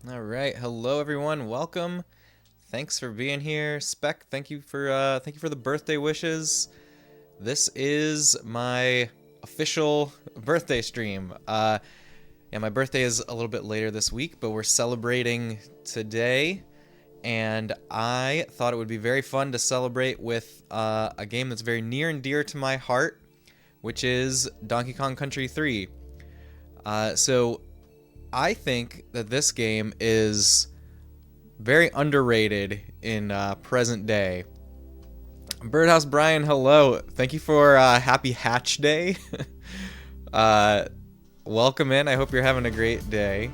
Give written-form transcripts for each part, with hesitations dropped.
All right, hello everyone. Welcome. Thanks for being here. Spec, thank you for the birthday wishes. This is my official birthday stream. Yeah, my birthday is a little bit later this week, but we're celebrating today, and I thought it would be very fun to celebrate with a game that's very near and dear to my heart, which is Donkey Kong Country 3. So I think that this game is very underrated in present day. Birdhouse Brian, hello. Thank you for Happy Hatch Day. Welcome in. I hope you're having a great day.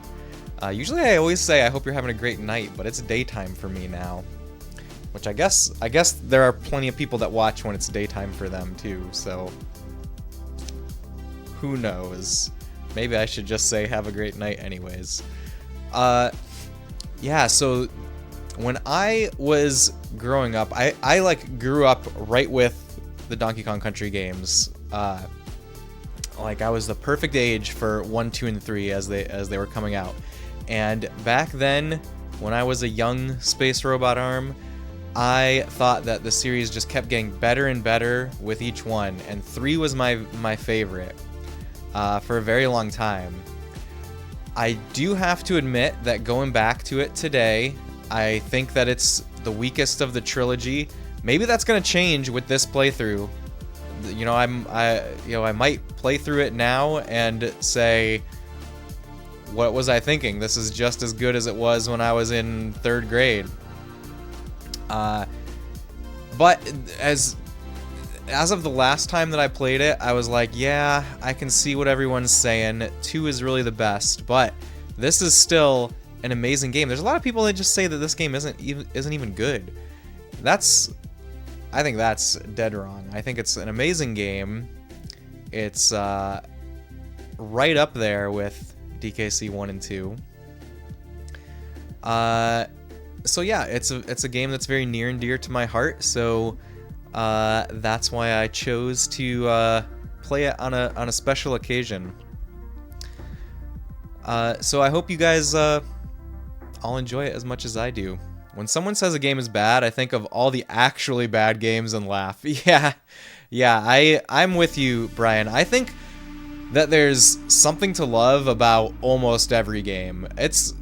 Usually I always say I hope you're having a great night, but it's daytime for me now. Which I guess there are plenty of people that watch when it's daytime for them too, so who knows? Maybe I should just say have a great night anyways. Yeah, so when I was growing up, I like grew up right with the Donkey Kong Country games. Like I was the perfect age for 1, 2, and 3 as they were coming out. And back then, when I was a young space robot arm, I thought that the series just kept getting better and better with each one, and 3 was my favorite. For a very long time. I do have to admit that going back to it today, I think that it's the weakest of the trilogy. Maybe that's gonna change with this playthrough. You know, I might play through it now and say, what was I thinking? This is just as good as it was when I was in 3rd grade. But as of the last time that I played it, I was like, yeah, I can see what everyone's saying. 2 is really the best, but this is still an amazing game. There's a lot of people that just say that this game isn't even good. I think that's dead wrong. I think it's an amazing game. It's right up there with DKC 1 and 2. So yeah, it's a game that's very near and dear to my heart. So that's why I chose to play it on a special occasion. So I hope you guys all enjoy it as much as I do. When someone says a game is bad, I think of all the actually bad games and laugh. Yeah, I'm with you, Brian. I think that there's something to love about almost every game. It's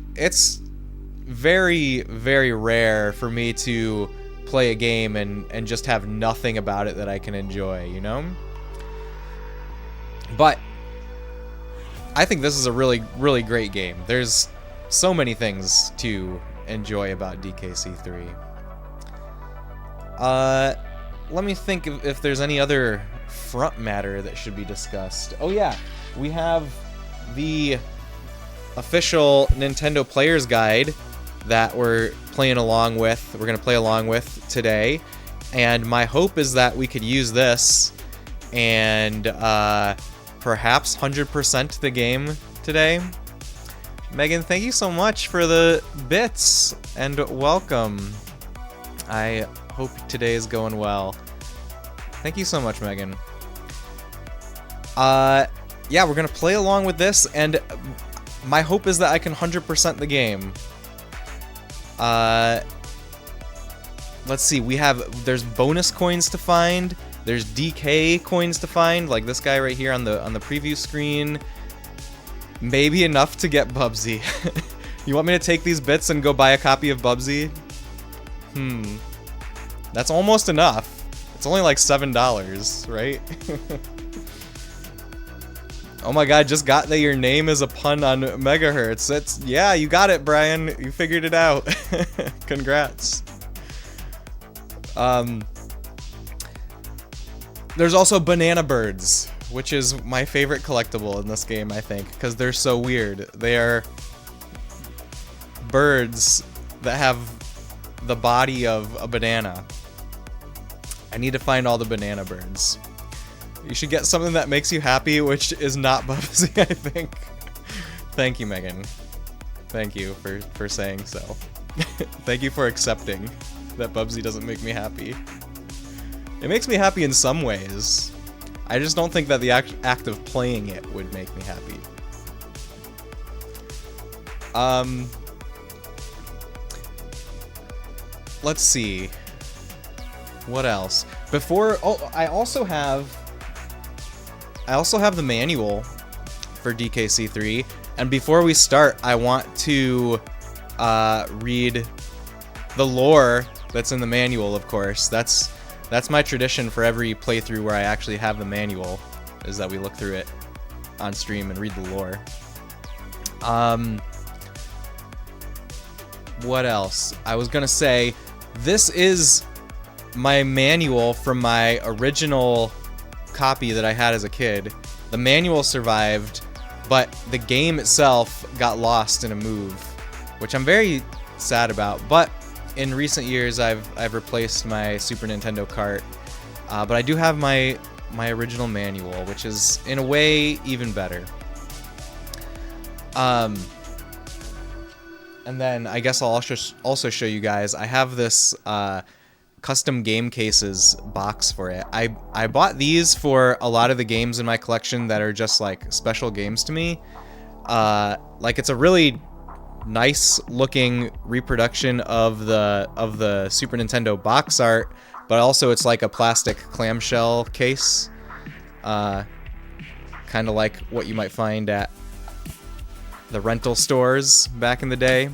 very, very rare for me to play a game and just have nothing about it that I can enjoy, you know? But I think this is a really, really great game. There's so many things to enjoy about DKC3. Let me think if there's any other front matter that should be discussed. Oh yeah, we have the official Nintendo Player's Guide that we're playing along with. We're going to play along with today. And my hope is that we could use this and perhaps 100% the game today. Megan, thank you so much for the bits and welcome. I hope today is going well. Thank you so much, Megan. Yeah, we're going to play along with this, and my hope is that I can 100% the game. Let's see, there's bonus coins to find, there's DK coins to find, like this guy right here on the preview screen. Maybe enough to get Bubsy. You want me to take these bits and go buy a copy of Bubsy? That's almost enough. It's only like $7, right? Oh my god, just got that your name is a pun on megahertz. Yeah, you got it, Brian. You figured it out. Congrats. There's also banana birds, which is my favorite collectible in this game, I think, because they're so weird. They are birds that have the body of a banana. I need to find all the banana birds. You should get something that makes you happy, which is not Bubsy, I think. Thank you, Megan. Thank you for saying so. Thank you for accepting that Bubsy doesn't make me happy. It makes me happy in some ways. I just don't think that the act of playing it would make me happy. Let's see. What else? I also have the manual for DKC3, and before we start, I want to read the lore that's in the manual, of course. That's my tradition for every playthrough where I actually have the manual, is that we look through it on stream and read the lore. What else? I was gonna say, this is my manual from my original copy that I had as a kid. The manual survived, but the game itself got lost in a move, which I'm very sad about. But in recent years, I've replaced my Super Nintendo cart, but I do have my original manual, which is in a way even better. And then I guess I'll also show you guys. I have this custom game cases box for it. I bought these for a lot of the games in my collection that are just like special games to me. Like it's a really nice looking reproduction of the Super Nintendo box art, but also it's like a plastic clamshell case, kind of like what you might find at the rental stores back in the day.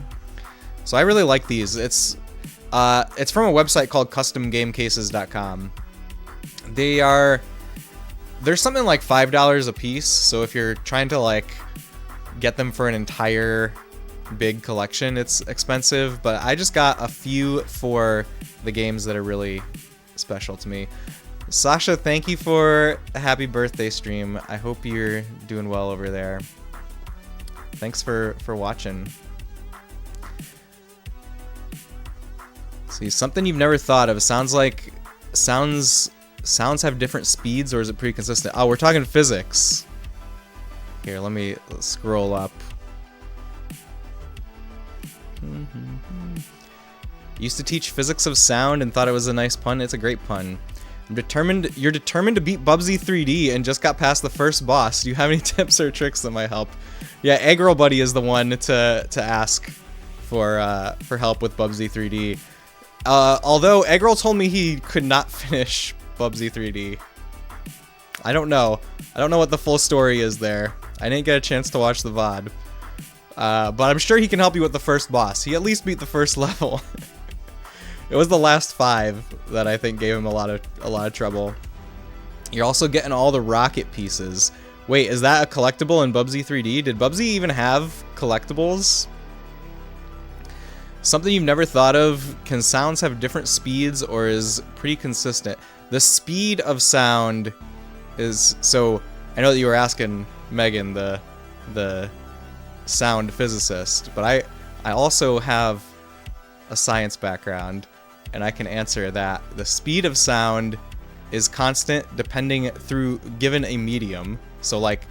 So I really like these. It's from a website called customgamecases.com. They're something like $5 a piece, so if you're trying to like get them for an entire big collection, it's expensive, but I just got a few for the games that are really special to me. Sasha, thank you for a happy birthday stream. I hope you're doing well over there. Thanks for watching. See, something you've never thought of. Sounds have different speeds, or is it pretty consistent? Oh, we're talking physics. Here, let's scroll up. Used to teach physics of sound and thought it was a nice pun. It's a great pun. You're determined to beat Bubsy 3D and just got past the first boss. Do you have any tips or tricks that might help? Yeah, Egg Roll Buddy is the one to ask for help with Bubsy 3D. Although Egg Roll told me he could not finish Bubsy 3D. I don't know. I don't know what the full story is there. I didn't get a chance to watch the VOD. But I'm sure he can help you with the first boss. He at least beat the first level. It was the last 5 that I think gave him a lot of trouble. You're also getting all the rocket pieces. Wait, is that a collectible in Bubsy 3D? Did Bubsy even have collectibles? Something you've never thought of. Can sounds have different speeds or is pretty consistent? The speed of sound is... So, I know that you were asking Megan, the sound physicist, but I also have a science background, and I can answer that. The speed of sound is constant depending through given a medium. So like,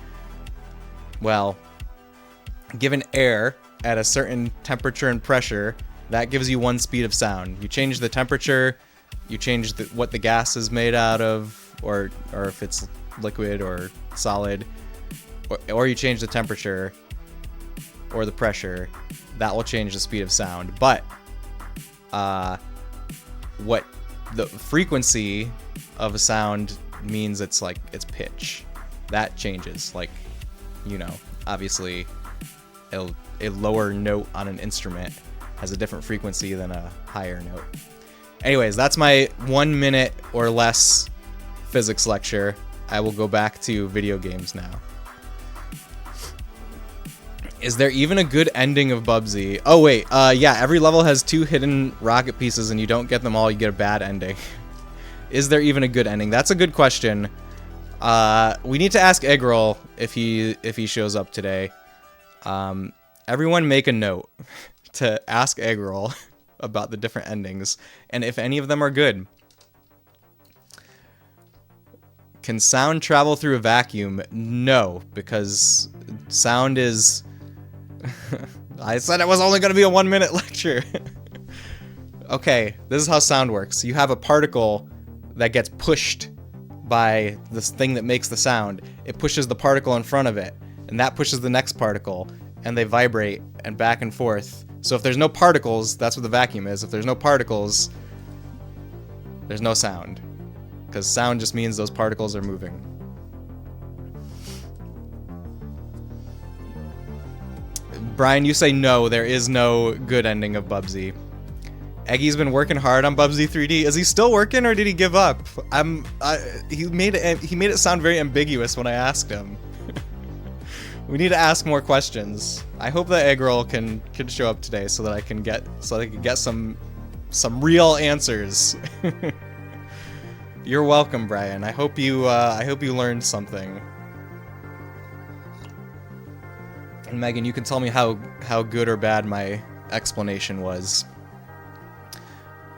well, given air at a certain temperature and pressure, that gives you one speed of sound. You change the temperature, you change what the gas is made out of, or if it's liquid or solid, or you change the temperature or the pressure, that will change the speed of sound. But what the frequency of a sound means, it's like its pitch that changes. Like, you know, obviously a lower note on an instrument has a different frequency than a higher note. Anyways, that's my 1 minute or less physics lecture. I will go back to video games now. Is there even a good ending of Bubsy? Oh wait, yeah, every level has 2 hidden rocket pieces and you don't get them all, you get a bad ending. Is there even a good ending? That's a good question. We need to ask Eggroll if he shows up today. Everyone make a note to ask Eggroll about the different endings and if any of them are good. Can sound travel through a vacuum? No, because sound is... I said it was only going to be a 1 minute lecture. Okay, this is how sound works. You have a particle that gets pushed by this thing that makes the sound. It pushes the particle in front of it, and that pushes the next particle, and they vibrate and back and forth. So if there's no particles, that's what the vacuum is. If there's no particles, there's no sound, because sound just means those particles are moving. Brian, you say no, there is no good ending of Bubsy. Eggy's been working hard on Bubsy 3D. Is he still working or did he give up? He made it sound very ambiguous when I asked him. We need to ask more questions. I hope that Eggroll can show up today so that I can get some real answers. You're welcome, Brian. I hope you learned something. And Megan, you can tell me how good or bad my explanation was.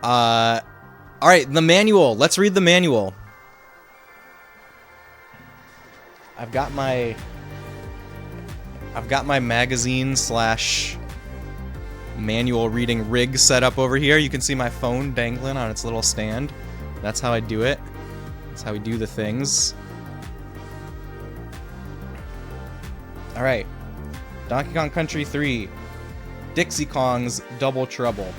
Alright, the manual. Let's read the manual. I've got my magazine / manual reading rig set up over here. You can see my phone dangling on its little stand. That's how I do it. That's how we do the things. Alright. Donkey Kong Country 3. Dixie Kong's Double Trouble.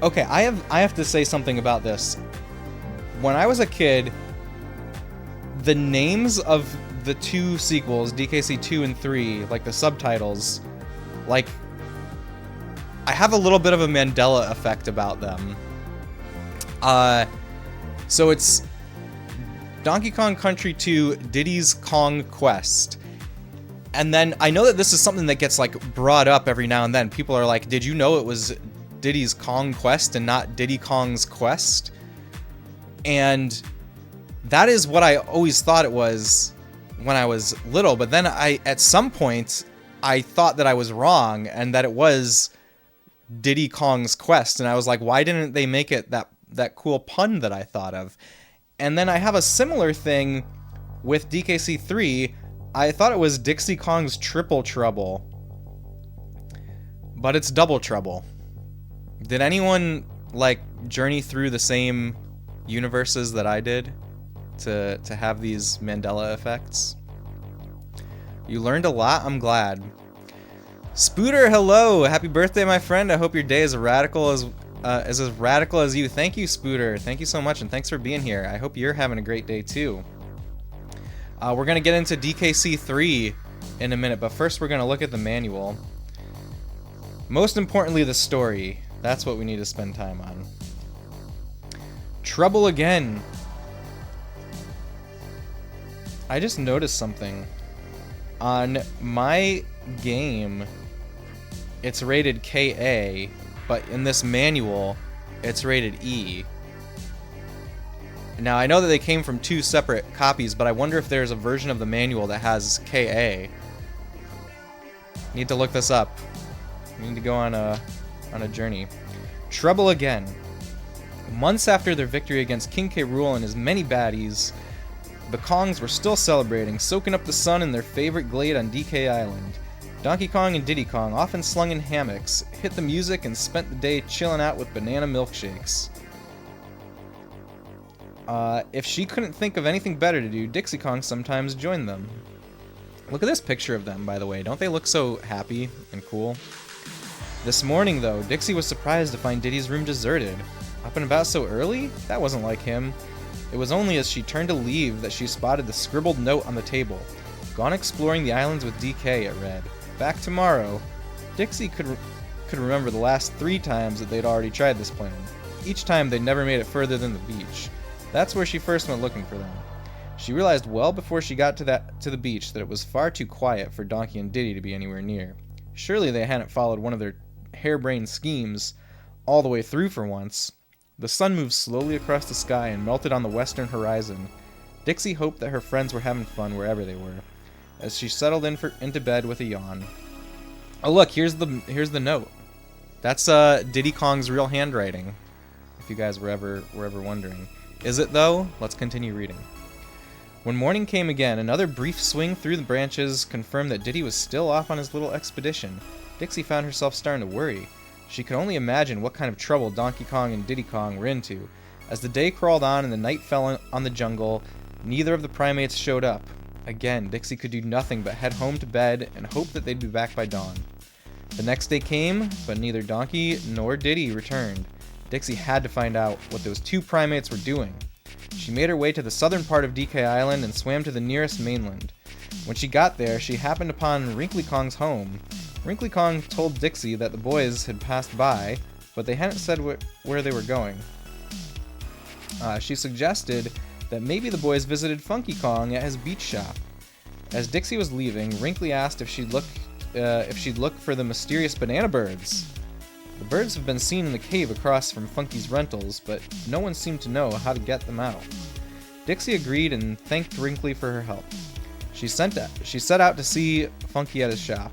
Okay, I have to say something about this. When I was a kid, the names of the 2 sequels, DKC 2 and 3, like the subtitles, like, I have a little bit of a Mandela effect about them. So it's Donkey Kong Country 2, Diddy's Kong Quest. And then I know that this is something that gets like brought up every now and then. People are like, did you know it was Diddy's Kong Quest and not Diddy Kong's Quest? And that is what I always thought it was when I was little. But then at some point, I thought that I was wrong and that it was Diddy Kong's Quest. And I was like, why didn't they make it that cool pun that I thought of? And then I have a similar thing with DKC 3. I thought it was Dixie Kong's Triple Trouble, but it's Double Trouble. Did anyone like journey through the same universes that I did to have these Mandela effects? You learned a lot. I'm glad. Spooter, hello, happy birthday, my friend. I hope your day is as radical as you. Thank you, Spooter. Thank you so much, and thanks for being here. I hope you're having a great day too. We're gonna get into DKC 3 in a minute, but first we're going to look at the manual. Most importantly, the story. That's what we need to spend time on. Trouble again. I just noticed something. On my game, it's rated KA, but in this manual, it's rated E. Now, I know that they came from 2 separate copies, but I wonder if there's a version of the manual that has KA. Need to look this up. We need to go on a journey. Trouble again. Months after their victory against King K. Rool and his many baddies, the Kongs were still celebrating, soaking up the sun in their favorite glade on DK Island. Donkey Kong and Diddy Kong, often slung in hammocks, hit the music and spent the day chilling out with banana milkshakes. If she couldn't think of anything better to do, Dixie Kong sometimes joined them. Look at this picture of them, by the way. Don't they look so happy and cool? This morning, though, Dixie was surprised to find Diddy's room deserted. Up and about so early? That wasn't like him. It was only as she turned to leave that she spotted the scribbled note on the table. Gone exploring the islands with DK, it read. Back tomorrow. Dixie could remember the last 3 times that they'd already tried this plan. Each time they'd never made it further than the beach. That's where she first went looking for them. She realized well before she got to the beach that it was far too quiet for Donkey and Diddy to be anywhere near. Surely they hadn't followed one of their harebrained schemes all the way through for once. The sun moved slowly across the sky and melted on the western horizon. Dixie hoped that her friends were having fun wherever they were, as she settled into bed with a yawn. Oh look, here's the note. That's Diddy Kong's real handwriting, if you guys were ever wondering. Is it though? Let's continue reading. When morning came again, another brief swing through the branches confirmed that Diddy was still off on his little expedition. Dixie found herself starting to worry. She could only imagine what kind of trouble Donkey Kong and Diddy Kong were into. As the day crawled on and the night fell on the jungle, neither of the primates showed up. Again, Dixie could do nothing but head home to bed and hope that they'd be back by dawn. The next day came, but neither Donkey nor Diddy returned. Dixie had to find out what those 2 primates were doing. She made her way to the southern part of DK Island and swam to the nearest mainland. When she got there, she happened upon Wrinkly Kong's home. Wrinkly Kong told Dixie that the boys had passed by, but they hadn't said where they were going. She suggested that maybe the boys visited Funky Kong at his beach shop. As Dixie was leaving, Wrinkly asked if she'd look for the mysterious banana birds. The birds have been seen in the cave across from Funky's rentals, but no one seemed to know how to get them out. Dixie agreed and thanked Wrinkly for her help. She set out to see Funky at his shop.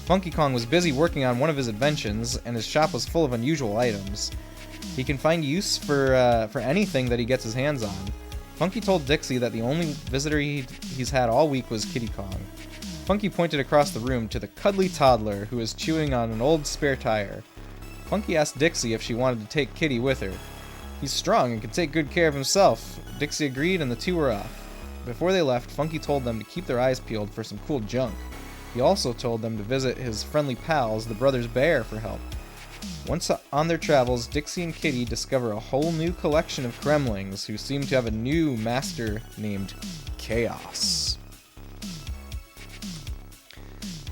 Funky Kong was busy working on one of his inventions, and his shop was full of unusual items. He can find use for anything that he gets his hands on. Funky told Dixie that the only visitor he's had all week was Kitty Kong. Funky pointed across the room to the cuddly toddler who was chewing on an old spare tire. Funky asked Dixie if she wanted to take Kitty with her. He's strong and can take good care of himself. Dixie agreed and the 2 were off. Before they left, Funky told them to keep their eyes peeled for some cool junk. He also told them to visit his friendly pals, the Brothers Bear, for help. Once on their travels, Dixie and Kitty discover a whole new collection of Kremlings who seem to have a new master named Chaos.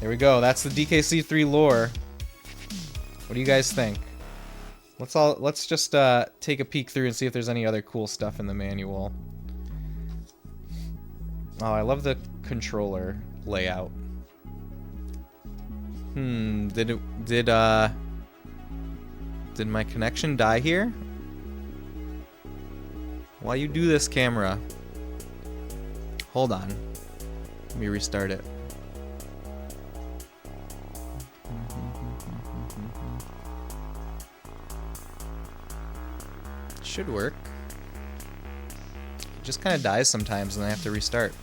There we go. That's the DKC3 lore. What do you guys think? Let's just take a peek through and see if there's any other cool stuff in the manual. Oh, I love the controller layout. Did my connection die here? Why you do this, camera? Hold on. Let me restart it. Should work. It just kind of dies sometimes and I have to restart.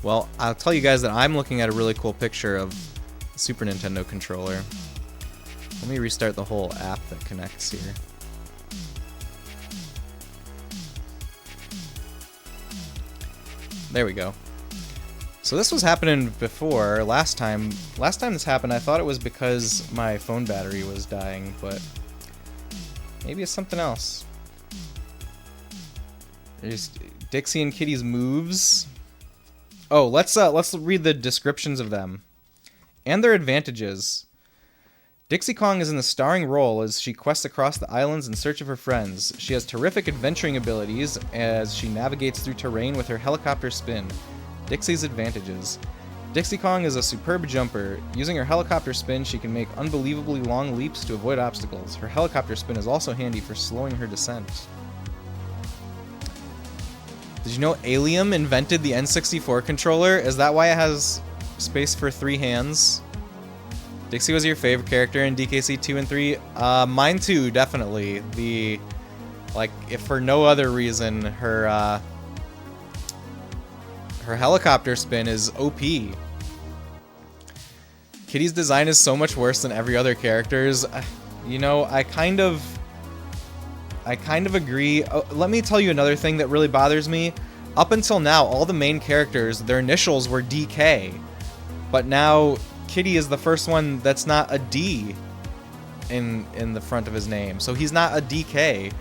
Well, I'll tell you guys that I'm looking at a really cool picture of the Super Nintendo controller. Let me restart the whole app that connects here. There we go. So this was happening before. Last time this happened, I thought it was because my phone battery was dying, but Maybe it's something else. There's Dixie and Kitty's moves. Oh, let's read the descriptions of them and their advantages. Dixie Kong is in the starring role as she quests across the islands in search of her friends. She has terrific adventuring abilities as she navigates through terrain with her helicopter spin. Dixie's advantages. Dixie Kong is a superb jumper. Using her helicopter spin, she can make unbelievably long leaps to avoid obstacles. Her helicopter spin is also handy for slowing her descent. Did you know Alium invented the N64 controller? Is that why it has space for 3 hands? Dixie was your favorite character in DKC 2 and 3? Mine too, definitely. If for no other reason, her helicopter spin is OP. Kitty's design is so much worse than every other character's. You know, I kind of agree. Oh, let me tell you another thing that really bothers me. Up until now, all the main characters, their initials were DK. But now Kitty is the first one that's not a D in the front of his name. So he's not a DK.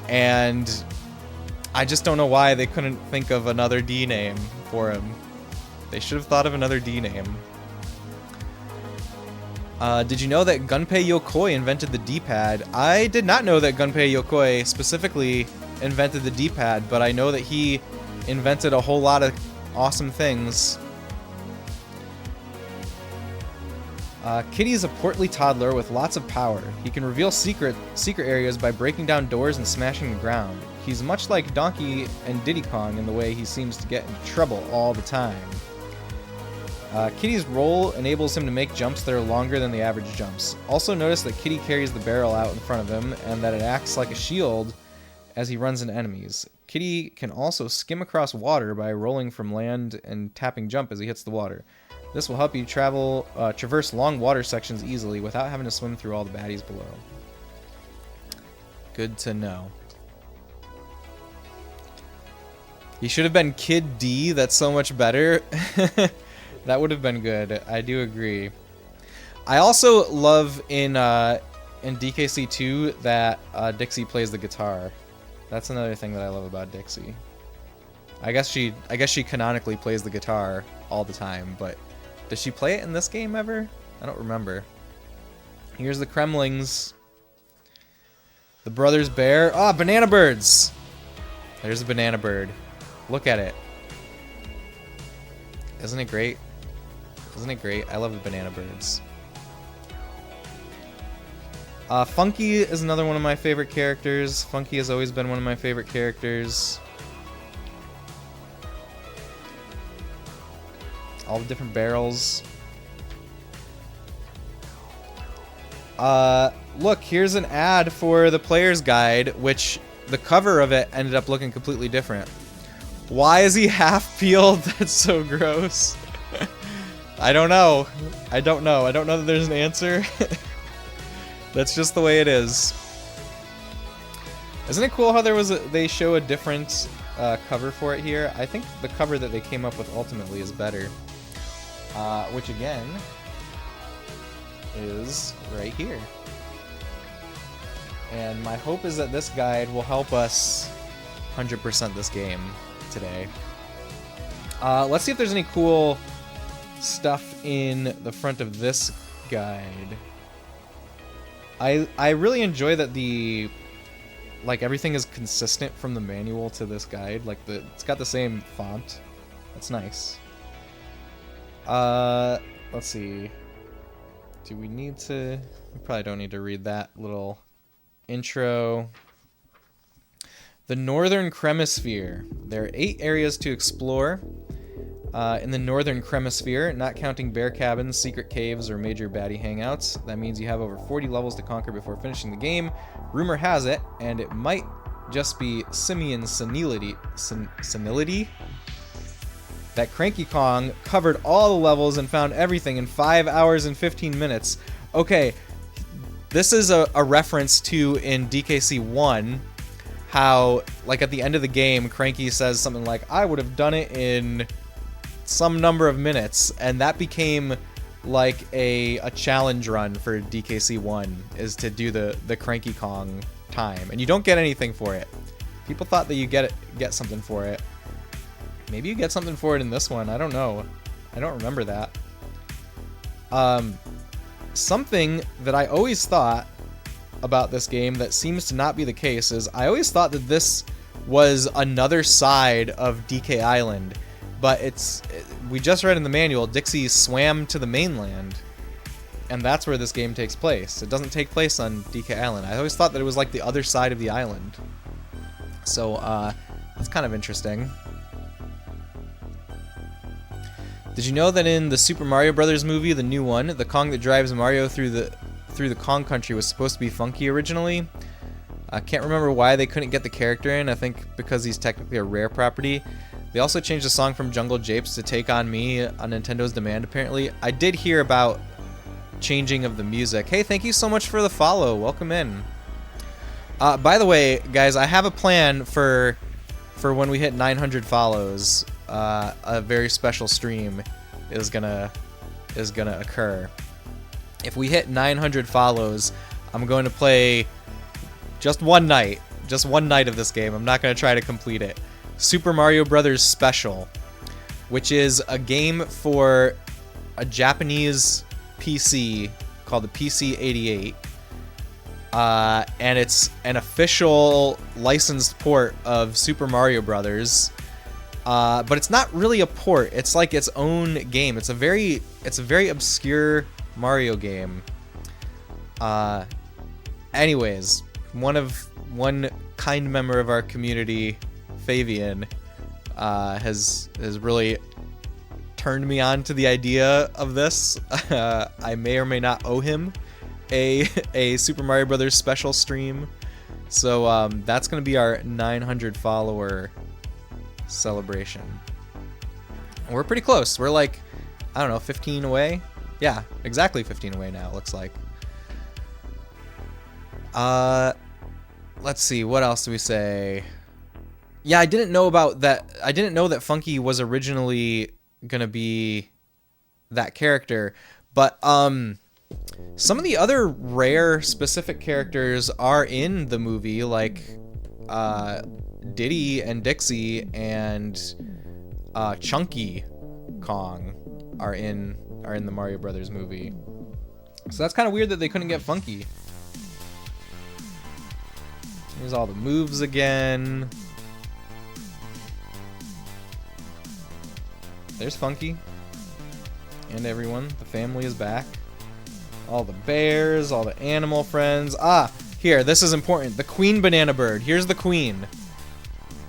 And I just don't know why they couldn't think of another D name for him. They should have thought of another D name. Did you know that Gunpei Yokoi invented the D-pad? I did not know that Gunpei Yokoi specifically invented the D-pad, but I know that he invented a whole lot of awesome things. Kitty's a portly toddler with lots of power. He can reveal secret areas by breaking down doors and smashing the ground. He's much like Donkey and Diddy Kong in the way he seems to get into trouble all the time. Kitty's roll enables him to make jumps that are longer than the average jumps. Also notice that Kitty carries the barrel out in front of him and that it acts like a shield as he runs into enemies. Kitty can also skim across water by rolling from land and tapping jump as he hits the water. This will help you traverse long water sections easily without having to swim through all the baddies below. Good to know. He should have been Kid D. That's so much better. That would have been good. I do agree. I also love in DKC 2 that Dixie plays the guitar. That's another thing that I love about Dixie. I guess she canonically plays the guitar all the time, but does she play it in this game ever? I don't remember. Here's the Kremlings. The Brothers Bear. Ah, banana birds! There's a banana bird. Look at it. Isn't it great? Isn't it great? I love the banana birds. Funky is another one of my favorite characters. Funky has always been one of my favorite characters. All the different barrels. Look, here's an ad for the player's guide, which the cover of it ended up looking completely different. Why is he half peeled? That's so gross. I don't know. I don't know that there's an answer. That's just the way it is. Isn't it cool how they show a different cover for it here? I think the cover that they came up with ultimately is better. Which again is right here. And my hope is that this guide will help us 100% this game today. Let's see if there's any cool stuff in the front of this guide. I really enjoy that everything is consistent from the manual to this guide. It's got the same font. That's nice. Let's see. Do we need to? We probably don't need to read that little intro. The Northern Cremisphere. There are 8 areas to explore in the Northern Cremisphere, not counting bear cabins, secret caves, or major baddie hangouts. That means you have over 40 levels to conquer before finishing the game. Rumor has it, and it might just be simian senility, that Cranky Kong covered all the levels and found everything in 5 hours and 15 minutes. Okay, this is a reference to in DKC 1, how, at the end of the game, Cranky says something like, I would have done it in some number of minutes, and that became, a challenge run for DKC 1, is to do the Cranky Kong time, and you don't get anything for it. People thought that you get something for it. Maybe you get something for it in this one. I don't know. I don't remember that. Something that I always thought about this game that seems to not be the case is I always thought that this was another side of DK Island, but we just read in the manual Dixie swam to the mainland, and that's where this game takes place. It doesn't take place on DK Island. I always thought that it was like the other side of the island. So that's kind of interesting. Did you know that in the Super Mario Brothers movie, the new one, the Kong that drives Mario through the Kong country was supposed to be Funky originally? I can't remember why they couldn't get the character in. I think because he's technically a rare property. They also changed the song from Jungle Japes to Take On Me on Nintendo's demand, apparently. I did hear about changing of the music. Hey, thank you so much for the follow. Welcome in. By the way, guys, I have a plan for when we hit 900 follows. A very special stream is gonna occur. If we hit 900 follows, I'm going to play just one night of this game. I'm not going to try to complete it. Super Mario Brothers Special, which is a game for a Japanese PC called the PC-88. And it's an official licensed port of Super Mario Brothers. But it's not really a port. It's like its own game. It's a very obscure Mario game. Anyways, one kind member of our community, Fabian, has really turned me on to the idea of this. I may or may not owe him a Super Mario Brothers special stream. So that's gonna be our 900 follower celebration. We're pretty close. We're like, I don't know, 15 away. Yeah, exactly 15 away now, it looks like. Let's see, what else do we say? Yeah, I didn't know about that. I didn't know that Funky was originally gonna be that character, but some of the other rare specific characters are in the movie, like Diddy and Dixie and Chunky Kong are in the Mario Brothers movie. So that's kind of weird that they couldn't get Funky. Here's all the moves again. There's Funky and everyone. The family is back. All the bears, all the animal friends. Ah, here, this is important. The Queen Banana Bird. Here's the Queen.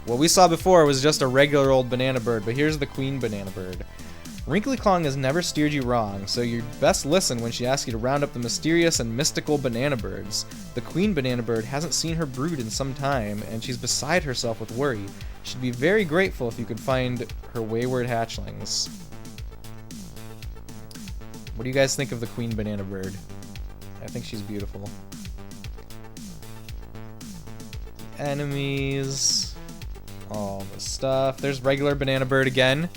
What we saw before was just a regular old banana bird, but here's the Queen Banana Bird. Wrinkly Kong has never steered you wrong, so you best listen when she asks you to round up the mysterious and mystical banana birds. The Queen Banana Bird hasn't seen her brood in some time, and she's beside herself with worry. She'd be very grateful if you could find her wayward hatchlings. What do you guys think of the Queen Banana Bird? I think she's beautiful. Enemies, all the stuff. There's regular Banana Bird again.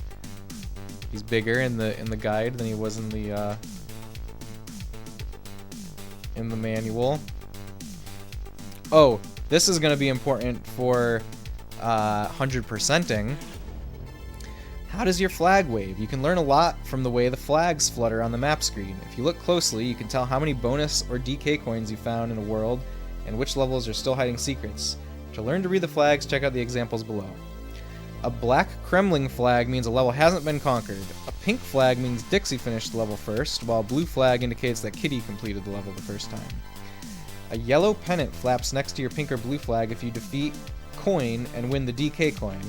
He's bigger in the guide than he was in the manual. Oh, this is going to be important for 100%ing. How does your flag wave? You can learn a lot from the way the flags flutter on the map screen. If you look closely, you can tell how many bonus or DK coins you found in a world and which levels are still hiding secrets. To learn to read the flags, check out the examples below. A black Kremling flag means a level hasn't been conquered. A pink flag means Dixie finished the level first, while a blue flag indicates that Kitty completed the level the first time. A yellow pennant flaps next to your pink or blue flag if you defeat Coin and win the DK coin,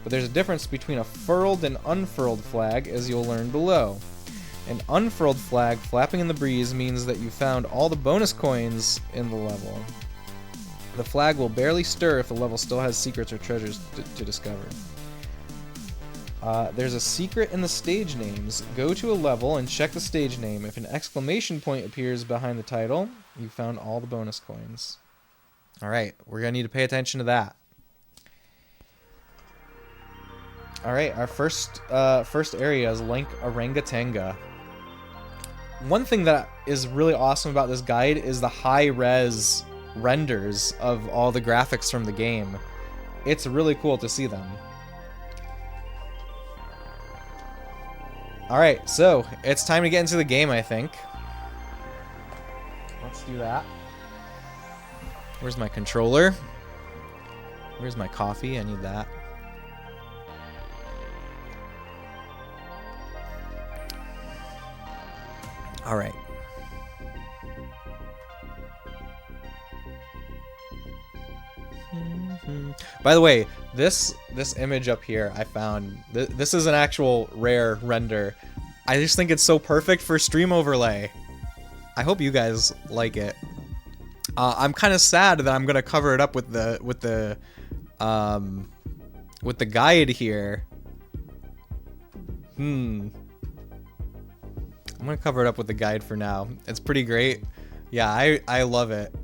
but there's a difference between a furled and unfurled flag, as you'll learn below. An unfurled flag flapping in the breeze means that you found all the bonus coins in the level. The flag will barely stir if the level still has secrets or treasures to discover. There's a secret in the stage names. Go to a level and check the stage name. If an exclamation point appears behind the title, you found all the bonus coins. Alright, we're going to need to pay attention to that. Alright, our first area is Link Orangatanga. One thing that is really awesome about this guide is the high-res renders of all the graphics from the game. It's really cool to see them. Alright, so it's time to get into the game, I think. Let's do that. Where's my controller? Where's my coffee? I need that. Alright. By the way, this image up here I found, this is an actual rare render. I just think it's so perfect for stream overlay. I hope you guys like it. I'm kind of sad that I'm gonna cover it up with the guide here. I'm gonna cover it up with the guide for now. It's pretty great. Yeah, I love it.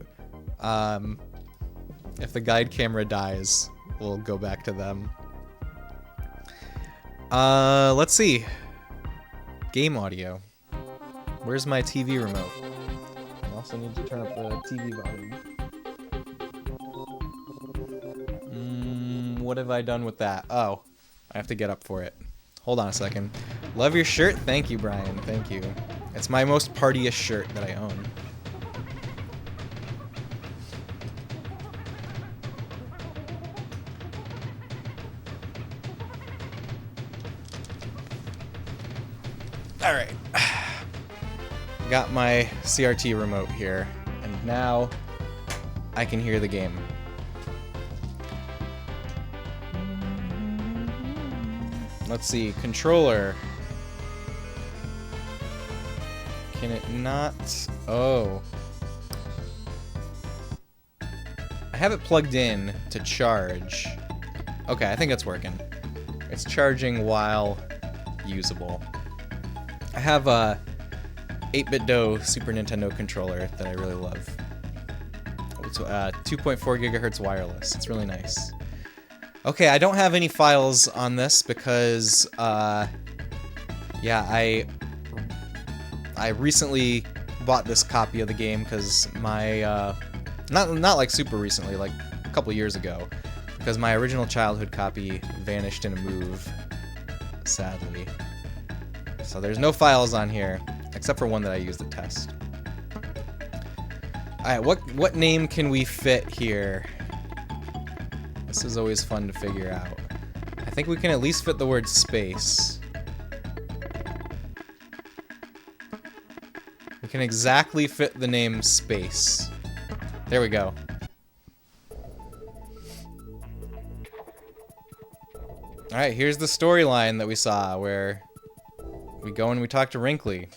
If the guide camera dies, we'll go back to them. Let's see. Game audio. Where's my TV remote? I also need to turn up the TV volume. What have I done with that? Oh, I have to get up for it. Hold on a second. Love your shirt. Thank you, Brian. Thank you. It's my most partyish shirt that I own. Alright. Got my CRT remote here, and now I can hear the game. Let's see, controller. Can it not? Oh. I have it plugged in to charge. Okay, I think it's working. It's charging while usable. I have a 8BitDo Super Nintendo controller that I really love. It's 2.4 gigahertz wireless. It's really nice. Okay, I don't have any files on this because, yeah, I recently bought this copy of the game because my, not like super recently, like a couple years ago, because my original childhood copy vanished in a move, sadly. So there's no files on here, except for one that I used to test. Alright, what name can we fit here? This is always fun to figure out. I think we can at least fit the word space. We can exactly fit the name space. There we go. Alright, here's the storyline that we saw, where we go and we talk to Wrinkly.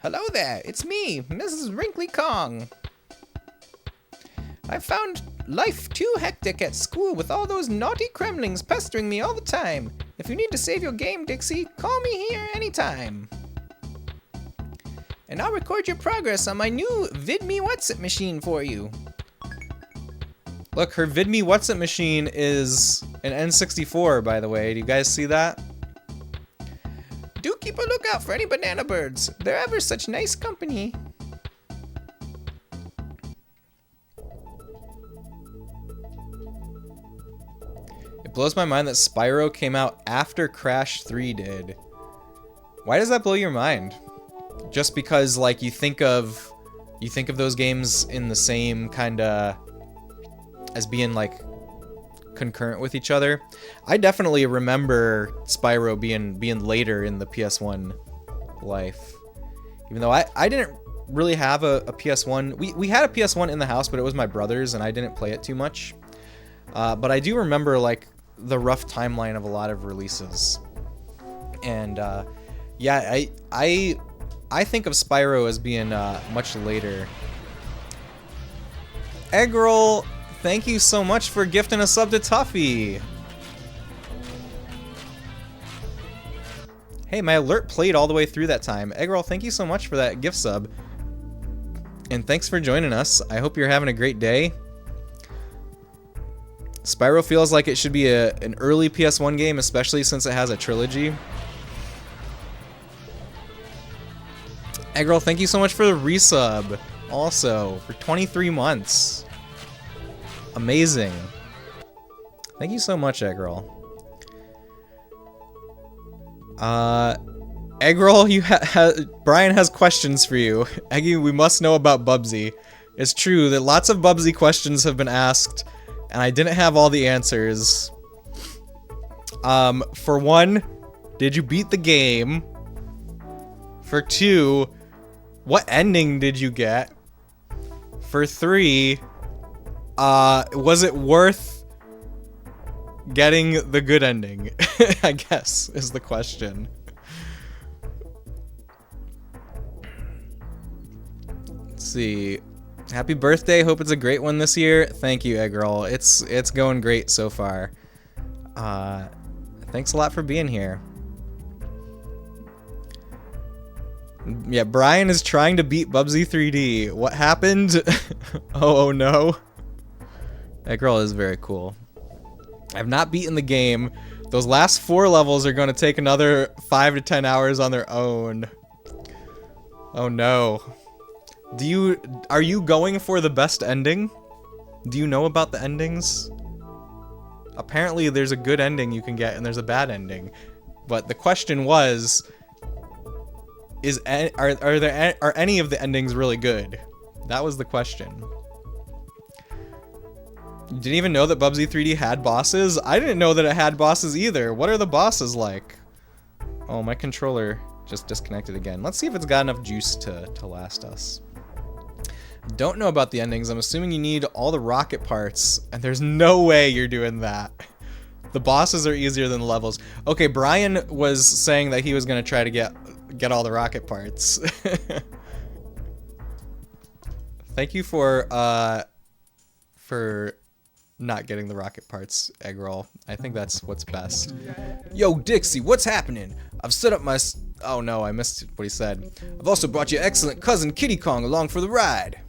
Hello there, it's me, Mrs. Wrinkly Kong. I found life too hectic at school with all those naughty Kremlings pestering me all the time. If you need to save your game, Dixie, call me here anytime. And I'll record your progress on my new VidMe What's It machine for you. Look, her VidMe What's It machine is an N64, by the way. Do you guys see that? Do keep a lookout for any banana birds. They're ever such nice company. It blows my mind that Spyro came out after Crash 3 did. Why does that blow your mind? Just because, like, you think of those games in the same kinda as being like concurrent with each other. I definitely remember Spyro being later in the PS1 life. Even though I didn't really have a PS1. We had a PS1 in the house, but it was my brother's and I didn't play it too much. But I do remember like the rough timeline of a lot of releases. And yeah, I think of Spyro as being much later. Eggroll, thank you so much for gifting a sub to Tuffy. Hey, my alert played all the way through that time. Eggroll, thank you so much for that gift sub. And thanks for joining us. I hope you're having a great day. Spyro feels like it should be an early PS1 game, especially since it has a trilogy. Eggroll, thank you so much for the resub. Also, for 23 months. Amazing. Thank you so much, Eggroll. Eggroll, Brian has questions for you. Eggy, we must know about Bubsy. It's true that lots of Bubsy questions have been asked, and I didn't have all the answers. For one, did you beat the game? For two, what ending did you get? For three, was it worth getting the good ending? I guess is the question. Let's see. Happy birthday. Hope it's a great one this year. Thank you, Eggroll. It's going great so far. Thanks a lot for being here. Yeah, Brian is trying to beat Bubsy 3D. What happened? Oh no. Eggroll is very cool. I've not beaten the game. Those last 4 levels are going to take another 5 to 10 hours on their own. Oh no. Are you going for the best ending? Do you know about the endings? Apparently there's a good ending you can get and there's a bad ending. But the question was, are any of the endings really good? That was the question. You didn't even know that Bubsy 3D had bosses? I didn't know that it had bosses either. What are the bosses like? Oh, my controller just disconnected again. Let's see if it's got enough juice to last us. Don't know about the endings. I'm assuming you need all the rocket parts, and there's no way you're doing that. The bosses are easier than the levels. Okay, Brian was saying that he was gonna try to get all the rocket parts. Thank you for not getting the rocket parts, Eggroll. I think that's what's best. Yo, Dixie, what's happening? I've set up my... Oh no, I missed what he said. I've also brought your excellent cousin Kitty Kong along for the ride.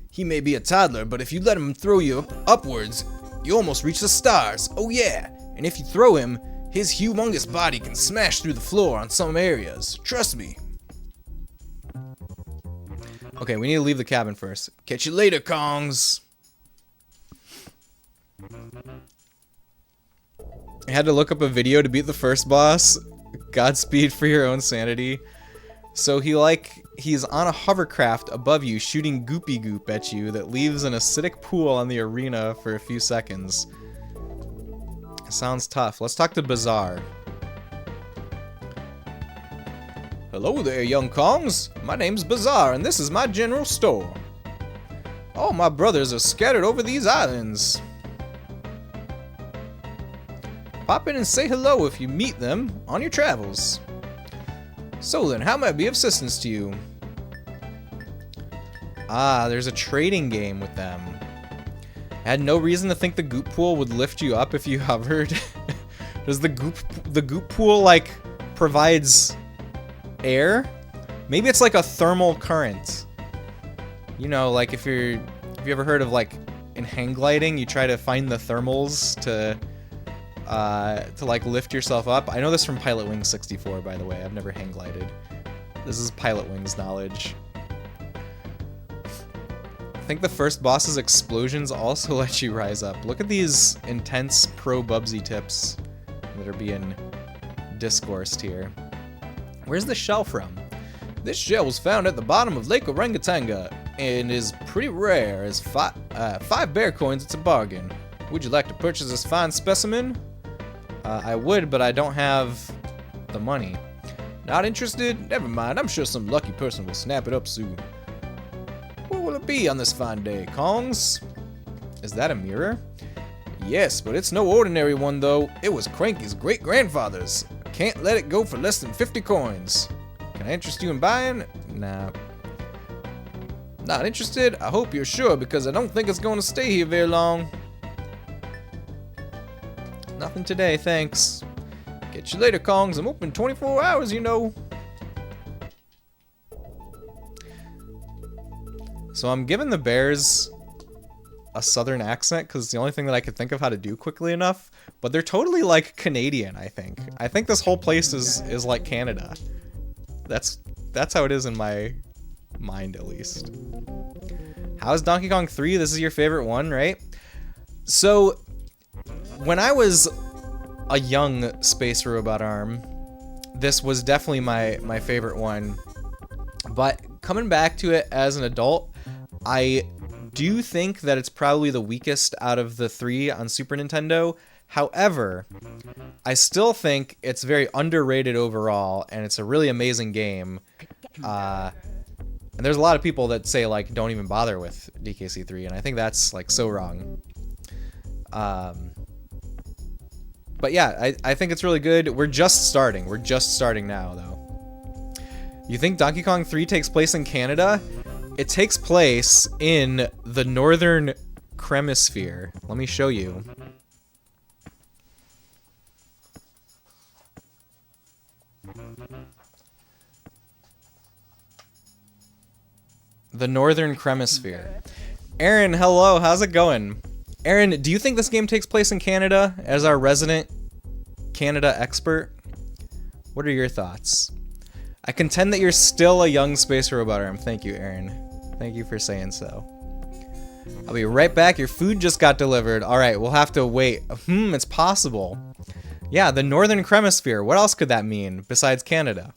He may be a toddler, but if you let him throw you upwards, you almost reach the stars. Oh yeah, and if you throw him, his humongous body can smash through the floor on some areas. Trust me. Okay, we need to leave the cabin first. Catch you later, Kongs. I had to look up a video to beat the first boss. Godspeed for your own sanity. So he's on a hovercraft above you shooting goopy goop at you that leaves an acidic pool on the arena for a few seconds. Sounds tough. Let's talk to Bazaar. Hello there, young Kongs. My name's Bazaar and this is my general store. All my brothers are scattered over these islands. Pop in and say hello if you meet them on your travels. So then, how may I be of assistance to you? Ah, there's a trading game with them. I had no reason to think the goop pool would lift you up if you hovered. Does the goop pool like provides air? Maybe it's like a thermal current. You know, like if you ever heard of like in hang gliding, you try to find the thermals to like lift yourself up. I know this from Pilot Wings 64, by the way. I've never hang glided. This is Pilot Wings knowledge. I think the first boss's explosions also let you rise up. Look at these intense pro Bubsy tips that are being discoursed here. Where's the shell from? This shell was found at the bottom of Lake Orangatanga and is pretty rare. As 5 bear coins, it's a bargain. Would you like to purchase this fine specimen? I would, but I don't have the money. Not interested? Never mind. I'm sure some lucky person will snap it up soon. What will it be on this fine day, Kongs? Is that a mirror? Yes, but it's no ordinary one, though. It was Cranky's great-grandfather's. Can't let it go for less than 50 coins. Can I interest you in buying? Nah. Not interested? I hope you're sure, because I don't think it's going to stay here very long. Nothing today, thanks. Catch you later, Kongs. I'm open 24 hours, you know. So I'm giving the bears a southern accent because it's the only thing that I could think of how to do quickly enough. But they're totally like Canadian, I think. I think this whole place is like Canada. That's That's how it is in my mind, at least. How's Donkey Kong 3? This is your favorite one, right? So, when I was a young space robot arm, this was definitely my favorite one. But coming back to it as an adult, I do think that it's probably the weakest out of the 3 on Super Nintendo. However, I still think it's very underrated overall, and it's a really amazing game. And there's a lot of people that say, like, don't even bother with DKC3, and I think that's, like, so wrong. But yeah, I think it's really good. We're just starting. We're just starting now, though. You think Donkey Kong 3 takes place in Canada? It takes place in the Northern Hemisphere. Let me show you. The Northern Hemisphere. Aaron, hello. How's it going? Aaron, do you think this game takes place in Canada as our resident Canada expert? What are your thoughts? I contend that you're still a young space robot arm. Thank you, Aaron. Thank you for saying so. I'll be right back. Your food just got delivered. All right, we'll have to wait. It's possible. Yeah, the Northern Hemisphere. What else could that mean besides Canada?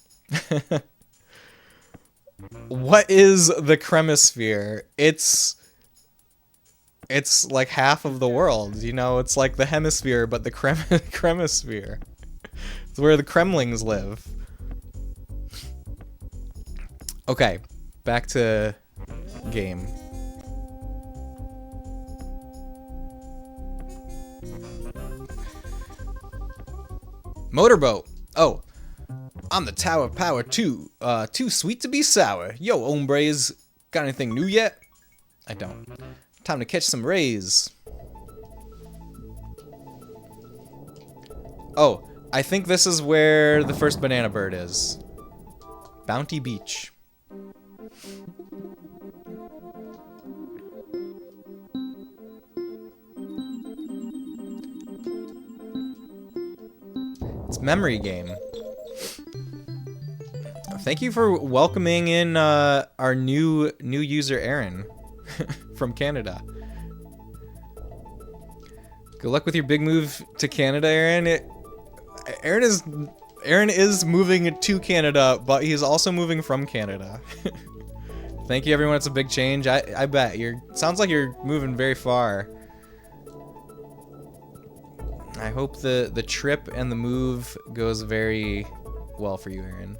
What is the Hemisphere? It's like half of the world, you know? It's like the hemisphere, but the Hemisphere. It's where the Kremlings live. Okay, back to game. Motorboat. Oh, I'm the Tower of Power too sweet to be sour. Yo, hombres, got anything new yet? I don't. Time to catch some rays. Oh, I think this is where the first banana bird is. Bounty Beach. It's Memory Game. Thank you for welcoming in our new user, Aaron, from Canada. Good luck with your big move to Canada, Aaron. Aaron is moving to Canada, but he's also moving from Canada. Thank you, everyone. It's a big change. I bet sounds like you're moving very far. I hope the trip and the move goes very well for you, Aaron.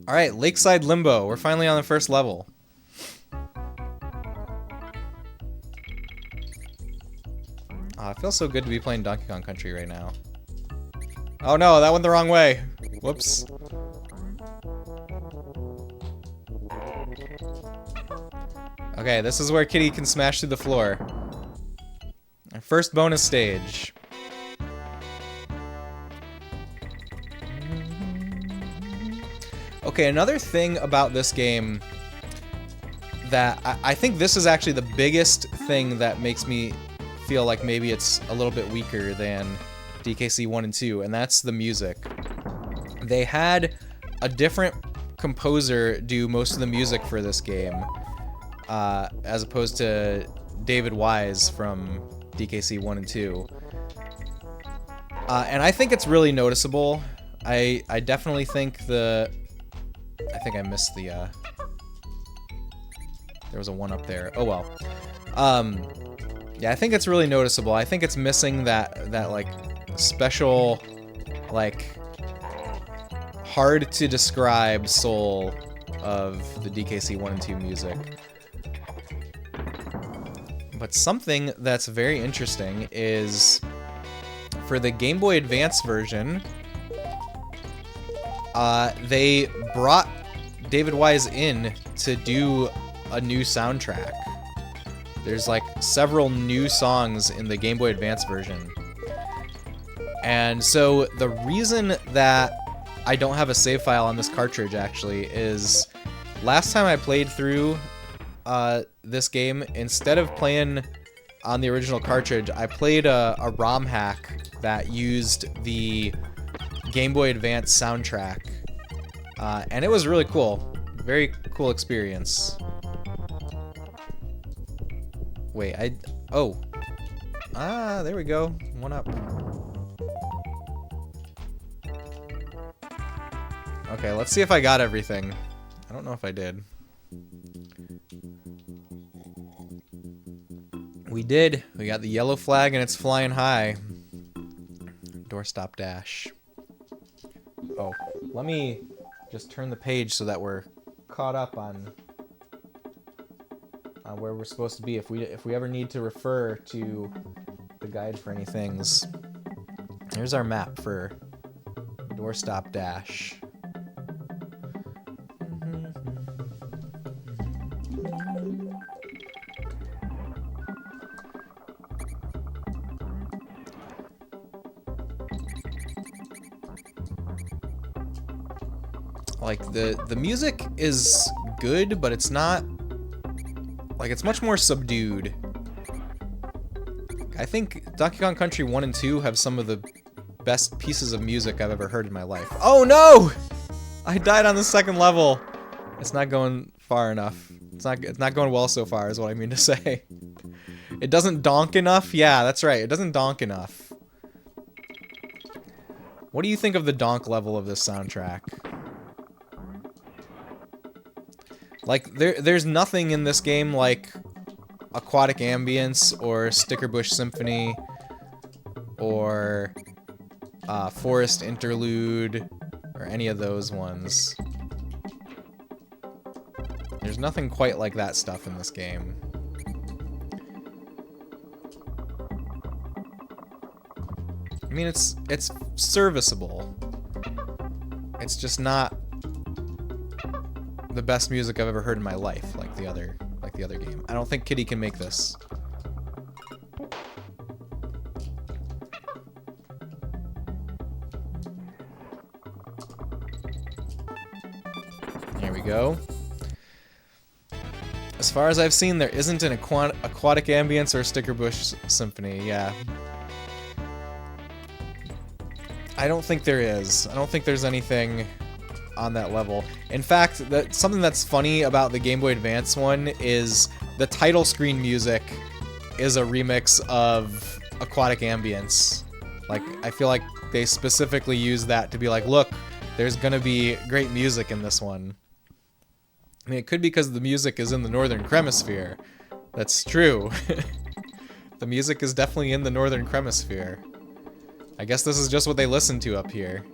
All right, Lakeside Limbo. We're finally on the first level. Oh, it feels so good to be playing Donkey Kong Country right now. Oh no, that went the wrong way. Whoops. Okay, this is where Kitty can smash through the floor. Our first bonus stage. Okay, another thing about this game that I think this is actually the biggest thing that makes me feel like maybe it's a little bit weaker than DKC 1 and 2, and that's the music. They had a different composer do most of the music for this game, as opposed to David Wise from DKC 1 and 2. And I think it's really noticeable. I definitely think I think I missed the, there was a one up there. Oh well. Yeah, I think it's really noticeable. I think it's missing that like special, like hard to describe soul of the DKC 1 and 2 music. But something that's very interesting is for the Game Boy Advance version, they brought David Wise in to do a new soundtrack. There's like several new songs in the Game Boy Advance version. And so the reason that I don't have a save file on this cartridge actually is last time I played through this game, instead of playing on the original cartridge, I played a ROM hack that used the Game Boy Advance soundtrack, and it was really cool. Very cool experience. Wait, oh. Ah, there we go. One up. Okay, let's see if I got everything. I don't know if I did. We did. We got the yellow flag and it's flying high. Doorstop dash. Oh, let me just turn the page so that we're caught up on where we're supposed to be if we ever need to refer to the guide for any things. Here's our map for Doorstop Dash. Like the music is good, but it's not like, it's much more subdued. I think Donkey Kong Country 1 and 2 have some of the best pieces of music I've ever heard in my life. Oh no! I died on the second level. It's not going far enough. It's not going well so far is what I mean to say. It doesn't donk enough? Yeah, that's right. It doesn't donk enough. What do you think of the donk level of this soundtrack? Like, there's nothing in this game like Aquatic Ambience or Sticker Bush Symphony or Forest Interlude or any of those ones. There's nothing quite like that stuff in this game. I mean, it's serviceable. It's just not the best music I've ever heard in my life, like the other game. I don't think Kitty can make this. Here we go. As far as I've seen, there isn't an Aquatic Ambience or Sticker Bush Symphony. Yeah. I don't think there is. I don't think there's anything on that level. In fact, something that's funny about the Game Boy Advance one is the title screen music is a remix of Aquatic Ambience. Like, I feel like they specifically use that to be like, look, there's gonna be great music in this one. I mean, it could be because the music is in the Northern Hemisphere. That's true. The music is definitely in the Northern Hemisphere. I guess this is just what they listen to up here.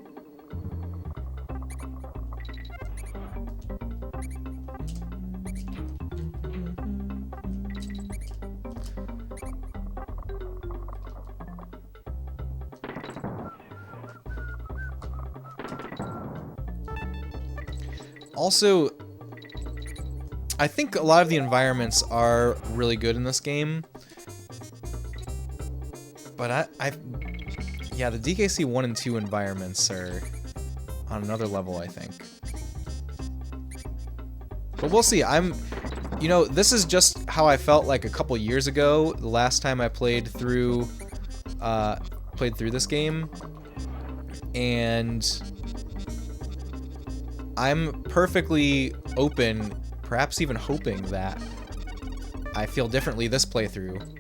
Also, I think a lot of the environments are really good in this game. But yeah, the DKC 1 and 2 environments are on another level, I think. But we'll see. You know, this is just how I felt like a couple years ago, the last time I played through this game. And I'm perfectly open, perhaps even hoping that I feel differently this playthrough.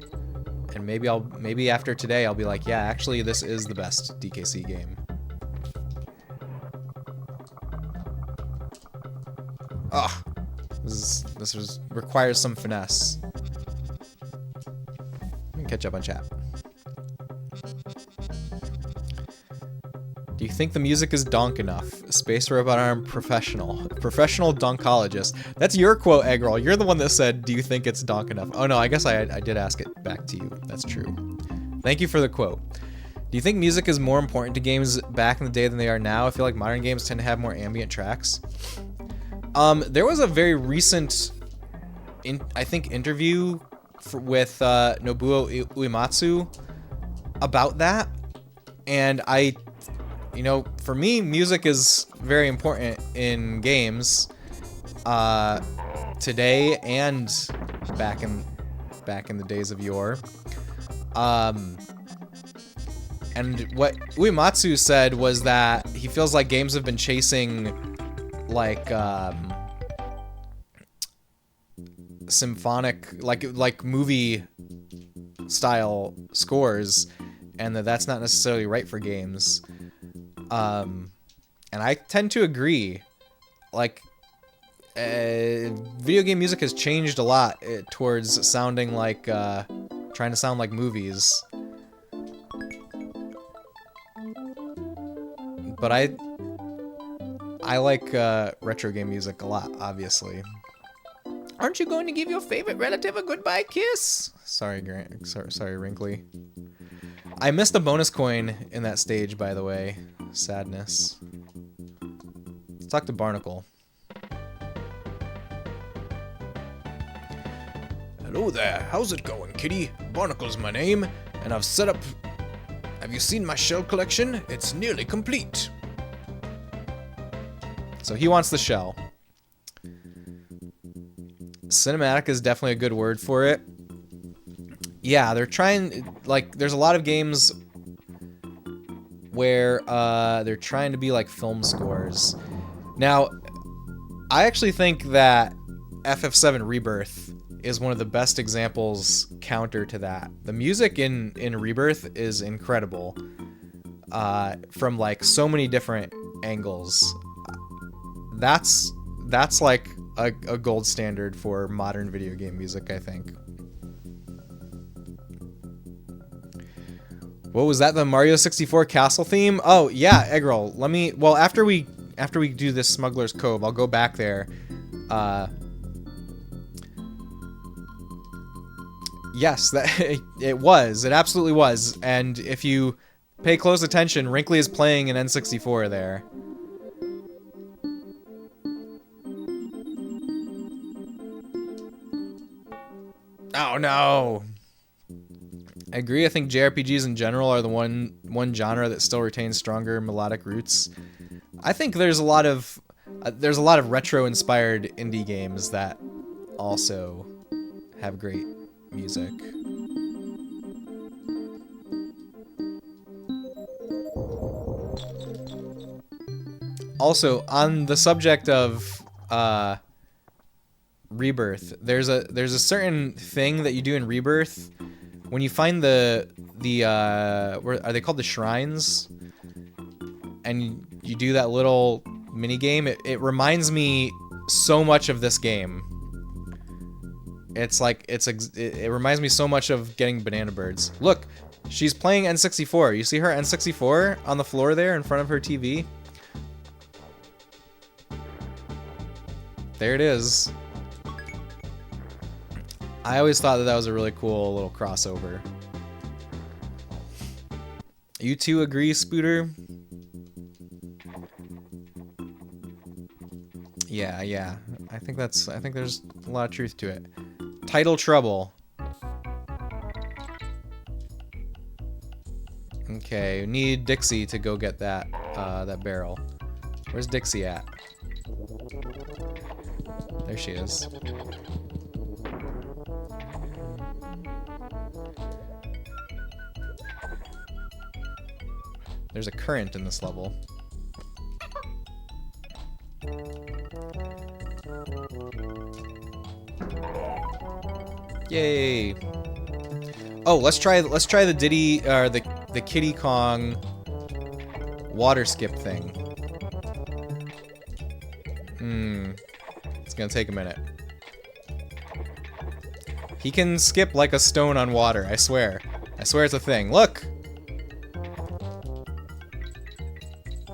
And maybe after today I'll be like, yeah, actually this is the best DKC game. Ugh. This requires some finesse. Let me catch up on chat. Do you think the music is donk enough? Space Robot Arm professional. Professional donkologist. That's your quote, Eggroll. You're the one that said, do you think it's donk enough? Oh no, I guess I did ask it back to you. That's true. Thank you for the quote. Do you think music is more important to games back in the day than they are now? I feel like modern games tend to have more ambient tracks. There was a very recent, I think, interview with Nobuo Uematsu about that. And you know, for me, music is very important in games today and back in the days of yore. And what Uematsu said was that he feels like games have been chasing like symphonic, like movie style scores, and that's not necessarily right for games. And I tend to agree. Like, video game music has changed a lot towards sounding like trying to sound like movies. But I like retro game music a lot, obviously. Aren't you going to give your favorite relative a goodbye kiss? Sorry, Grant. Sorry, Wrinkly. I missed a bonus coin in that stage, by the way. Sadness. Let's talk to Barnacle. Hello there. How's it going, kitty? Barnacle's my name, and I've set up... Have you seen my shell collection? It's nearly complete. So he wants the shell. Cinematic is definitely a good word for it. Yeah, they're trying, like, there's a lot of games where they're trying to be like film scores. Now, I actually think that FF7 Rebirth is one of the best examples counter to that. The music in Rebirth is incredible, from like so many different angles. That's like a gold standard for modern video game music, I think. What was that? The Mario 64 castle theme? Oh yeah, Eggroll. Let me. Well, after we do this Smuggler's Cove, I'll go back there. Yes, it was. It absolutely was. And if you pay close attention, Wrinkly is playing an N64 there. Oh no! I agree. I think JRPGs in general are the one genre that still retains stronger melodic roots. I think there's a lot of retro-inspired indie games that also have great music. Also, on the subject of Rebirth, there's a certain thing that you do in Rebirth when you find the where are they called, the shrines, and you do that little mini game. It reminds me so much of this game. It's like it reminds me so much of getting Banana Birds. Look, she's playing N64. You see her N64 on the floor there in front of her TV? There it is. I always thought that was a really cool little crossover. You two agree, Spooter? Yeah. I think there's a lot of truth to it. Title Trouble. Okay, we need Dixie to go get that that barrel. Where's Dixie at? There she is. There's a current in this level. Yay! Oh, let's try the Diddy or the Kiddy Kong water skip thing. It's gonna take a minute. He can skip like a stone on water, I swear. I swear it's a thing. Look!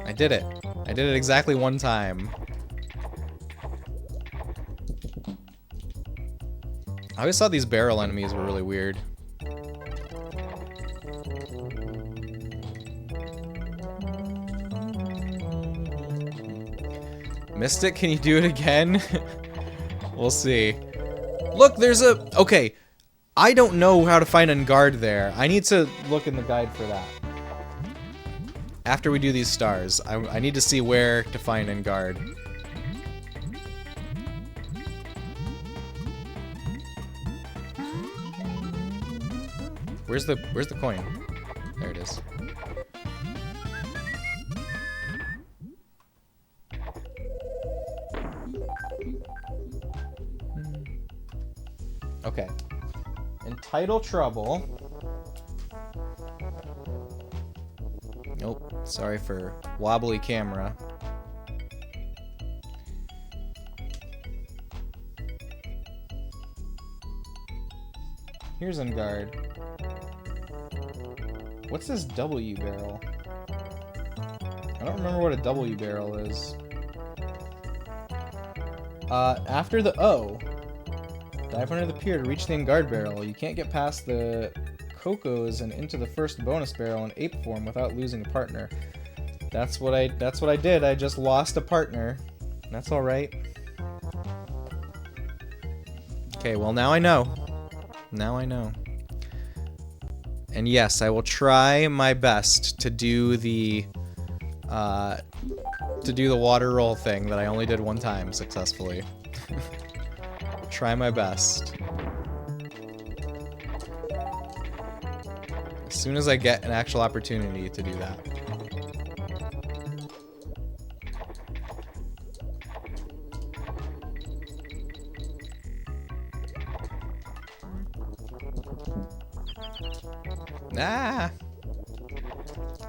I did it. I did it exactly one time. I always thought these barrel enemies were really weird. Mystic, can you do it again? We'll see. Look, there's a... Okay, I don't know how to find an guard there. I need to look in the guide for that. After we do these stars, I need to see where to find an guard. Where's the coin? There it is. Okay. Entitle Trouble. Nope. Sorry for wobbly camera. Here's Unguard. What's this W barrel? I don't remember what a W barrel is. After the O, dive under the pier to reach the Unguard barrel. You can't get past the Cocos and into the first bonus barrel in ape form without losing a partner. That's what I did. I just lost a partner. That's all right. Okay, well now I know. Now I know. And yes, I will try my best to do the water roll thing that I only did one time successfully. Try my best. As soon as I get an actual opportunity to do that. Ah!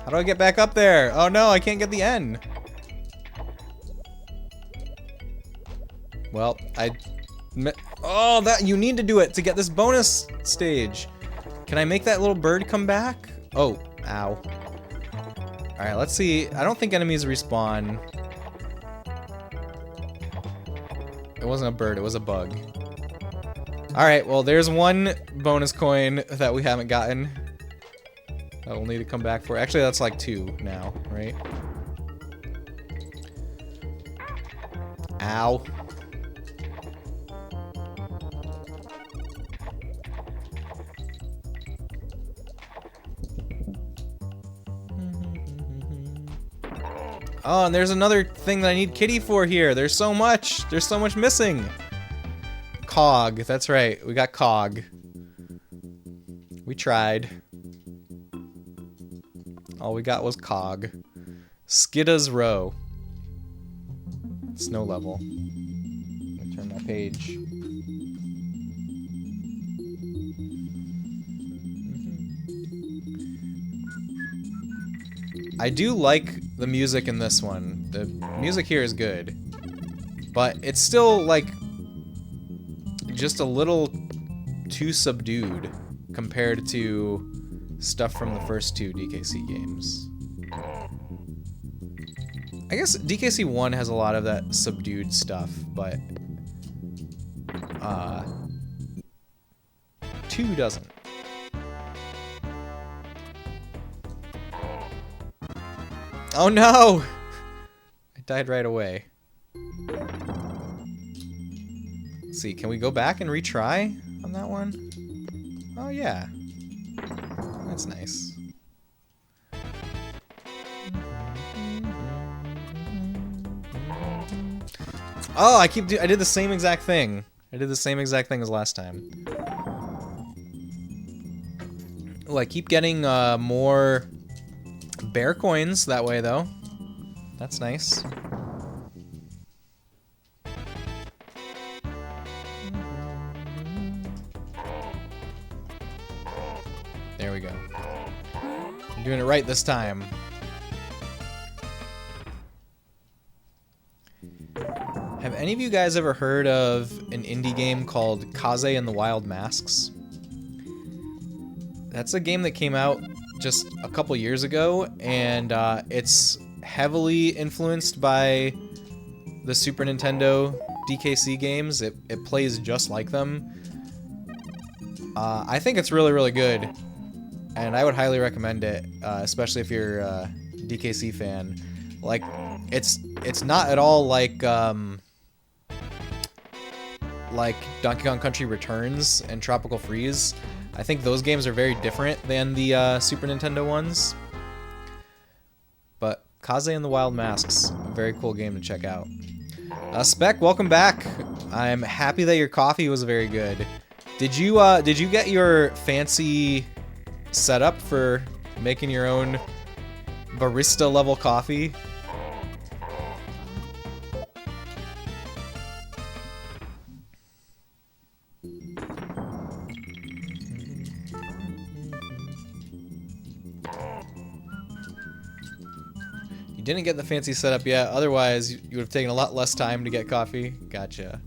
How do I get back up there? Oh no, I can't get the N. Well, oh, that you need to do it to get this bonus stage. Can I make that little bird come back? Oh, ow. All right, let's see. I don't think enemies respawn. It wasn't a bird, it was a bug. All right, well, there's one bonus coin that we haven't gotten. That we'll need to come back for. Actually, that's like 2 now, right? Ow. Oh, and there's another thing that I need Kitty for here. There's so much. There's so much missing. Cog. That's right. We got Cog. We tried. All we got was Cog. Skidda's Row. Snow level. Let me turn my page. I do like the music in this one. The music here is good. But it's still, like, just a little too subdued compared to stuff from the first 2 DKC games. I guess DKC 1 has a lot of that subdued stuff, but 2 doesn't. Oh no! I died right away. Let's see, can we go back and retry on that one? Oh yeah. That's nice. Oh, I did the same exact thing. I did the same exact thing as last time. Oh, I keep getting more bear coins that way though. That's nice. There we go. I'm doing it right this time. Have any of you guys ever heard of an indie game called Kaze and the Wild Masks? That's a game that came out just a couple years ago, and it's heavily influenced by the Super Nintendo DKC games. It plays just like them. I think it's really, really good, and I would highly recommend it, especially if you're a DKC fan. Like, it's not at all like Donkey Kong Country Returns and Tropical Freeze. I think those games are very different than the Super Nintendo ones. But Kaze and the Wild Masks, a very cool game to check out. Spec, welcome back. I'm happy that your coffee was very good. Did you get your fancy setup for making your own barista level coffee? didn't get the fancy setup yet. Otherwise, you would have taken a lot less time to get coffee. Gotcha.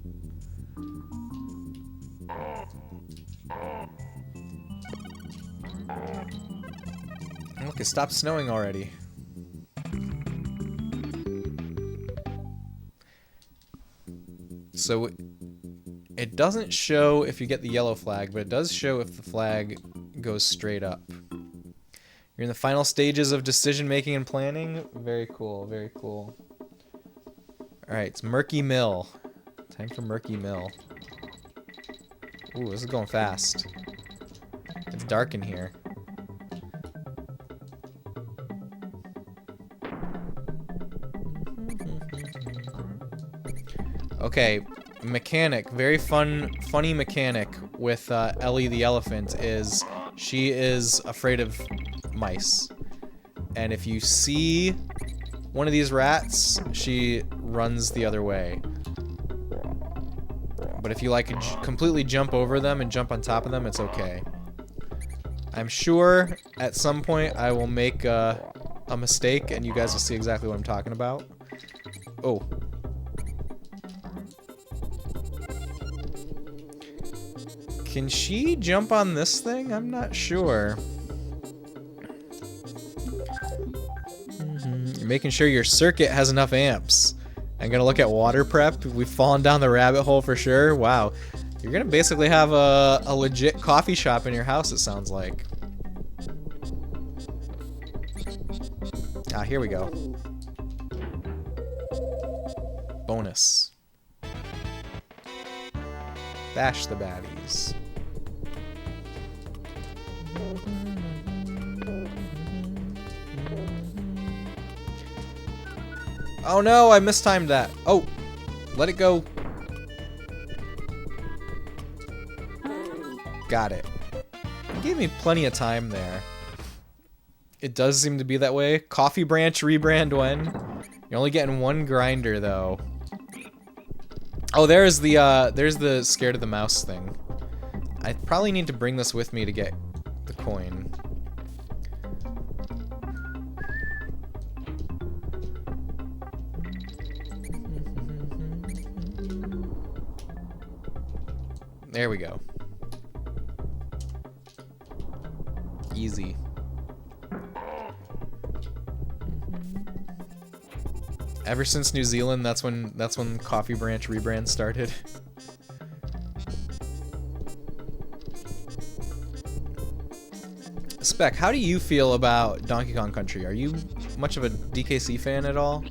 Look, it stopped snowing already. So it doesn't show if you get the yellow flag, but it does show if the flag goes straight up. You're in the final stages of decision making and planning. Very cool, very cool. Alright, it's Murky Mill. Time for Murky Mill. Ooh, this is going fast. It's dark in here. Okay, mechanic, very funny mechanic with Ellie the elephant is she is afraid of mice. And if you see one of these rats, she runs the other way. But if you like completely jump over them and jump on top of them, it's okay. I'm sure at some point I will make a mistake and you guys will see exactly what I'm talking about. Oh. Can she jump on this thing? I'm not sure. You're making sure your circuit has enough amps. I'm gonna look at water prep. We've fallen down the rabbit hole for sure. Wow. You're gonna basically have a legit coffee shop in your house, it sounds like. Ah, here we go. Bonus. Bash the baddies. Oh no, I mistimed that. Oh, let it go. Got it. It gave me plenty of time there. It does seem to be that way. Coffee branch rebrand when? You're only getting one grinder though. Oh, there's the scared of the mouse thing. I probably need to bring this with me to get the coin. There we go. Easy. Ever since New Zealand, that's when Coffee Branch rebrand started. Spec, how do you feel about Donkey Kong Country? Are you much of a DKC fan at all?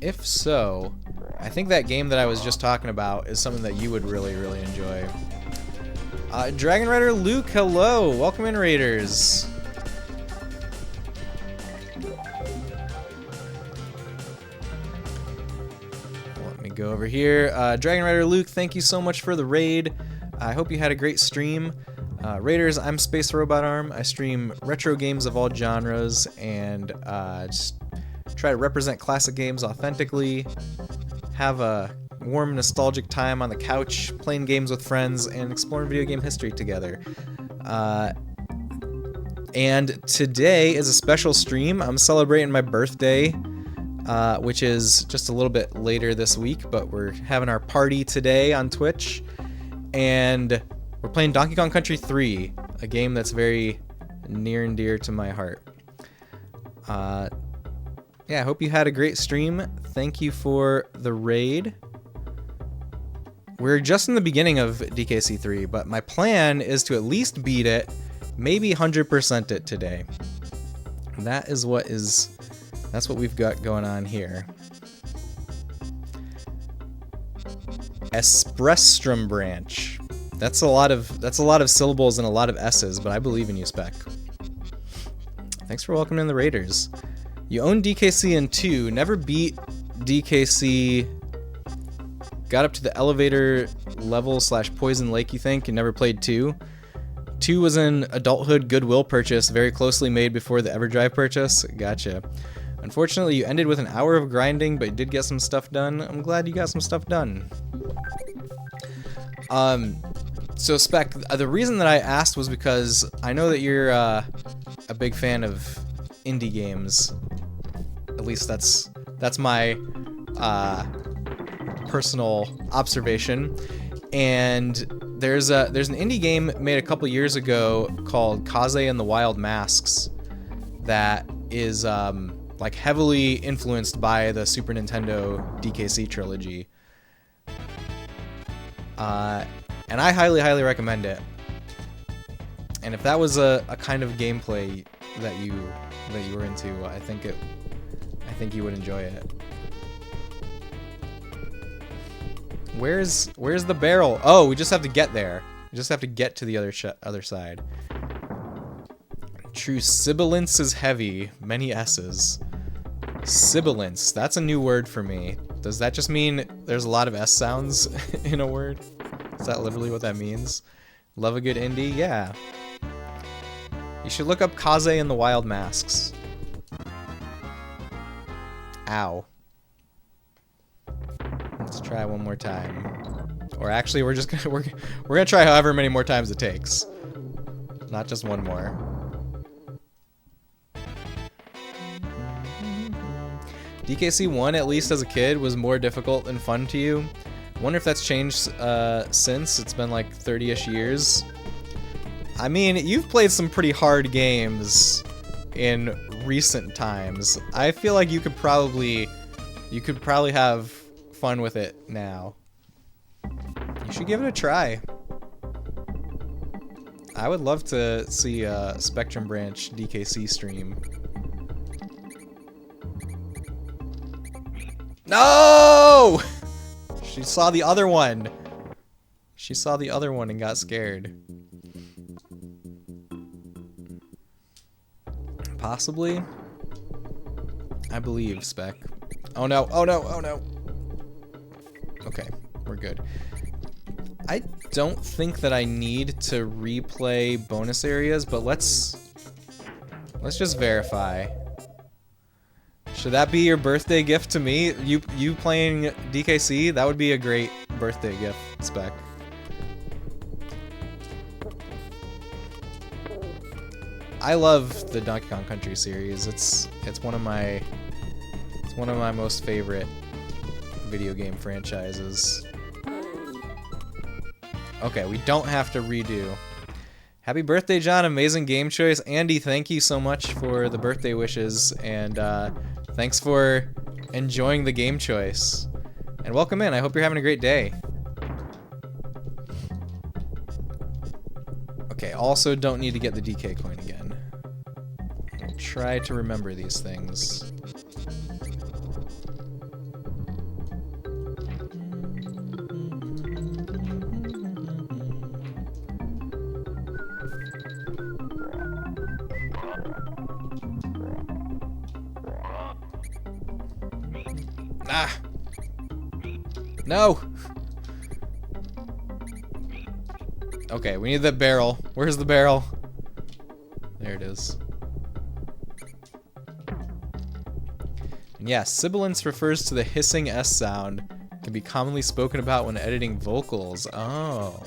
If so, I think that game that I was just talking about is something that you would really, really enjoy. Dragon Rider Luke, hello! Welcome in, Raiders! Let me go over here. Dragon Rider Luke, thank you so much for the raid. I hope you had a great stream. Raiders, I'm Space Robot Arm. I stream retro games of all genres and just try to represent classic games authentically, have a warm, nostalgic time on the couch, playing games with friends, and exploring video game history together. And today is a special stream. I'm celebrating my birthday, which is just a little bit later this week, but we're having our party today on Twitch, and we're playing Donkey Kong Country 3, a game that's very near and dear to my heart. Yeah, I hope you had a great stream. Thank you for the raid. We're just in the beginning of DKC 3, but my plan is to at least beat it, maybe 100% it today. That's what we've got going on here. Esprestrum branch. That's a lot of syllables and a lot of S's, but I believe in you, Spec. Thanks for welcoming in the Raiders. You own DKC in 2, never beat DKC, got up to the elevator level / Poison Lake, you think, and never played 2. 2 was an adulthood Goodwill purchase, very closely made before the EverDrive purchase. Gotcha. Unfortunately, you ended with an hour of grinding, but you did get some stuff done. I'm glad you got some stuff done. So Spec, the reason that I asked was because I know that you're a big fan of indie games. At least that's my personal observation. And there's an indie game made a couple years ago called Kaze and the Wild Masks that is like heavily influenced by the Super Nintendo DKC trilogy. And I highly recommend it. And if that was a kind of gameplay that you were into, I think you would enjoy it. Where's the barrel? Oh, we just have to get there. We just have to get to the other side. True sibilance is heavy. Many S's. Sibilance. That's a new word for me. Does that just mean there's a lot of S sounds in a word? Is that literally what that means? Love a good indie? Yeah. You should look up Kaze and the Wild Masks. Ow. Let's try one more time. Or actually, we're gonna try however many more times it takes. Not just one more. DKC 1, at least as a kid, was more difficult and fun to you. Wonder if that's changed since. It's been like 30-ish years. I mean, you've played some pretty hard games in recent times. I feel like you could probably have fun with it now. You should give it a try. I would love to see a Spectrum Branch DKC stream. No! She saw the other one. She saw the other one and got scared. Possibly? I believe, Spec. Oh no, oh no, oh no. Okay, we're good. I don't think that I need to replay bonus areas, but let's just verify. Should that be your birthday gift to me? You playing DKC? That would be a great birthday gift, Spec. I love the Donkey Kong Country series. It's one of my most favorite video game franchises. Okay, we don't have to redo. Happy birthday, John. Amazing game choice. Andy, thank you so much for the birthday wishes, and thanks for enjoying the game choice. And welcome in. I hope you're having a great day. Okay, also don't need to get the DK coin again. I'll try to remember these things. Ah! No! Okay, we need the barrel. Where's the barrel? There it is. And yeah, sibilance refers to the hissing S sound. It can be commonly spoken about when editing vocals. Oh.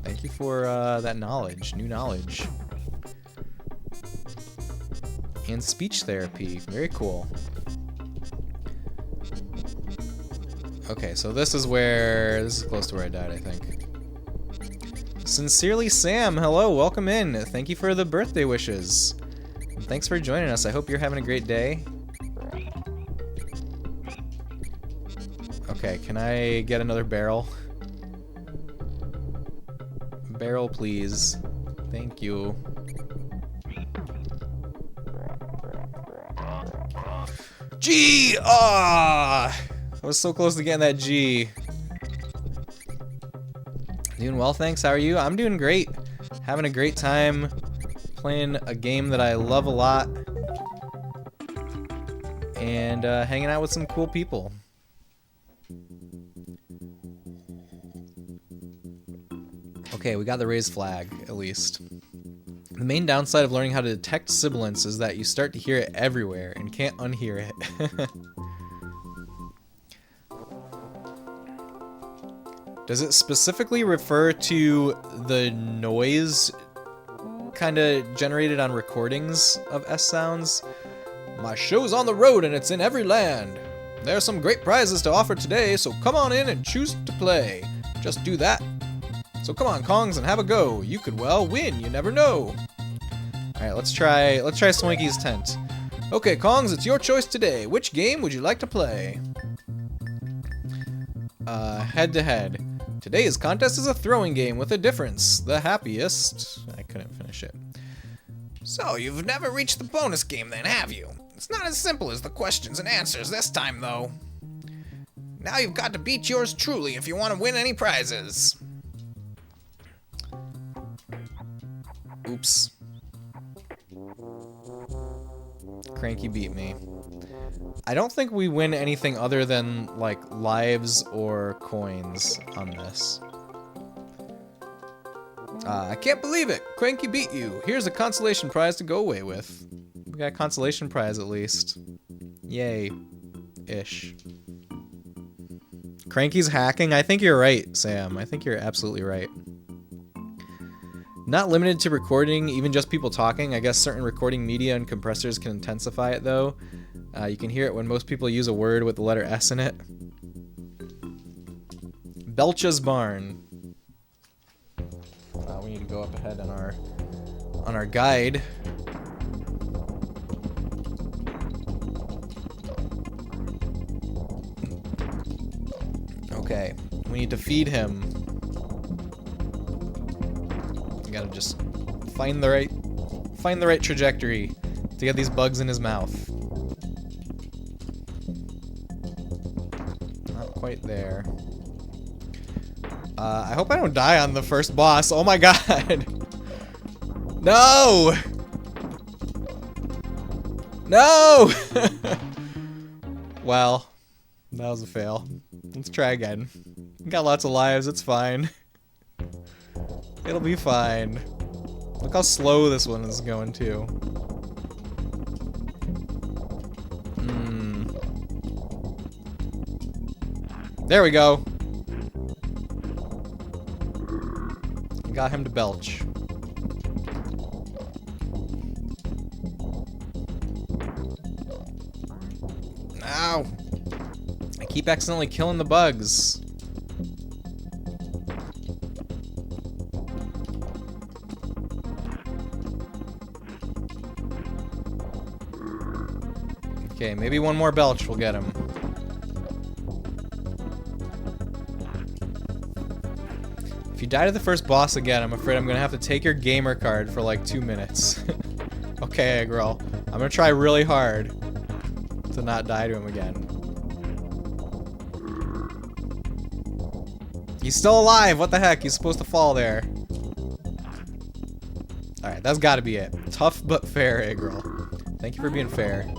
Thank you for that knowledge. New knowledge. And speech therapy. Very cool. Okay, so this is close to where I died, I think. Sincerely Sam, hello, welcome in. Thank you for the birthday wishes. And thanks for joining us. I hope you're having a great day. Okay, can I get another barrel? Barrel, please. Thank you. G! Ah! I was so close to getting that G. Doing well, thanks. How are you? I'm doing great. Having a great time playing a game that I love a lot. And hanging out with some cool people. Okay, we got the raised flag, at least. The main downside of learning how to detect sibilance is that you start to hear it everywhere and can't unhear it. Does it specifically refer to the noise kind of generated on recordings of S sounds? My show's on the road and it's in every land. There are some great prizes to offer today, so come on in and choose to play. Just do that. So come on, Kongs, and have a go. You could well win, you never know. Alright, let's try Swanky's tent. Okay, Kongs, it's your choice today. Which game would you like to play? Head-to-head. Today's contest is a throwing game with a difference. The happiest... I couldn't finish it. So, you've never reached the bonus game then, have you? It's not as simple as the questions and answers this time, though. Now you've got to beat yours truly if you want to win any prizes. Oops. Cranky beat me. I don't think we win anything other than, like, lives or coins on this. I can't believe it! Cranky beat you! Here's a consolation prize to go away with. We got a consolation prize at least. Yay. Ish. Cranky's hacking? I think you're right, Sam. I think you're absolutely right. Not limited to recording, even just people talking. I guess certain recording media and compressors can intensify it, though. You can hear it when most people use a word with the letter S in it. Belcha's Barn. We need to go up ahead on our guide. Okay, we need to feed him. We gotta just find the right trajectory to get these bugs in his mouth. Not quite there. I hope I don't die on the first boss. Oh my god! No! No! Well, that was a fail. Let's try again. Got lots of lives, it's fine. It'll be fine. Look how slow this one is going too. There we go. Got him to belch. Ow! I keep accidentally killing the bugs. Okay, maybe one more belch will get him. If you die to the first boss again, I'm afraid I'm gonna have to take your gamer card for like 2 minutes. Okay, Eggroll. I'm gonna try really hard to not die to him again. He's still alive! What the heck? He's supposed to fall there. Alright, that's gotta be it. Tough but fair, Eggroll. Thank you for being fair.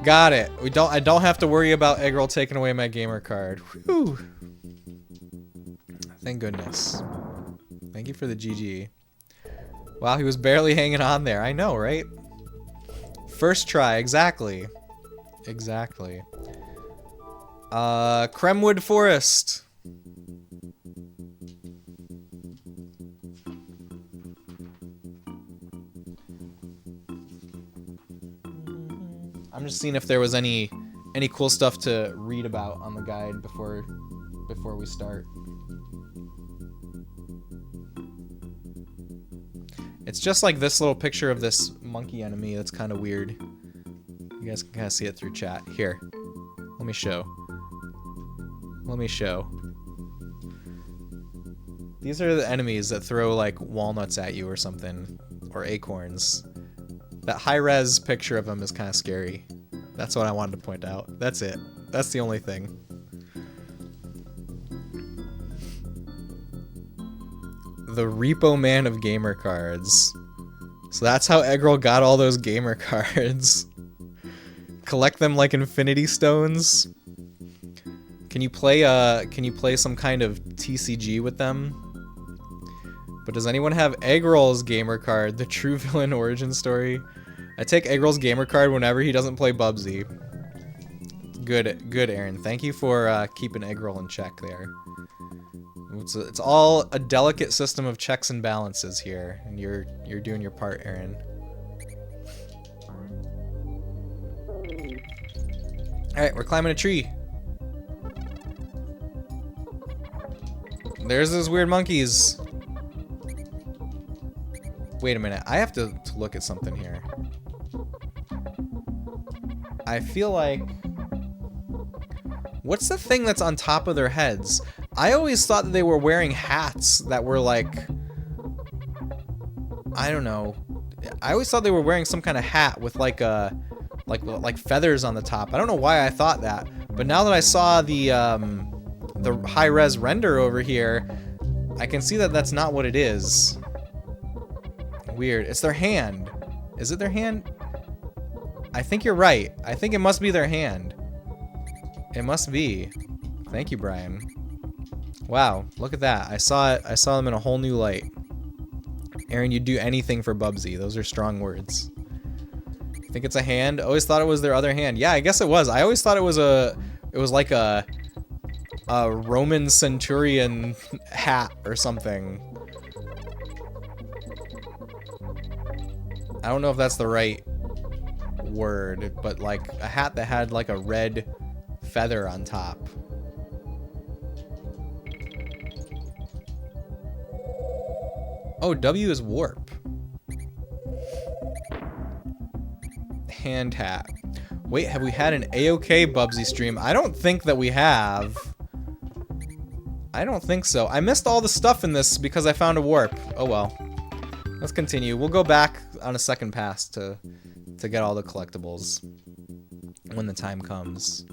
Got it. I don't have to worry about Eggroll taking away my gamer card. Whew. Thank goodness. Thank you for the GG. Wow, he was barely hanging on there. I know, right? First try, exactly. Exactly. Cremwood Forest. I'm just seeing if there was any cool stuff to read about on the guide before we start. It's just like this little picture of this monkey enemy that's kind of weird. You guys can kind of see it through chat. Here. Let me show. Let me show. These are the enemies that throw like walnuts at you or something. Or acorns. That high-res picture of them is kind of scary. That's what I wanted to point out. That's it. That's the only thing. The Repo Man of gamer cards. So that's how Eggroll got all those gamer cards. Collect them like Infinity Stones. Can you play some kind of TCG with them? But does anyone have Eggroll's gamer card, the True Villain Origin Story? I take Eggroll's gamer card whenever he doesn't play Bubsy. Good, Aaron. Thank you for keeping egg roll in check there. It's all a delicate system of checks and balances here, and you're doing your part, Aaron. All right, we're climbing a tree. There's those weird monkeys. Wait a minute, I have to look at something here. I feel like... What's the thing that's on top of their heads? I always thought that they were wearing hats that were like... I don't know. I always thought they were wearing some kind of hat with like a... Like feathers on the top. I don't know why I thought that. But now that I saw the high-res render over here, I can see that that's not what it is. Weird. It's their hand. Is it their hand? I think you're right. I think it must be their hand. It must be. Thank you, Brian. Wow, look at that. I saw it. I saw them in a whole new light. Aaron, you'd do anything for Bubsy. Those are strong words. I think it's a hand. I always thought it was their other hand. Yeah, I guess it was. I always thought it was like a Roman centurion hat or something. I don't know if that's the right word, but like a hat that had like a red feather on top. Oh, W is warp. Hand hat. Wait, have we had an A-OK Bubsy stream? I don't think that we have. I don't think so. I missed all the stuff in this because I found a warp. Oh well. Let's continue. We'll go back on a second pass to get all the collectibles when the time comes.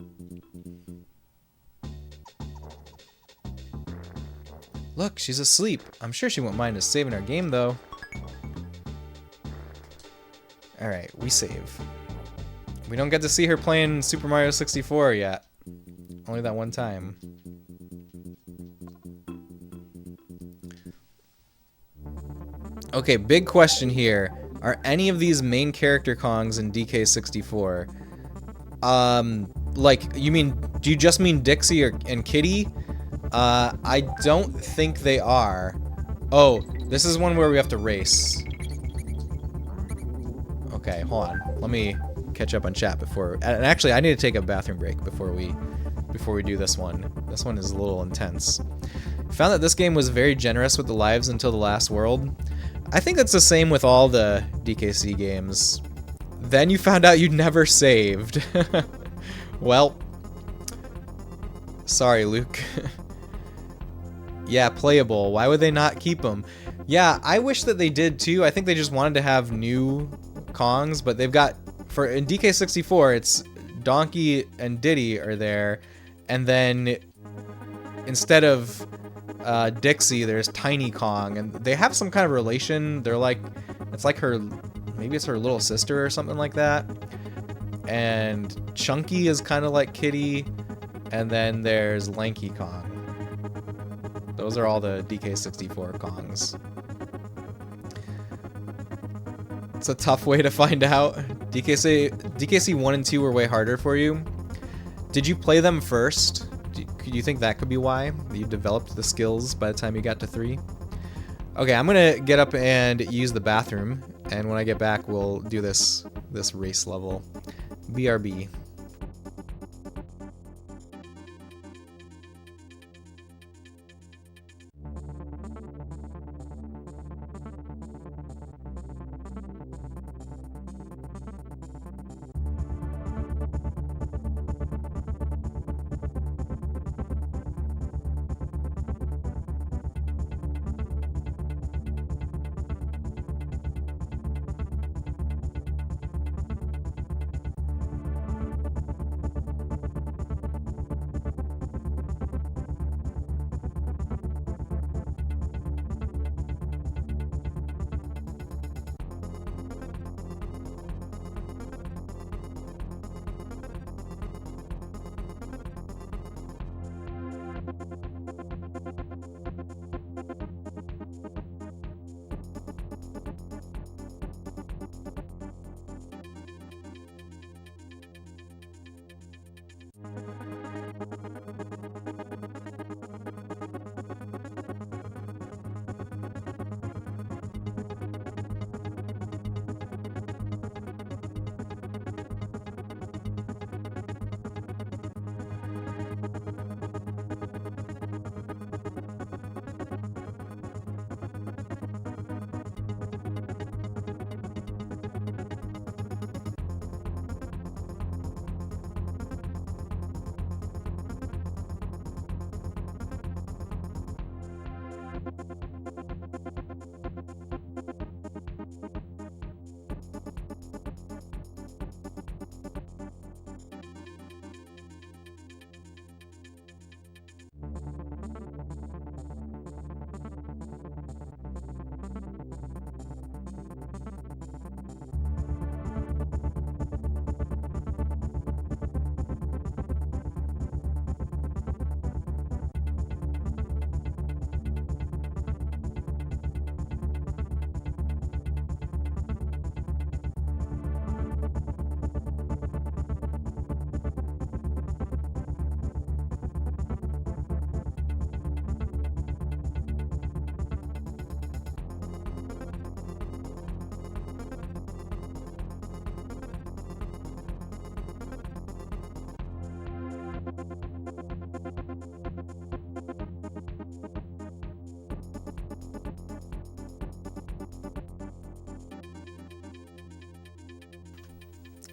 Look, she's asleep. I'm sure she won't mind us saving our game though. Alright, we save. We don't get to see her playing Super Mario 64 yet. Only that one time. Okay, big question here. Are any of these main character Kongs in DK64? Like, you mean, do you just mean Dixie and Kitty? I don't think they are. Oh, this is one where we have to race. Okay, hold on. Let me catch up on chat before. And actually, I need to take a bathroom break before we do this one. This one is a little intense. Found that this game was very generous with the lives until the last world. I think that's the same with all the DKC games. Then you found out you'd never saved. Well, sorry, Luke. Yeah, playable. Why would they not keep them? Yeah, I wish that they did too. I think they just wanted to have new Kongs, but they've got, in DK64, it's Donkey and Diddy are there, and then instead of Dixie, there's Tiny Kong, and they have some kind of relation. They're like, it's like her, maybe it's her little sister or something like that. And Chunky is kind of like Kitty, and then there's Lanky Kong. Those are all the DK64 Kongs. It's a tough way to find out. DKC 1 and 2 were way harder for you. Did you play them first? Do you think that could be why? You developed the skills by the time you got to 3? Okay, I'm gonna get up and use the bathroom, and when I get back, we'll do this race level. BRB.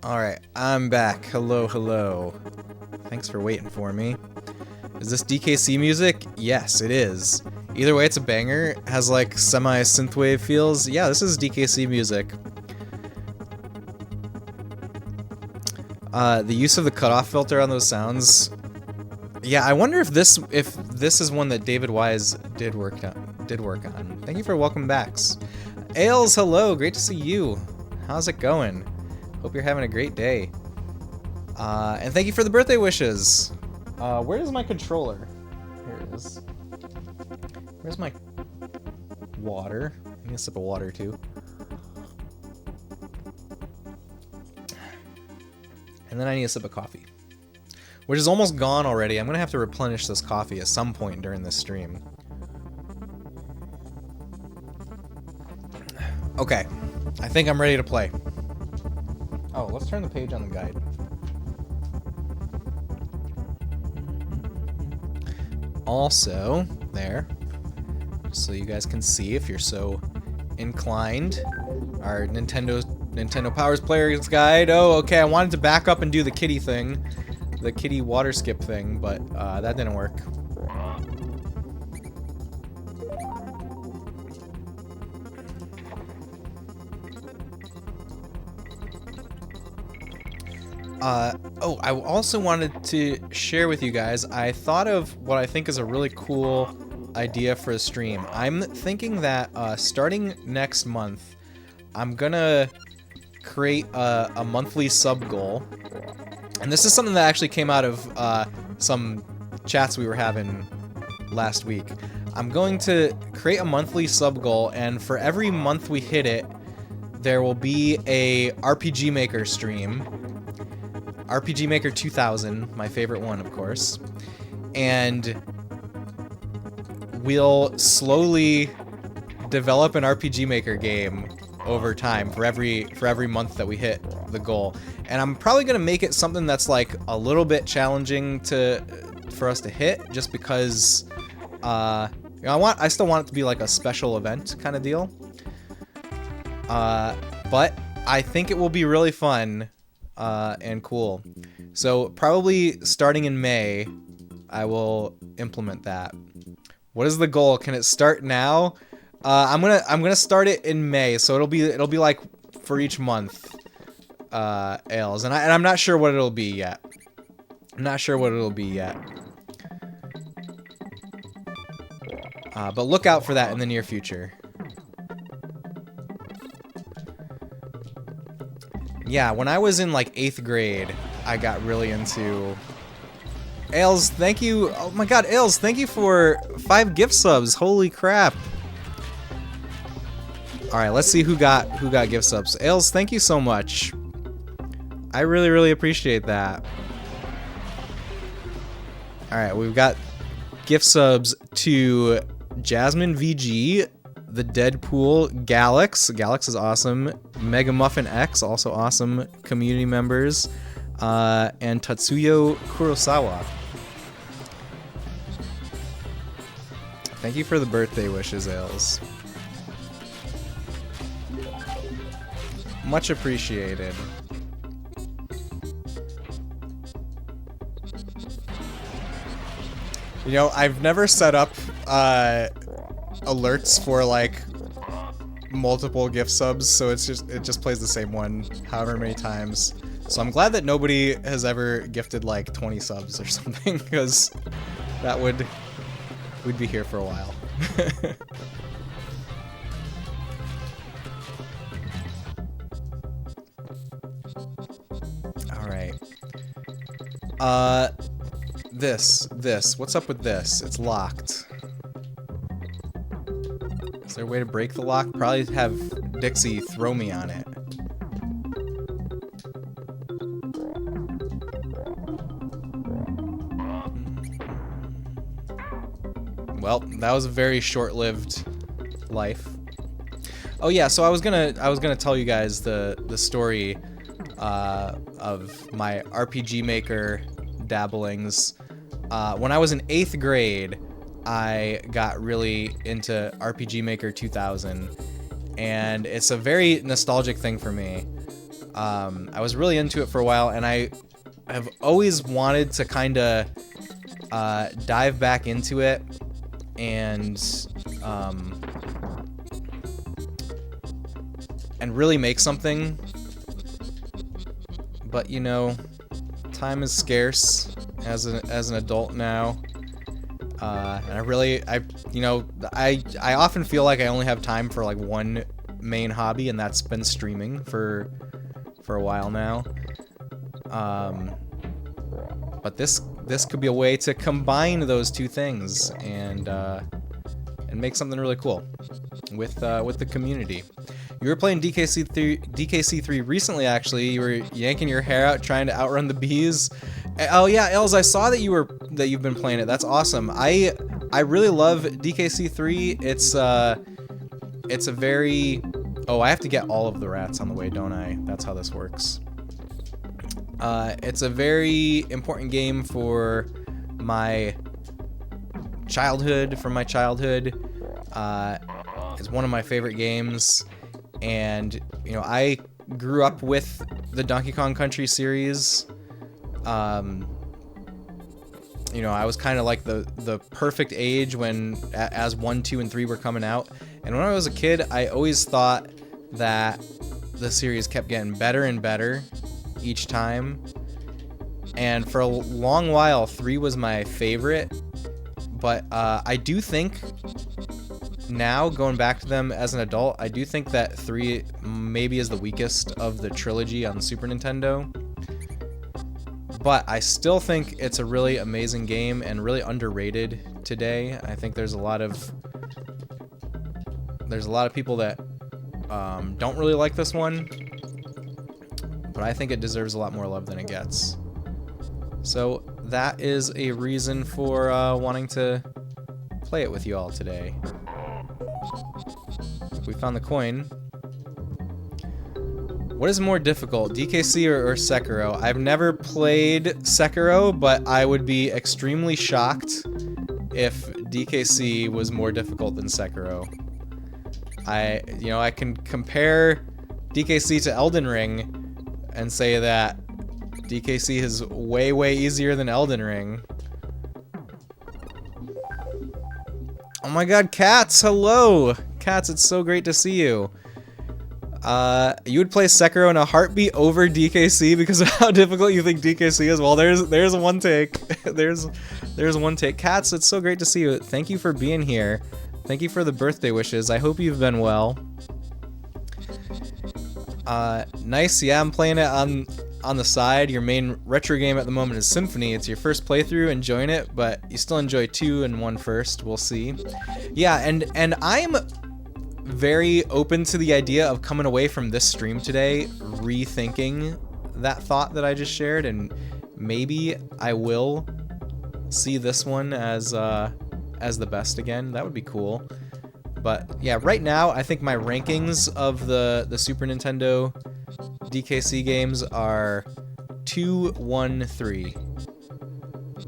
Alright, I'm back. Hello, hello. Thanks for waiting for me. Is this DKC music? Yes, it is. Either way, it's a banger. It has like semi-synthwave feels. Yeah, this is DKC music. The use of the cutoff filter on those sounds. Yeah, I wonder if this is one that David Wise did work on. Thank you for welcome backs. Ailes, hello, great to see you. How's it going? Hope you're having a great day. And thank you for the birthday wishes. Where is my controller? Here it is. Where's my water? I need a sip of water too. And then I need a sip of coffee, which is almost gone already. I'm gonna have to replenish this coffee at some point during this stream. Okay, I think I'm ready to play. Oh, let's turn the page on the guide. Also, there, so you guys can see if you're so inclined, our Nintendo Powers Player's Guide. Oh, okay, I wanted to back up and do the kitty thing, the kitty water skip thing, but that didn't work. Oh, I also wanted to share with you guys, I thought of what I think is a really cool idea for a stream. I'm thinking that starting next month, I'm gonna create a monthly sub goal. And this is something that actually came out of some chats we were having last week. I'm going to create a monthly sub goal, and for every month we hit it, there will be a RPG Maker stream. RPG Maker 2000, my favorite one, of course. And we'll slowly develop an RPG Maker game over time for every month that we hit the goal. And I'm probably gonna make it something that's like a little bit challenging for us to hit, just because you know, I still want it to be like a special event kind of deal. But I think it will be really fun and cool. So probably starting in May, I will implement that. What is the goal? Can it start now? I'm gonna start it in May, so it'll be like for each month, Ailes, and I'm not sure what it'll be yet. I'm not sure what it'll be yet. But look out for that in the near future. Yeah, when I was in like 8th grade, I got really into... Ailes, thank you. Oh my god, Ailes, thank you for 5 gift subs. Holy crap. Alright, let's see who got gift subs. Ailes, thank you so much. I really, really appreciate that. Alright, we've got gift subs to Jasmine VG, the Deadpool, Galax. Galax is awesome. Mega Muffin X, also awesome community members. And Tatsuyo Kurosawa. Thank you for the birthday wishes, Ailes. Much appreciated. You know, I've never set up alerts for like multiple gift subs, so it just plays the same one however many times. So I'm glad that nobody has ever gifted like 20 subs or something, because we'd be here for a while. Alright. This. What's up with this? It's locked. Is there a way to break the lock? Probably have Dixie throw me on it. Well, that was a very short-lived life. Oh yeah, so I was gonna tell you guys the story of my RPG Maker dabblings. When I was in 8th grade, I got really into RPG Maker 2000, and it's a very nostalgic thing for me. I was really into it for a while, and I have always wanted to kind of dive back into it and really make something. But you know, time is scarce as an adult now, and I often feel like I only have time for like one main hobby, and that's been streaming for a while now. But this could be a way to combine those two things and make something really cool with the community. You were playing DKC3 recently, actually. You were yanking your hair out trying to outrun the bees. Oh yeah, Els, I saw that you've been playing it. That's awesome. I really love DKC3. It's a very... Oh, I have to get all of the rats on the way, don't I? That's how this works. It's a very important game for my childhood. It's one of my favorite games. And, you know, I grew up with the Donkey Kong Country series. You know, I was kind of like the perfect age as 1, 2, and 3 were coming out. And when I was a kid, I always thought that the series kept getting better and better each time. And for a long while, 3 was my favorite. But I do think... Now, going back to them as an adult, I do think that 3 maybe is the weakest of the trilogy on the Super Nintendo. But I still think it's a really amazing game and really underrated today. I think there's a lot of people that don't really like this one, but I think it deserves a lot more love than it gets. So that is a reason for wanting to play it with you all today. We found the coin. What is more difficult, DKC or Sekiro? I've never played Sekiro, but I would be extremely shocked if DKC was more difficult than Sekiro. I can compare DKC to Elden Ring and say that DKC is way, way easier than Elden Ring. Oh my god, Cats, hello! Cats, it's so great to see you. You would play Sekiro in a heartbeat over DKC because of how difficult you think DKC is? Well, there's one take. there's one take. Cats, it's so great to see you. Thank you for being here. Thank you for the birthday wishes. I hope you've been well. Nice, yeah, I'm playing it on the side. Your main retro game at the moment is Symphony. It's your first playthrough, enjoying it, but you still enjoy 2 and 1 first. We'll see. Yeah, and I'm very open to the idea of coming away from this stream today rethinking that thought that I just shared, and maybe I will see this one as the best again. That would be cool. But yeah, right now I think my rankings of the Super Nintendo DKC games are 2, 1, 3.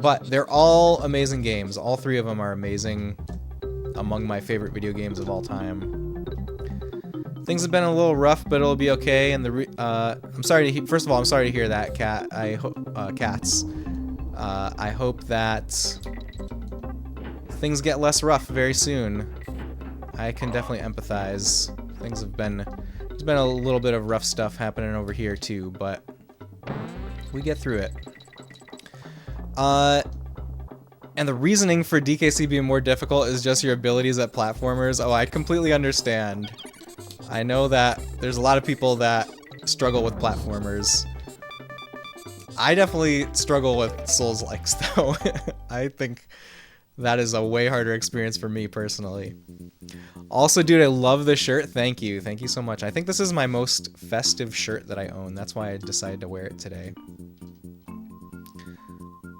But they're all amazing games. All 3 of them are amazing. Among my favorite video games of all time. Things have been a little rough, but it'll be okay. And I'm sorry to first of all, I'm sorry to hear that, Cat. I hope Cats. I hope that things get less rough very soon. I can definitely empathize. There's been a little bit of rough stuff happening over here too, but we get through it. And the reasoning for DKC being more difficult is just your abilities at platformers. Oh, I completely understand. I know that there's a lot of people that struggle with platformers. I definitely struggle with Souls-likes, though. I think that is a way harder experience for me, personally. Also, dude, I love the shirt. Thank you. Thank you so much. I think this is my most festive shirt that I own. That's why I decided to wear it today.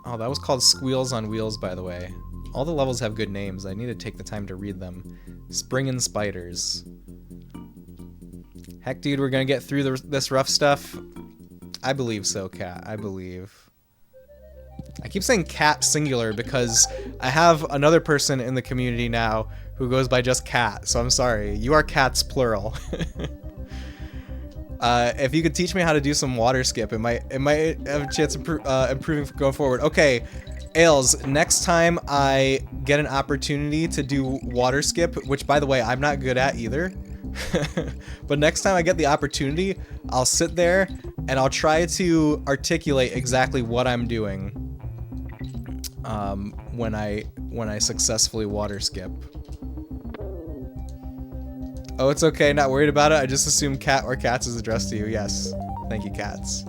Oh, that was called Squeals on Wheels, by the way. All the levels have good names. I need to take the time to read them. Spring and Spiders. Heck, dude, we're gonna get through this rough stuff. I believe so, Cat. I believe. I keep saying Cat singular because I have another person in the community now who goes by just Cat, so I'm sorry. You are Cats plural. If you could teach me how to do some water skip, it might have a chance of improving going forward. Okay, Ails, next time I get an opportunity to do water skip, which by the way, I'm not good at either. But next time I get the opportunity, I'll sit there and I'll try to articulate exactly what I'm doing when I successfully water skip. Oh, it's okay, not worried about it. I just assumed cat or cats is addressed to you. Yes. Thank you, cats.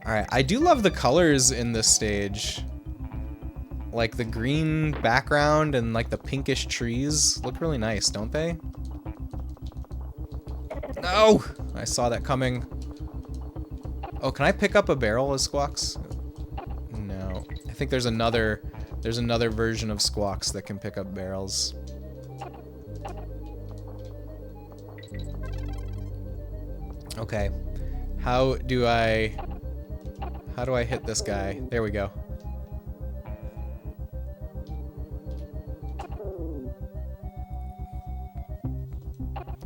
Alright, I do love the colors in this stage. Like the green background and like the pinkish trees look really nice, don't they? No! I saw that coming. Oh, can I pick up a barrel as Squawks? No. I think there's another version of Squawks that can pick up barrels. Okay. How do I hit this guy? There we go.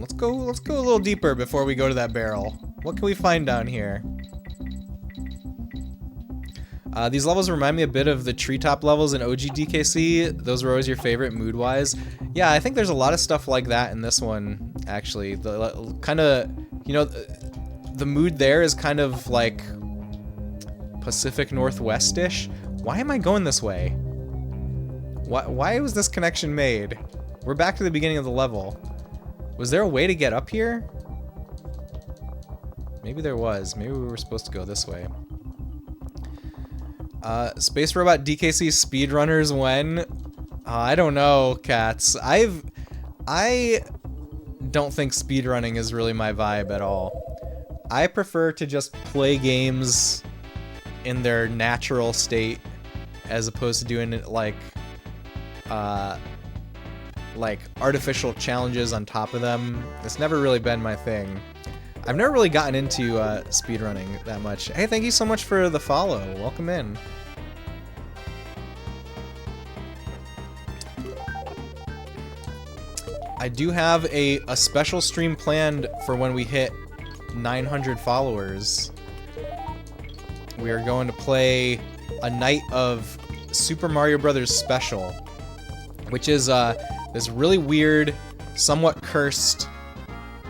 Let's go a little deeper before we go to that barrel. What can we find down here? These levels remind me a bit of the treetop levels in OG DKC. Those were always your favorite mood-wise. Yeah, I think there's a lot of stuff like that in this one, actually. The kind of, you know, the mood there is kind of like Pacific Northwest-ish. Why am I going this way? Why was this connection made? We're back to the beginning of the level. Was there a way to get up here? Maybe there was. Maybe we were supposed to go this way. Space Robot DKC speedrunners when? I don't know, cats. I don't think speedrunning is really my vibe at all. I prefer to just play games in their natural state as opposed to doing it like artificial challenges on top of them. It's never really been my thing. I've never really gotten into speedrunning that much. Hey, thank you so much for the follow. Welcome in. I do have a special stream planned for when we hit 900 followers. We are going to play a night of Super Mario Brothers Special, which is this really weird, somewhat cursed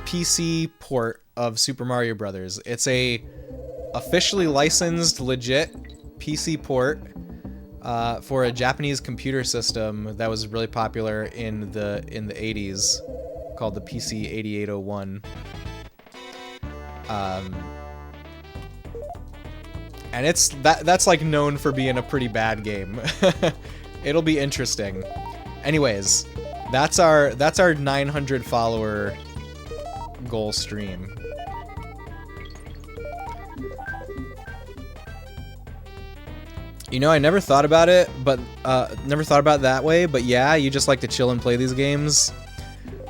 PC port of Super Mario Brothers. It's a officially licensed, legit PC port for a Japanese computer system that was really popular in the 80s, called the PC 8801. And that's like known for being a pretty bad game. It'll be interesting. Anyways, that's our 900 follower goal stream. You know, I never thought about it, but never thought about it that way, but yeah, you just like to chill and play these games.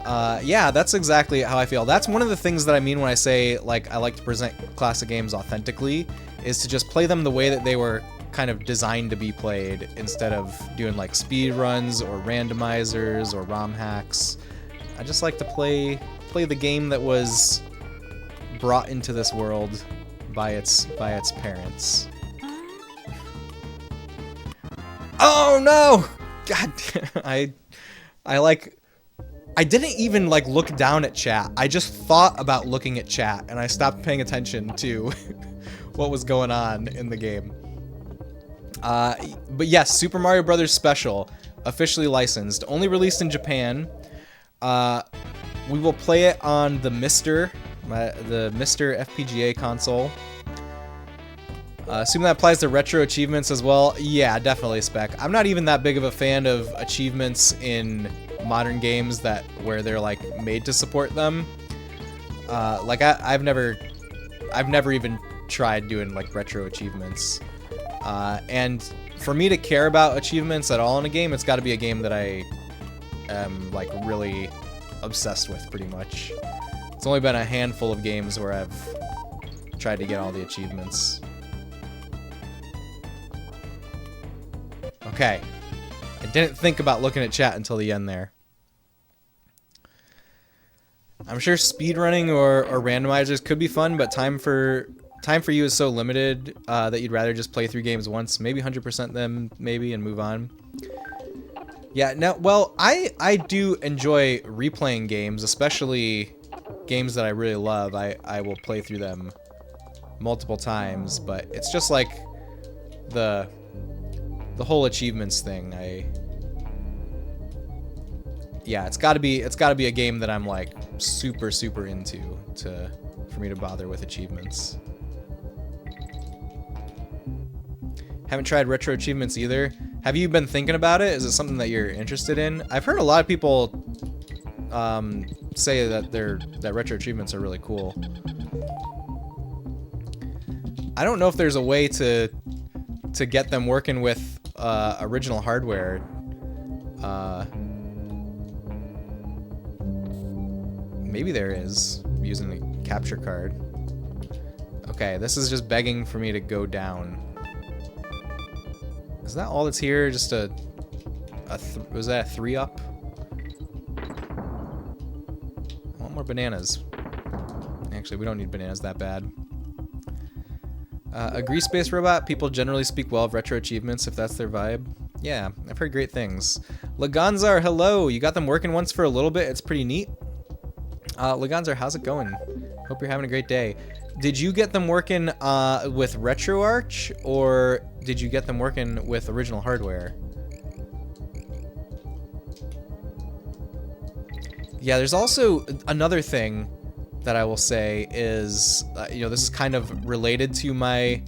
Yeah, that's exactly how I feel. That's one of the things that I mean when I say, like, I like to present classic games authentically, is to just play them the way that they were kind of designed to be played, instead of doing, like, speed runs or randomizers or ROM hacks. I just like to play the game that was brought into this world by its parents. Oh no! God, I didn't even like look down at chat. I just thought about looking at chat and I stopped paying attention to what was going on in the game. But yes, Super Mario Brothers Special, officially licensed, only released in Japan. We will play it on the Mr. FPGA console. Assuming that applies to retro achievements as well. Yeah, definitely, Spec. I'm not even that big of a fan of achievements in modern games where they're like made to support them. Like I've never even tried doing like retro achievements. And for me to care about achievements at all in a game, it's got to be a game that I am like really obsessed with, pretty much. It's only been a handful of games where I've tried to get all the achievements. Okay, I didn't think about looking at chat until the end there. I'm sure speedrunning or randomizers could be fun, but time for you is so limited that you'd rather just play through games once, maybe 100% them, maybe, and move on. Yeah, no, well, I do enjoy replaying games, especially games that I really love. I will play through them multiple times, but it's just like the whole achievements thing. Yeah, it's got to be a game that I'm like super into for me to bother with achievements. Haven't tried retro achievements either. Have you been thinking about it? Is it something that you're interested in? I've heard a lot of people say that retro achievements are really cool. I don't know if there's a way to get them working with original hardware. Maybe there is, using a capture card. Okay, this is just begging for me to go down. Is that all that's here? Just was that a 3-up? I want more bananas. Actually, we don't need bananas that bad. Agree, Space Robot. People generally speak well of retro achievements if that's their vibe. Yeah, I've heard great things. Laganzar, hello. You got them working once for a little bit. It's pretty neat. Laganzar, how's it going? Hope you're having a great day. Did you get them working with RetroArch, or did you get them working with original hardware? Yeah, there's also another thing that I will say is, you know, this is kind of related to my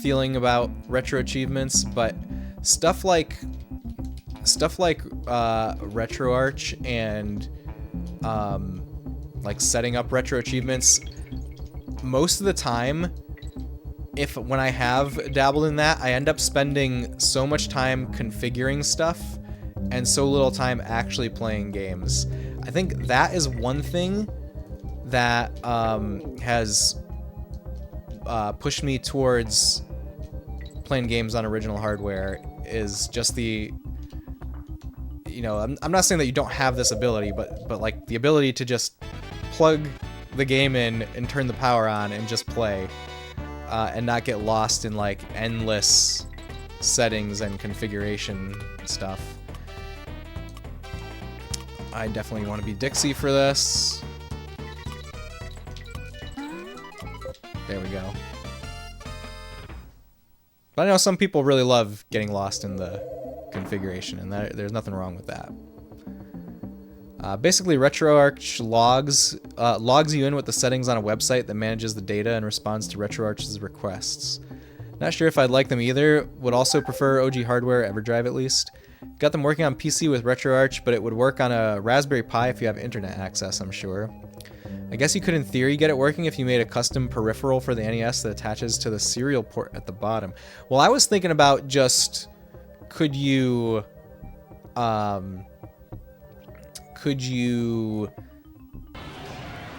feeling about retro achievements, but stuff like RetroArch and like setting up retro achievements, most of the time, when I have dabbled in that, I end up spending so much time configuring stuff and so little time actually playing games. I think that is one thing that has pushed me towards playing games on original hardware, is just the, you know, I'm not saying that you don't have this ability, but like the ability to just plug the game in and turn the power on and just play, and not get lost in like endless settings and configuration stuff. I definitely want to be Dixie for this. There we go. But I know some people really love getting lost in the configuration, and there's nothing wrong with that. Basically, RetroArch logs you in with the settings on a website that manages the data and responds to RetroArch's requests. Not sure if I'd like them either. Would also prefer OG hardware, EverDrive at least. Got them working on PC with RetroArch, but it would work on a Raspberry Pi if you have internet access, I'm sure. I guess you could, in theory, get it working if you made a custom peripheral for the NES that attaches to the serial port at the bottom. Well, I was thinking about just, could you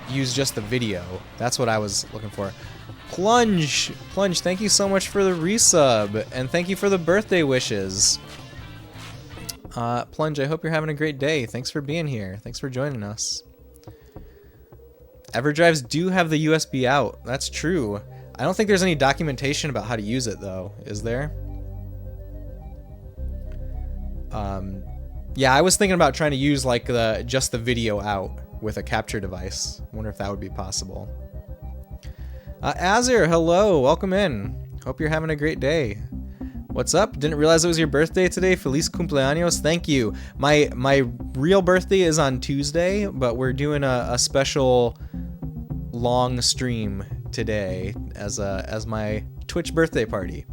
use just the video? That's what I was looking for. Plunge, thank you so much for the resub, and thank you for the birthday wishes. Plunge, I hope you're having a great day. Thanks for being here. Thanks for joining us. EverDrives do have the USB out. That's true. I don't think there's any documentation about how to use it, though. Is there? Yeah, I was thinking about trying to use like just the video out with a capture device. I wonder if that would be possible. Azir, hello, welcome in. Hope you're having a great day. What's up? Didn't realize it was your birthday today. Feliz cumpleaños. Thank you. My real birthday is on Tuesday, but we're doing a special long stream today as my Twitch birthday party.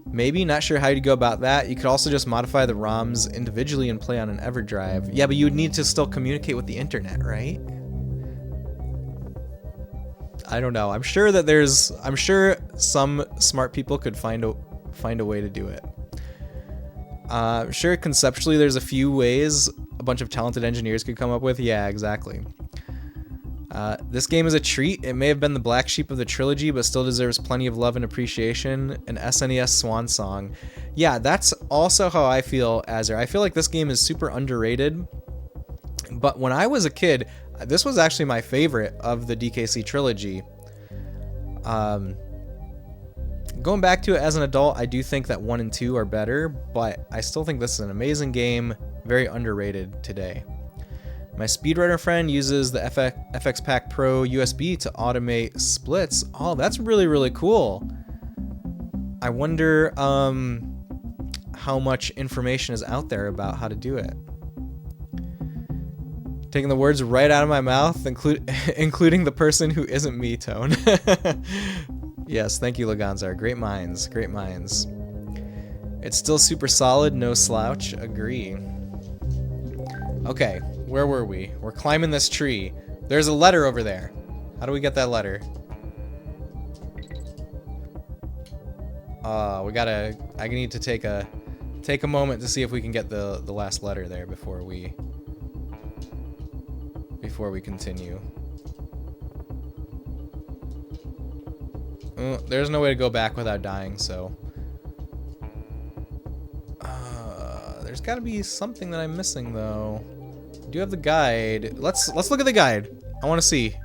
Maybe, not sure how you'd go about that. You could also just modify the ROMs individually and play on an EverDrive. Yeah, but you would need to still communicate with the internet, right? I don't know. I'm sure some smart people could find a way to do it. Sure, conceptually there's a few ways a bunch of talented engineers could come up with. Yeah, exactly. This game is a treat. It may have been the black sheep of the trilogy, but still deserves plenty of love and appreciation. An SNES swan song. Yeah, that's also how I feel, Azir. I feel like this game is super underrated. But when I was a kid, this was actually my favorite of the DKC trilogy. Going back to it as an adult, I do think that 1 and 2 are better, but I still think this is an amazing game, very underrated today. My speedrunner friend uses the FX Pack Pro USB to automate splits. Oh, that's really, really cool. I wonder how much information is out there about how to do it. Taking the words right out of my mouth, including the person who isn't me, Tone. Yes, thank you, Laganzar. Great minds, great minds. It's still super solid, no slouch. Agree. Okay, where were we? We're climbing this tree. There's a letter over there. How do we get that letter? I need to take a moment to see if we can get the last letter there before we continue. There's no way to go back without dying, so there's got to be something that I'm missing though. I do have the guide. Let's look at the guide. I want to see.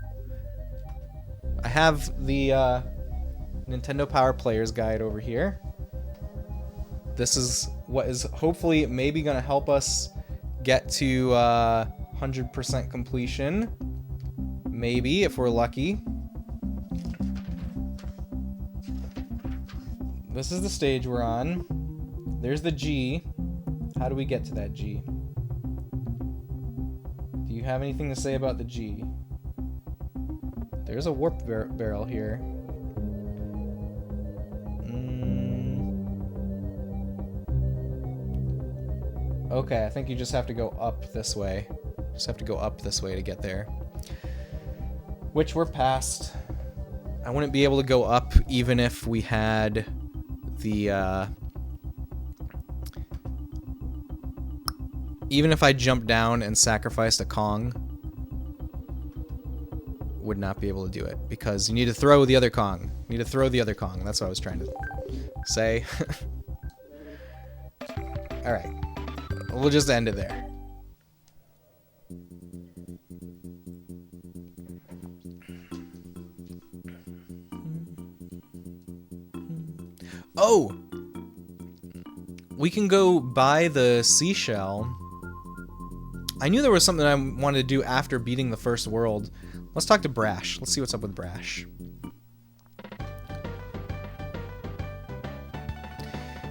I have the Nintendo Power Players Guide over here. This is what is hopefully maybe gonna help us get to 100% completion. Maybe, if we're lucky. This is the stage we're on. There's the G. How do we get to that G? Do you have anything to say about the G? There's a warp barrel here. Okay, I think you just have to go up this way. Just have to go up this way to get there. Which we're past. I wouldn't be able to go up even if we had the even if I jumped down and sacrificed a Kong, would not be able to do it because you need to throw the other Kong. You need to throw the other Kong. That's what I was trying to say. All right. We'll just end it there. Oh! We can go buy the seashell. I knew there was something I wanted to do after beating the first world. Let's talk to Brash. Let's see what's up with Brash.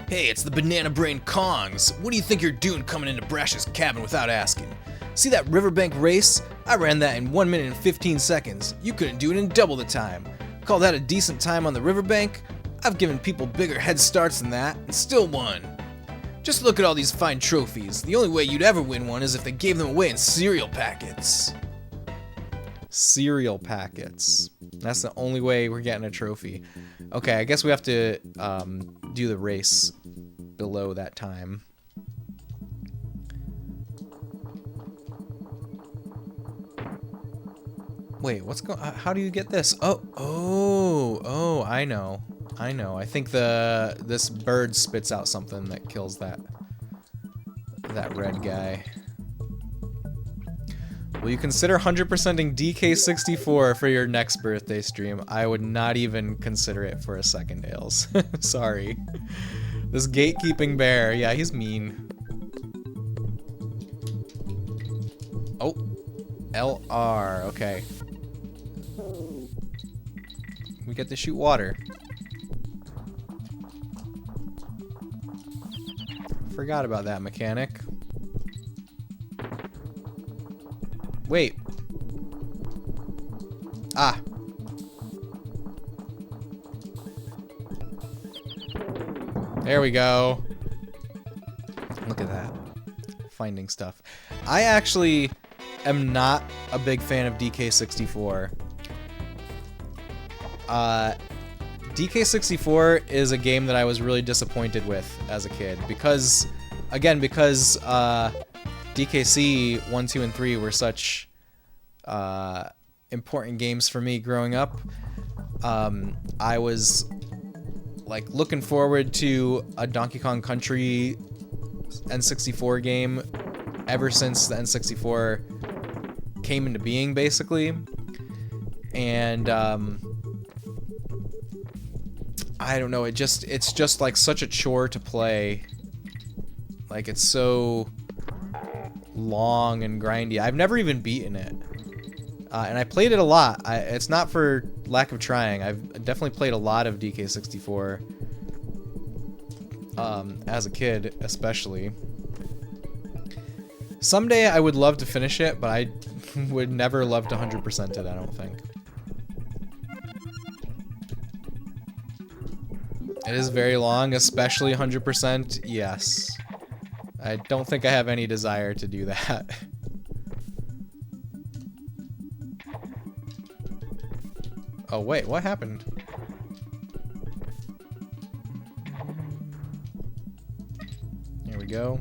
Hey, it's the Banana Brain Kongs. What do you think you're doing coming into Brash's cabin without asking? See that riverbank race? I ran that in 1 minute and 15 seconds. You couldn't do it in double the time. Call that a decent time on the riverbank? I've given people bigger head starts than that, and still won. Just look at all these fine trophies. The only way you'd ever win one is if they gave them away in cereal packets. Cereal packets. That's the only way we're getting a trophy. Okay, I guess we have to do the race below that time. Wait, what's going? How do you get this? Oh! I know. I think this bird spits out something that kills that red guy. Will you consider 100%ing DK64 for your next birthday stream? I would not even consider it for a second, Ales. Sorry. This gatekeeping bear, yeah, he's mean. Oh, LR, okay. We get to shoot water. Forgot about that mechanic. Wait. Ah. There we go. Look at that. Finding stuff. I actually am not a big fan of DK64. DK64 is a game that I was really disappointed with as a kid because DKC 1, 2, and 3 were such important games for me growing up. I was like looking forward to a Donkey Kong Country N64 game ever since the N64 came into being, basically. And I don't know, it's just like such a chore to play. Like, it's so long and grindy. I've never even beaten it. And I played it a lot. It's not for lack of trying. I've definitely played a lot of DK64 as a kid, especially. Someday I would love to finish it, but I would never love to 100% it, I don't think. It is very long, especially 100%. Yes. I don't think I have any desire to do that. Oh wait, what happened? Here we go.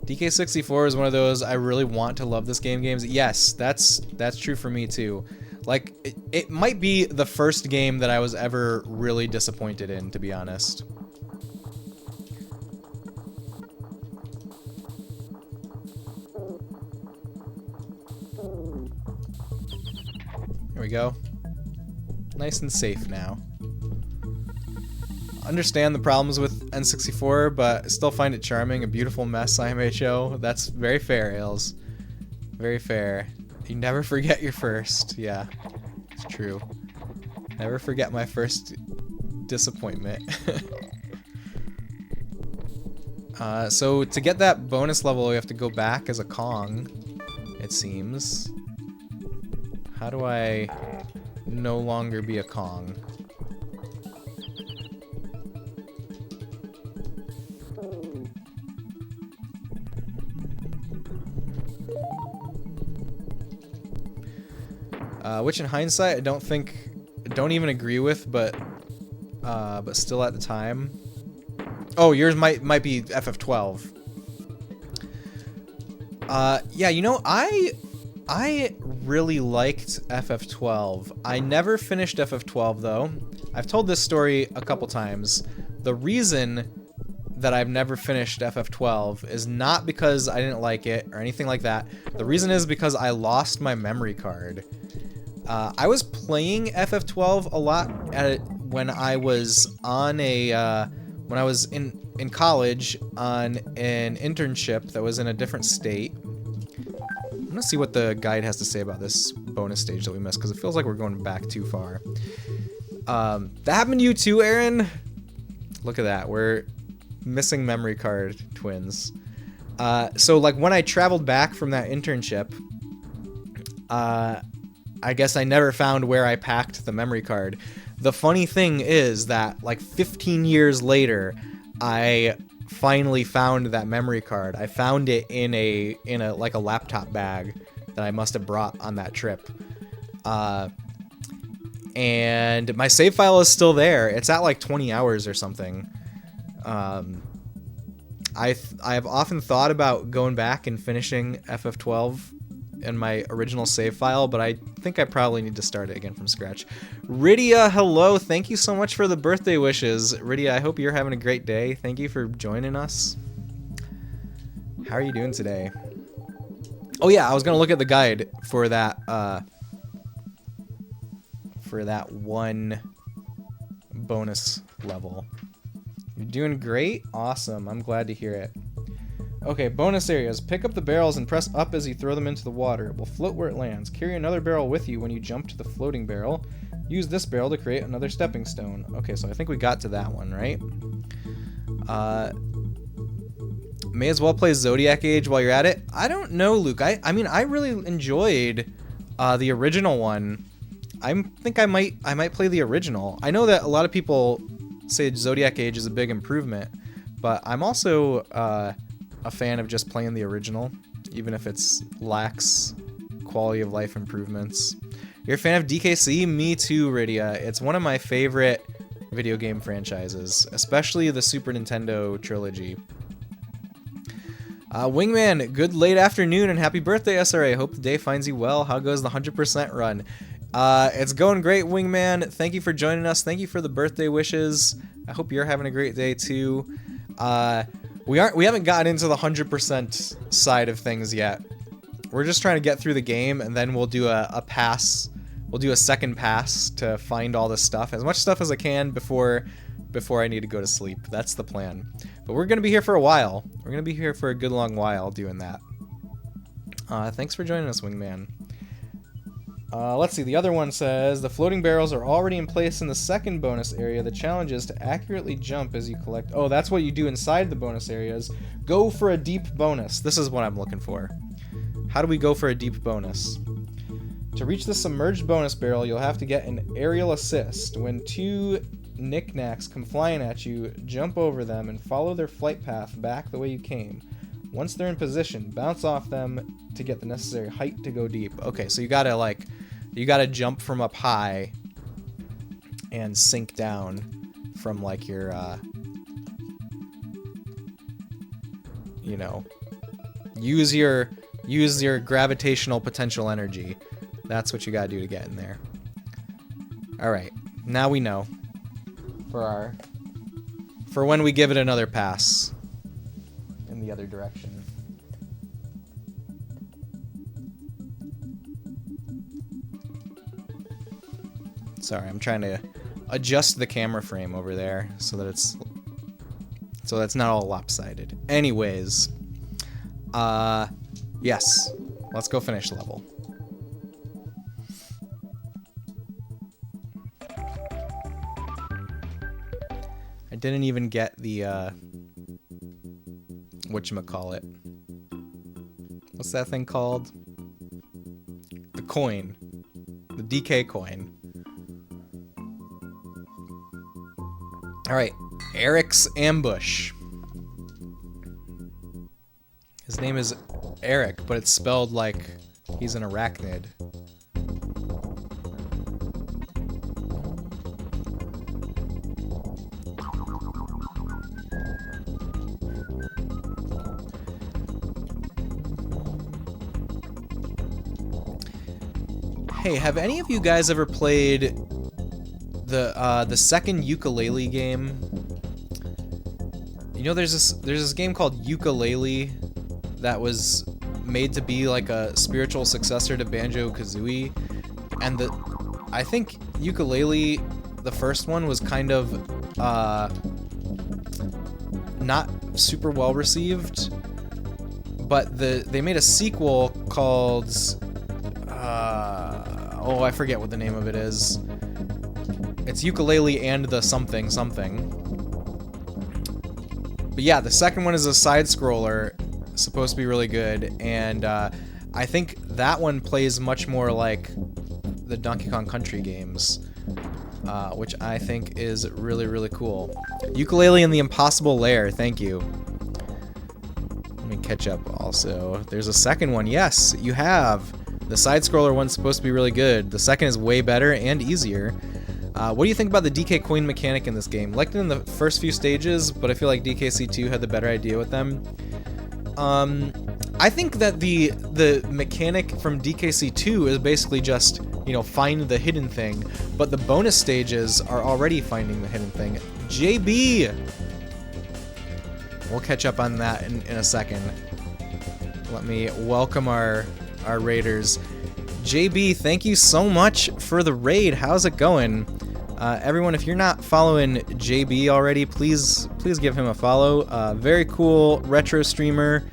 DK64 is one of those I really want to love this games. Yes, that's true for me too. Like, it might be the first game that I was ever really disappointed in, to be honest. Here we go. Nice and safe now. Understand the problems with N64, but still find it charming. A beautiful mess, IMHO. That's very fair, Ails. Very fair. You never forget your first. Yeah, it's true. Never forget my first disappointment. So to get that bonus level, we have to go back as a Kong, it seems. How do I no longer be a Kong? Which in hindsight I don't even agree with, but still at the time. Oh, yours might be FF12. Yeah, you know, I really liked FF12. I never finished FF12 though. I've told this story a couple times. The reason that I've never finished FF12 is not because I didn't like it or anything like that. The reason is because I lost my memory card. I was playing FF12 a lot when I was on when I was in college on an internship that was in a different state. I'm gonna see what the guide has to say about this bonus stage that we missed, because it feels like we're going back too far. That happened to you too, Aaron? Look at that, we're missing memory card twins. So like when I traveled back from that internship, I guess I never found where I packed the memory card. The funny thing is that like 15 years later, I finally found that memory card. I found it in a like a laptop bag that I must have brought on that trip. And my save file is still there. It's at like 20 hours or something. I've often thought about going back and finishing FF12 in my original save file, but I think I probably need to start it again from scratch. Rydia, hello. Thank you so much for the birthday wishes. Rydia, I hope you're having a great day. Thank you for joining us. How are you doing today? Oh yeah, I was gonna look at the guide for that one bonus level. You're doing great? Awesome. I'm glad to hear it. Okay, bonus areas. Pick up the barrels and press up as you throw them into the water. It will float where it lands. Carry another barrel with you when you jump to the floating barrel. Use this barrel to create another stepping stone. Okay, so I think we got to that one, right? May as well play Zodiac Age while you're at it. I don't know, Luke. I mean, I really enjoyed the original one. I think I might play the original. I know that a lot of people say Zodiac Age is a big improvement, but I'm also a fan of just playing the original, even if it's lacks quality of life improvements. You're a fan of DKC? Me too, Rydia. It's one of my favorite video game franchises, especially the Super Nintendo trilogy. Wingman, good late afternoon and happy birthday, SRA. Hope the day finds you well. How goes the 100% run? It's going great, Wingman. Thank you for joining us. Thank you for the birthday wishes. I hope you're having a great day too. We haven't gotten into the 100% side of things yet. We're just trying to get through the game, and then we'll do a pass. We'll do a second pass to find all this stuff, as much stuff as I can before I need to go to sleep. That's the plan. But we're gonna be here for a while. We're gonna be here for a good long while doing that. Thanks for joining us, Wingman. Let's see, the other one says, the floating barrels are already in place in the second bonus area. The challenge is to accurately jump as you collect... Oh, that's what you do inside the bonus areas. Go for a deep bonus. This is what I'm looking for. How do we go for a deep bonus? To reach the submerged bonus barrel, you'll have to get an aerial assist. When two knickknacks come flying at you, jump over them and follow their flight path back the way you came. Once they're in position, bounce off them to get the necessary height to go deep. Okay, so you gotta jump from up high and sink down from like your, you know, use your gravitational potential energy. That's what you gotta do to get in there. All right, now we know for when we give it another pass in the other direction. Sorry, I'm trying to adjust the camera frame over there so that it's not all lopsided. Anyways, yes, let's go finish level. I didn't even get the whatchamacallit. What's that thing called? The coin. The DK coin. Alright, Eric's ambush. His name is Eric, but it's spelled like he's an arachnid. Hey, have any of you guys ever played the second Yooka-Laylee game? You know, there's this game called Yooka-Laylee that was made to be like a spiritual successor to Banjo-Kazooie, and I think Yooka-Laylee, the first one, was kind of not super well received, but they made a sequel called oh, I forget what the name of it is. It's Yooka-Laylee and the something something. But yeah, the second one is a side-scroller, supposed to be really good, and I think that one plays much more like the Donkey Kong Country games, which I think is really, really cool. Yooka-Laylee and the Impossible Lair, thank you. Let me catch up also. There's a second one, yes, you have. The side-scroller one's supposed to be really good. The second is way better and easier. What do you think about the DK coin mechanic in this game? Liked it in the first few stages, but I feel like DKC2 had the better idea with them. I think that the mechanic from DKC2 is basically just, you know, find the hidden thing, but the bonus stages are already finding the hidden thing. JB! We'll catch up on that in a second. Let me welcome our raiders. JB, thank you so much for the raid. How's it going? Everyone, if you're not following JB already, please give him a follow. Very cool retro streamer.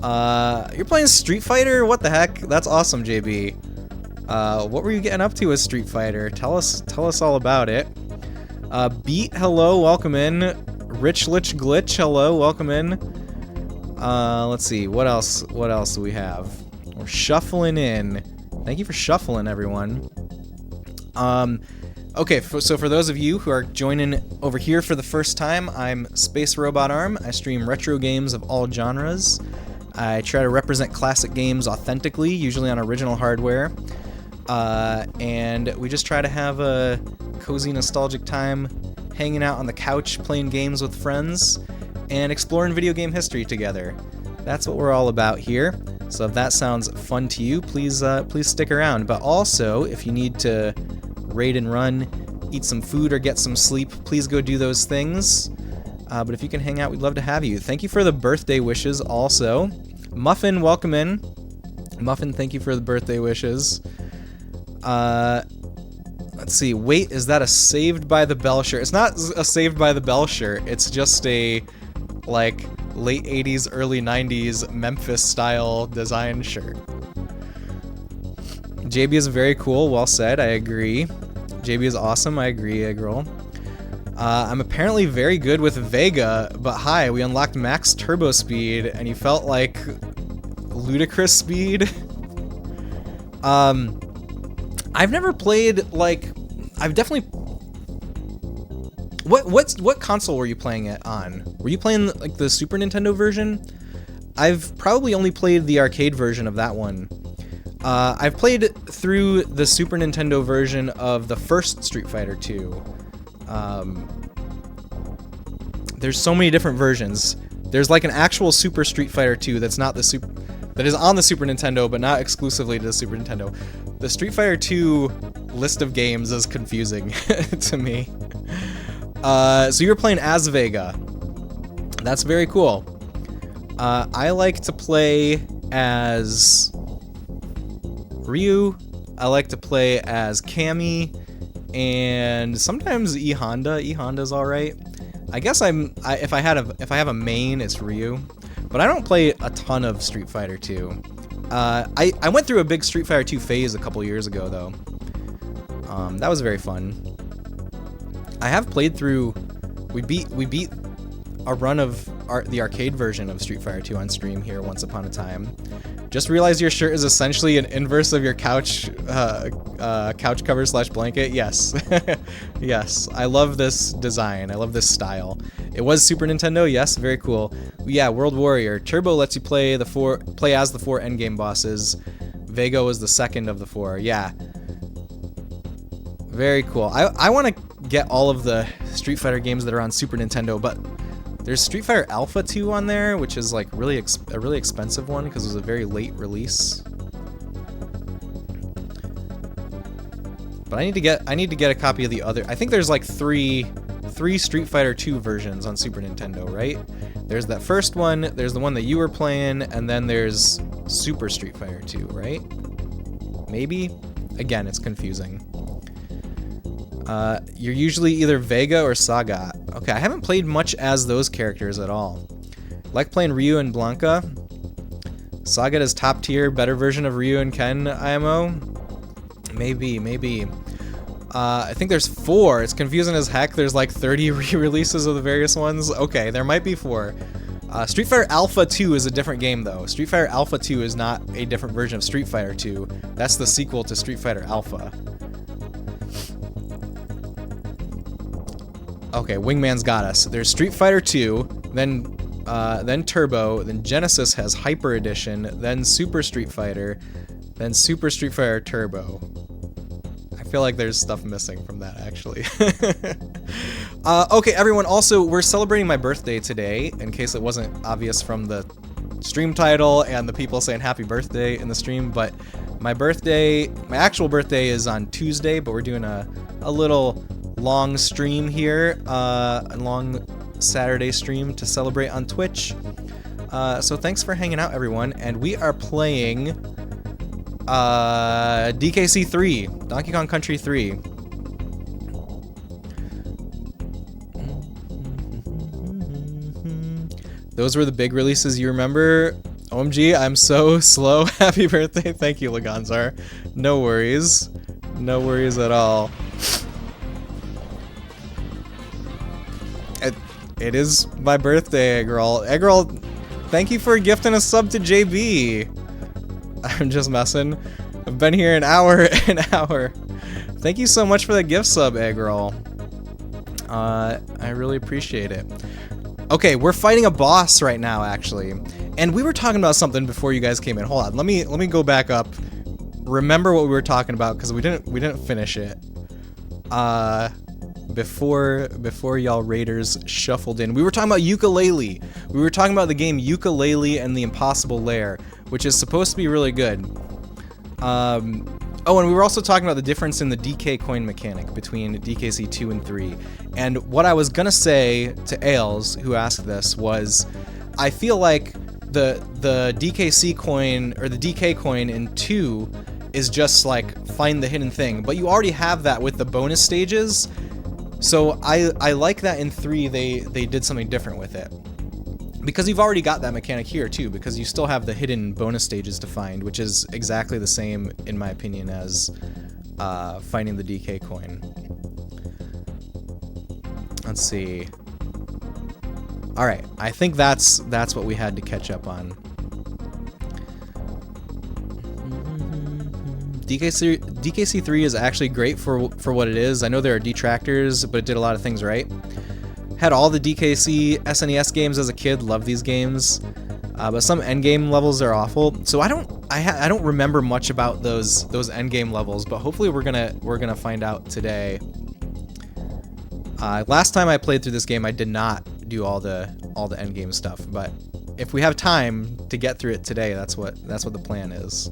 You're playing Street Fighter? What the heck? That's awesome, JB. What were you getting up to with Street Fighter? Tell us all about it. Beat, hello, welcome in. Rich Lich Glitch, hello, welcome in. Let's see, what else do we have? We're shuffling in. Thank you for shuffling, everyone. Okay, so for those of you who are joining over here for the first time, I'm Space Robot Arm. I stream retro games of all genres. I try to represent classic games authentically, usually on original hardware. And we just try to have a cozy, nostalgic time hanging out on the couch, playing games with friends, and exploring video game history together. That's what we're all about here. So if that sounds fun to you, please stick around. But also, if you need to raid and run, eat some food, or get some sleep, please go do those things. But if you can hang out, we'd love to have you. Thank you for the birthday wishes also. Muffin, welcome in. Muffin, thank you for the birthday wishes. Let's see. Wait, is that a Saved by the Bell shirt? It's not a Saved by the Bell shirt. It's just a, like, late 80s, early 90s Memphis style design shirt. JB is very cool. Well said. I agree. JB is awesome. I agree, egg roll. I'm apparently very good with Vega, but hi, we unlocked max turbo speed, and you felt like ludicrous speed. I've never played, like, I've definitely... What console were you playing it on? Were you playing, like, the Super Nintendo version? I've probably only played the arcade version of that one. I've played through the Super Nintendo version of the first Street Fighter 2. There's so many different versions. There's like an actual Super Street Fighter 2 that's not the Super... that is on the Super Nintendo, but not exclusively to the Super Nintendo. The Street Fighter 2 list of games is confusing to me. So you're playing as Vega. That's very cool. I like to play as Ryu. I like to play as Cammy, and sometimes E Honda. E Honda's all right. I guess if I have a main, it's Ryu. But I don't play a ton of Street Fighter 2. I went through a big Street Fighter 2 phase a couple years ago, though. That was very fun. I have played through... We beat a run of the arcade version of Street Fighter 2 on stream here once upon a time. Just realized your shirt is essentially an inverse of your couch cover / blanket. Yes. Yes. I love this design. I love this style. It was Super Nintendo. Yes, very cool. Yeah, World Warrior. Turbo lets you play as the 4 endgame bosses. Vega was the second of the 4. Yeah. Very cool. I want to get all of the Street Fighter games that are on Super Nintendo, but there's Street Fighter Alpha 2 on there, which is like a really expensive one because it was a very late release. But I need to get a copy of the other. I think there's like three Street Fighter 2 versions on Super Nintendo, right? There's that first one, there's the one that you were playing, and then there's Super Street Fighter 2, right? Maybe? Again, it's confusing. You're usually either Vega or Sagat. Okay, I haven't played much as those characters at all. Like playing Ryu and Blanca. Sagat is top tier, better version of Ryu and Ken IMO. Maybe. I think there's 4. It's confusing as heck. There's like 30 re-releases of the various ones. Okay, there might be 4. Street Fighter Alpha 2 is a different game, though. Street Fighter Alpha 2 is not a different version of Street Fighter 2. That's the sequel to Street Fighter Alpha. Okay, Wingman's got us. There's Street Fighter 2, then Turbo, then Genesis has Hyper Edition, then Super Street Fighter, then Super Street Fighter Turbo. I feel like there's stuff missing from that, actually. Okay, everyone, also, we're celebrating my birthday today, in case it wasn't obvious from the stream title and the people saying happy birthday in the stream, but my actual birthday is on Tuesday, but we're doing a little long stream here, a long Saturday stream to celebrate on Twitch. So thanks for hanging out, everyone, and we are playing DKC 3, Donkey Kong Country 3. Those were the big releases you remember. OMG, I'm so slow. Happy birthday. Thank you, Laganzar. No worries. No worries at all. It is my birthday, Eggroll. Eggroll, thank you for gifting a sub to JB. I'm just messing. I've been here an hour. Thank you so much for the gift sub, Eggroll. I really appreciate it. Okay, we're fighting a boss right now, actually. And we were talking about something before you guys came in. Hold on, let me go back up. Remember what we were talking about, because we didn't finish it. before y'all raiders shuffled in. We were talking about Yooka-Laylee. We were talking about the game Yooka-Laylee and the Impossible Lair, which is supposed to be really good. Oh, and we were also talking about the difference in the DK coin mechanic between DKC 2 and 3. And what I was gonna say to Ailes, who asked this, was I feel like the DKC coin, or the DK coin in 2 is just like find the hidden thing, but you already have that with the bonus stages. So I like that in 3 they did something different with it. Because you've already got that mechanic here too, because you still have the hidden bonus stages to find, which is exactly the same, in my opinion, as finding the DK coin. Let's see. All right, I think that's what we had to catch up on. DKC3 is actually great for what it is. I know there are detractors, but it did a lot of things right. Had all the DKC SNES games as a kid. Loved these games, but some endgame levels are awful. So I don't remember much about those endgame levels, but hopefully we're gonna find out today. Last time I played through this game, I did not do all the endgame stuff, but if we have time to get through it today, that's what the plan is.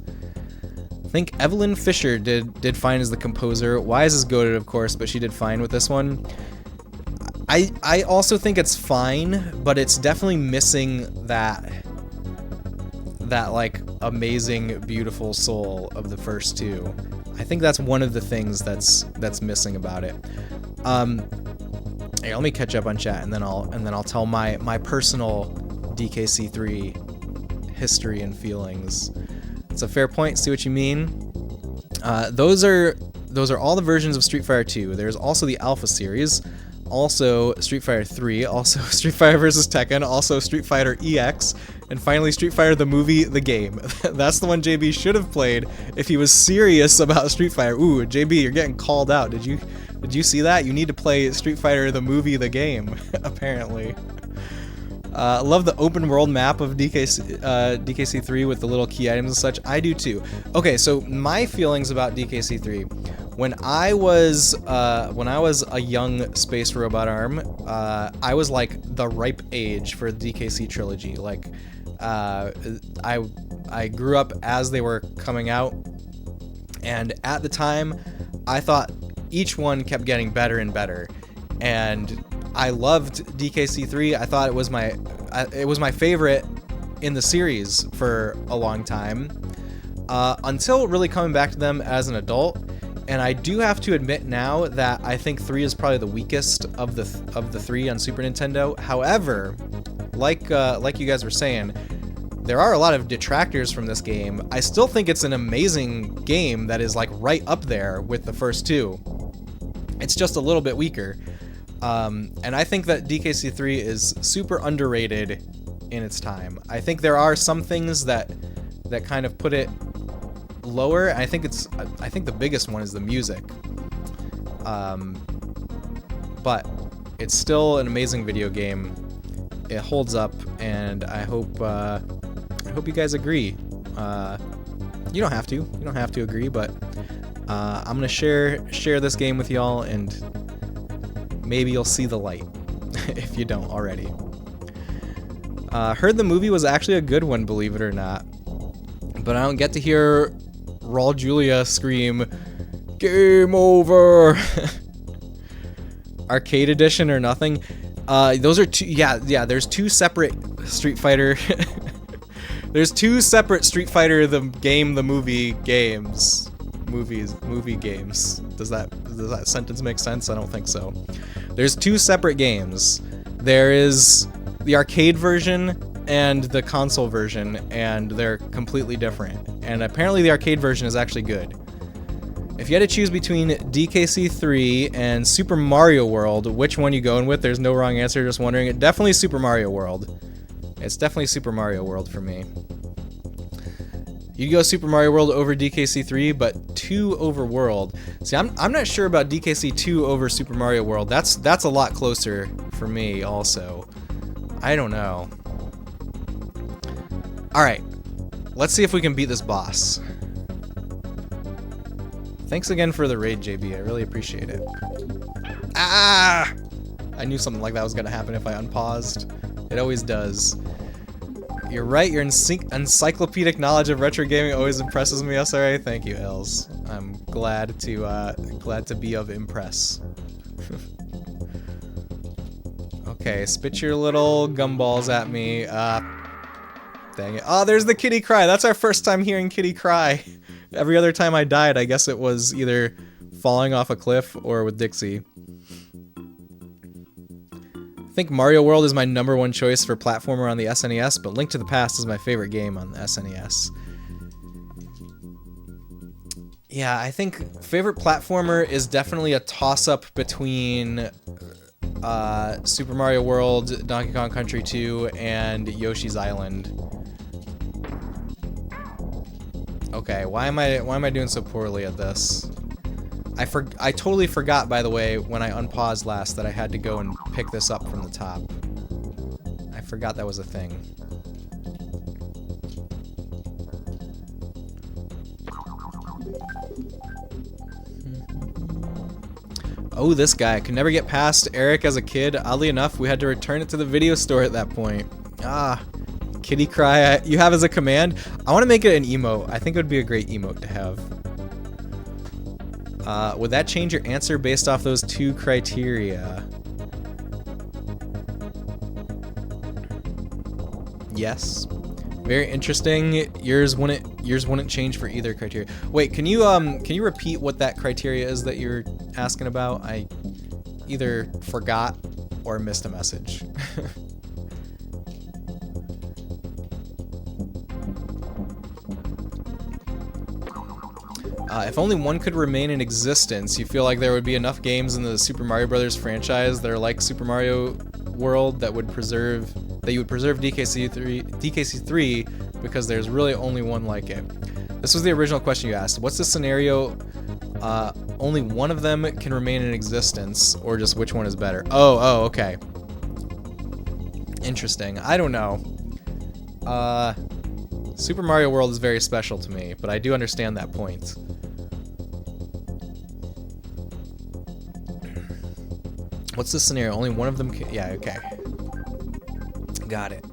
I think Evelyn Fisher did fine as the composer. Wise is goated, of course, but she did fine with this one. I also think it's fine, but it's definitely missing that like amazing, beautiful soul of the first two. I think that's one of the things that's missing about it. Hey, let me catch up on chat, and then I'll tell my personal DKC3 history and feelings. It's a fair point. See what you mean. Those are all the versions of Street Fighter 2. There's also the Alpha series. Also Street Fighter 3, also Street Fighter vs. Tekken, also Street Fighter EX, and finally Street Fighter the movie, the game. That's the one JB should have played if he was serious about Street Fighter. Ooh, JB, you're getting called out. Did you see that? You need to play Street Fighter the movie, the game, apparently. Love the open world map of DKC3 with the little key items and such. I do too. Okay, so my feelings about DKC3. When I was a young space robot arm, I was like the ripe age for the DKC trilogy. Like, I grew up as they were coming out, and at the time, I thought each one kept getting better and better, and I loved DKC3. I thought it was my favorite in the series for a long time, until really coming back to them as an adult. And I do have to admit now that I think 3 is probably the weakest of the 3 on Super Nintendo. However, like you guys were saying, there are a lot of detractors from this game. I still think it's an amazing game that is like right up there with the first 2. It's just a little bit weaker. And I think that DKC3 is super underrated in its time. I think there are some things that kind of put it lower. I think the biggest one is the music. But it's still an amazing video game. It holds up, and I hope you guys agree. You don't have to agree, but I'm gonna share this game with y'all, and maybe you'll see the light if you don't already. Heard the movie was actually a good one, believe it or not, but I don't get to hear Raul Julia scream, "Game over!" Arcade edition or nothing. Those are two. Yeah. There's two separate Street Fighter. There's two separate Street Fighter the movie games. Movie games. Does that sentence make sense? I don't think so. There's two separate games. There is the arcade version and the console version, and they're completely different. And apparently the arcade version is actually good. If you had to choose between DKC3 and Super Mario World, which one you going with? There's no wrong answer, just wondering. Definitely Super Mario World. It's definitely Super Mario World for me. You go Super Mario World over DKC3, but 2 over World. See, I'm not sure about DKC2 over Super Mario World. That's a lot closer for me also. I don't know. Alright, let's see if we can beat this boss. Thanks again for the raid, JB. I really appreciate it. Ah! I knew something like that was gonna happen if I unpaused. It always does. You're right, your encyclopedic knowledge of retro gaming always impresses me, SRA. Thank you, Els. I'm glad to be of impress. Okay, spit your little gumballs at me. Dang it. Oh, there's the kitty cry. That's our first time hearing kitty cry. Every other time I died, I guess it was either falling off a cliff or with Dixie. I think Mario World is my #1 choice for platformer on the SNES, but Link to the Past is my favorite game on the SNES. Yeah, I think favorite platformer is definitely a toss-up between Super Mario World, Donkey Kong Country 2, and Yoshi's Island. Okay, why am I doing so poorly at this? I totally forgot, by the way, when I unpaused last that I had to go and pick this up from the top. I forgot that was a thing. Oh, this guy. I could never get past Eric as a kid. Oddly enough, we had to return it to the video store at that point. Ah, kitty cry you have as a command. I want to make it an emote. I think it would be a great emote to have. Would that change your answer based off those 2 criteria? Yes. Very interesting. Yours wouldn't change for either criteria. Wait, can you repeat what that criteria is that you're asking about? I either forgot or missed a message. If only one could remain in existence, you feel like there would be enough games in the Super Mario Brothers franchise that are like Super Mario World that you would preserve DKC3 because there's really only one like it. This was the original question you asked. What's the scenario only one of them can remain in existence, or just which one is better? Oh, okay. Interesting. I don't know. Super Mario World is very special to me, but I do understand that point. What's the scenario? Only one of them can... Yeah, okay. Got it.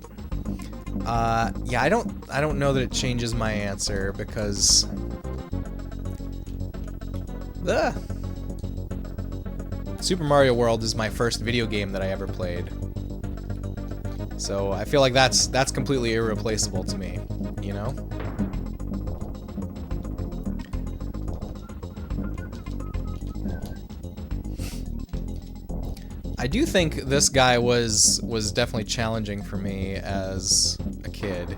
Yeah, I don't know that it changes my answer because... Super Mario World is my first video game that I ever played. So I feel like that's completely irreplaceable to me, you know? I do think this guy was definitely challenging for me as a kid.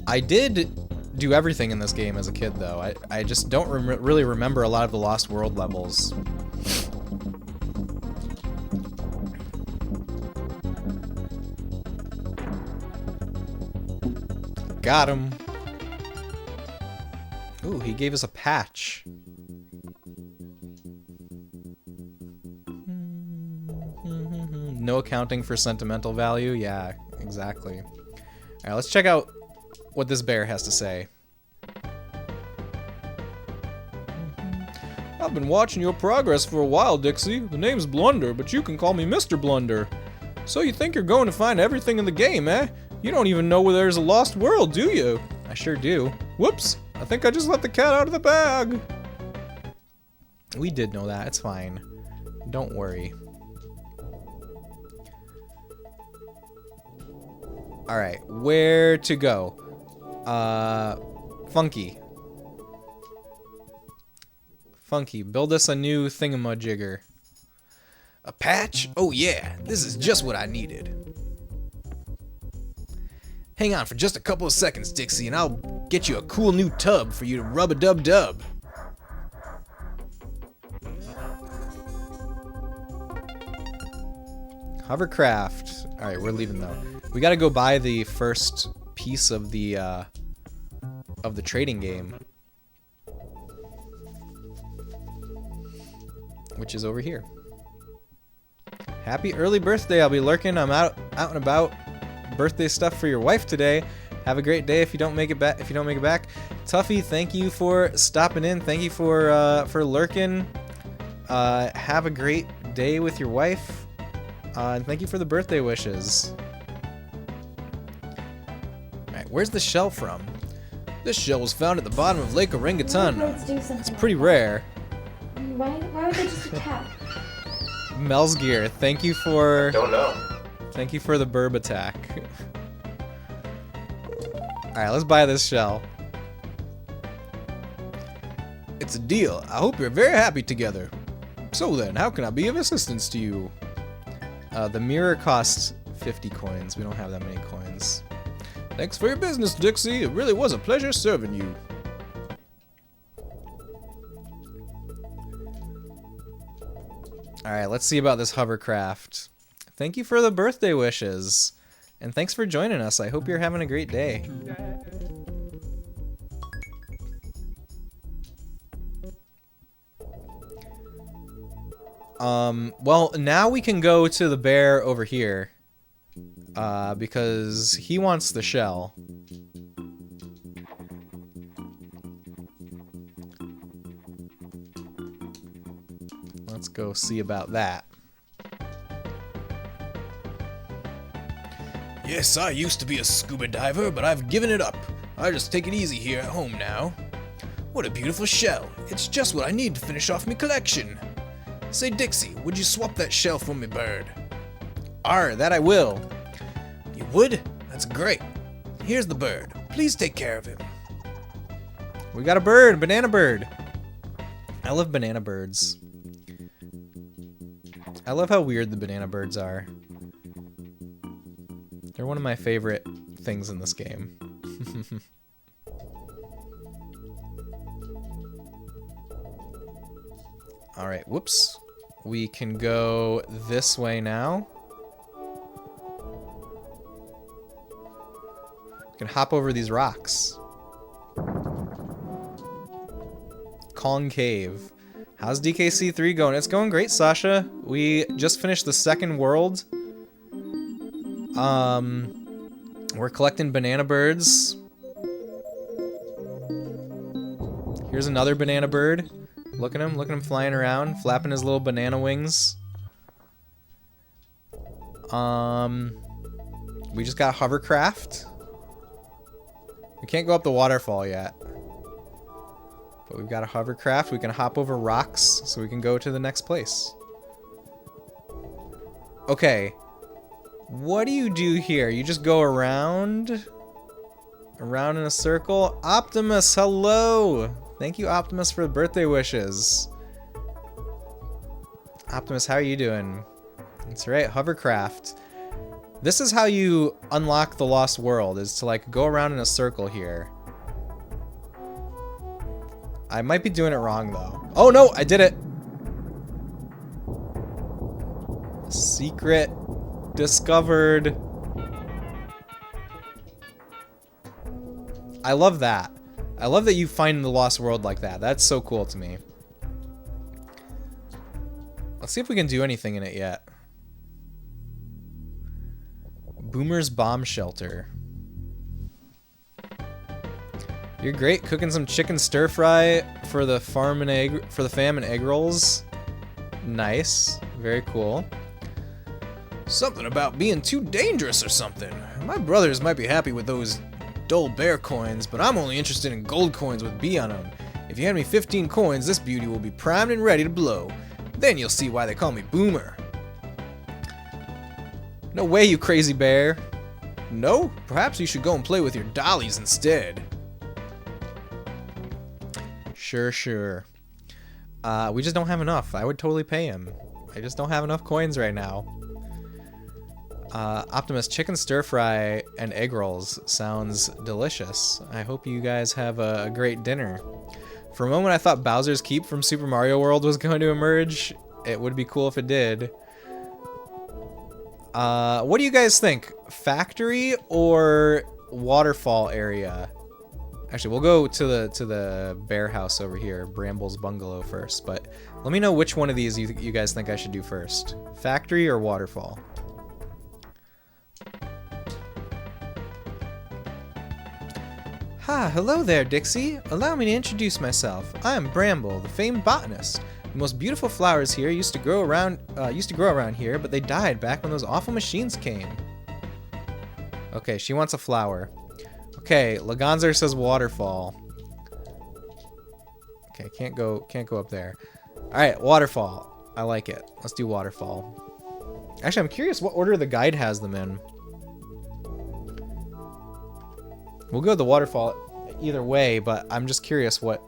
I did do everything in this game as a kid, though. I just don't really remember a lot of the Lost World levels. Got him. Ooh, he gave us a patch. No accounting for sentimental value? Yeah, exactly. Alright, let's check out what this bear has to say. I've been watching your progress for a while, Dixie. The name's Blunder, but you can call me Mr. Blunder. So you think you're going to find everything in the game, eh? You don't even know where there's a lost world, do you? I sure do. Whoops! I think I just let the cat out of the bag. We did know that. It's fine. Don't worry. Alright, where to go? Funky. Funky, build us a new thingamajigger. A patch? Oh yeah, this is just what I needed. Hang on for just a couple of seconds, Dixie, and I'll get you a cool new tub for you to rub-a-dub-dub. Hovercraft. Alright, we're leaving though. We gotta go buy the first piece of the trading game. Which is over here. Happy early birthday, I'll be lurking. I'm out and about. Birthday stuff for your wife today. Have a great day if you don't make it back. Tuffy, thank you for stopping in. Thank you for lurking. Have a great day with your wife. And thank you for the birthday wishes. Alright, where's the shell from? This shell was found at the bottom of Lake Orangutan. Let's do something. It's pretty rare. Why would they just attack? Mel's Gear, thank you for... Don't know. Thank you for the burb attack. Alright, let's buy this shell. It's a deal. I hope you're very happy together. So then, how can I be of assistance to you? The mirror costs 50 coins. We don't have that many coins. Thanks for your business, Dixie. It really was a pleasure serving you. Alright, let's see about this hovercraft. Thank you for the birthday wishes. And thanks for joining us. I hope you're having a great day. Well, now we can go to the bear over here. Because he wants the shell. Let's go see about that. Yes, I used to be a scuba diver, but I've given it up. I just take it easy here at home now. What a beautiful shell. It's just what I need to finish off my collection. Say, Dixie, would you swap that shell for me, bird? Arr, that I will. You would? That's great. Here's the bird. Please take care of him. We got a bird, banana bird. I love banana birds. I love how weird the banana birds are. They're one of my favorite things in this game. Alright, whoops. We can go this way now. We can hop over these rocks. Concave. How's DKC 3 going? It's going great, Sasha. We just finished the second world. We're collecting banana birds. Here's another banana bird. Look at him flying around, flapping his little banana wings. We just got hovercraft. We can't go up the waterfall yet. But we've got a hovercraft. We can hop over rocks so we can go to the next place. Okay. What do you do here? You just go around in a circle? Optimus, hello! Thank you, Optimus, for the birthday wishes. Optimus, how are you doing? That's right, hovercraft. This is how you unlock the Lost World, is to like go around in a circle here. I might be doing it wrong though. Oh no, I did it! Secret discovered. I love that. I love that you find the Lost World like that. That's so cool to me. Let's see if we can do anything in it yet. Boomer's Bomb Shelter. You're great cooking some chicken stir fry for the fam and egg rolls. Nice. Very cool. Something about being too dangerous or something. My brothers might be happy with those dull bear coins, but I'm only interested in gold coins with B on them. If you hand me 15 coins, this beauty will be primed and ready to blow. Then you'll see why they call me Boomer. No way, you crazy bear. No? Perhaps you should go and play with your dollies instead. Sure. We just don't have enough. I would totally pay him. I just don't have enough coins right now. Optimus, chicken stir fry and egg rolls sounds delicious. I hope you guys have a great dinner. For a moment I thought Bowser's Keep from Super Mario World was going to emerge. It would be cool if it did. What do you guys think? Factory or waterfall area? Actually, we'll go to the bear house over here, Bramble's bungalow first, but let me know which one of these you guys think I should do first. Factory or waterfall? Hello there, Dixie. Allow me to introduce myself. I am Bramble, the famed botanist. The most beautiful flowers here used to grow around here, but they died back when those awful machines came. Okay, she wants a flower. Okay, Laganzer says waterfall. Okay, can't go up there. All right, waterfall. I like it. Let's do waterfall. Actually, I'm curious what order the guide has them in. We'll go the waterfall either way, but I'm just curious what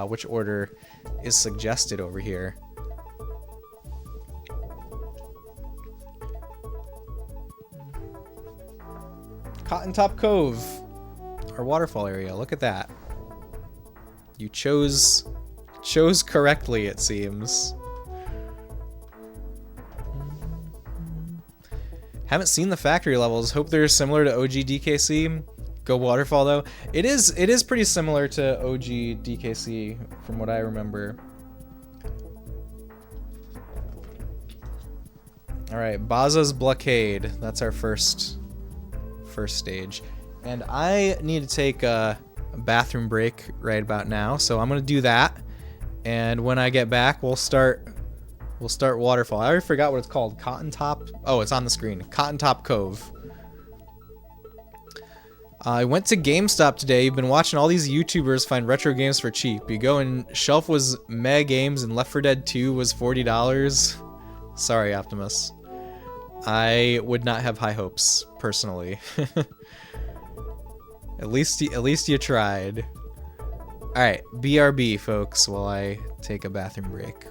which order is suggested over here. Cotton Top Cove, our waterfall area. Look at that. You chose correctly, it seems. Haven't seen the factory levels. Hope they're similar to OG DKC. Go waterfall though. It is pretty similar to OG DKC from what I remember. All right, Baza's Blockade. That's our first stage, and I need to take a bathroom break right about now, so I'm gonna do that. And when I get back, we'll start waterfall. I already forgot what it's called. Cotton Top. Oh, it's on the screen. Cotton Top Cove. I went to GameStop today. You've been watching all these YouTubers find retro games for cheap. You go and shelf was Mega Games and Left 4 Dead 2 was $40. Sorry, Optimus. I would not have high hopes, personally. At least you tried. All right, BRB, folks, while I take a bathroom break.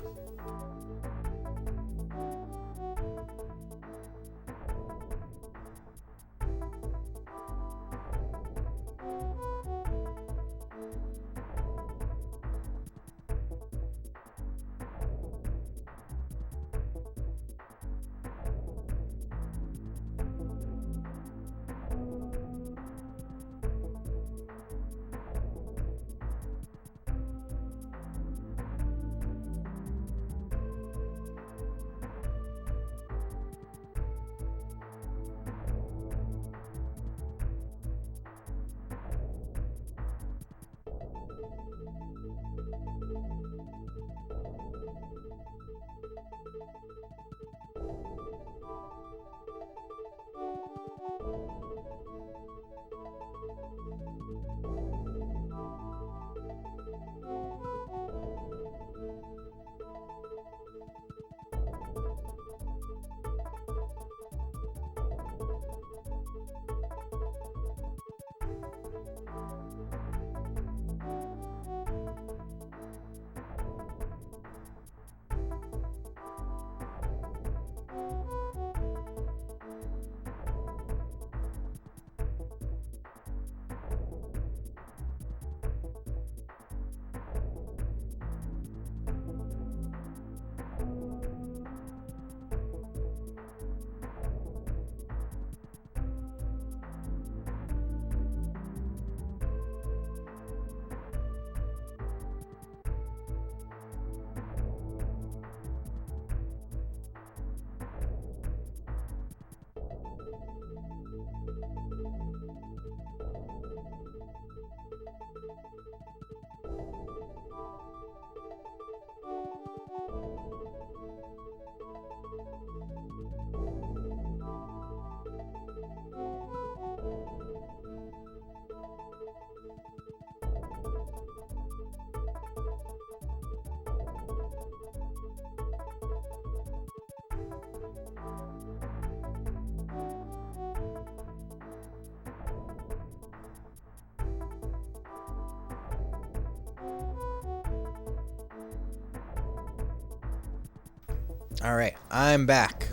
All right, I'm back.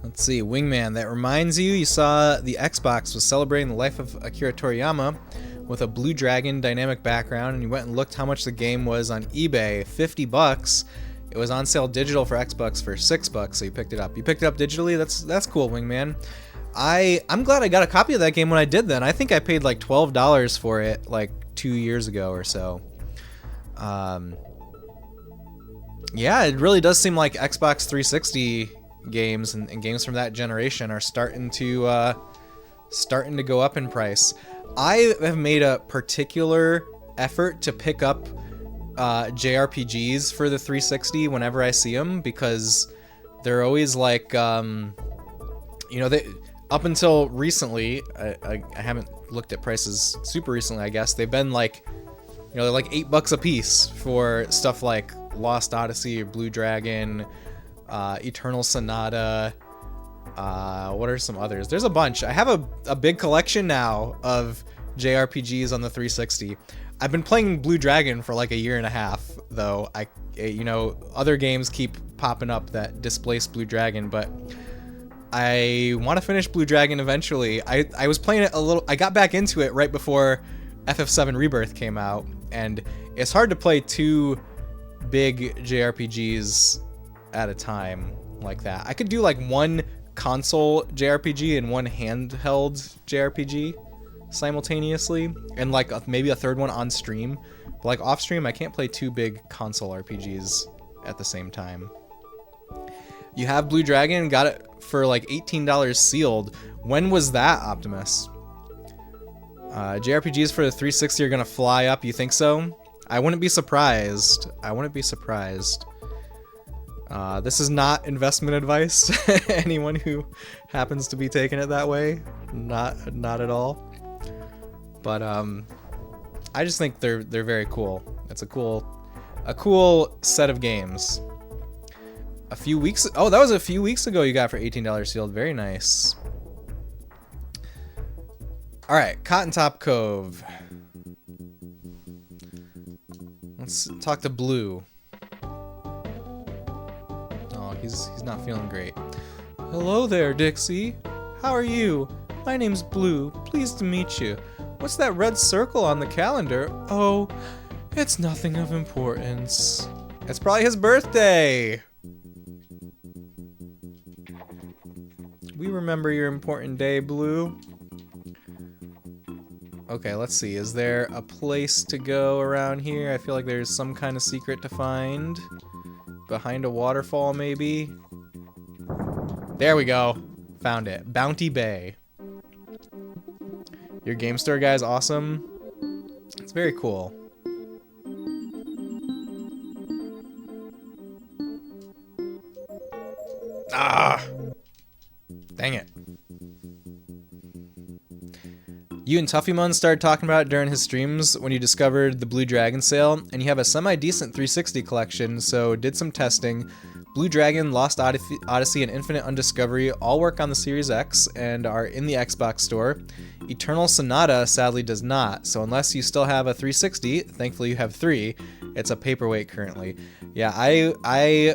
Let's see, Wingman. That reminds you saw the Xbox was celebrating the life of Akira Toriyama with a Blue Dragon dynamic background, and you went and looked how much the game was on eBay. $50. It was on sale digital for Xbox for $6, so you picked it up. You picked it up digitally. That's cool, Wingman. I'm glad I got a copy of that game when I did then. I think I paid like $12 for it like 2 years ago or so. Yeah, it really does seem like Xbox 360 games and games from that generation are starting to go up in price. I have made a particular effort to pick up JRPGs for the 360 whenever I see them, because they're always like, you know, they up until recently, I haven't looked at prices super recently, I guess. They've been like, you know, they're like $8 a piece for stuff like Lost Odyssey, Blue Dragon, Eternal Sonata. What are some others? There's a bunch. I have a big collection now of JRPGs on the 360. I've been playing Blue Dragon for like a year and a half, though. You know, other games keep popping up that displace Blue Dragon, but I want to finish Blue Dragon eventually. I was playing it a little. I got back into it right before FF7 Rebirth came out, and it's hard to play two big JRPGs at a time like that. I could do like one console JRPG and one handheld JRPG simultaneously, and like maybe a third one on stream. But like off stream, I can't play two big console RPGs at the same time. You have Blue Dragon, got it for like $18 sealed. When was that, Optimus? JRPGs for the 360 are gonna fly up, you think so? I wouldn't be surprised. I wouldn't be surprised. This is not investment advice. Anyone who happens to be taking it that way, not at all. But I just think they're very cool. It's a cool set of games. Oh, that was a few weeks ago you got for $18 sealed. Very nice. All right, Cotton Top Cove. Let's talk to Blue. Oh, he's not feeling great. Hello there, Dixie. How are you? My name's Blue. Pleased to meet you. What's that red circle on the calendar? Oh, it's nothing of importance. It's probably his birthday. We remember your important day, Blue. Okay, let's see. Is there a place to go around here? I feel like there's some kind of secret to find. Behind a waterfall, maybe? There we go. Found it. Bounty Bay. Your game store guy's awesome. It's very cool. Ah! Dang it. You and Tuffymun started talking about it during his streams when you discovered the Blue Dragon sale, and you have a semi-decent 360 collection, so did some testing. Blue Dragon, Lost Odyssey, and Infinite Undiscovery all work on the Series X and are in the Xbox store. Eternal Sonata sadly does not, so unless you still have a 360, thankfully you have 3, it's a paperweight currently. Yeah, I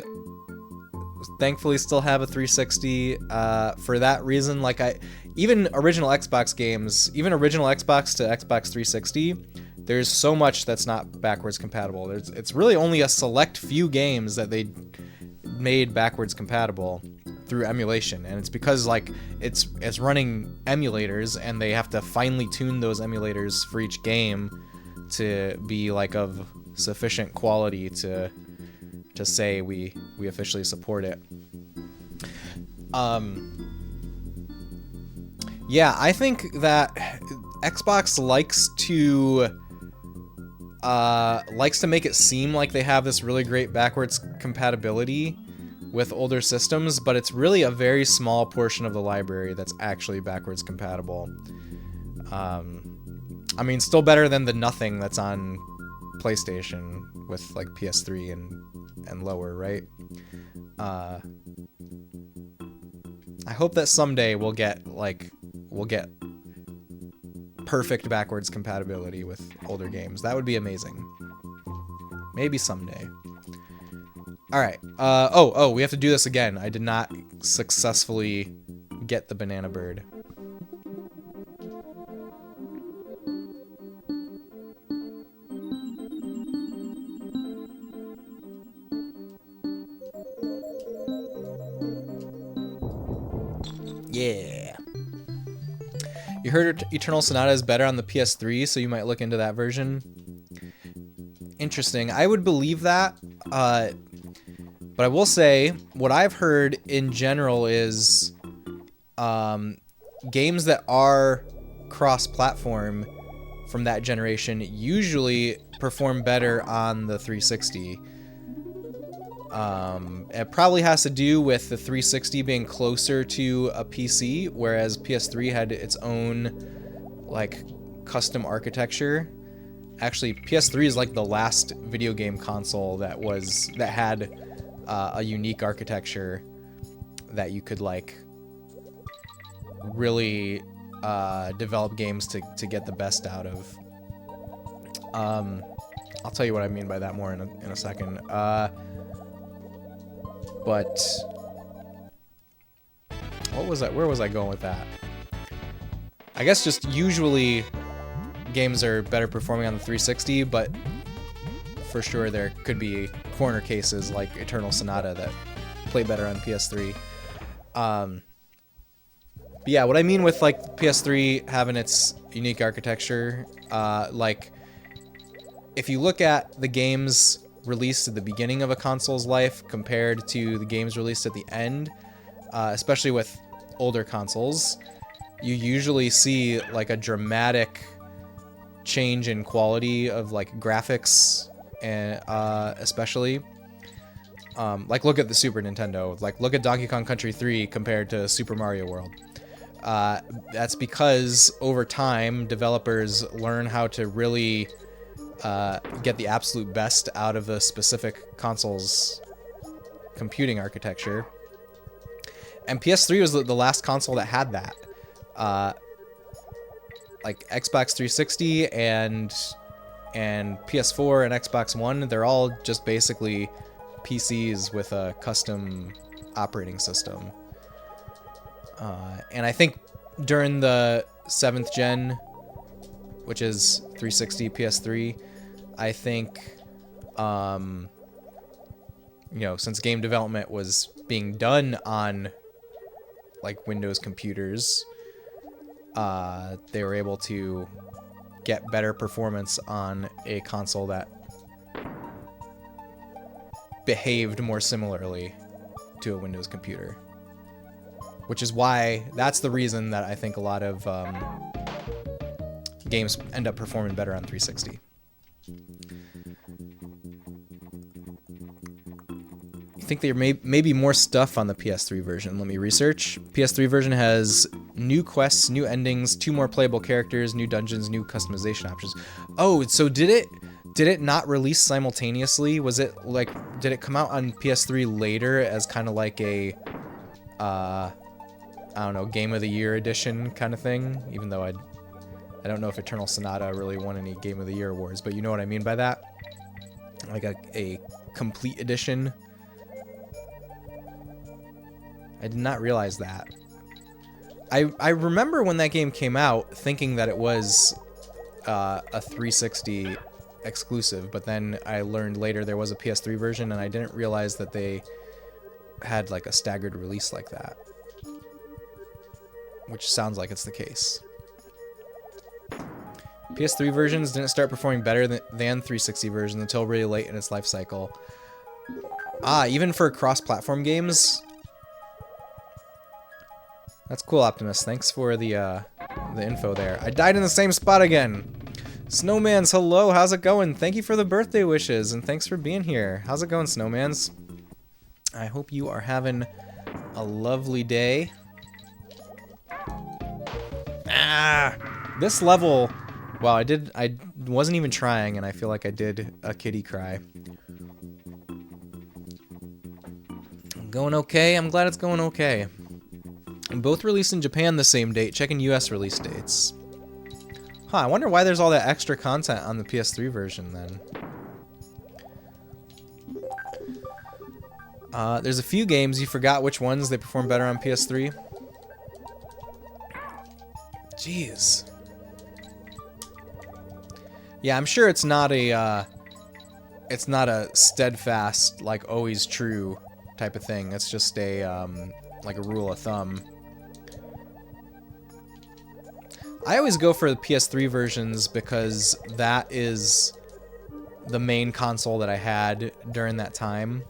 thankfully still have a 360 for that reason. Like even original Xbox games, even original Xbox to Xbox 360, there's so much that's not backwards compatible. It's really only a select few games that they made backwards compatible through emulation, and it's because like it's running emulators and they have to finely tune those emulators for each game to be like of sufficient quality to say we officially support it. Yeah, I think that Xbox likes to make it seem like they have this really great backwards compatibility with older systems, but it's really a very small portion of the library that's actually backwards compatible. I mean, still better than the nothing that's on PlayStation with like PS3 and lower, right? I hope that someday we'll get perfect backwards compatibility with older games. That would be amazing. Maybe someday. All right. Oh, we have to do this again. I did not successfully get the banana bird. Yeah. You heard Eternal Sonata is better on the PS3, so you might look into that version. Interesting. I would believe that. But I will say, what I've heard in general is games that are cross-platform from that generation usually perform better on the 360. It probably has to do with the 360 being closer to a PC, whereas PS3 had its own like custom architecture. Actually, PS3 is like the last video game console that had a unique architecture that you could like really develop games to get the best out of. I'll tell you what I mean by that more in a second. But what was that? Where was I going with that? I guess just usually games are better performing on the 360, but for sure there could be corner cases like Eternal Sonata that play better on PS3. But yeah, what I mean with like PS3 having its unique architecture, like if you look at the games released at the beginning of a console's life compared to the games released at the end, especially with older consoles, you usually see like a dramatic change in quality of like graphics, and especially like look at the Super Nintendo, like look at Donkey Kong Country 3 compared to Super Mario World. That's because over time developers learn how to really get the absolute best out of the specific console's computing architecture. And PS3 was the last console that had that. Like Xbox 360 and PS4 and Xbox One, they're all just basically PCs with a custom operating system. And I think during the 7th gen, which is 360 PS3, I think, since game development was being done on like Windows computers, they were able to get better performance on a console that behaved more similarly to a Windows computer. Which is why, that's the reason that I think a lot of games end up performing better on 360. I think there may be more stuff on the PS3 version. Let me research. PS3 version has new quests, new endings, 2 more playable characters, new dungeons, new customization options. Oh, so did it not release simultaneously? Was it like, did it come out on PS3 later as kind of like a I don't know, Game of the Year edition kind of thing? Even though I don't know if Eternal Sonata really won any Game of the Year awards, but you know what I mean by that? Like a complete edition. I did not realize that. I remember when that game came out thinking that it was a 360 exclusive, but then I learned later there was a PS3 version, and I didn't realize that they had like a staggered release like that. Which sounds like it's the case. PS3 versions didn't start performing better than 360 versions until really late in its life cycle. Even for cross-platform games? That's cool, Optimus. Thanks for the info there. I died in the same spot again. Snowmans, hello. How's it going? Thank you for the birthday wishes, and thanks for being here. How's it going, Snowmans? I hope you are having a lovely day. This level, well, I wasn't even trying, and I feel like I did a kitty cry. Going okay? I'm glad it's going okay. Both released in Japan the same date. Checking US release dates. Huh, I wonder why there's all that extra content on the PS3 version then. There's a few games you forgot which ones they perform better on PS3. Jeez. Yeah, I'm sure it's not a steadfast, like always true type of thing. It's just a like a rule of thumb. I always go for the PS3 versions because that is the main console that I had during that time.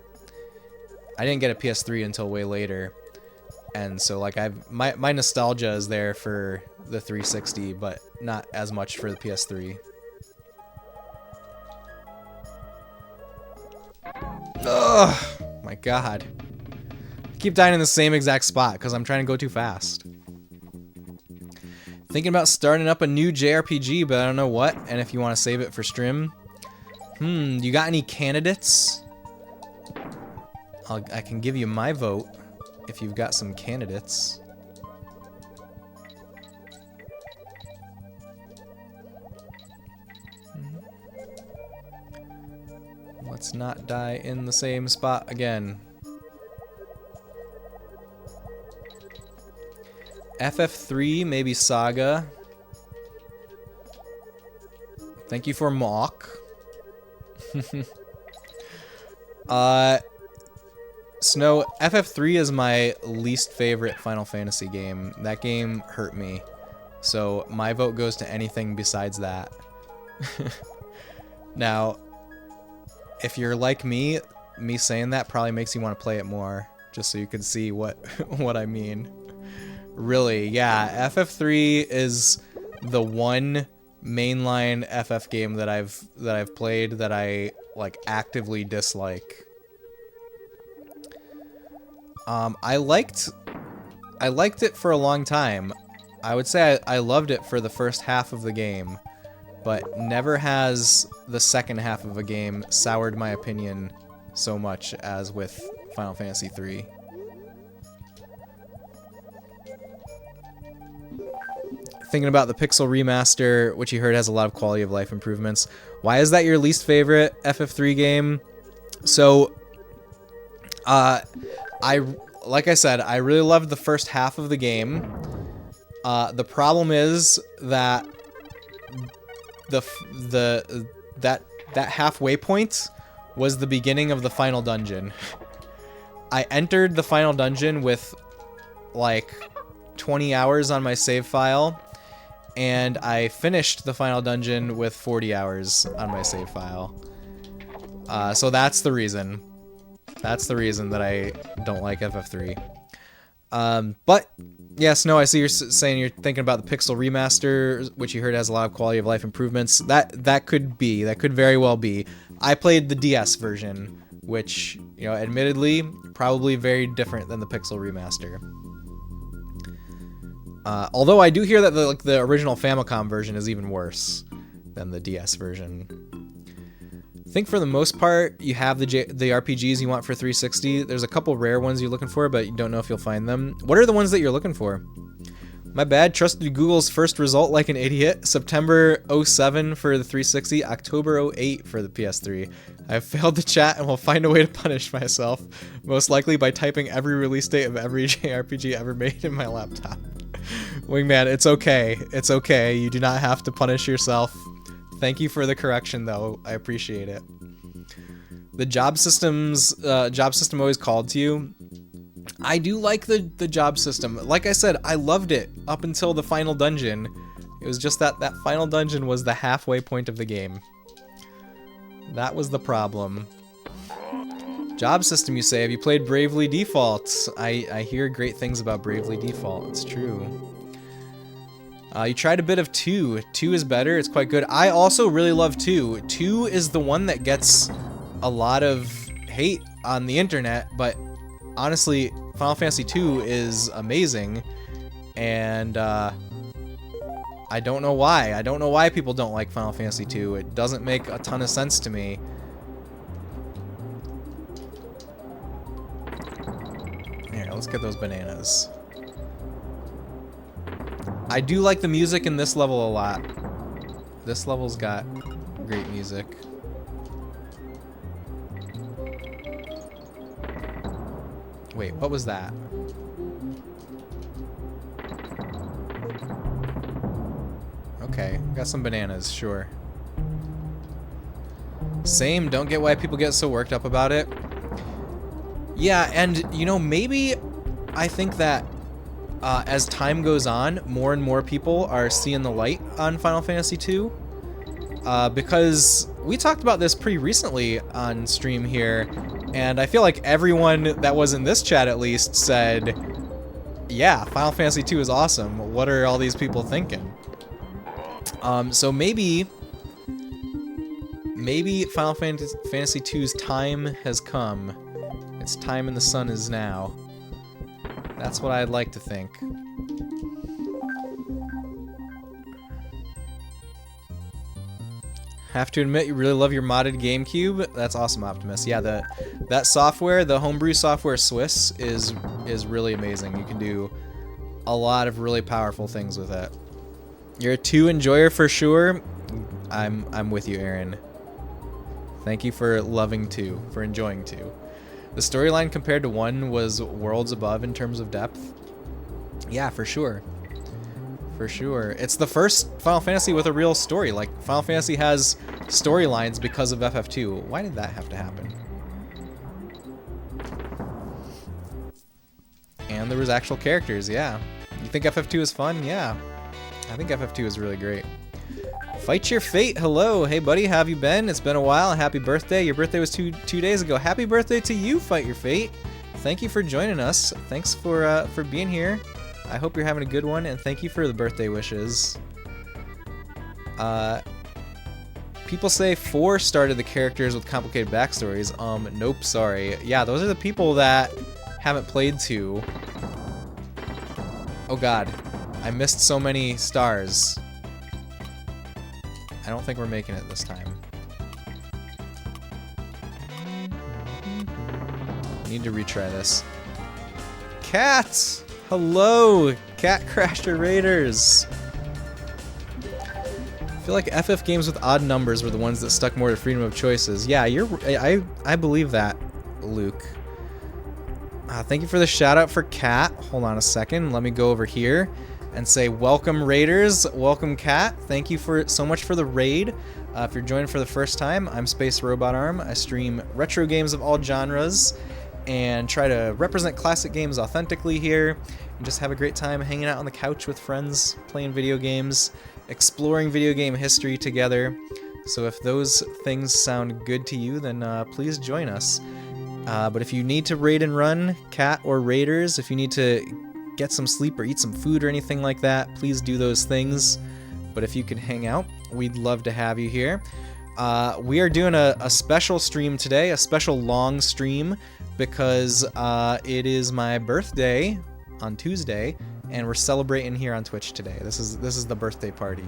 I didn't get a PS3 until way later. And so like my nostalgia is there for the 360, but not as much for the PS3. Oh my god. I keep dying in the same exact spot because I'm trying to go too fast. Thinking about starting up a new JRPG, but I don't know what, and if you want to save it for stream. You got any candidates? I can give you my vote if you've got some candidates. Let's not die in the same spot again. FF3, maybe Saga. Thank you for Mock. Snow, FF3 is my least favorite Final Fantasy game. That game hurt me. So my vote goes to anything besides that. Now, if you're like me saying that probably makes you want to play it more, just so you can see what what I mean. Really, yeah, FF3 is the one mainline FF game that I've played that I like actively dislike. I liked it for a long time. I would say I loved it for the first half of the game, but never has the second half of a game soured my opinion so much as with Final Fantasy III. Thinking about the Pixel Remaster, which you heard has a lot of quality of life improvements. Why is that your least favorite FF3 game? So, like I said, I really loved the first half of the game. The problem is that that halfway point was the beginning of the final dungeon. I entered the final dungeon with like 20 hours on my save file, and I finished the final dungeon with 40 hours on my save file. So that's the reason. That's the reason that I don't like FF3. But yeah, Snow, I see you're saying you're thinking about the Pixel Remaster, which you heard has a lot of quality of life improvements. That could very well be. I played the DS version, which, you know, admittedly, probably very different than the Pixel Remaster. Although I do hear that the original Famicom version is even worse than the DS version. I think for the most part, you have the RPGs you want for 360. There's a couple rare ones you're looking for, but you don't know if you'll find them. What are the ones that you're looking for? My bad, trusted Google's first result like an idiot. September 07 for the 360, October 08 for the PS3. I've failed to chat and will find a way to punish myself, most likely by typing every release date of every JRPG ever made in my laptop. Wingman, it's okay. It's okay. You do not have to punish yourself. Thank you for the correction, though. I appreciate it. The job system always called to you. I do like the job system. Like I said, I loved it up until the final dungeon. It was just that final dungeon was the halfway point of the game. That was the problem. Job system, you say? Have you played Bravely Default? I hear great things about Bravely Default. It's true. You tried a bit of 2. 2 is better. It's quite good. I also really love 2. 2 is the one that gets a lot of hate on the internet, but honestly, Final Fantasy 2 is amazing, and I don't know why. I don't know why people don't like Final Fantasy 2. It doesn't make a ton of sense to me. Here, let's get those bananas. I do like the music in this level a lot. This level's got great music. Wait, what was that? Okay, got some bananas, sure. Same, don't get why people get so worked up about it. Yeah, and, you know, maybe I think that as time goes on, more and more people are seeing the light on Final Fantasy II. Because we talked about this pretty recently on stream here, and I feel like everyone that was in this chat at least said, yeah, Final Fantasy II is awesome. What are all these people thinking? So maybe Final Fantasy II's time has come Its time in the sun is now. That's what I'd like to think. Have to admit, you really love your modded GameCube. That's awesome, Optimus. Yeah, that software, the homebrew software Swiss, is really amazing. You can do a lot of really powerful things with it. You're a 2 enjoyer for sure. I'm with you, Aaron. Thank you for loving 2, for enjoying 2. The storyline compared to 1 was worlds above in terms of depth. Yeah, for sure. For sure. It's the first Final Fantasy with a real story. Like, Final Fantasy has storylines because of FF2. Why did that have to happen? And there was actual characters, yeah. You think FF2 is fun? Yeah. I think FF2 is really great. Fight Your Fate, hello. Hey buddy, how have you been? It's been a while. Happy birthday. Your birthday was two days ago. Happy birthday to you, Fight Your Fate. Thank you for joining us. Thanks for being here. I hope you're having a good one, and thank you for the birthday wishes. People say 4 started the characters with complicated backstories. Nope, sorry. Yeah, those are the people that haven't played 2. Oh god, I missed so many stars. I don't think we're making it this time. Need to retry this. Cats! Hello! Cat Crasher Raiders! I feel like FF games with odd numbers were the ones that stuck more to freedom of choices. Yeah, I believe that, Luke. Thank you for the shout out for Cat. Hold on a second. Let me go over here and say welcome Raiders, welcome Cat. Thank you so much for the raid. If you're joining for the first time, I'm Space Robot Arm. I stream retro games of all genres and try to represent classic games authentically here and just have a great time hanging out on the couch with friends, playing video games, exploring video game history together. So if those things sound good to you, then please join us. But if you need to raid and run, Cat or Raiders, if you need to get some sleep or eat some food or anything like that, please do those things. But if you can hang out, we'd love to have you here. We are doing a special stream today, a special long stream, because it is my birthday on Tuesday, and we're celebrating here on Twitch today. This is the birthday party.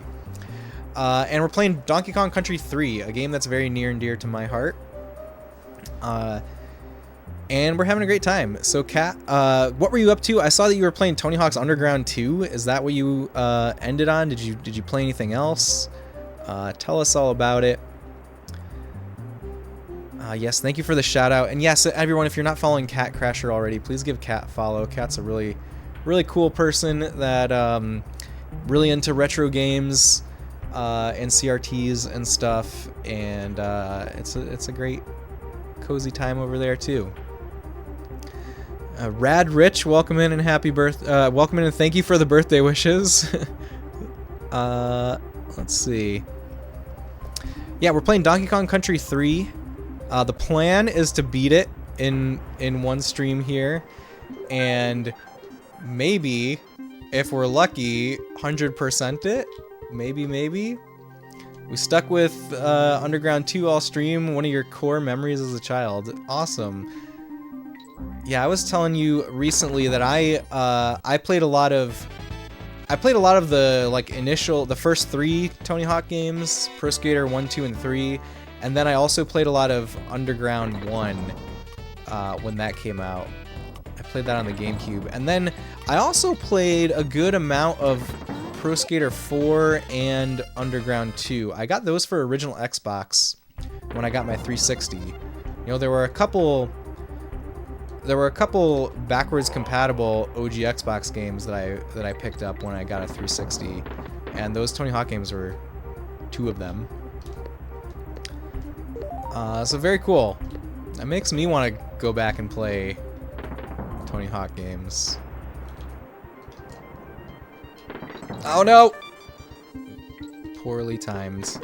And we're playing Donkey Kong Country 3, a game that's very near and dear to my heart. And we're having a great time. So, Kat, what were you up to? I saw that you were playing Tony Hawk's Underground 2. Is that what you ended on? Did you play anything else? Tell us all about it. Yes, thank you for the shout out. And yes, everyone, if you're not following Cat Crasher already, please give Cat a follow. Cat's a really, really cool person that really into retro games and CRTs and stuff. And it's a great, cozy time over there too. Rad Rich, welcome in and welcome in and thank you for the birthday wishes. Let's see. Yeah, we're playing Donkey Kong Country 3. The plan is to beat it in one stream here, and maybe, if we're lucky, 100% it. Maybe. We stuck with Underground 2 all stream, one of your core memories as a child. Awesome. Yeah, I was telling you recently that I played a lot of the first 3 Tony Hawk games, Pro Skater 1, 2, and 3, and then I also played a lot of Underground 1 when that came out. I played that on the GameCube, and then I also played a good amount of Pro Skater 4 and Underground 2. I got those for original Xbox when I got my 360. You know, there were a couple backwards compatible OG Xbox games that I picked up when I got a 360, and those Tony Hawk games were 2 of them. So very cool. That makes me want to go back and play Tony Hawk games. Oh no! Poorly timed.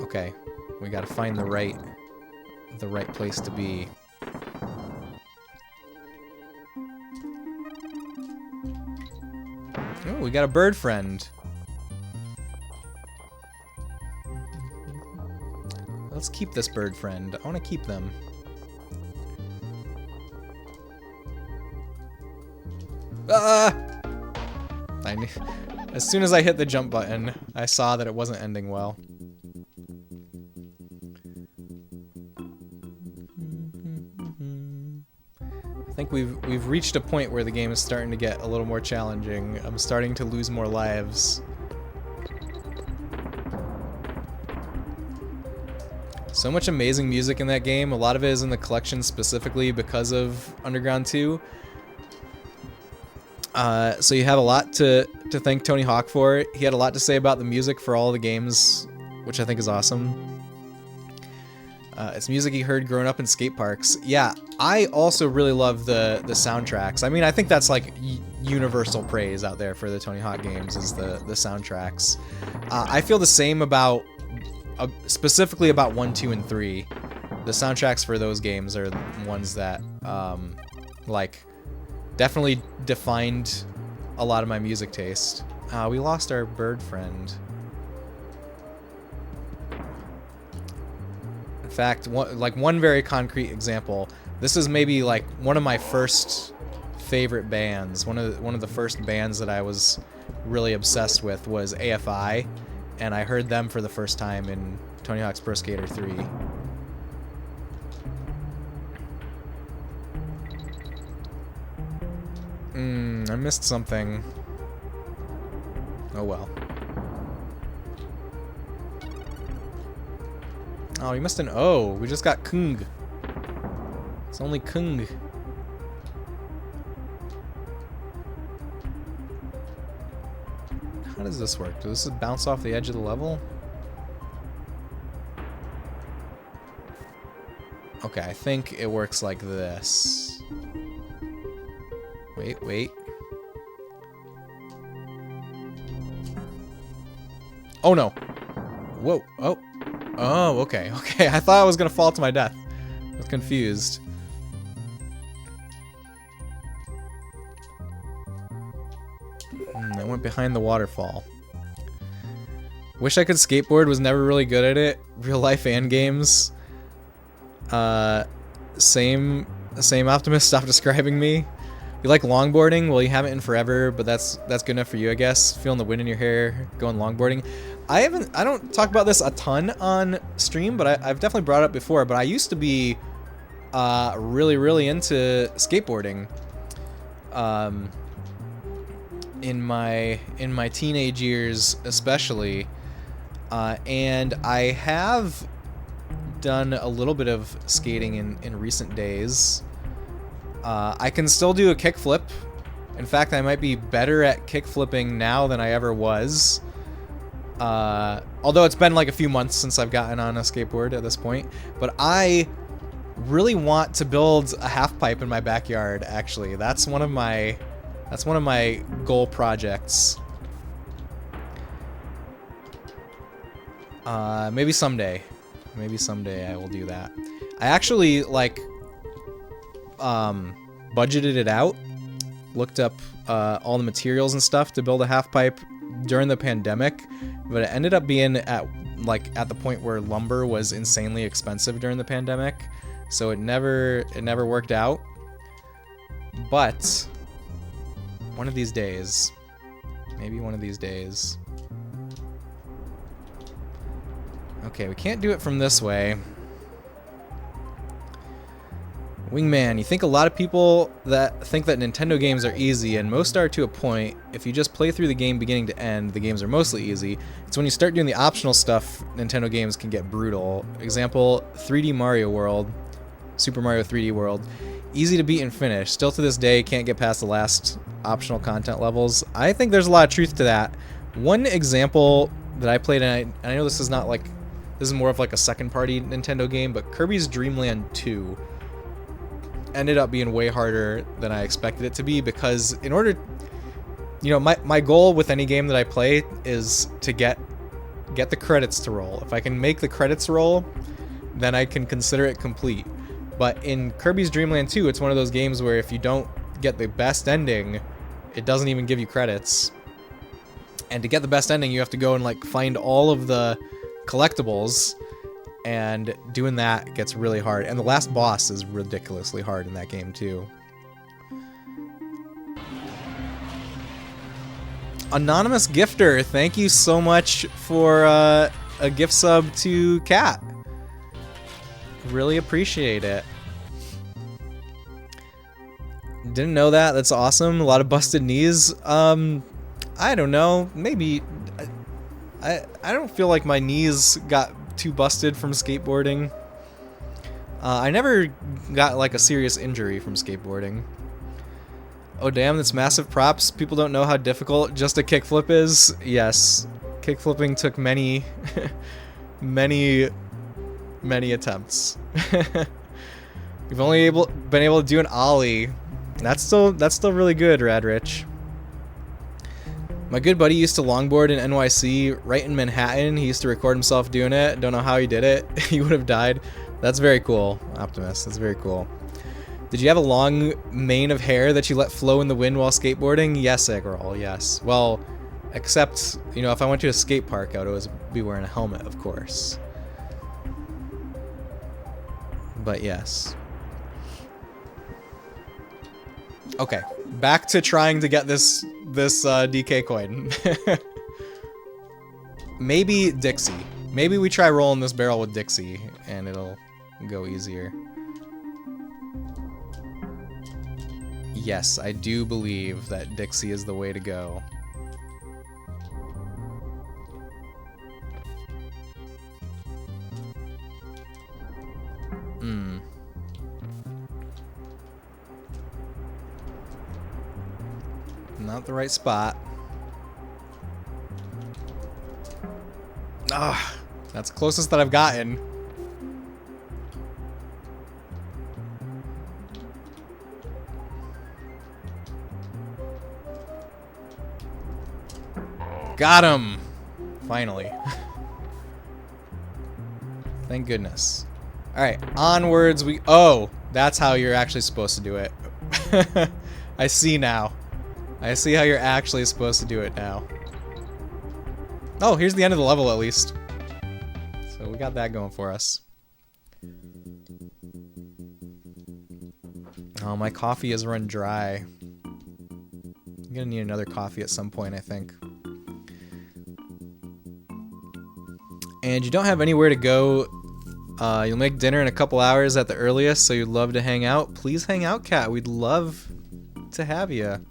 Okay, we gotta find the right place to be. Oh, we got a bird friend. Let's keep this bird friend. I want to keep them. Ah! As soon as I hit the jump button, I saw that it wasn't ending well. I think we've reached a point where the game is starting to get a little more challenging. I'm starting to lose more lives. So much amazing music in that game. A lot of it is in the collection specifically because of Underground 2. So you have a lot to thank Tony Hawk for. He had a lot to say about the music for all the games, which I think is awesome. It's music he heard growing up in skate parks. Yeah, I also really love the soundtracks. I mean, I think that's like universal praise out there for the Tony Hawk games is the soundtracks. I feel the same about specifically about 1, 2, and 3. The soundtracks for those games are the ones that like definitely defined a lot of my music taste. We lost our bird friend. In fact, one very concrete example. This is maybe like one of my first favorite bands. One of the first bands that I was really obsessed with was AFI, and I heard them for the first time in Tony Hawk's Pro Skater 3. I missed something. Oh well. Oh, we missed an O. We just got Kung. It's only Kung. How does this work? Does this bounce off the edge of the level? Okay, I think it works like this. Wait. Oh no. Whoa. Oh, okay. I thought I was gonna fall to my death. I was confused. I went behind the waterfall. Wish I could skateboard, was never really good at it. Real life and games. Same Optimus, stop describing me. You like longboarding? Well, you haven't in forever, but that's good enough for you, I guess. Feeling the wind in your hair, going longboarding. I don't talk about this a ton on stream, but I've definitely brought it up before, but I used to be really into skateboarding. In my teenage years especially. And I have done a little bit of skating in recent days. I can still do a kickflip. In fact, I might be better at kickflipping now than I ever was. Although it's been like a few months since I've gotten on a skateboard at this point. But I really want to build a half pipe in my backyard, actually. That's one of my goal projects. Maybe someday I will do that. I actually budgeted it out, looked up all the materials and stuff to build a half pipe during the pandemic, but it ended up being at the point where lumber was insanely expensive during the pandemic, so it never worked out. But one of these days, maybe one of these days. Okay, we can't do it from this way. Wingman, you think a lot of people that think that Nintendo games are easy, and most are to a point. If you just play through the game beginning to end, the games are mostly easy. It's when you start doing the optional stuff, Nintendo games can get brutal. Example, 3D Mario World, Super Mario 3D World. Easy to beat and finish. Still to this day, can't get past the last optional content levels. I think there's a lot of truth to that. One example that I played, and I know this is not like, this is more of like a second-party Nintendo game, but Kirby's Dream Land 2 ended up being way harder than I expected it to be, because in order, my goal with any game that I play is to get the credits to roll. If I can make the credits roll, then I can consider it complete. But in Kirby's Dream Land 2, it's one of those games where if you don't get the best ending, it doesn't even give you credits. And to get the best ending, you have to go and find all of the collectibles, and doing that gets really hard. And the last boss is ridiculously hard in that game too. Anonymous gifter, thank you so much for a gift sub to Kat. Really appreciate it. Didn't know that. That's awesome. A lot of busted knees. I don't know. Maybe I don't feel like my knees got too busted from skateboarding. I never got like a serious injury from skateboarding. Oh damn, that's massive props. People don't know how difficult just a kickflip is. Yes, kickflipping took many, many attempts. You've only been able to do an ollie. That's still really good, Radrich. My good buddy used to longboard in NYC, right in Manhattan. He used to record himself doing it. Don't know how he did it. He would have died. That's very cool, Optimus. That's very cool. Did you have a long mane of hair that you let flow in the wind while skateboarding? Yes, Eggroll, yes. Well, except, you know, if I went to a skate park, I would always be wearing a helmet, of course. But yes. Okay, back to trying to get this DK coin. Maybe Dixie. Maybe we try rolling this barrel with Dixie, and it'll go easier. Yes, I do believe that Dixie is the way to go. Not the right spot. Ah, that's the closest that I've gotten. Got him! Finally. Thank goodness. Alright, onwards we... Oh, that's how you're actually supposed to do it. I see now. I see how you're actually supposed to do it now. Oh, here's the end of the level at least. So we got that going for us. Oh, my coffee has run dry. I'm gonna need another coffee at some point, I think. And you don't have anywhere to go. You'll make dinner in a couple hours at the earliest, so you'd love to hang out. Please hang out, Kat. We'd love to have you.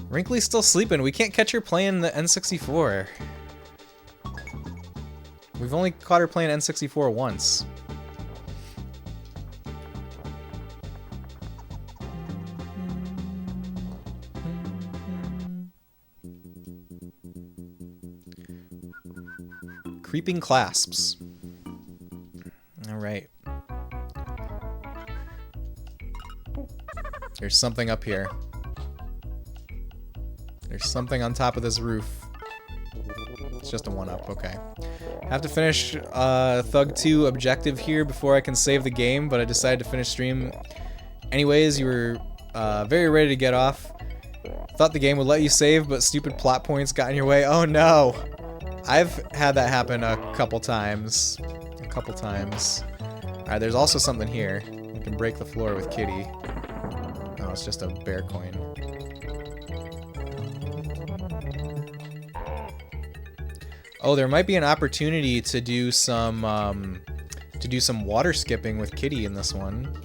Wrinkly's still sleeping. We can't catch her playing the N64. We've only caught her playing N64 once. Creeping clasps. All right. There's something up here. There's something on top of this roof. It's just a one-up, okay. Have to finish Thug 2 objective here before I can save the game, but I decided to finish stream anyways. You were very ready to get off. Thought the game would let you save, but stupid plot points got in your way. Oh no! I've had that happen a couple times. Alright, there's also something here. You can break the floor with Kitty. Oh, it's just a bear coin. Oh, there might be an opportunity to do some water skipping with Kitty in this one.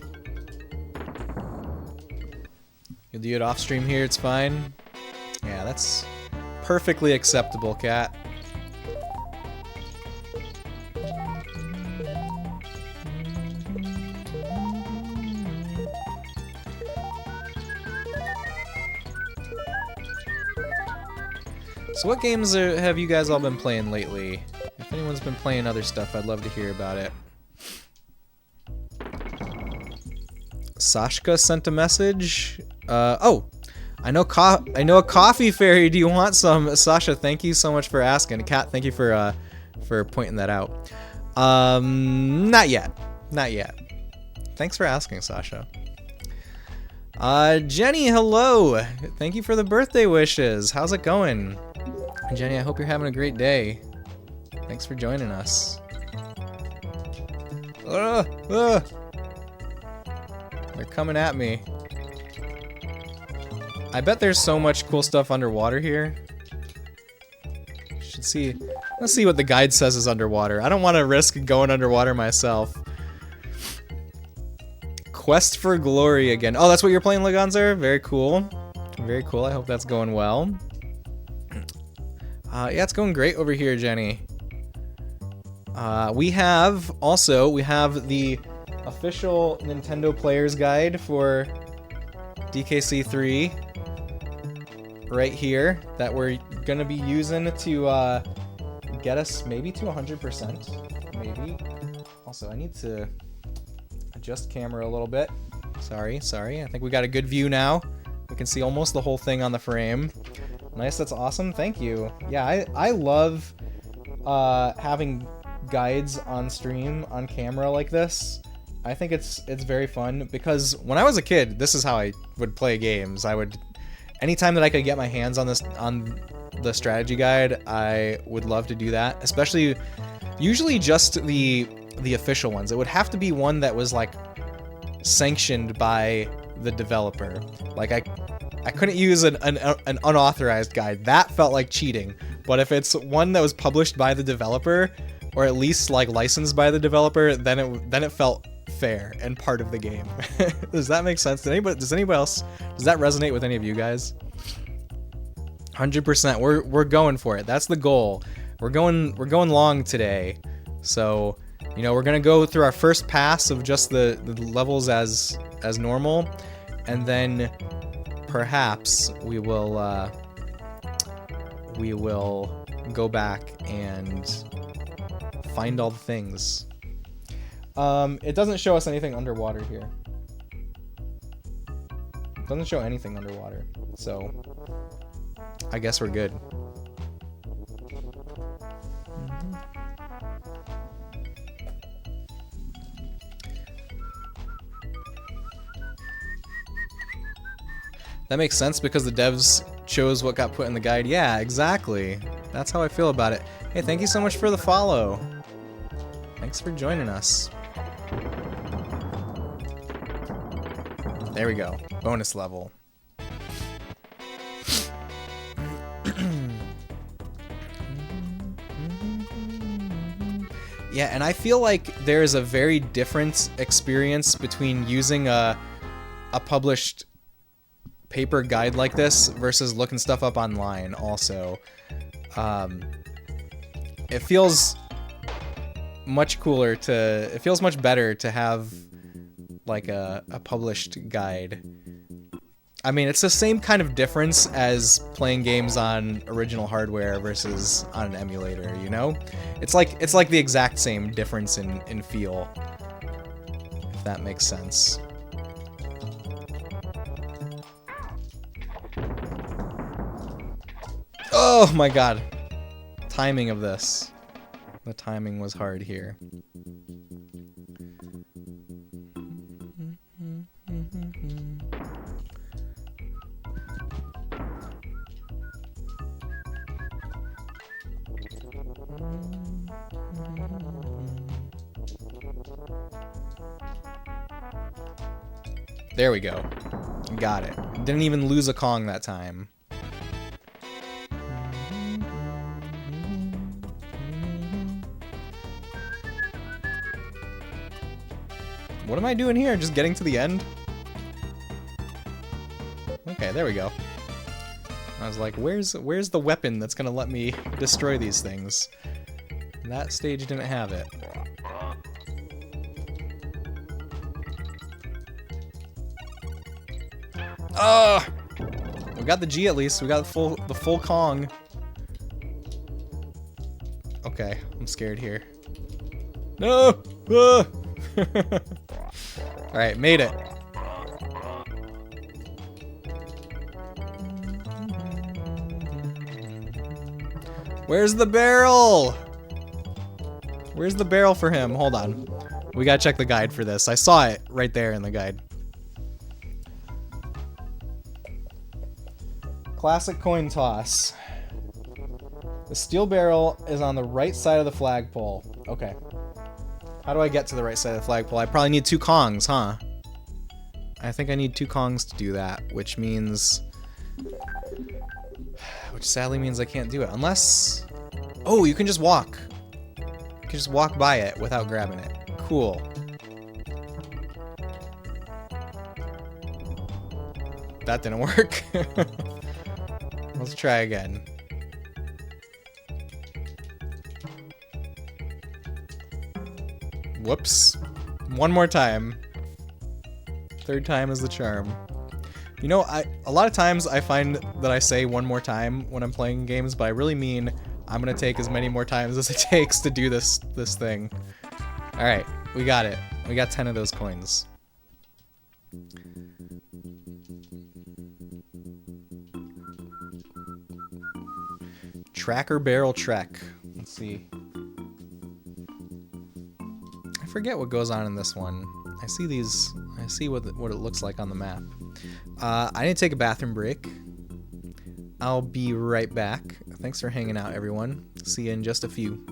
You'll do it off stream here, it's fine. Yeah, that's perfectly acceptable, Kat. So what games have you guys all been playing lately? If anyone's been playing other stuff, I'd love to hear about it. Sashka sent a message. Oh, I know a coffee fairy. Do you want some? Sasha, thank you so much for asking. Kat, thank you for pointing that out. Not yet. Not yet. Thanks for asking, Sasha. Jenny, hello. Thank you for the birthday wishes. How's it going? Jenny, I hope you're having a great day. Thanks for joining us. They're coming at me. I bet there's so much cool stuff underwater here. Should see. Let's see what the guide says is underwater. I don't want to risk going underwater myself. Quest for Glory again. Oh, that's what you're playing, Laganzer? Very cool. Very cool. I hope that's going well. Yeah, it's going great over here, Jenny. We have the official Nintendo Player's Guide for DKC3 right here that we're gonna be using to get us maybe to 100%. Maybe. Also, I need to adjust camera a little bit. Sorry. I think we got a good view now. We can see almost the whole thing on the frame. Nice, that's awesome. Thank you. Yeah, I love having guides on stream, on camera like this. I think it's very fun because when I was a kid, this is how I would play games. Anytime that I could get my hands on the strategy guide, I would love to do that. Especially, usually just the official ones. It would have to be one that was like sanctioned by the developer. Like I couldn't use an unauthorized guide. That felt like cheating. But if it's one that was published by the developer, or at least like licensed by the developer, then it felt fair and part of the game. Does that make sense? Does anybody else? Does that resonate with any of you guys? 100%. We're going for it. That's the goal. We're going long today. So, you know, we're gonna go through our first pass of just the levels as normal, and then perhaps we will go back and find all the things. It doesn't show us anything underwater here. It doesn't show anything underwater, so I guess we're good. That makes sense because the devs chose what got put in the guide. Yeah, exactly. That's how I feel about it. Hey, thank you so much for the follow. Thanks for joining us. There we go. Bonus level. Yeah, and I feel like there's a very different experience between using a published paper guide like this versus looking stuff up online also. It feels much cooler it feels much better to have like a published guide. I mean, it's the same kind of difference as playing games on original hardware versus on an emulator, you know? It's like the exact same difference in feel, if that makes sense. Oh my god. Timing of this. The timing was hard here. There we go. Got it. Didn't even lose a Kong that time. What am I doing here? Just getting to the end? Okay, there we go. I was like, where's the weapon that's gonna let me destroy these things? That stage didn't have it. Oh! We got the G at least. We got the full Kong. Okay, I'm scared here. No! Ah! Alright, made it. Where's the barrel? Where's the barrel for him? Hold on. We gotta check the guide for this. I saw it right there in the guide. Classic coin toss. The steel barrel is on the right side of the flagpole. Okay. How do I get to the right side of the flagpole? I probably need 2 Kongs, huh? I think I need 2 Kongs to do that, which means which sadly means I can't do it unless... Oh, you can just walk. You can just walk by it without grabbing it. Cool. That didn't work. Let's try again. Whoops. One more time. Third time is the charm. You know, a lot of times I find that I say one more time when I'm playing games, but I really mean I'm gonna take as many more times as it takes to do this thing. Alright, we got it. We got 10 of those coins. Tracker Barrel Trek. Let's see. I forget what goes on in this one. I see what it looks like on the map. I need to take a bathroom break. I'll be right back. Thanks for hanging out, everyone. See you in just a few.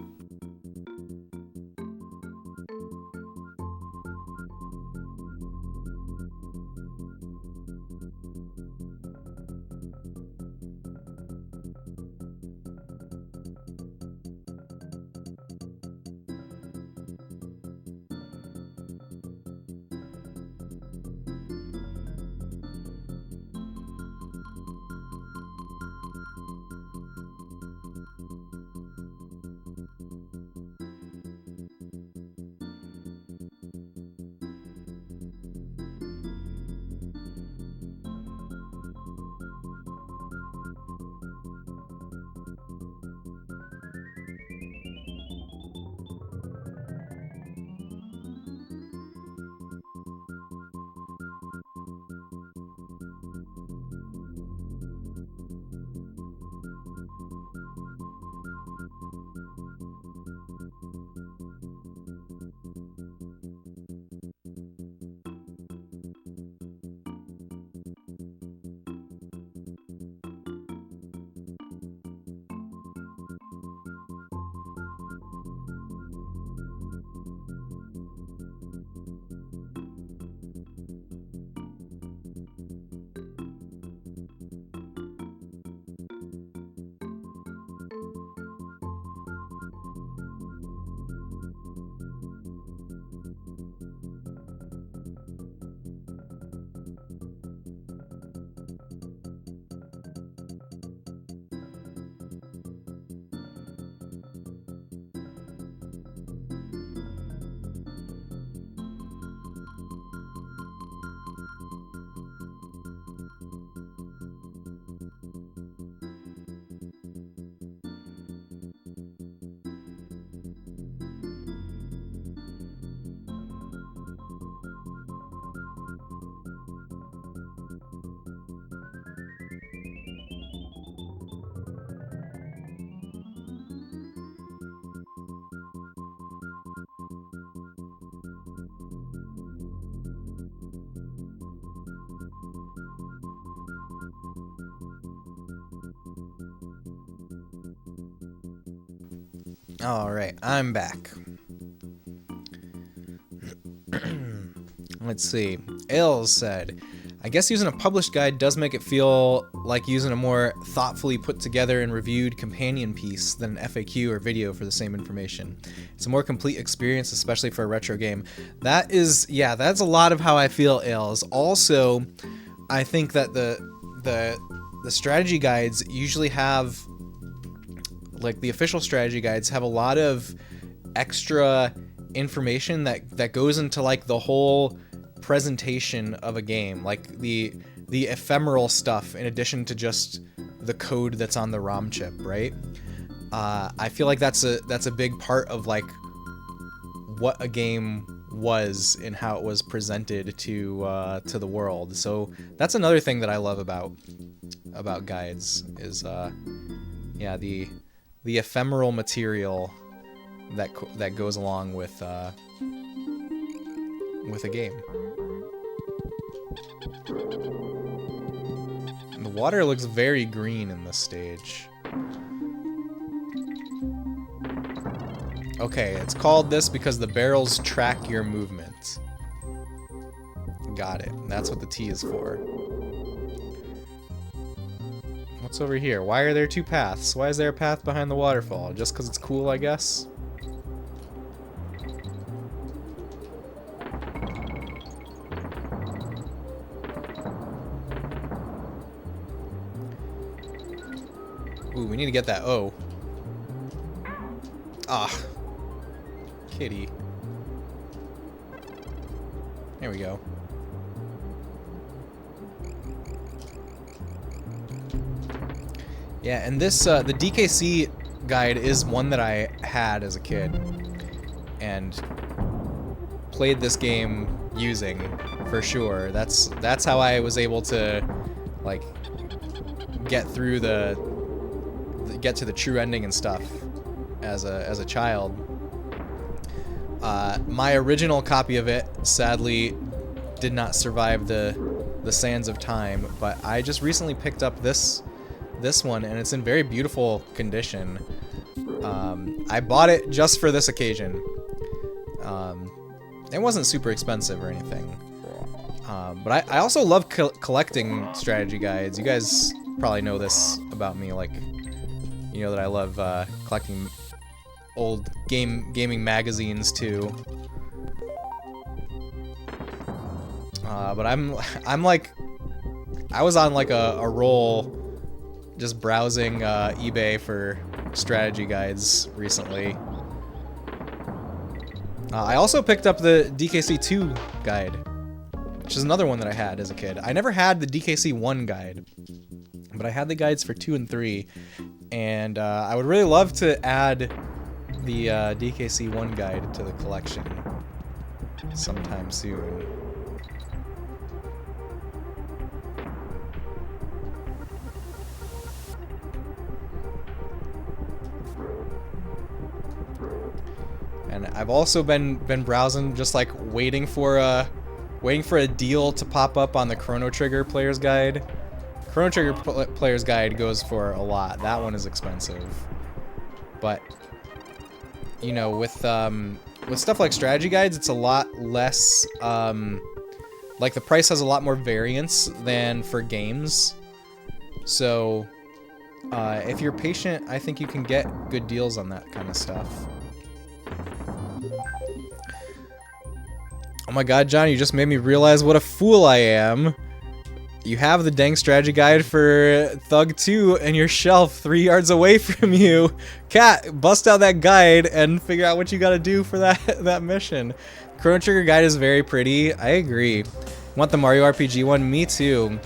Alright, I'm back. Let's see. Ills said, I guess using a published guide does make it feel like using a more thoughtfully put together and reviewed companion piece than an FAQ or video for the same information. It's a more complete experience, especially for a retro game. That is, yeah, that's a lot of how I feel, Ills. Also, I think that the strategy guides usually have, like, the official strategy guides have a lot of extra information that goes into, like, the whole presentation of a game, like the ephemeral stuff in addition to just the code that's on the ROM chip, right? I feel like that's a big part of, like, what a game was and how it was presented to the world. So that's another thing that I love about guides is yeah, the ephemeral material that goes along with a game. And the water looks very green in this stage. Okay, it's called this because the barrels track your movement. Got it. That's what the T is for. What's over here? Why are there two paths? Why is there a path behind the waterfall? Just because it's cool, I guess? Ooh, we need to get that O. Ah. Kitty. There we go. Yeah, and this, the DKC guide is one that I had as a kid. And played this game using, for sure. That's how I was able to, like, get through get to the true ending and stuff as a child. My original copy of it sadly did not survive the sands of time, but I just recently picked up this one, and it's in very beautiful condition. I bought it just for this occasion. It wasn't super expensive or anything, but I also love collecting strategy guides. You guys probably know this about me, like, you know that I love collecting old gaming magazines too. But I'm like, I was on like a roll just browsing eBay for strategy guides recently. I also picked up the DKC 2 guide, which is another one that I had as a kid. I never had the DKC 1 guide, but I had the guides for 2 and 3, and I would really love to add the DKC 1 guide to the collection sometime soon. And I've also been browsing, just like waiting for a deal to pop up on the Chrono Trigger Player's Guide. Chrono Trigger Player's Guide goes for a lot. That one is expensive, but you know, with stuff like strategy guides, it's a lot less. Like the price has a lot more variance than for games. So if you're patient, I think you can get good deals on that kind of stuff. Oh my god, John, you just made me realize what a fool I am. You have the dang strategy guide for Thug 2 in your shelf 3 yards away from you. Cat, bust out that guide and figure out what you gotta do for that mission. Chrono Trigger guide is very pretty. I agree. Want the Mario RPG one? Me too.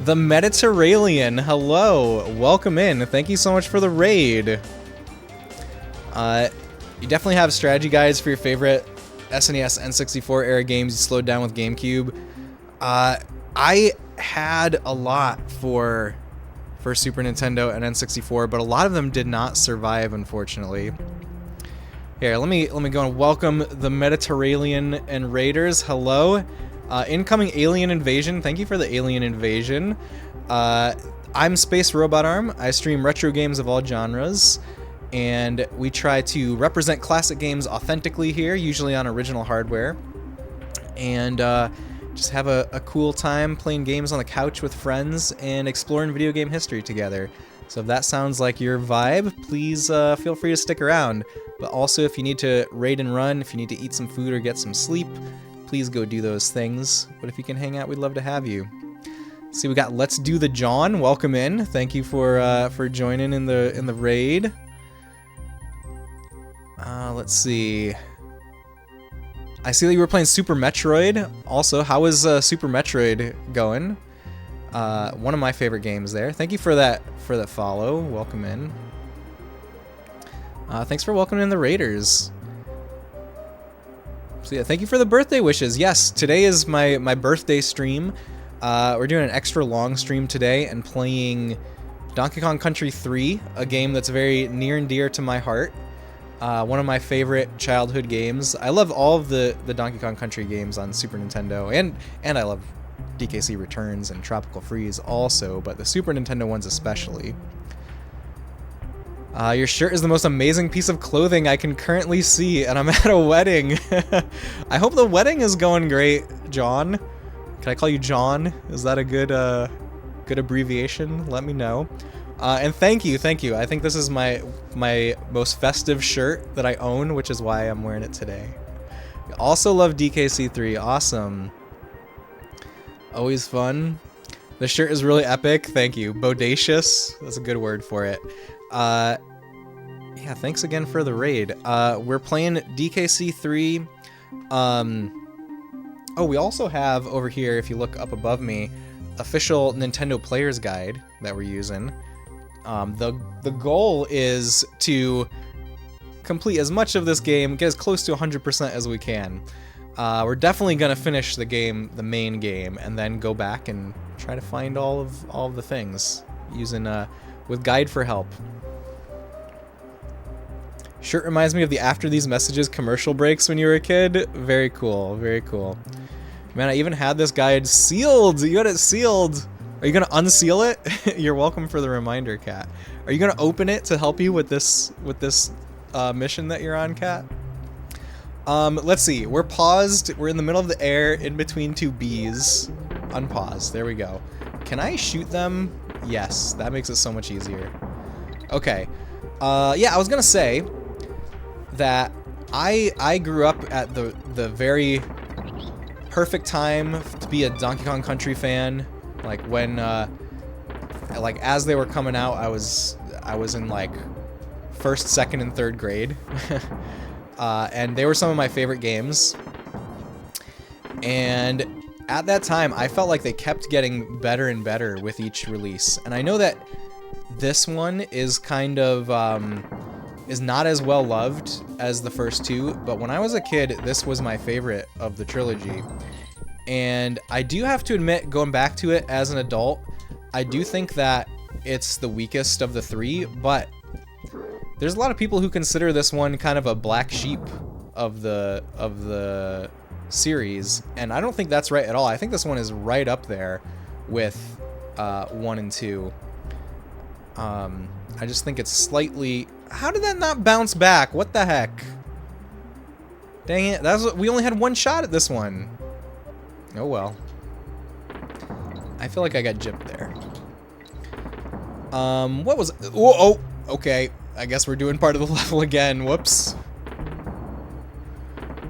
The Mediterranean, hello. Welcome in. Thank you so much for the raid. You definitely have strategy guides for your favorite SNES, N64 era games you slowed down with GameCube. I had a lot for Super Nintendo and N64, but a lot of them did not survive, unfortunately. Here, let me go and welcome the Mediterranean and Raiders. Hello. Incoming alien invasion. Thank you for the alien invasion. I'm Space Robot Arm. I stream retro games of all genres, and we try to represent classic games authentically here, usually on original hardware, and just have a cool time playing games on the couch with friends and exploring video game history together. So if that sounds like your vibe, please feel free to stick around. But also, if you need to raid and run, if you need to eat some food or get some sleep, please go do those things. But if you can hang out, we'd love to have you. See, we got Let's Do the John. Welcome in. Thank you for joining in the raid. Let's see. I see that you were playing Super Metroid. Also, how is Super Metroid going? One of my favorite games there. Thank you for that follow. Welcome in. Thanks for welcoming in the Raiders. So yeah, thank you for the birthday wishes. Yes, today is my birthday stream. We're doing an extra long stream today and playing Donkey Kong Country 3, a game that's very near and dear to my heart. One of my favorite childhood games. I love all of the Donkey Kong Country games on Super Nintendo, and I love DKC Returns and Tropical Freeze also, but the Super Nintendo ones especially. Your shirt is the most amazing piece of clothing I can currently see, and I'm at a wedding. I hope the wedding is going great, John. Can I call you John? Is that a good good abbreviation, let me know. And thank you. I think this is my most festive shirt that I own, which is why I'm wearing it today. Also love DKC3. Awesome. Always fun. The shirt is really epic. Thank you. Bodacious. That's a good word for it. Yeah, thanks again for the raid. We're playing DKC3. Oh, we also have over here, if you look up above me, official Nintendo Player's Guide that we're using. The goal is to complete as much of this game, get as close to 100% as we can. We're definitely gonna finish the game, the main game, and then go back and try to find all of the things using with guide for help. Shirt reminds me of the After These Messages commercial breaks when you were a kid. Very cool, very cool. Man, I even had this guide sealed. You got it sealed. Are you gonna unseal it? You're welcome for the reminder, Cat. Are you gonna open it to help you with this mission that you're on, Cat? Let's see. We're paused. We're in the middle of the air, in between two bees. Unpause. There we go. Can I shoot them? Yes. That makes it so much easier. Okay. Yeah, I was gonna say that I grew up at the very perfect time to be a Donkey Kong Country fan. Like when, like as they were coming out, I was in like first, second, and third grade, and they were some of my favorite games. And at that time, I felt like they kept getting better and better with each release. And I know that this one is kind of is not as well loved as the first two, but when I was a kid, this was my favorite of the trilogy. And I do have to admit, going back to it as an adult, I do think that it's the weakest of the three, but there's a lot of people who consider this one kind of a black sheep of the series, and I don't think that's right at all. I think this one is right up there with 1 and 2. I just think it's slightly... How did that not bounce back? What the heck? Dang it. We only had one shot at this one. Oh well. I feel like I got gypped there. What was... Oh, okay. I guess we're doing part of the level again. Whoops.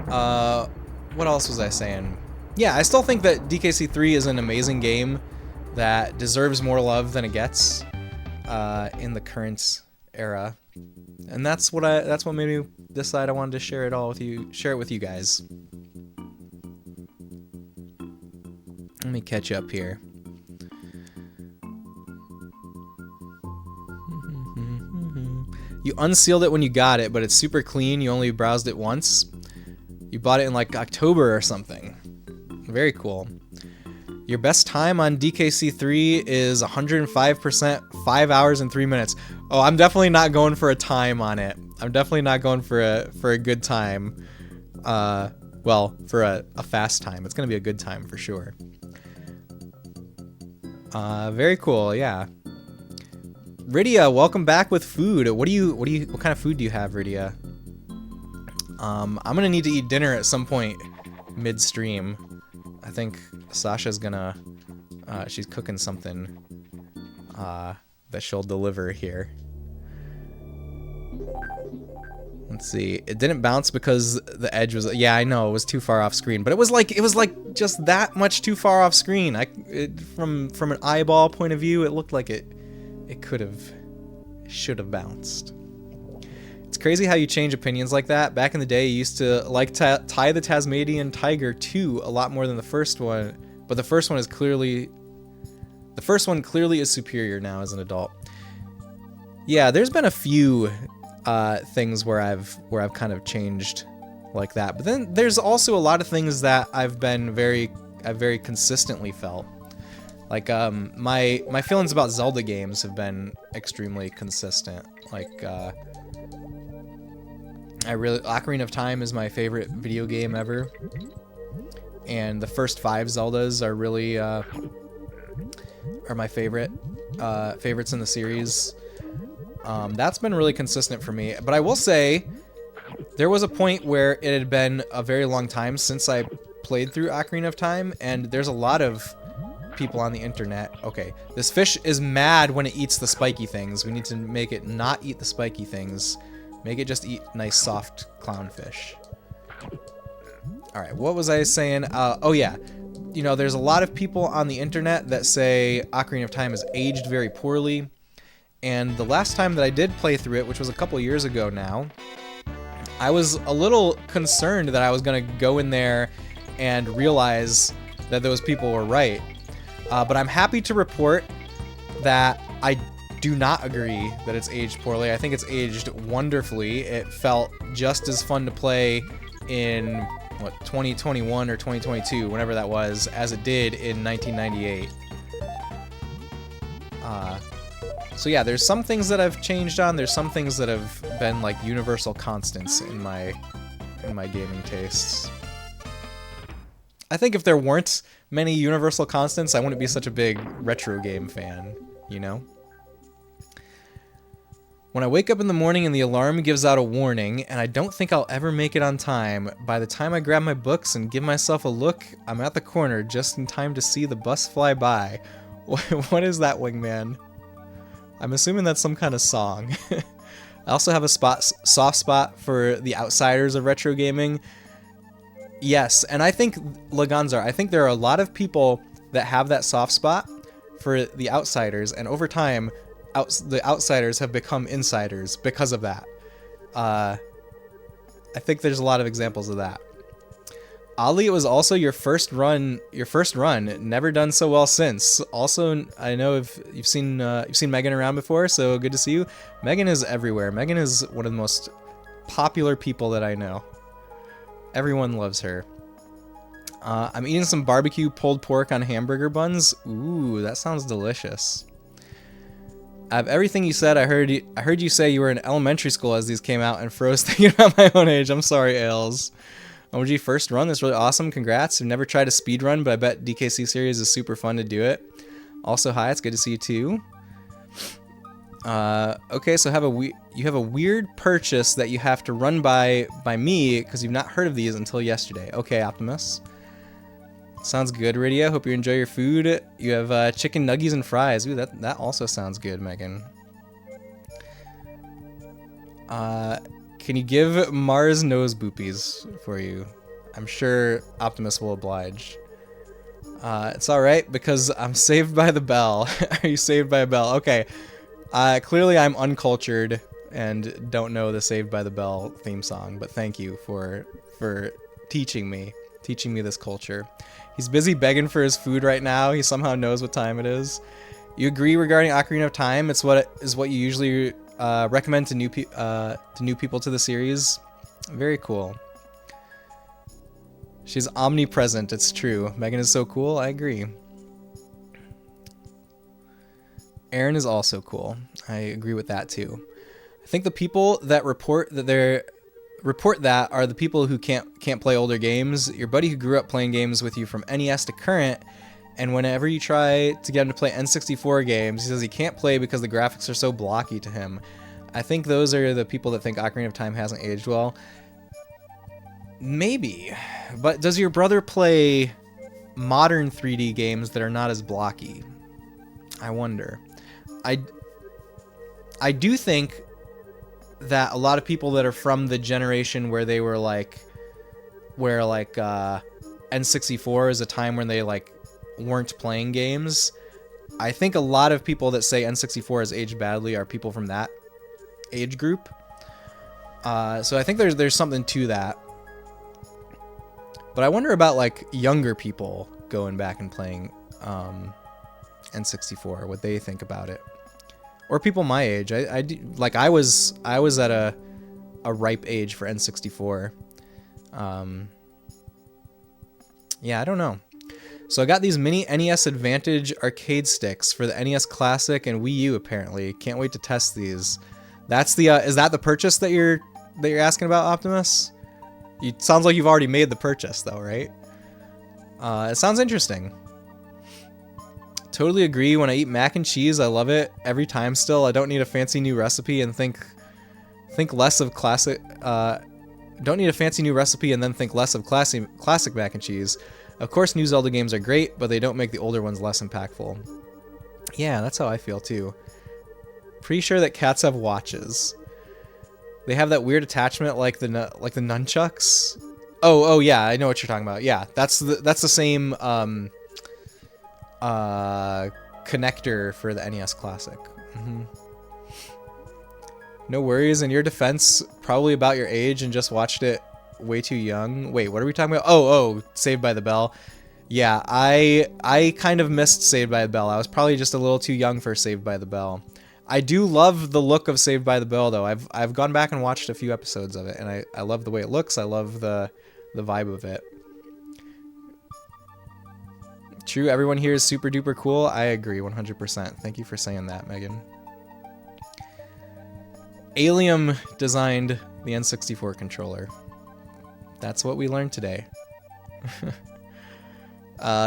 What else was I saying? Yeah, I still think that DKC3 is an amazing game that deserves more love than it gets in the current era. And that's what made me decide I wanted to share it with you guys. Let me catch up here. You unsealed it when you got it, but it's super clean. You only browsed it once. You bought it in like October or something. Very cool. Your best time on DKC3 is 105%, 5 hours and 3 minutes. Oh, I'm definitely not going for a time on it. I'm definitely not going for a good time. Well, for a fast time. It's gonna be a good time for sure. Very cool, yeah. Rydia, welcome back with food. What kind of food do you have, Rydia? I'm gonna need to eat dinner at some point midstream. I think Sasha's gonna, she's cooking something, that she'll deliver here. Let's see. It didn't bounce because the edge was, yeah, I know, it was too far off screen, but it was like just that much too far off screen. From an eyeball point of view, it looked like it should have bounced. It's crazy how you change opinions like that. Back in the day, you used to like Ty the Tasmanian Tiger 2 a lot more than the first one, but the first one clearly is superior now as an adult. Yeah, there's been a few things where I've kind of changed like that, but then there's also a lot of things that I've very consistently felt. Like my feelings about Zelda games have been extremely consistent. Like Ocarina of Time is my favorite video game ever, and the first 5 Zeldas are really are my favorites in the series. That's been really consistent for me, but I will say there was a point where it had been a very long time since I played through Ocarina of Time, and there's a lot of people on the internet. Okay, this fish is mad when it eats the spiky things. We need to make it not eat the spiky things. Make it just eat nice soft clownfish. Alright, what was I saying? Oh yeah, you know, there's a lot of people on the internet that say Ocarina of Time has aged very poorly. And the last time that I did play through it, which was a couple years ago now, I was a little concerned that I was going to go in there and realize that those people were right. But I'm happy to report that I do not agree that it's aged poorly. I think it's aged wonderfully. It felt just as fun to play in, what, 2021 or 2022, whenever that was, as it did in 1998. So yeah, there's some things that I've changed on. There's some things that have been like universal constants in my gaming tastes. I think if there weren't many universal constants, I wouldn't be such a big retro game fan, you know? When I wake up in the morning and the alarm gives out a warning, and I don't think I'll ever make it on time, by the time I grab my books and give myself a look, I'm at the corner just in time to see the bus fly by. What is that, Wingman? I'm assuming that's some kind of song. I also have a soft spot for the outsiders of retro gaming. Yes, and I think, Laganzar, I think there are a lot of people that have that soft spot for the outsiders, and over time, the outsiders have become insiders because of that. I think there's a lot of examples of that. Oddly, it was also your first run. Never done so well since. Also, I know if you've seen Megan around before, so good to see you. Megan is everywhere. Megan is one of the most popular people that I know. Everyone loves her. I'm eating some barbecue pulled pork on hamburger buns. Ooh, that sounds delicious. I have everything you said. I heard you say you were in elementary school as these came out and froze thinking about my own age. I'm sorry, Ailes. OG first run, that's really awesome. Congrats. I've never tried a speed run, but I bet DKC series is super fun to do it. Also, hi, it's good to see you too. Okay, so you have a weird purchase that you have to run by me because you've not heard of these until yesterday. Okay, Optimus. Sounds good, Rydia. Hope you enjoy your food. You have chicken nuggies and fries. Ooh, that also sounds good, Megan. Can you give Mars nose boopies for you? I'm sure Optimus will oblige. It's alright because I'm saved by the bell. Are you saved by a bell? Okay. Clearly I'm uncultured and don't know the Saved by the Bell theme song, but thank you for teaching me this culture. He's busy begging for his food right now. He somehow knows what time it is. You agree regarding Ocarina of Time? It's what you usually recommend to new people to the series. Very cool. She's omnipresent. It's true. Megan is so cool. I agree. Aaron is also cool. I agree with that too. I think the people that report that are the people who can't play older games. Your buddy who grew up playing games with you from NES to current, and whenever you try to get him to play N64 games, he says he can't play because the graphics are so blocky to him. I think those are the people that think Ocarina of Time hasn't aged well. Maybe. But does your brother play modern 3D games that are not as blocky? I wonder. I do think that a lot of people that are from the generation where they were N64 is a time when they weren't playing games. I think a lot of people that say N64 has aged badly are people from that age group. So I think there's something to that. But I wonder about younger people going back and playing N64, what they think about it. Or people my age. I was at a ripe age for N64. Yeah, I don't know. So I got these mini NES Advantage arcade sticks for the NES Classic and Wii U apparently. Can't wait to test these. That's the is that the purchase that you're asking about, Optimus? It sounds like you've already made the purchase though, right? It sounds interesting. Totally agree. When I eat mac and cheese, I love it every time still. I don't need a fancy new recipe and think less of classic don't need a fancy new recipe and then think less of classic mac and cheese. Of course, new Zelda games are great, but they don't make the older ones less impactful. Yeah, that's how I feel too. Pretty sure that cats have watches. They have that weird attachment like the nunchucks. Oh yeah, I know what you're talking about. Yeah, that's the same connector for the NES Classic. No worries. In your defense, probably about your age and just watched it way too young. Wait, what are we talking about? Oh, Saved by the Bell. Yeah, I kind of missed Saved by the Bell. I was probably just a little too young for Saved by the Bell. I do love the look of Saved by the Bell, though. I've gone back and watched a few episodes of it, and I love the way it looks. I love the vibe of it. True, everyone here is super duper cool. I agree 100%. Thank you for saying that, Megan. Alium designed the N64 controller. That's what we learned today.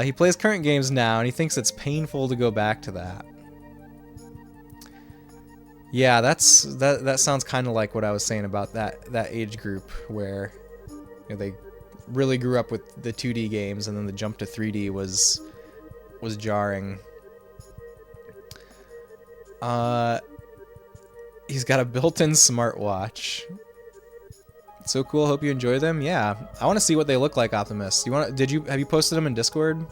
He plays current games now, and he thinks it's painful to go back to that. Yeah, that sounds kind of like what I was saying about that age group where they really grew up with the 2D games, and then the jump to 3D was jarring. He's got a built-in smartwatch. So cool. Hope you enjoy them. Yeah, I want to see what they look like, Optimus. Have you posted them in Discord?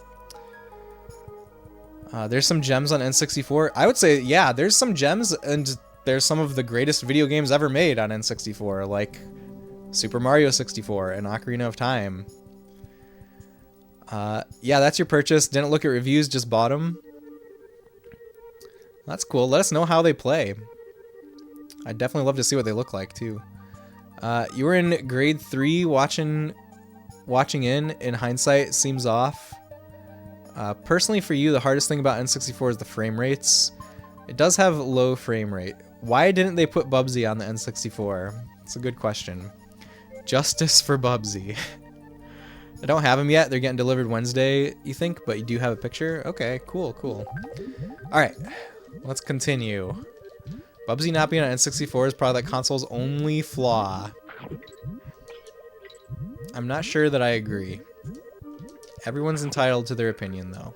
There's some gems on N64. I would say, yeah, there's some gems, and there's some of the greatest video games ever made on N64, like Super Mario 64 and Ocarina of Time. Yeah, that's your purchase. Didn't look at reviews, just bought them. That's cool. Let us know how they play. I'd definitely love to see what they look like, too. You were in grade 3 watching in hindsight seems off. Personally for you, the hardest thing about N64 is the frame rates. It does have low frame rate. Why didn't they put Bubsy on the N64? It's a good question. Justice for Bubsy. I don't have them yet. They're getting delivered Wednesday, you think? But you do have a picture? Okay, cool. Alright, let's continue. Bubsy not being on N64 is probably that console's only flaw. I'm not sure that I agree. Everyone's entitled to their opinion, though.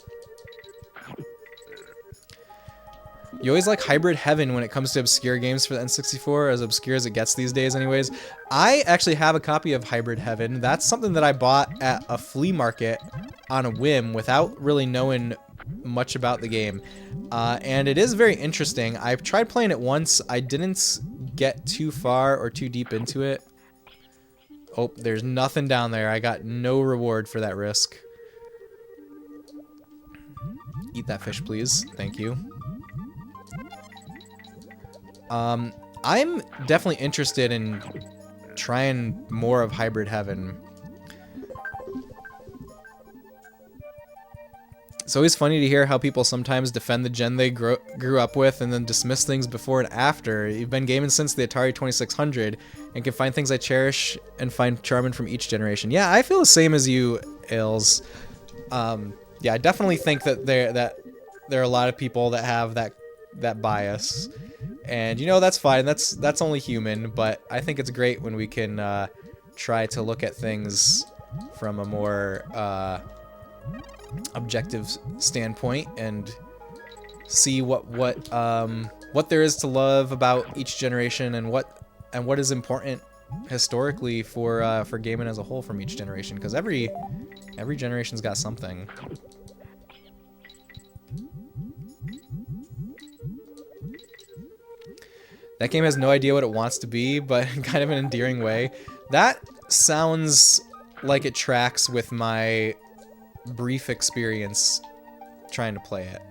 You always like Hybrid Heaven when it comes to obscure games for the N64, as obscure as it gets these days anyways. I actually have a copy of Hybrid Heaven. That's something that I bought at a flea market on a whim without really knowing much about the game. And it is very interesting. I've tried playing it once. I didn't get too far or too deep into it. Oh, there's nothing down there. I got no reward for that risk. Eat that fish, please. Thank you. I'm definitely interested in trying more of Hybrid Heaven. It's always funny to hear how people sometimes defend the gen they grew up with and then dismiss things before and after. You've been gaming since the Atari 2600 and can find things I cherish and find charming from each generation. Yeah, I feel the same as you, Ails. Yeah, I definitely think that there are a lot of people that have that bias. And, you know, that's fine. That's only human. But I think it's great when we can try to look at things from a more objective standpoint and see what there is to love about each generation and what is important historically for gaming as a whole from each generation. Because every generation's got something. That game has no idea what it wants to be, but in kind of an endearing way. That sounds like it tracks with my brief experience trying to play it.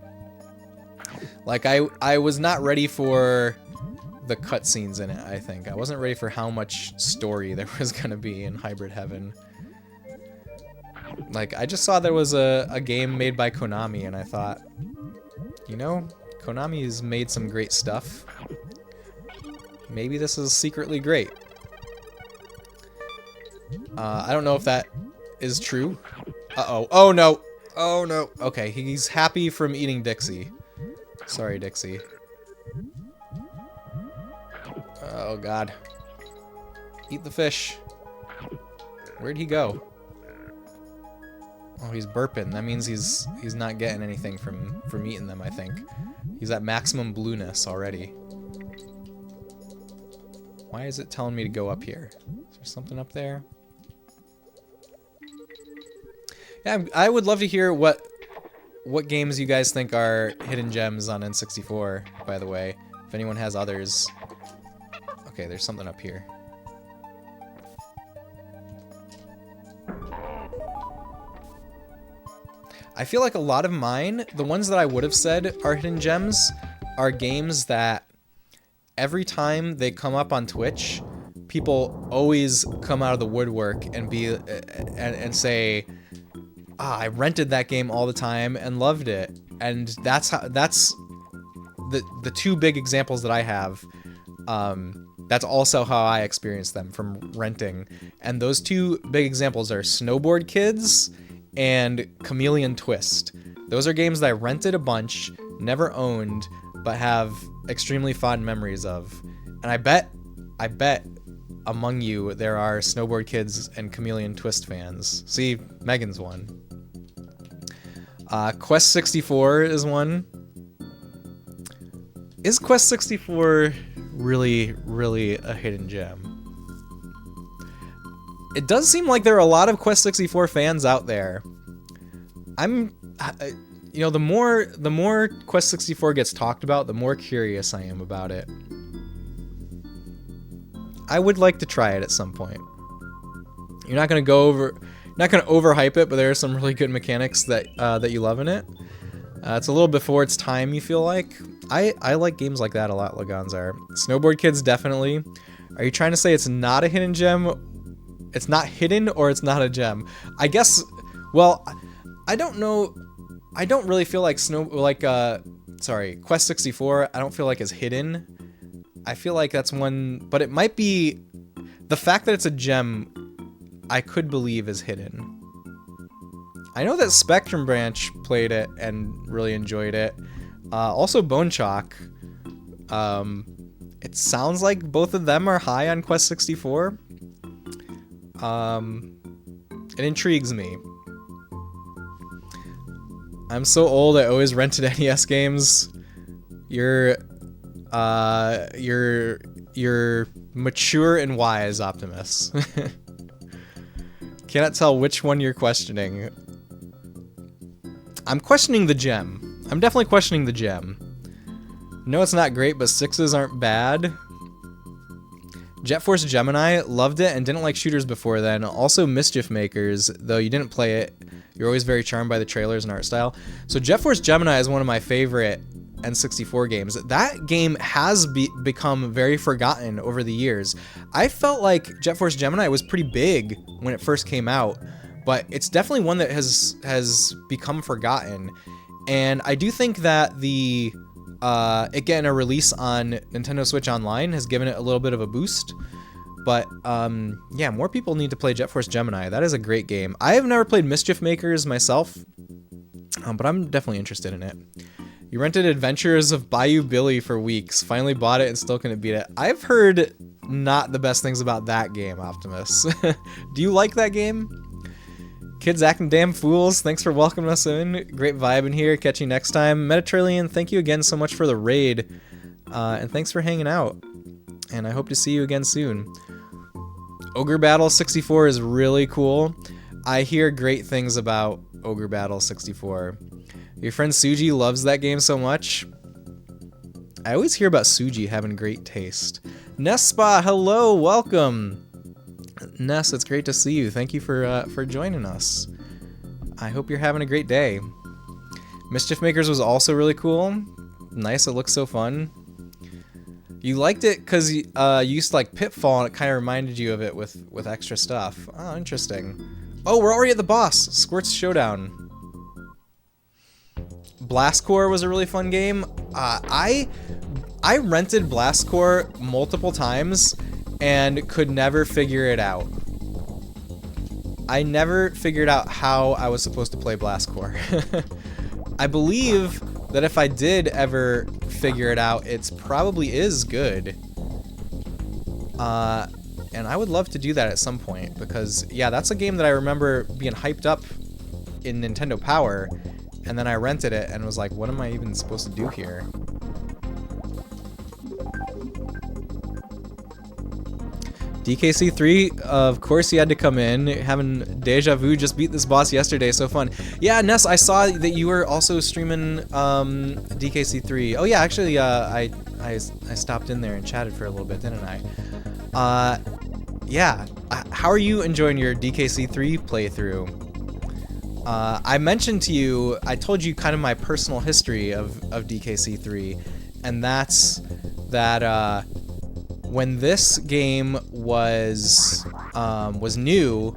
Like, I was not ready for the cutscenes in it, I think. I wasn't ready for how much story there was going to be in Hybrid Heaven. Like, I just saw there was a game made by Konami, and I thought, you know, Konami's made some great stuff. Maybe this is secretly great. I don't know if that is true. Uh-oh. Oh, no. Oh, no. Okay, he's happy from eating Dixie. Sorry, Dixie. Oh, God. Eat the fish. Where'd he go? Oh, he's burping. That means he's not getting anything from eating them, I think. He's at maximum blueness already. Why is it telling me to go up here? Is there something up there? Yeah, I would love to hear what games you guys think are hidden gems on N64, by the way. If anyone has others. Okay, there's something up here. I feel like a lot of mine, the ones that I would have said are hidden gems, are games that every time they come up on Twitch, people always come out of the woodwork and and say, I rented that game all the time and loved it. And that's the two big examples that I have. That's also how I experienced them, from renting. And those two big examples are Snowboard Kids and Chameleon Twist. Those are games that I rented a bunch, never owned, but have extremely fond memories of. And I bet among you there are Snowboard Kids and Chameleon Twist fans. See, Megan's one. Quest 64 is one. Is Quest 64 really a hidden gem? It does seem like there are a lot of Quest 64 fans out there. You know, the more Quest 64 gets talked about, the more curious I am about it. I would like to try it at some point. You're not gonna overhype it, but there are some really good mechanics that you love in it. It's a little before its time, you feel like. I like games like that a lot, Laganzar. Snowboard Kids, definitely. Are you trying to say it's not a hidden gem? It's not hidden, or it's not a gem? I guess, well, I don't know. I don't really feel like Quest 64, I don't feel like is hidden. I feel like that's one, but it might be, the fact that it's a gem, I could believe is hidden. I know that Spectrum Branch played it and really enjoyed it. Also Bone Chalk. It sounds like both of them are high on Quest 64. It intrigues me. I'm so old, I always rented NES games. You're mature and wise, Optimus. Cannot tell which one you're questioning. I'm questioning the gem. I'm definitely questioning the gem. No, it's not great, but 6s aren't bad. Jet Force Gemini, loved it and didn't like shooters before then. Also Mischief Makers, though you didn't play it. You're always very charmed by the trailers and art style. So Jet Force Gemini is one of my favorite N64 games. That game has become very forgotten over the years. I felt like Jet Force Gemini was pretty big when it first came out, but it's definitely one that has become forgotten. And I do think that the it getting a release on Nintendo Switch Online has given it a little bit of a boost. But yeah, more people need to play Jet Force Gemini. That is a great game. I have never played Mischief Makers myself, but I'm definitely interested in it. You rented Adventures of Bayou Billy for weeks. Finally bought it and still couldn't beat it. I've heard not the best things about that game, Optimus. Do you like that game? Kids acting damn fools. Thanks for welcoming us in. Great vibe in here. Catch you next time. Mediterranean, thank you again so much for the raid. And thanks for hanging out. And I hope to see you again soon. Ogre Battle 64 is really cool. I hear great things about Ogre Battle 64. Your friend Suji loves that game so much. I always hear about Suji having great taste. Nespa, hello, welcome. Ness, it's great to see you. Thank you for joining us. I hope you're having a great day. Mischief Makers was also really cool. Nice, it looks so fun. You liked it because you used to like Pitfall, and it kind of reminded you of it with extra stuff. Oh, interesting. Oh, we're already at the boss. Squirt's Showdown. Blast Corps was a really fun game. I rented Blast Corps multiple times and could never figure it out. I never figured out how I was supposed to play Blast Corps. I believe that if I did ever figure it out, it probably is good. And I would love to do that at some point because, yeah, that's a game that I remember being hyped up in Nintendo Power, and then I rented it and was like, what am I even supposed to do here? DKC3, of course he had to come in. Having deja vu, just beat this boss yesterday, so fun. Yeah, Ness, I saw that you were also streaming DKC3. Oh yeah, actually, I stopped in there and chatted for a little bit, didn't I? Yeah, how are you enjoying your DKC3 playthrough? I mentioned to you, I told you kind of my personal history of DKC3, and that's that when this game was new,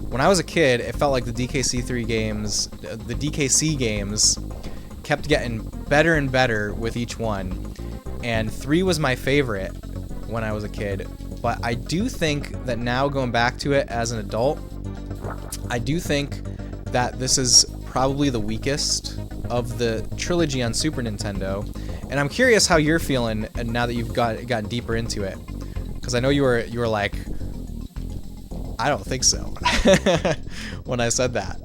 when I was a kid, it felt like the DKC3 games, the DKC games, kept getting better and better with each one, and 3 was my favorite when I was a kid. But I do think that now, going back to it as an adult, I do think that this is probably the weakest of the trilogy on Super Nintendo. And I'm curious how you're feeling now that you've gotten deeper into it, because I know you were like, I don't think so when I said that.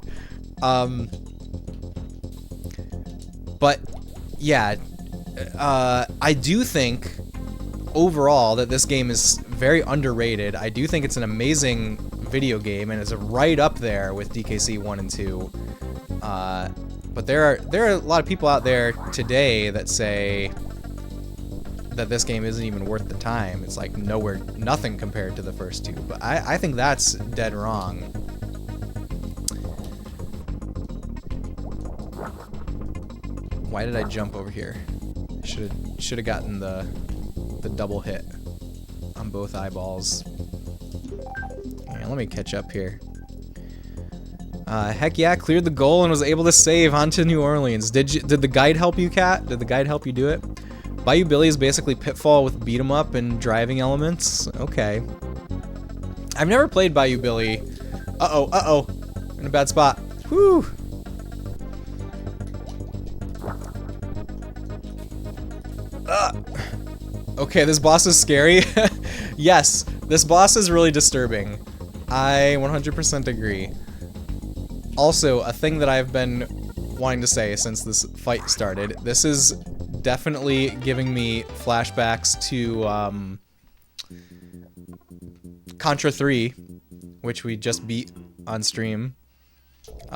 But yeah, I do think overall that this game is very underrated. I do think it's an amazing video game, and it's right up there with DKC 1 and 2. But there are a lot of people out there today that say that this game isn't even worth the time. It's like nothing compared to the first 2. But I think that's dead wrong. Why did I jump over here? Should have gotten the double hit on both eyeballs. Yeah, let me catch up here. Heck yeah, cleared the goal and was able to save onto New Orleans. Did the guide help you, Kat? Did the guide help you do it? Bayou Billy is basically Pitfall with beat 'em up and driving elements. Okay. I've never played Bayou Billy. Uh-oh. In a bad spot. Whew. Okay, this boss is scary. Yes, this boss is really disturbing. I 100% agree. Also, a thing that I've been wanting to say since this fight started, this is definitely giving me flashbacks to Contra 3, which we just beat on stream.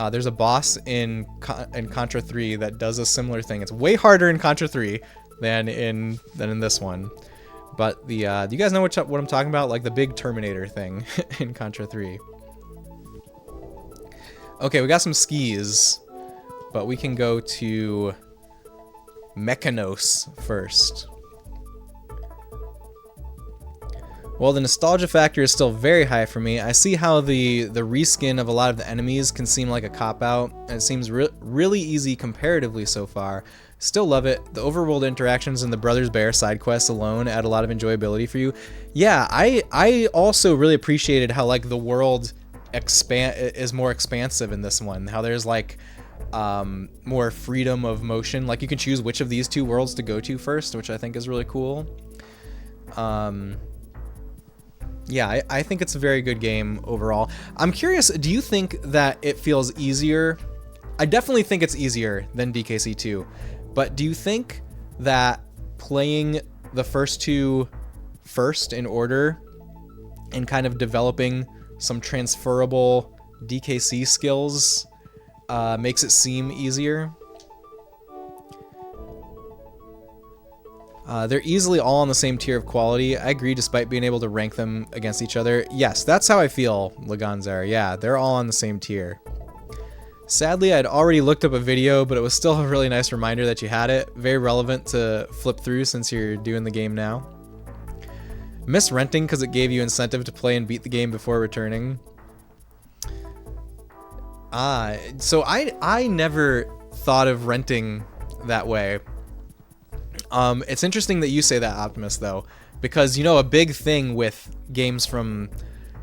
There's a boss in Contra 3 that does a similar thing. It's way harder in Contra 3 than in this one. But do you guys know what I'm talking about? Like the big Terminator thing in Contra 3. Okay, we got some skis, but we can go to Mechanos first. Well, the nostalgia factor is still very high for me. I see how the reskin of a lot of the enemies can seem like a cop-out, and it seems really easy comparatively so far. Still love it. The overworld interactions and the Brothers Bear side quests alone add a lot of enjoyability for you. Yeah, I also really appreciated how like the world is more expansive in this one. How there's like more freedom of motion. Like you can choose which of these 2 worlds to go to first, which I think is really cool. Yeah, I think it's a very good game overall. I'm curious, do you think that it feels easier? I definitely think it's easier than DKC 2. But do you think that playing the first 2 first in order and kind of developing some transferable DKC skills makes it seem easier? They're easily all on the same tier of quality. I agree, despite being able to rank them against each other. Yes, that's how I feel, Laganzar. Yeah, they're all on the same tier. Sadly, I'd already looked up a video, but it was still a really nice reminder that you had it. Very relevant to flip through since you're doing the game now. Miss renting because it gave you incentive to play and beat the game before returning. So I never thought of renting that way. It's interesting that you say that, Optimus, though, because, you know, a big thing with games from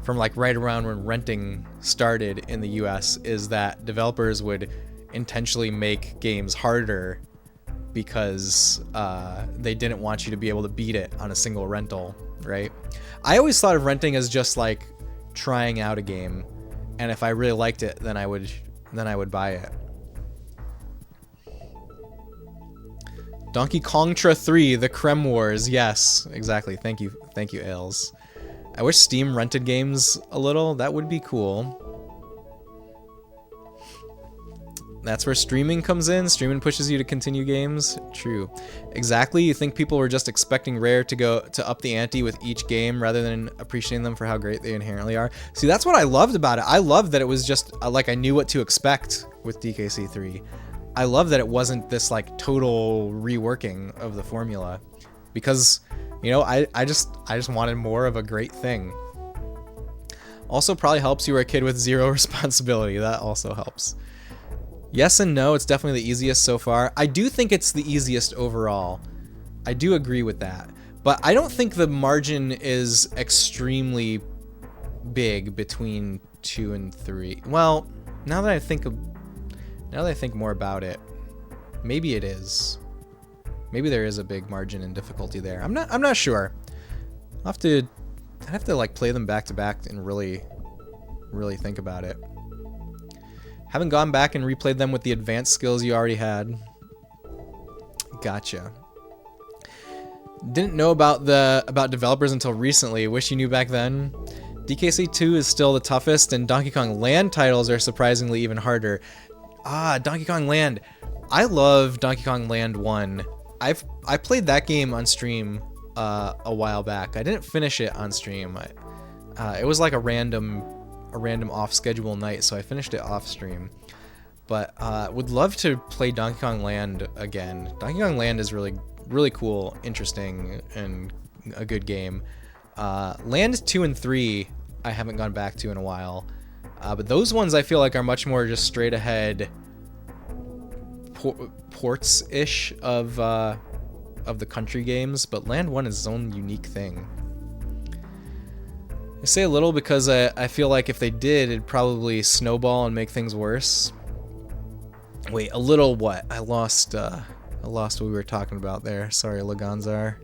like right around when renting started in the US is that developers would intentionally make games harder because they didn't want you to be able to beat it on a single rental, right? I always thought of renting as just like trying out a game, and if I really liked it, then I would then I would buy it. Donkey Kongtra 3, The Creme Wars. Yes, exactly. Thank you, Ailes. I wish Steam rented games a little. That would be cool. That's where streaming comes in. Streaming pushes you to continue games. True. Exactly. You think people were just expecting Rare to up the ante with each game rather than appreciating them for how great they inherently are. See, that's what I loved about it. I loved that it was just like I knew what to expect with DKC 3. I love that it wasn't this like total reworking of the formula, because you know I just wanted more of a great thing. Also probably helps you were a kid with zero responsibility. That also helps. Yes and no, it's definitely the easiest so far. I do think it's the easiest overall. I do agree with that. But I don't think the margin is extremely big between 2 and 3. Well, now that I think more about it, maybe it is. Maybe there is a big margin in difficulty there. I'm not sure. I'd have to like play them back to back and really think about it. Haven't gone back and replayed them with the advanced skills you already had. Gotcha. Didn't know about developers until recently. Wish you knew back then. DKC 2 is still the toughest, and Donkey Kong Land titles are surprisingly even harder. Ah, Donkey Kong Land. I love Donkey Kong Land 1. I played that game on stream a while back. I didn't finish it on stream. It was like a random off schedule night, so I finished it off stream. But would love to play Donkey Kong Land again. Donkey Kong Land is really cool, interesting, and a good game. Land 2 and 3 I haven't gone back to in a while. But those ones I feel like are much more just straight ahead ports-ish of the country games, but Land 1 is its own unique thing. I say a little because I feel like if they did, it'd probably snowball and make things worse. Wait, a little what? I lost what we were talking about there. Sorry, Laganzar.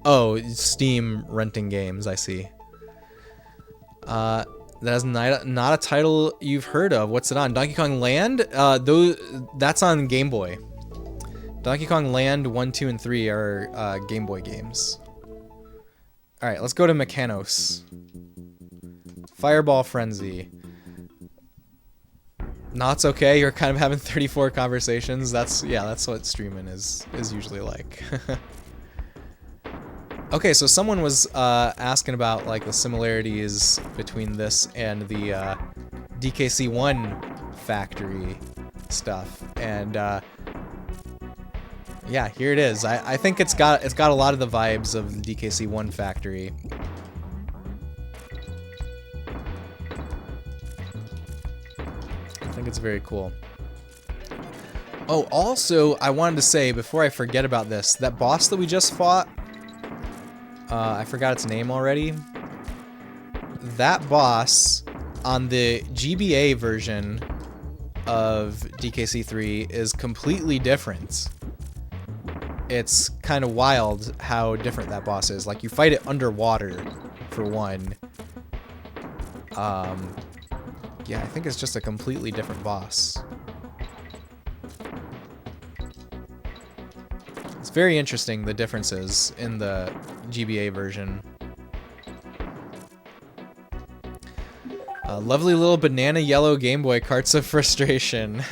Oh, Steam renting games, I see. That's not a title you've heard of. What's it on? Donkey Kong Land? That's on Game Boy. Donkey Kong Land 1, 2, and 3 are Game Boy games. Alright, let's go to Mechanos. Fireball Frenzy. No, it's okay. You're kind of having 34 conversations. That's what streaming is usually like. Okay, so someone was asking about like the similarities between this and the DKC1 factory stuff, and yeah, here it is. I think it's got a lot of the vibes of the DKC1 factory. I think it's very cool. Oh, also, I wanted to say before I forget about this, that boss that we just fought, I forgot its name already. That boss on the GBA version of DKC3 is completely different. It's kind of wild how different that boss is. Like, you fight it underwater, for one. Yeah, I think it's just a completely different boss. It's very interesting, the differences in the GBA version. Lovely little banana yellow Game Boy carts of frustration.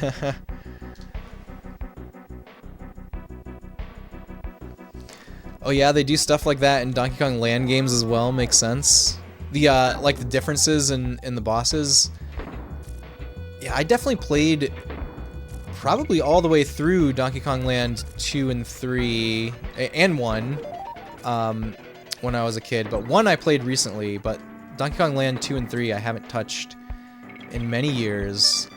Oh yeah, they do stuff like that in Donkey Kong Land games as well. Makes sense. The like the differences in the bosses. Yeah, I definitely played probably all the way through Donkey Kong Land 2 and 3 and 1 when I was a kid, but 1 I played recently, but Donkey Kong Land 2 and 3 I haven't touched in many years,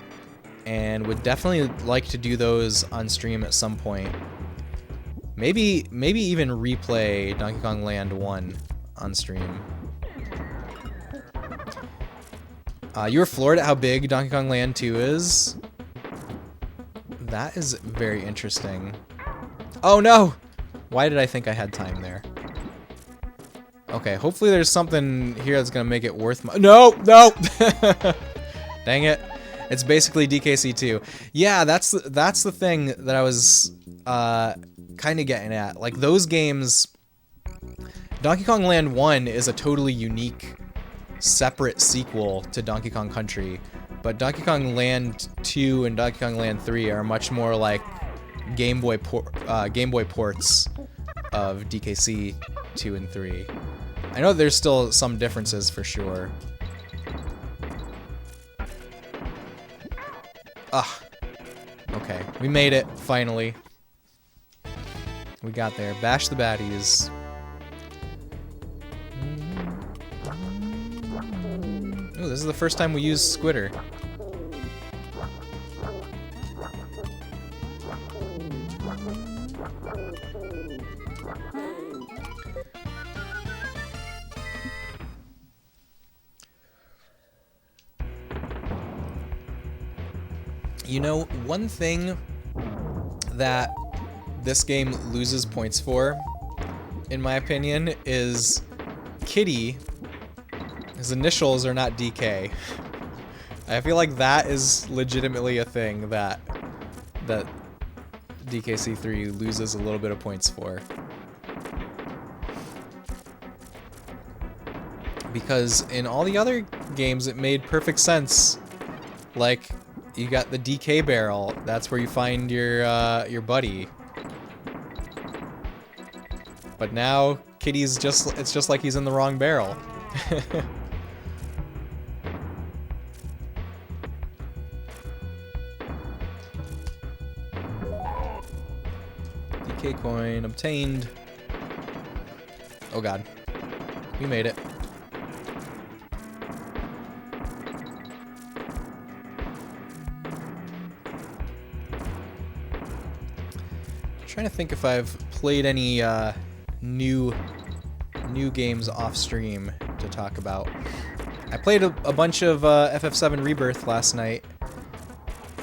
and would definitely like to do those on stream at some point. Maybe even replay Donkey Kong Land 1 on stream. You were floored at how big Donkey Kong Land 2 is? That is very interesting. Oh no! Why did I think I had time there? Okay, hopefully there's something here that's gonna make it worth my— No! No! Dang it. It's basically DKC2. Yeah, that's the thing that I was kind of getting at. Like those games, Donkey Kong Land 1 is a totally unique, separate sequel to Donkey Kong Country, but Donkey Kong Land 2 and Donkey Kong Land 3 are much more like Game Boy ports of DKC 2 and 3. I know there's still some differences for sure. Ah, okay, we made it finally. We got there. Bash the baddies. Ooh, this is the first time we used Squitter. You know, one thing that this game loses points for, in my opinion, is Kitty. His initials are not DK. I feel like that is legitimately a thing that DKC3 loses a little bit of points for. Because in all the other games it made perfect sense. Like, you got the DK barrel, that's where you find your buddy. But now Kitty's it's just like he's in the wrong barrel. DK coin obtained. Oh god. We made it. Trying to think if I've played any new games off stream to talk about. I played a bunch of FF7 Rebirth last night,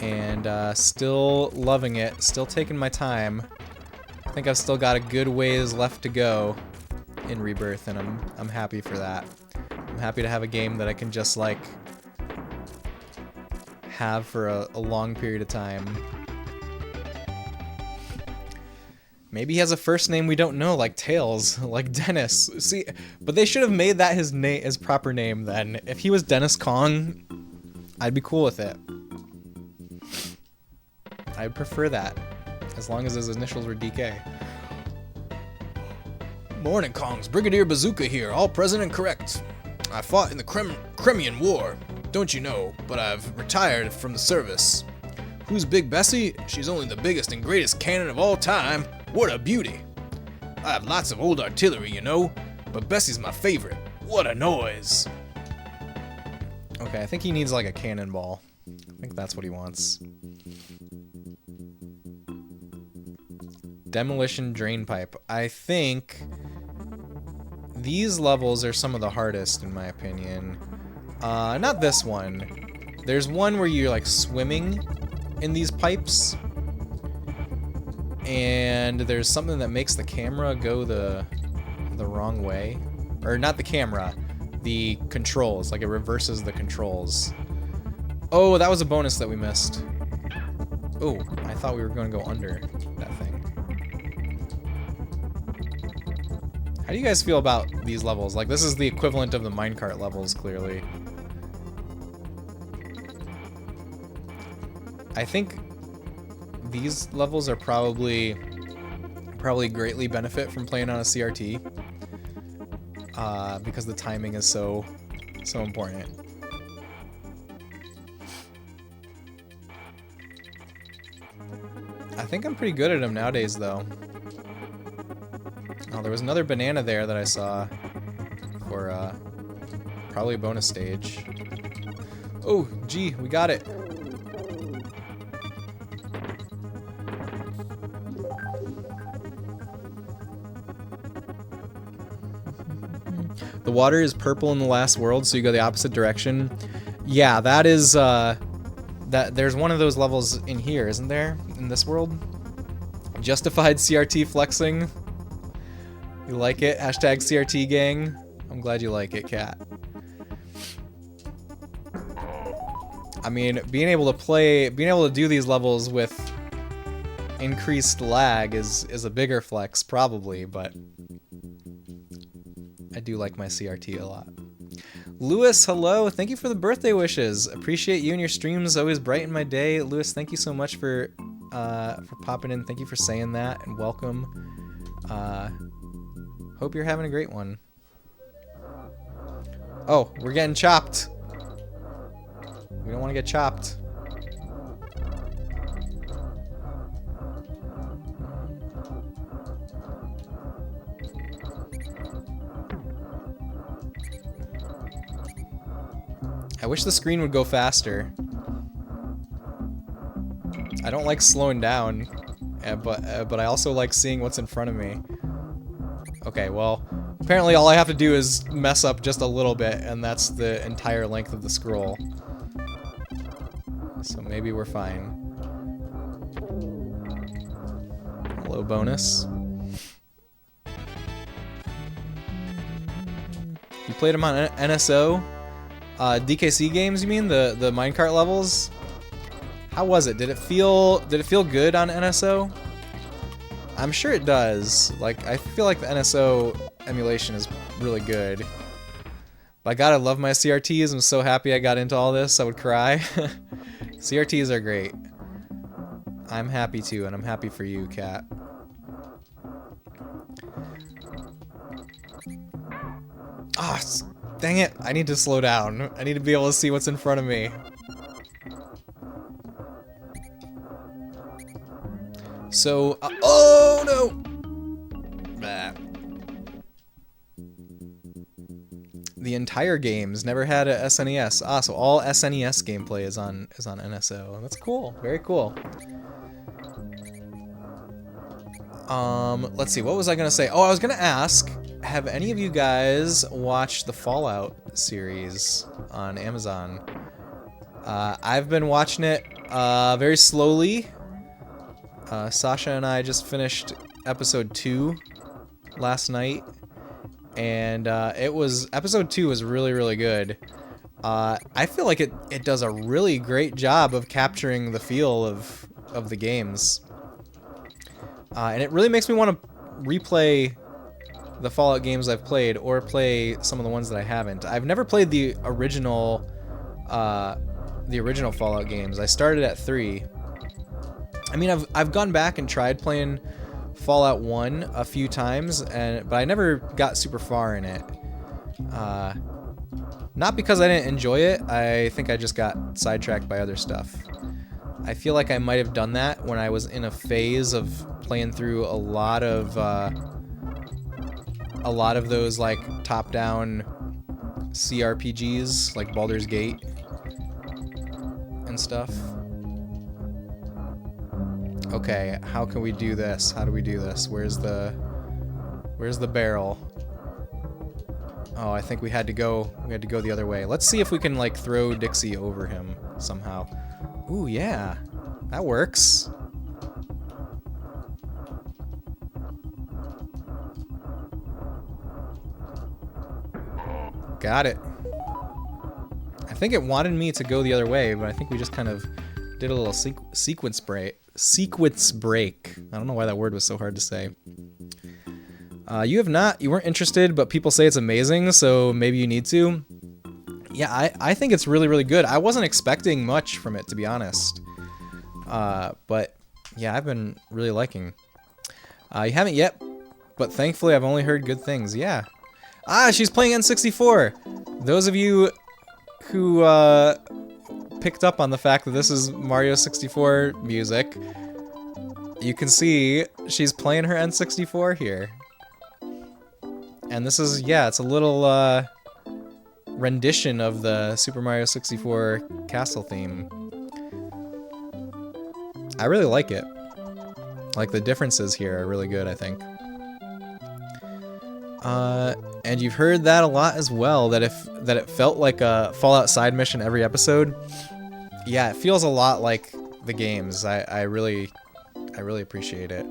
and still loving it. Still taking my time. I think I've still got a good ways left to go in Rebirth, and I'm happy for that. I'm happy to have a game that I can just like have for a long period of time. Maybe he has a first name we don't know, like Tails, like Dennis. See, but they should have made that his proper name then. If he was Dennis Kong, I'd be cool with it. I'd prefer that, as long as his initials were DK. Morning, Kongs. Brigadier Bazooka here, all present and correct. I fought in the Crimean War, don't you know, but I've retired from the service. Who's Big Bessie? She's only the biggest and greatest cannon of all time. What a beauty! I have lots of old artillery, you know, but Bessie's my favorite. What a noise! Okay, I think he needs like a cannonball. I think that's what he wants. Demolition drain pipe. I think these levels are some of the hardest in my opinion. Not this one. There's one where you're like swimming in these pipes. And there's something that makes the camera go the wrong way. Or not the camera, the controls. Like it reverses the controls. Oh, that was a bonus that we missed. Oh, I thought we were going to go under that thing. How do you guys feel about these levels? Like this is the equivalent of the minecart levels, clearly. I think these levels are probably greatly benefit from playing on a CRT, because the timing is so important. I think I'm pretty good at them nowadays, though. Oh, there was another banana there that I saw for probably a bonus stage. Oh, gee, we got it. The water is purple in the last world, so you go the opposite direction. Yeah, that is, there's one of those levels in here, isn't there? In this world? Justified CRT flexing. You like it? Hashtag CRT gang. I'm glad you like it, Cat. I mean, being able to do these levels with increased lag is a bigger flex probably, but I do like my CRT a lot. Lewis, hello. Thank you for the birthday wishes. Appreciate you and your streams. Always brighten my day. Lewis, thank you so much for popping in. Thank you for saying that, and welcome. Hope you're having a great one. Oh, we're getting chopped. We don't want to get chopped. I wish the screen would go faster. I don't like slowing down, but I also like seeing what's in front of me. Okay, well, apparently all I have to do is mess up just a little bit, and that's the entire length of the scroll. So maybe we're fine. Hello, bonus. You played them on NSO? DKC games, you mean? The minecart levels? How was it? Did it feel good on NSO? I'm sure it does. Like, I feel like the NSO emulation is really good. By God, I love my CRTs. I'm so happy I got into all this. I would cry. CRTs are great. I'm happy too, and I'm happy for you, Kat. Ah, dang it. I need to slow down. I need to be able to see what's in front of me. So, oh no! Bah. The entire games never had a SNES. Ah, so all SNES gameplay is on NSO. That's cool. Very cool. Let's see. What was I gonna say? Oh, I was gonna ask, have any of you guys watched the Fallout series on Amazon? I've been watching it very slowly. Sasha and I just finished episode 2 last night, and episode 2 was really good. I feel like it does a really great job of capturing the feel of the games, and it really makes me want to replay the Fallout games I've played, or play some of the ones that I haven't. I've never played the original Fallout games. I started at 3. I mean, I've gone back and tried playing Fallout 1 a few times, but I never got super far in it. Not because I didn't enjoy it. I think I just got sidetracked by other stuff. I feel like I might have done that when I was in a phase of playing through a lot of those like top-down CRPGs, like Baldur's Gate and stuff. Okay, how can we do this? How do we do this? Where's the barrel? Oh, I think we had to go the other way. Let's see if we can like throw Dixie over him somehow. Ooh, yeah. That works. Got it. I think it wanted me to go the other way, but I think we just kind of did a little sequence break. I don't know why that word was so hard to say. You weren't interested, but people say it's amazing, so maybe you need to. Yeah, I think it's really good. I wasn't expecting much from it, to be honest. But yeah, I've been really liking. You haven't yet, but thankfully I've only heard good things. Yeah. Ah, she's playing N64. Those of you who picked up on the fact that this is Mario 64 music, you can see she's playing her N64 here. And this is, yeah, it's a little rendition of the Super Mario 64 castle theme. I really like it. Like, the differences here are really good, I think. And you've heard that a lot as well, that it felt like a Fallout side mission every episode. Yeah, it feels a lot like the games. I really appreciate it.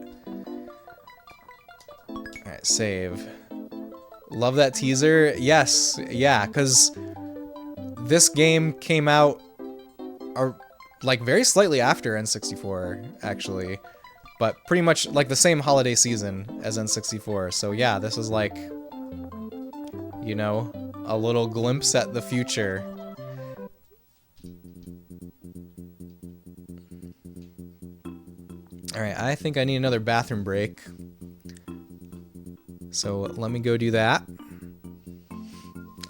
Alright, save. Love that teaser. Yes, yeah, because this game came out are like very slightly after N64 actually, but pretty much like the same holiday season as N64. So yeah, this is like, you know, a little glimpse at the future. Alright, I think I need another bathroom break. So let me go do that.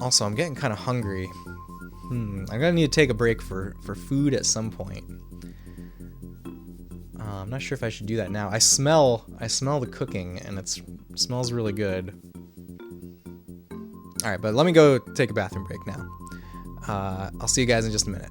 Also, I'm getting kind of hungry. I'm gonna need to take a break for food at some point. I'm not sure if I should do that now. I smell the cooking, and it smells really good. All right, but let me go take a bathroom break now. I'll see you guys in just a minute.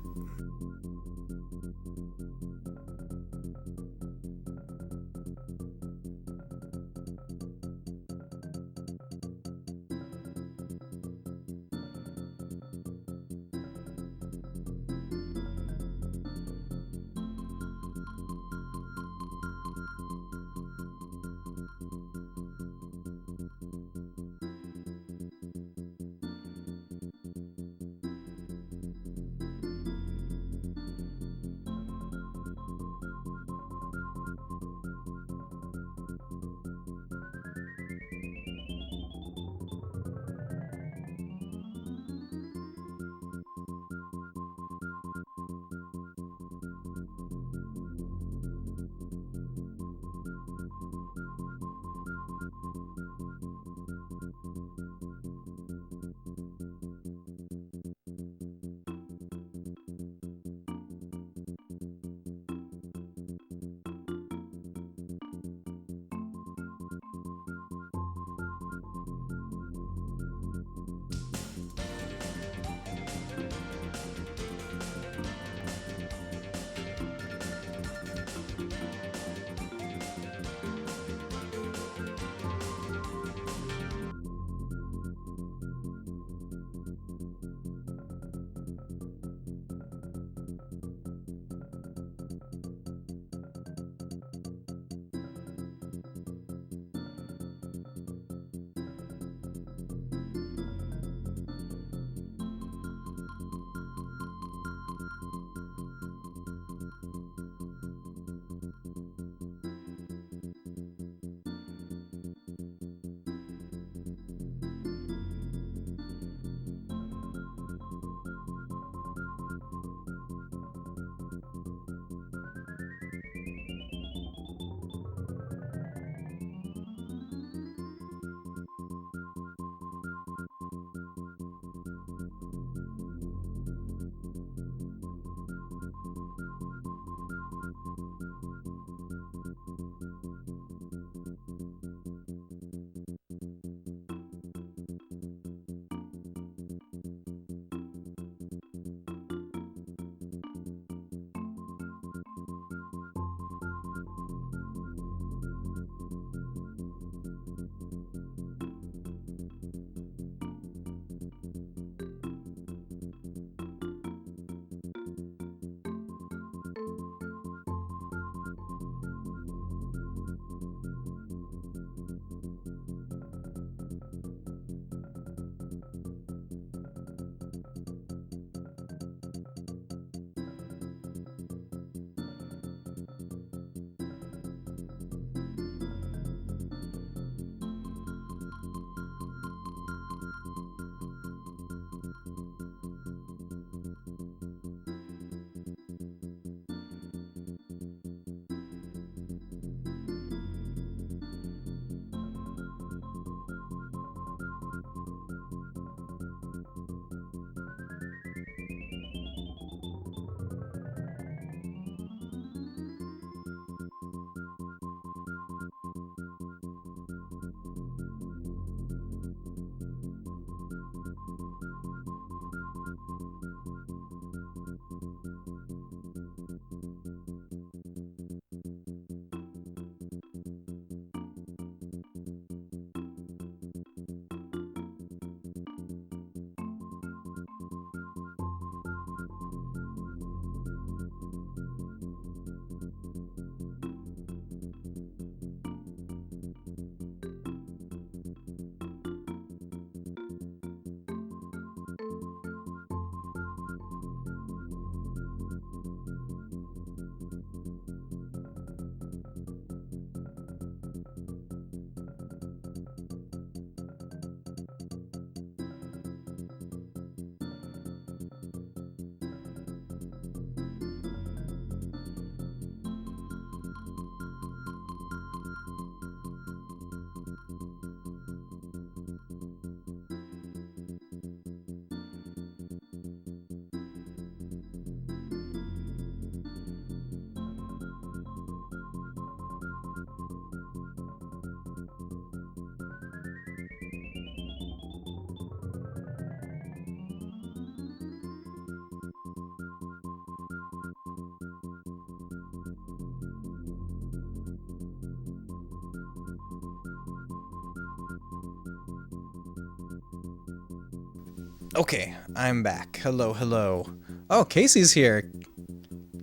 Okay, I'm back. Hello, hello. Oh, Casey's here.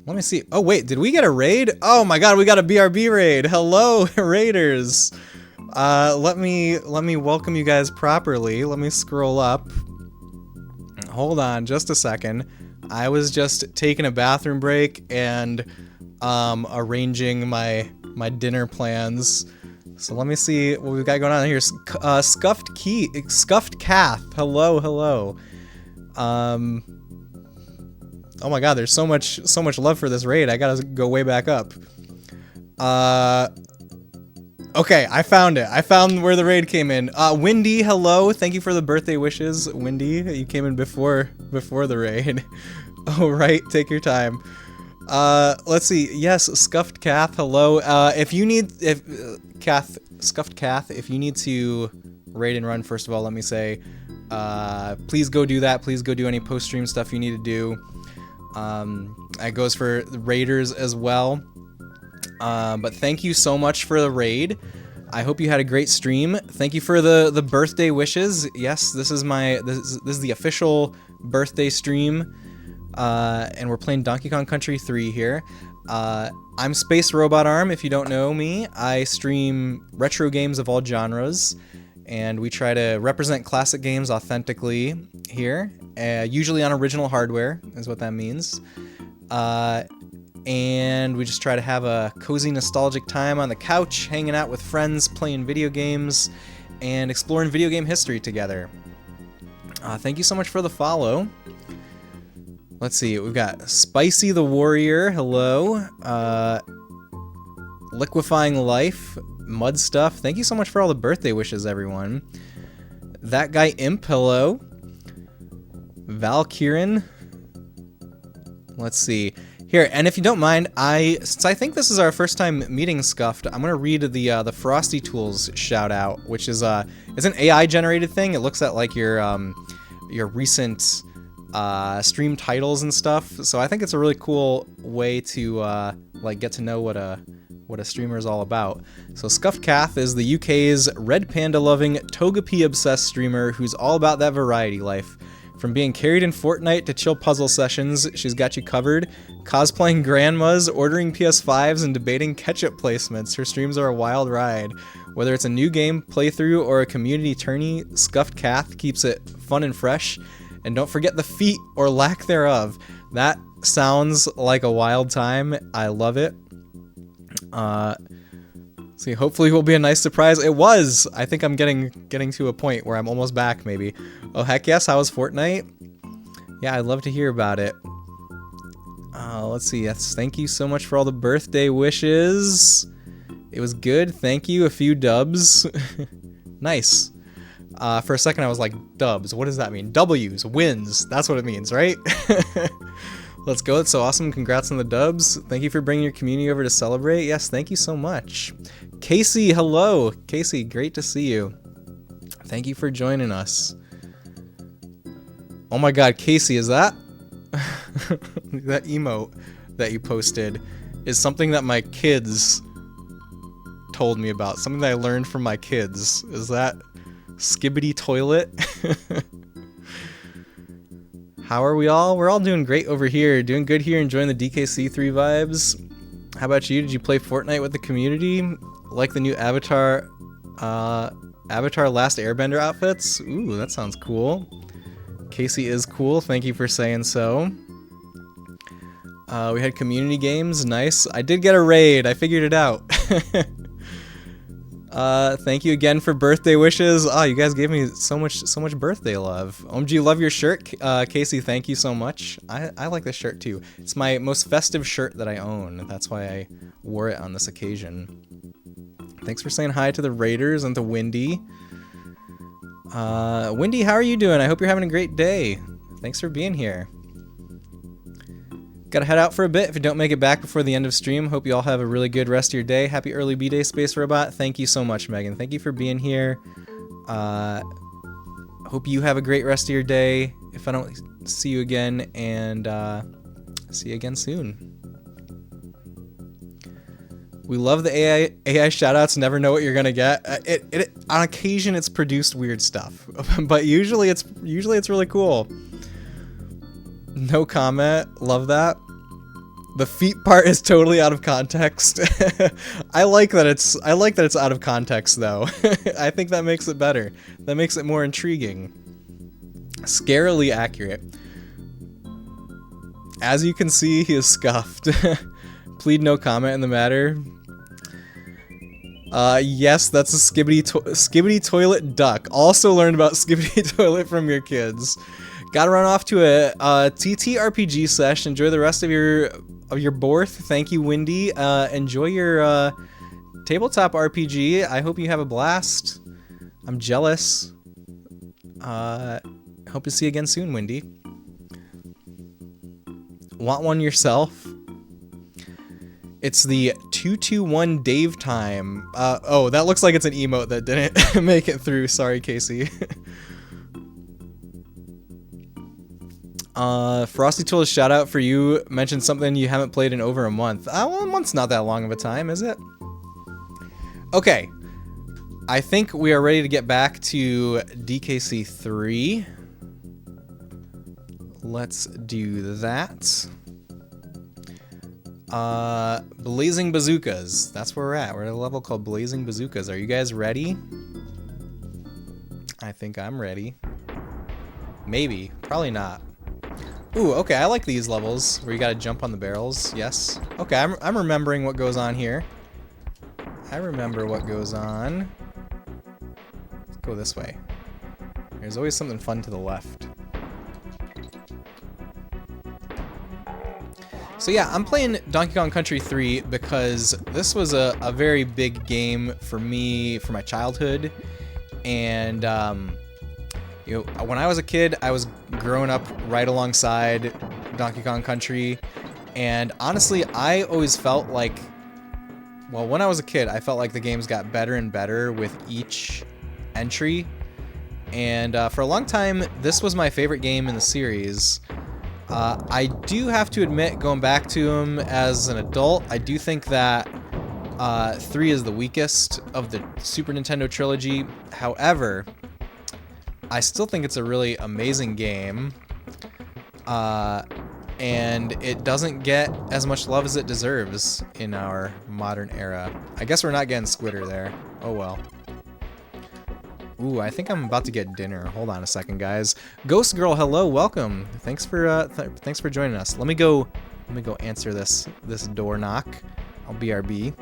Let me see. Oh, wait, did we get a raid? Oh my god, we got a BRB raid. Hello, raiders. Let me welcome you guys properly. Let me scroll up. Hold on just a second. I was just taking a bathroom break and arranging my dinner plans. So let me see what we've got going on here. Scuffed Cath. Hello, hello. Oh my god, there's so much love for this raid. I gotta go way back up. Okay, I found it. I found where the raid came in. Windy, hello. Thank you for the birthday wishes, Windy. You came in before the raid. Oh right, take your time. Let's see. Yes, Scuffed Cath, hello. Scuffed Cath, if you need to raid and run, first of all, let me say, please go do that. Please go do any post-stream stuff you need to do. That goes for the raiders as well. But thank you so much for the raid. I hope you had a great stream. Thank you for the birthday wishes. Yes, this is the official birthday stream. And we're playing Donkey Kong Country 3 here. I'm Space Robot Arm, if you don't know me. I stream retro games of all genres, and we try to represent classic games authentically here, usually on original hardware, is what that means. And we just try to have a cozy, nostalgic time on the couch, hanging out with friends, playing video games, and exploring video game history together. Thank you so much for the follow. Let's see, we've got Spicy the Warrior, hello. Liquefying Life, Mud Stuff. Thank you so much for all the birthday wishes, everyone. That Guy Imp, hello. Valkyrin. Let's see. Here, and if you don't mind, since I think this is our first time meeting Scuffed, I'm gonna read the Frosty Tools shout out, which is it's an AI generated thing. It looks at like your recent stream titles and stuff. So I think it's a really cool way to like get to know what a streamer is all about. So Scuffed Cath is the UK's red panda loving Togepi obsessed streamer who's all about that variety life. From being carried in Fortnite to chill puzzle sessions, she's got you covered. Cosplaying grandmas, ordering PS5s, and debating ketchup placements. Her streams are a wild ride. Whether it's a new game playthrough or a community tourney, Scuffed Cath keeps it fun and fresh. And don't forget the feet or lack thereof. That sounds like a wild time. I love it. See, hopefully it will be a nice surprise. It was! I think I'm getting to a point where I'm almost back, maybe. Oh, heck yes, how was Fortnite? Yeah, I'd love to hear about it. Let's see, yes, thank you so much for all the birthday wishes. It was good, thank you, a few dubs. Nice. For a second I was like, dubs, what does that mean? W's, wins, that's what it means, right? Let's go, it's so awesome, congrats on the dubs. Thank you for bringing your community over to celebrate. Yes, thank you so much. Casey, hello. Casey, great to see you. Thank you for joining us. Oh my god, Casey, is that... that emote that you posted is something that my kids told me about. Something that I learned from my kids. Is that Skibbity Toilet? How are we all? We're all doing great over here. Doing good here, enjoying the DKC3 vibes. How about you? Did you play Fortnite with the community? Like the new Avatar Last Airbender outfits? Ooh, that sounds cool. Casey is cool. Thank you for saying so. We had community games. Nice. I did get a raid. I figured it out. Thank you again for birthday wishes. Oh, you guys gave me so much birthday love. OMG, love your shirt. Casey, thank you so much. I like this shirt too. It's my most festive shirt that I own. That's why I wore it on this occasion. Thanks for saying hi to the Raiders and to Windy. Windy, how are you doing? I hope you're having a great day. Thanks for being here. Gotta head out for a bit if you don't make it back before the end of stream. Hope you all have a really good rest of your day. Happy early B-Day, Space Robot. Thank you so much, Megan. Thank you for being here. Hope you have a great rest of your day. If I don't see you again, and see you again soon. We love the AI shoutouts. Never know what you're gonna get. It on occasion it's produced weird stuff, but usually it's really cool. No comment. Love that. The feet part is totally out of context. I like that it's out of context though. I think that makes it better. That makes it more intriguing. Scarily accurate. As you can see, he is scuffed. Plead no comment in the matter. Yes, that's a skibbity toilet duck. Also learned about skibbity toilet from your kids. Gotta run off to a TTRPG sesh. Enjoy the rest of your Borth. Thank you, Windy. Enjoy your tabletop RPG. I hope you have a blast. I'm jealous. Hope to see you again soon, Windy. Want one yourself? It's the 221 Dave time. Oh, that looks like it's an emote that didn't make it through. Sorry, Casey. Frosty told a shout out for you. Mentioned something you haven't played in over a month. Well, a month's not that long of a time, is it? Okay. I think we are ready to get back to DKC 3. Let's do that. Blazing Bazookas. That's where we're at. We're at a level called Blazing Bazookas. Are you guys ready? I think I'm ready. Maybe. Probably not. Ooh, okay, I like these levels where you gotta jump on the barrels. Yes. Okay, I'm remembering what goes on here. I remember what goes on. Let's go this way. There's always something fun to the left. So yeah, I'm playing Donkey Kong Country 3 because this was a very big game for me, for my childhood. And, you know, when I was a kid, I was growing up right alongside Donkey Kong Country. And honestly, I always felt like, well, when I was a kid, I felt like the games got better and better with each entry. And for a long time, this was my favorite game in the series. I do have to admit, going back to them as an adult, I do think that 3 is the weakest of the Super Nintendo trilogy. However, I still think it's a really amazing game. And it doesn't get as much love as it deserves in our modern era. I guess we're not getting Squitter there. Oh well. Ooh, I think I'm about to get dinner. Hold on a second, guys. Ghost Girl, hello, welcome. Thanks for joining us. Let me go answer this door knock. I'll BRB.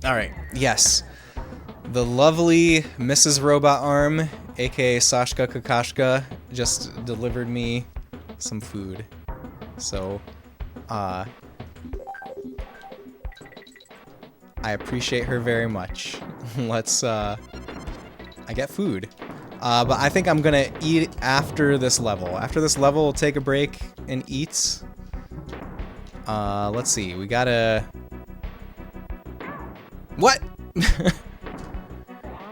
Alright, yes. The lovely Mrs. Robot Arm, aka Sashka Kakashka, just delivered me some food. So, I appreciate her very much. Let's, I get food. But I think I'm gonna eat after this level. After this level, we'll take a break and eat. Let's see, we gotta... What?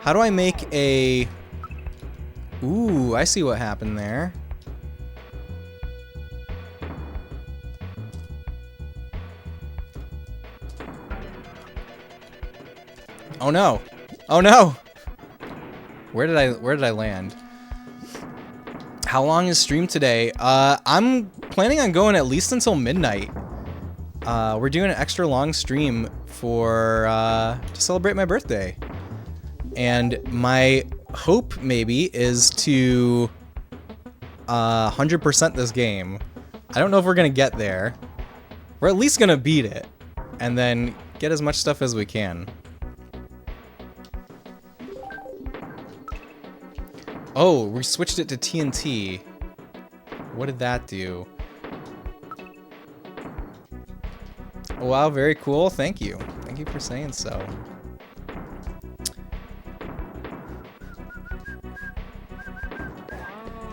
How do I make a... Ooh, I see what happened there. Oh no! Oh no! Where did I land? How long is stream today? I'm planning on going at least until midnight. We're doing an extra long stream for to celebrate my birthday, and my hope maybe is to 100% this game. I don't know if we're gonna get there. We're at least gonna beat it, and then get as much stuff as we can. Oh, we switched it to TNT. What did that do? Wow, very cool. Thank you. Thank you for saying so.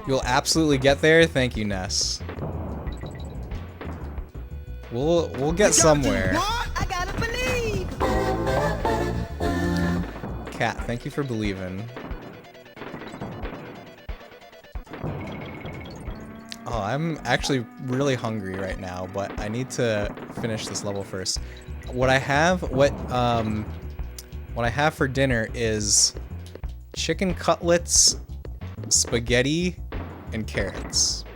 You'll absolutely get there. Thank you, Ness. We'll get somewhere. I gotta believe. Cat, thank you for believing. Oh, I'm actually really hungry right now, but I need to finish this level first. What I have for dinner is chicken cutlets, spaghetti, and carrots.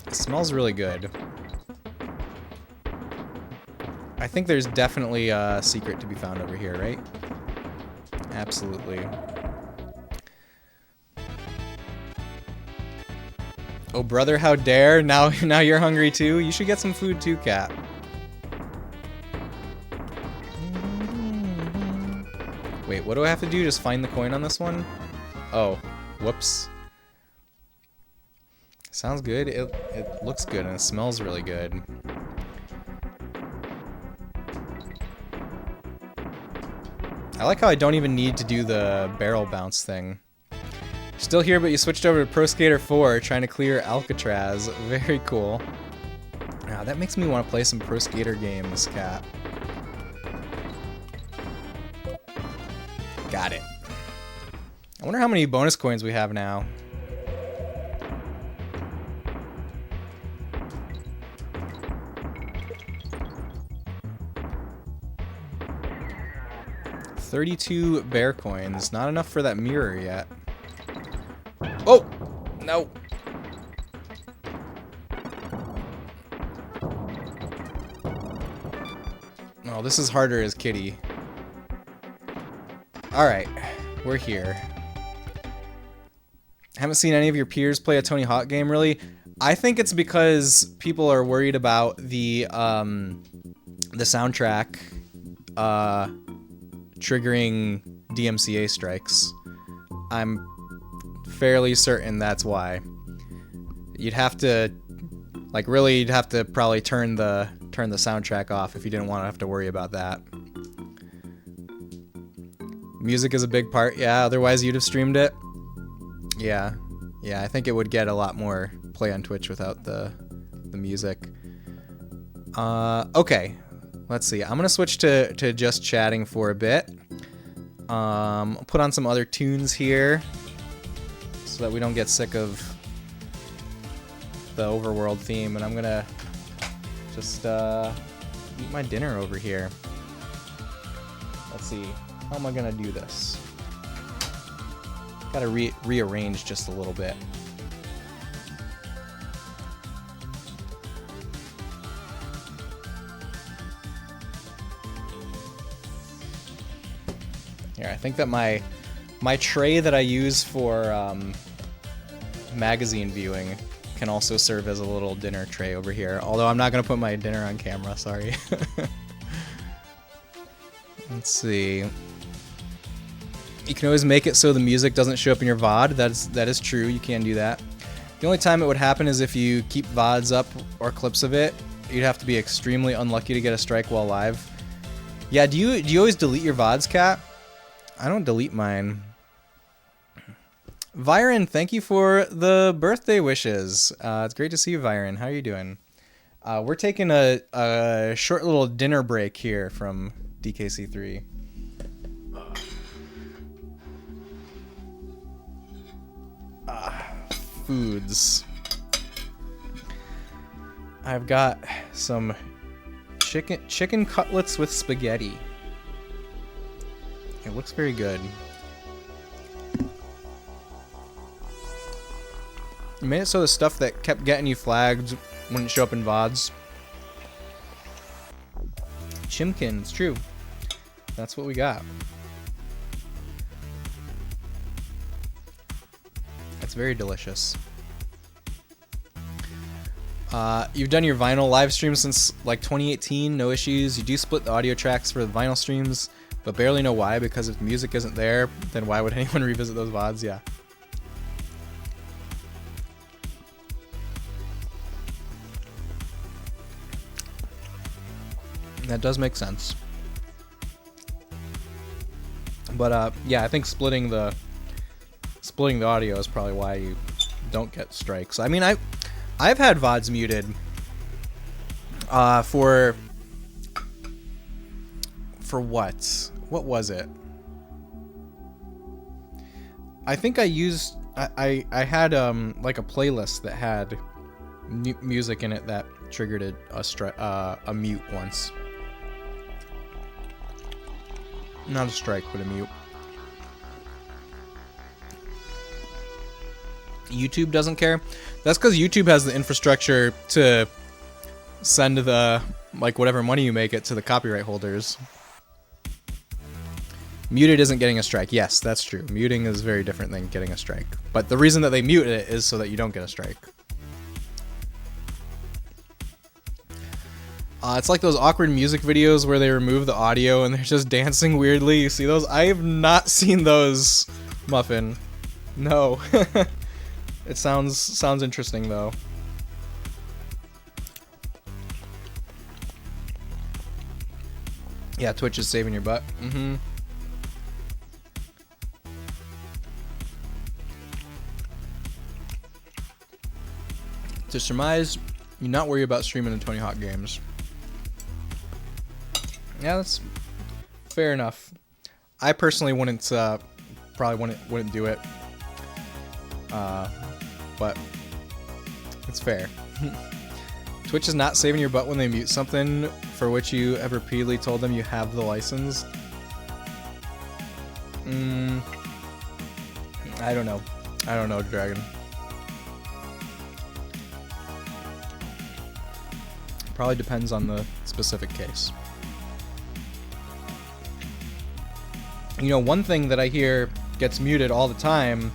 It smells really good. I think there's definitely a secret to be found over here, right? Absolutely. Oh, brother, how dare? Now you're hungry too? You should get some food too, Cat. Wait, what do I have to do? Just find the coin on this one? Oh, whoops. Sounds good. It looks good and it smells really good. I like how I don't even need to do the barrel bounce thing. Still here, but you switched over to Pro Skater 4, trying to clear Alcatraz. Very cool. Now that makes me want to play some Pro Skater games, Cat. Got it. I wonder how many bonus coins we have now. $32 bear coins. Not enough for that mirror yet. Oh! No! Oh, this is harder as Kitty. Alright. We're here. Haven't seen any of your peers play a Tony Hawk game, really. I think it's because people are worried about the soundtrack triggering DMCA strikes. I'm fairly certain that's why. You'd have to, like, really, you'd have to probably turn the soundtrack off if you didn't want to have to worry about that. Music is a big part, yeah. Otherwise, you'd have streamed it. Yeah, I think it would get a lot more play on Twitch without the music. Okay. Let's see. I'm gonna switch to just chatting for a bit. I'll put on some other tunes here so that we don't get sick of the overworld theme, and I'm gonna just eat my dinner over here. Let's see. How am I gonna do this? Gotta rearrange just a little bit. Here, I think that my tray that I use for magazine viewing can also serve as a little dinner tray over here. Although I'm not gonna put my dinner on camera, sorry. Let's see. You can always make it so the music doesn't show up in your VOD. That is true. You can do that. The only time it would happen is if you keep VODs up or clips of it. You'd have to be extremely unlucky to get a strike while live. Yeah, do you always delete your VODs, Cat? I don't delete mine. Viren, thank you for the birthday wishes. It's great to see you, Viren. How are you doing? We're taking a short little dinner break here from DKC3. Foods. I've got some chicken cutlets with spaghetti. It looks very good. You made it so the stuff that kept getting you flagged wouldn't show up in VODs. Chimkin, it's true. That's what we got. It's very delicious. You've done your vinyl live stream since like 2018, no issues. You do split the audio tracks for the vinyl streams, but barely know why, because if music isn't there, then why would anyone revisit those VODs? Yeah. That does make sense. But yeah, I think splitting the audio is probably why you don't get strikes. I mean, I've had VODs muted for what was it? I think I had like a playlist that had music in it that triggered a mute once. Not a strike, but a mute. YouTube doesn't care. That's because YouTube has the infrastructure to send the whatever money you make it to the copyright holders. Muted isn't getting a strike. Yes, that's true. Muting is very different than getting a strike. But the reason that they mute it is so that you don't get a strike. It's like those awkward music videos where they remove the audio and they're just dancing weirdly. You see those? I have not seen those, Muffin. No. It sounds interesting though. Yeah, Twitch is saving your butt. Mm-hmm. To surmise, you not worry about streaming the Tony Hawk games. Yeah, that's fair enough. I personally wouldn't, probably wouldn't do it. But it's fair. Twitch is not saving your butt when they mute something for which you have repeatedly told them you have the license. I don't know. I don't know, Dragon. Probably depends on the specific case. You know, one thing that I hear gets muted all the time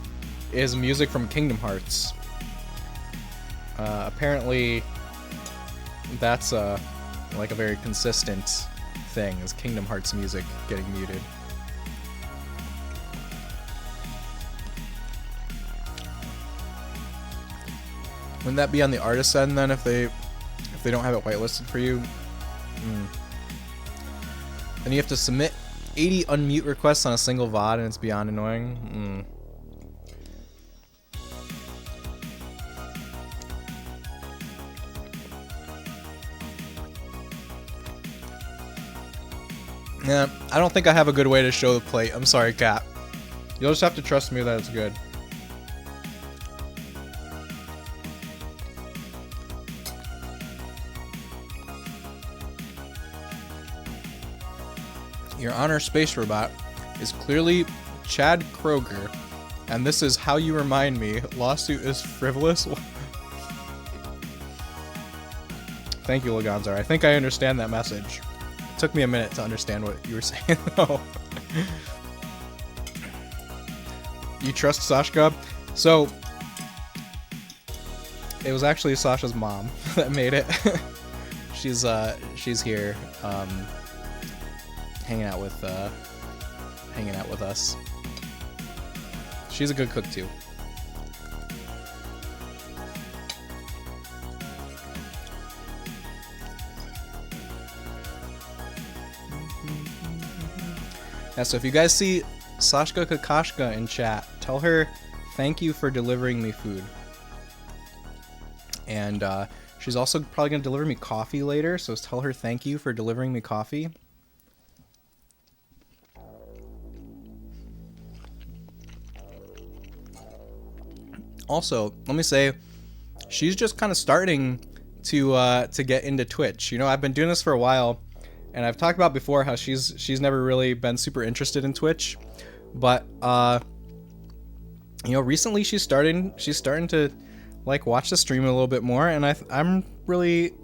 is music from Kingdom Hearts. Apparently, that's like a very consistent thing, is Kingdom Hearts music getting muted. Wouldn't that be on the artist end then if they don't have it whitelisted for you? Then you have to submit 80 unmute requests on a single VOD and it's beyond annoying. Yeah, I don't think I have a good way to show the plate. I'm sorry, Cat. You'll just have to trust me that it's good. Your Honor Space Robot is clearly Chad Kroger, and this is how you remind me. Lawsuit is frivolous. Thank you, Laganzar. I think I understand that message. It took me a minute to understand what you were saying, though. You trust Sashka? So, it was actually Sasha's mom that made it. She's here, hanging out with us. She's a good cook too. Yeah, so if you guys see Sashka Kakashka in chat, tell her thank you for delivering me food. And she's also probably gonna deliver me coffee later, so tell her thank you for delivering me coffee. Also, let me say, she's just kind of starting to get into Twitch. You know, I've been doing this for a while, and I've talked about before how she's never really been super interested in Twitch, but you know, recently she's starting to like watch the stream a little bit more, and I'm really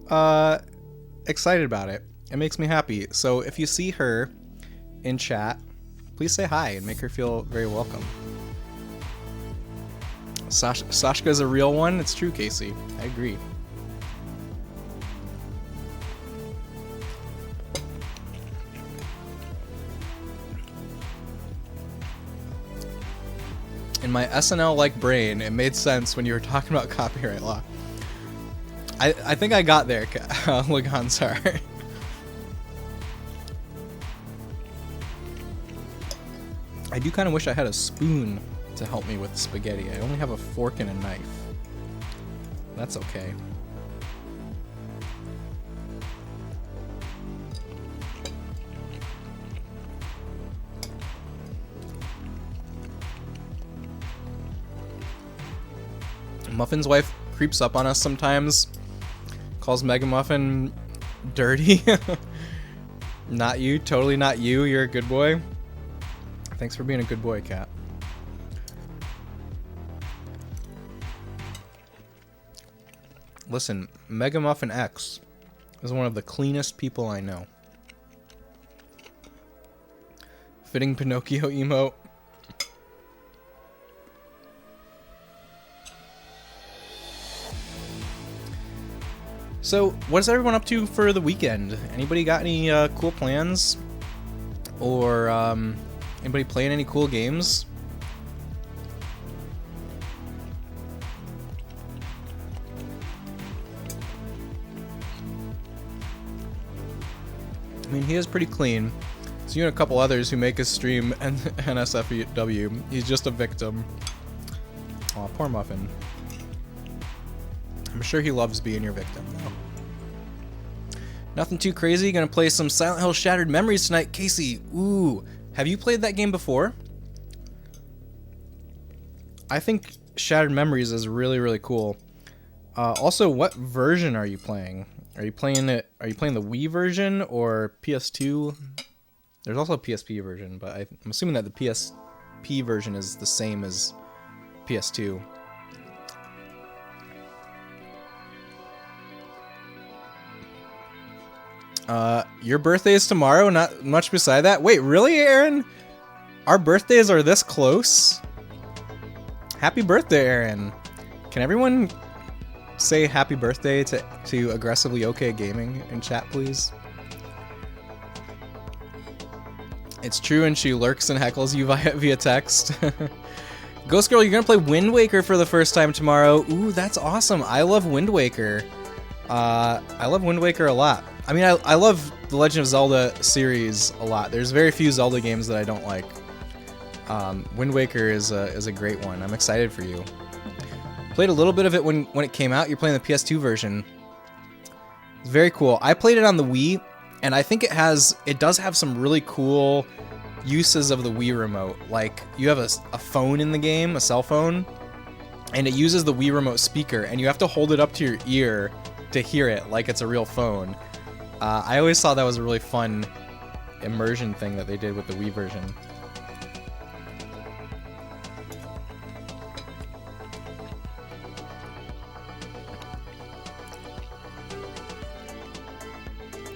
excited about it. It makes me happy. So if you see her in chat, please say hi and make her feel very welcome. Sashka's a real one. It's true, Casey. I agree. In my SNL-like brain, it made sense when you were talking about copyright law. I think I got there, Lagansar. I do kind of wish I had a spoon to help me with spaghetti. I only have a fork and a knife. That's okay. Muffin's wife creeps up on us sometimes, calls Mega Muffin dirty. Not you, totally not you. You're a good boy. Thanks for being a good boy, Cat. Listen, Mega Muffin X is one of the cleanest people I know. Fitting Pinocchio emote. So, what is everyone up to for the weekend? Anybody got any cool plans? Or anybody playing any cool games? I mean, he is pretty clean. It's you and a couple others who make his stream and NSFW. He's just a victim. Aw, poor Muffin. I'm sure he loves being your victim, though. Nothing too crazy. Gonna play some Silent Hill Shattered Memories tonight. Casey, ooh. Have you played that game before? I think Shattered Memories is really, really cool. Also, what version are you playing? Are you playing the Wii version or PS2? There's also a PSP version, but I'm assuming that the PSP version is the same as PS2. Your birthday is tomorrow, not much beside that. Wait, really, Aaron? Our birthdays are this close? Happy birthday, Aaron. Can everyone say happy birthday to Aggressively OK Gaming in chat, please? It's true, and she lurks and heckles you via text. Ghost Girl, you're gonna play Wind Waker for the first time tomorrow. Ooh, that's awesome. I love Wind Waker. I love Wind Waker a lot. I mean, I love the Legend of Zelda series a lot. There's very few Zelda games that I don't like. Wind Waker is a great one. I'm excited for you. Played a little bit of it when it came out. You're playing the PS2 version. It's very cool. I played it on the Wii, and I think it does have some really cool uses of the Wii remote. Like, you have a phone in the game, a cell phone, and it uses the Wii remote speaker, and you have to hold it up to your ear to hear it like it's a real phone. I always thought that was a really fun immersion thing that they did with the Wii version.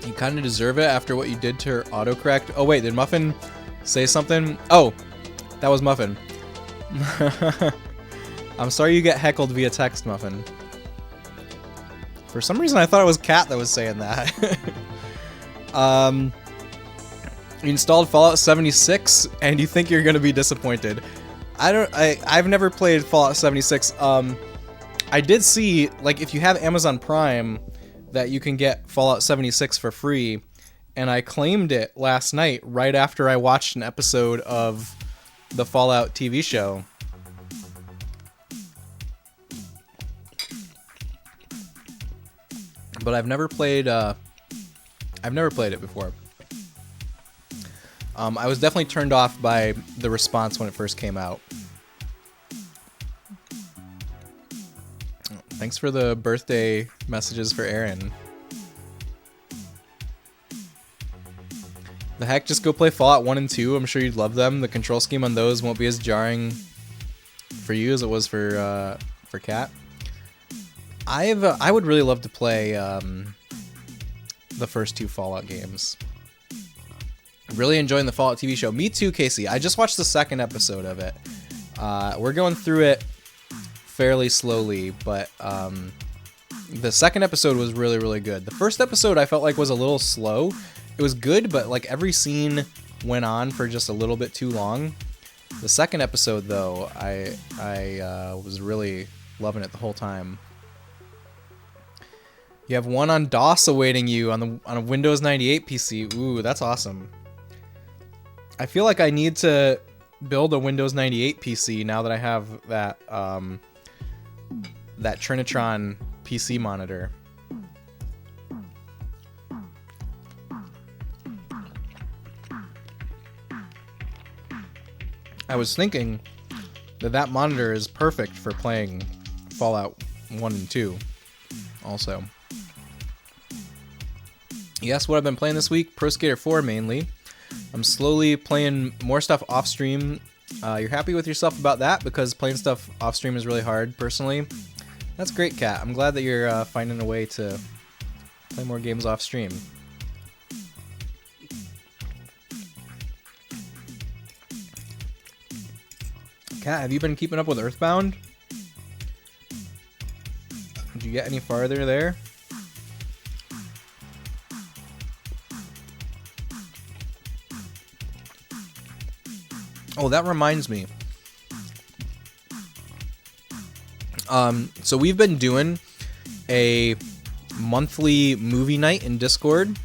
You kind of deserve it after what you did to her autocorrect. Oh wait, did Muffin say something? Oh, that was Muffin. I'm sorry you get heckled via text, Muffin. For some reason, I thought it was Kat that was saying that. You installed Fallout 76, and you think you're gonna be disappointed. I've never played Fallout 76. I did see, like, if you have Amazon Prime, that you can get Fallout 76 for free, and I claimed it last night right after I watched an episode of the Fallout TV show. But I've never played it before. I was definitely turned off by the response when it first came out. Thanks for the birthday messages for Aaron. The heck, just go play Fallout 1 and 2. I'm sure you'd love them. The control scheme on those won't be as jarring for you as it was for Kat. I would really love to play the first two Fallout games. Really enjoying the Fallout TV show. Me too, Casey. I just watched the second episode of it. We're going through it fairly slowly, but the second episode was really, really good. The first episode I felt like was a little slow. It was good, but like every scene went on for just a little bit too long. The second episode, though, I was really loving it the whole time. You have one on DOS awaiting you on a Windows 98 PC. Ooh, that's awesome. I feel like I need to build a Windows 98 PC now that I have that that Trinitron PC monitor. I was thinking that monitor is perfect for playing Fallout 1 and 2 also. Yes, what I've been playing this week, Pro Skater 4 mainly. I'm slowly playing more stuff off stream. You're happy with yourself about that because playing stuff off stream is really hard, personally. That's great, Kat. I'm glad that you're finding a way to play more games off stream. Kat, have you been keeping up with Earthbound? Did you get any farther there? Oh, that reminds me. So we've been doing a monthly movie night in Discord.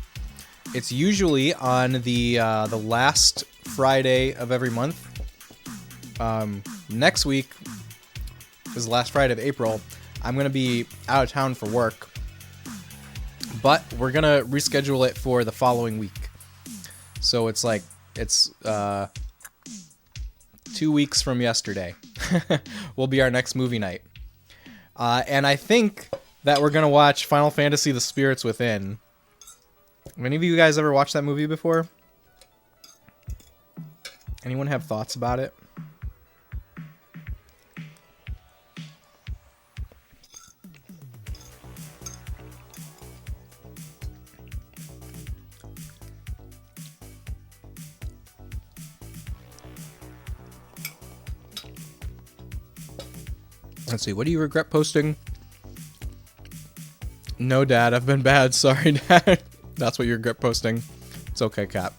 It's usually on the last Friday of every month. Next week is the last Friday of April. I'm gonna be out of town for work, but we're gonna reschedule it for the following week. So it's 2 weeks from yesterday will be our next movie night. And I think that we're going to watch Final Fantasy The Spirits Within. Have any of you guys ever watched that movie before? Anyone have thoughts about it? Let's see, what do you regret posting? No, Dad, I've been bad. Sorry, Dad. That's what you regret posting. It's okay, Cap.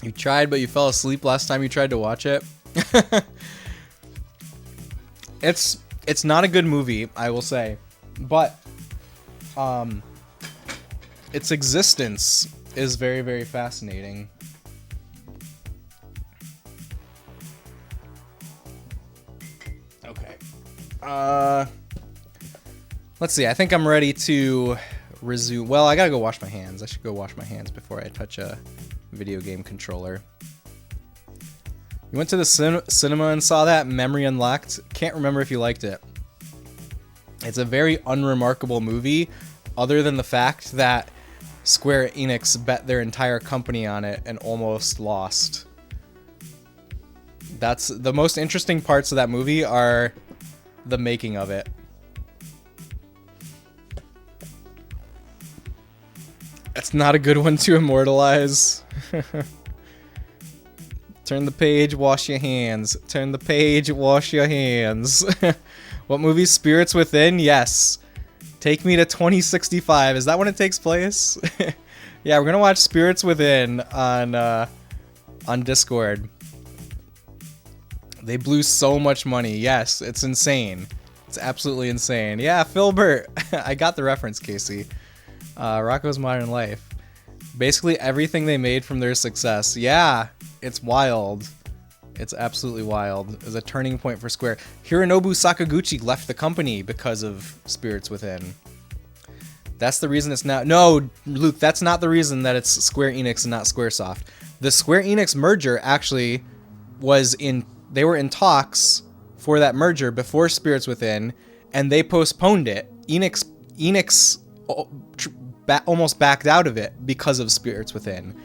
You tried, but you fell asleep last time you tried to watch it. It's not a good movie, I will say. But its existence is very, very fascinating. Let's see. I think I'm ready to resume. Well, I gotta go wash my hands. I should go wash my hands before I touch a video game controller. You went to the cinema and saw that? Memory Unlocked? Can't remember if you liked it. It's a very unremarkable movie, other than the fact that Square Enix bet their entire company on it and almost lost. That's the most interesting parts of that movie are the making of it. That's not a good one to immortalize. Turn the page, wash your hands. Turn the page, wash your hands. What movie? Spirits Within? Yes. Take me to 2065. Is that when it takes place? Yeah, we're gonna watch Spirits Within on Discord. They blew so much money. Yes, it's insane. It's absolutely insane. Yeah, Filbert. I got the reference, Casey. Rocco's Modern Life. Basically everything they made from their success. Yeah, it's wild. It's absolutely wild. It's a turning point for Square. Hironobu Sakaguchi left the company because of Spirits Within. That's the reason it's now... No, Luke, that's not the reason that it's Square Enix and not Squaresoft. The Square Enix merger actually was in... They were in talks for that merger before Spirits Within, and they postponed it. Enix almost backed out of it because of Spirits Within.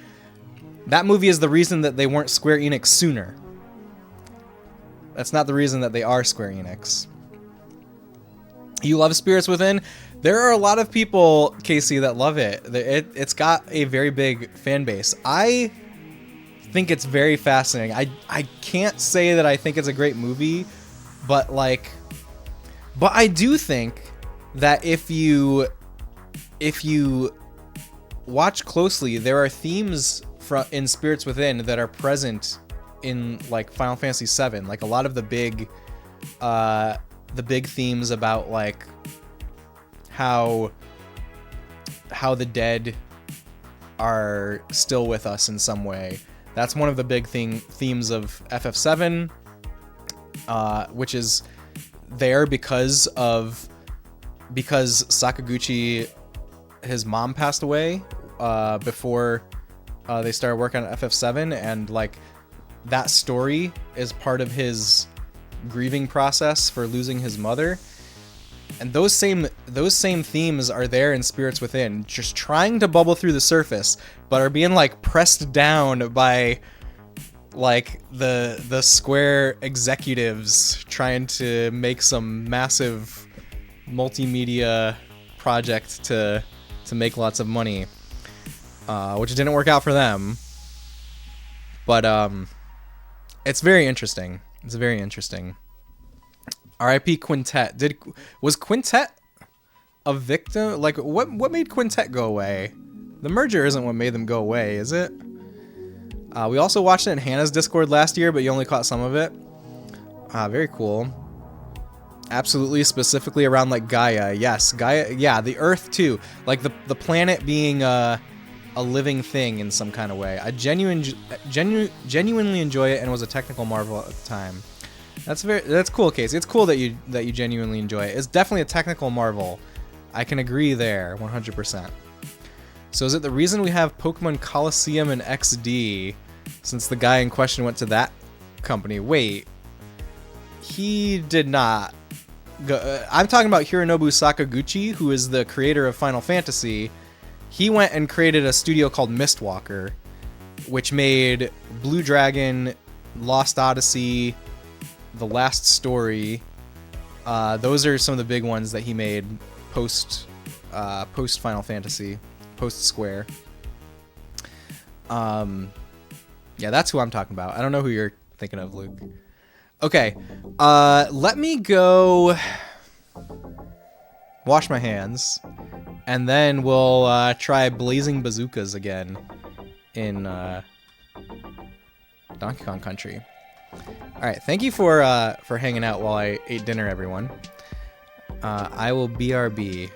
That movie is the reason that they weren't Square Enix sooner. That's not the reason that they are Square Enix. You love Spirits Within? There are a lot of people, Casey, that love it. It's got a very big fan base. I think it's very fascinating. I can't say that I think it's a great movie, but I do think that if you watch closely, there are themes in Spirits Within that are present in like Final Fantasy VII. Like a lot of the big themes about like how the dead are still with us in some way. That's one of the big themes of FF7, which is there because Sakaguchi, his mom passed away before they started working on FF7, and like that story is part of his grieving process for losing his mother. And those same themes are there in Spirits Within, just trying to bubble through the surface, but are being like pressed down by like the Square executives trying to make some massive multimedia project to make lots of money, which didn't work out for them. But it's very interesting. It's very interesting. R.I.P. Quintet. Was Quintet a victim? Like, what made Quintet go away? The merger isn't what made them go away, is it? We also watched it in Hannah's Discord last year, but you only caught some of it. Very cool. Absolutely, specifically around like Gaia. Yes, Gaia. Yeah, the Earth too. Like the planet being a living thing in some kind of way. I genuinely enjoy it, and it was a technical marvel at the time. That's cool, Casey. It's cool that you genuinely enjoy it. It's definitely a technical marvel. I can agree there, 100%. So is it the reason we have Pokemon Coliseum and XD, since the guy in question went to that company? Wait, he did not go. I'm talking about Hironobu Sakaguchi, who is the creator of Final Fantasy. He went and created a studio called Mistwalker, which made Blue Dragon, Lost Odyssey, The Last Story. Those are some of the big ones that he made post Final Fantasy, post Square. Yeah, that's who I'm talking about. I don't know who you're thinking of, Luke. Okay, let me go wash my hands, and then we'll try Blazing Bazookas again in Donkey Kong Country. All right, thank you for hanging out while I ate dinner, everyone. I will BRB.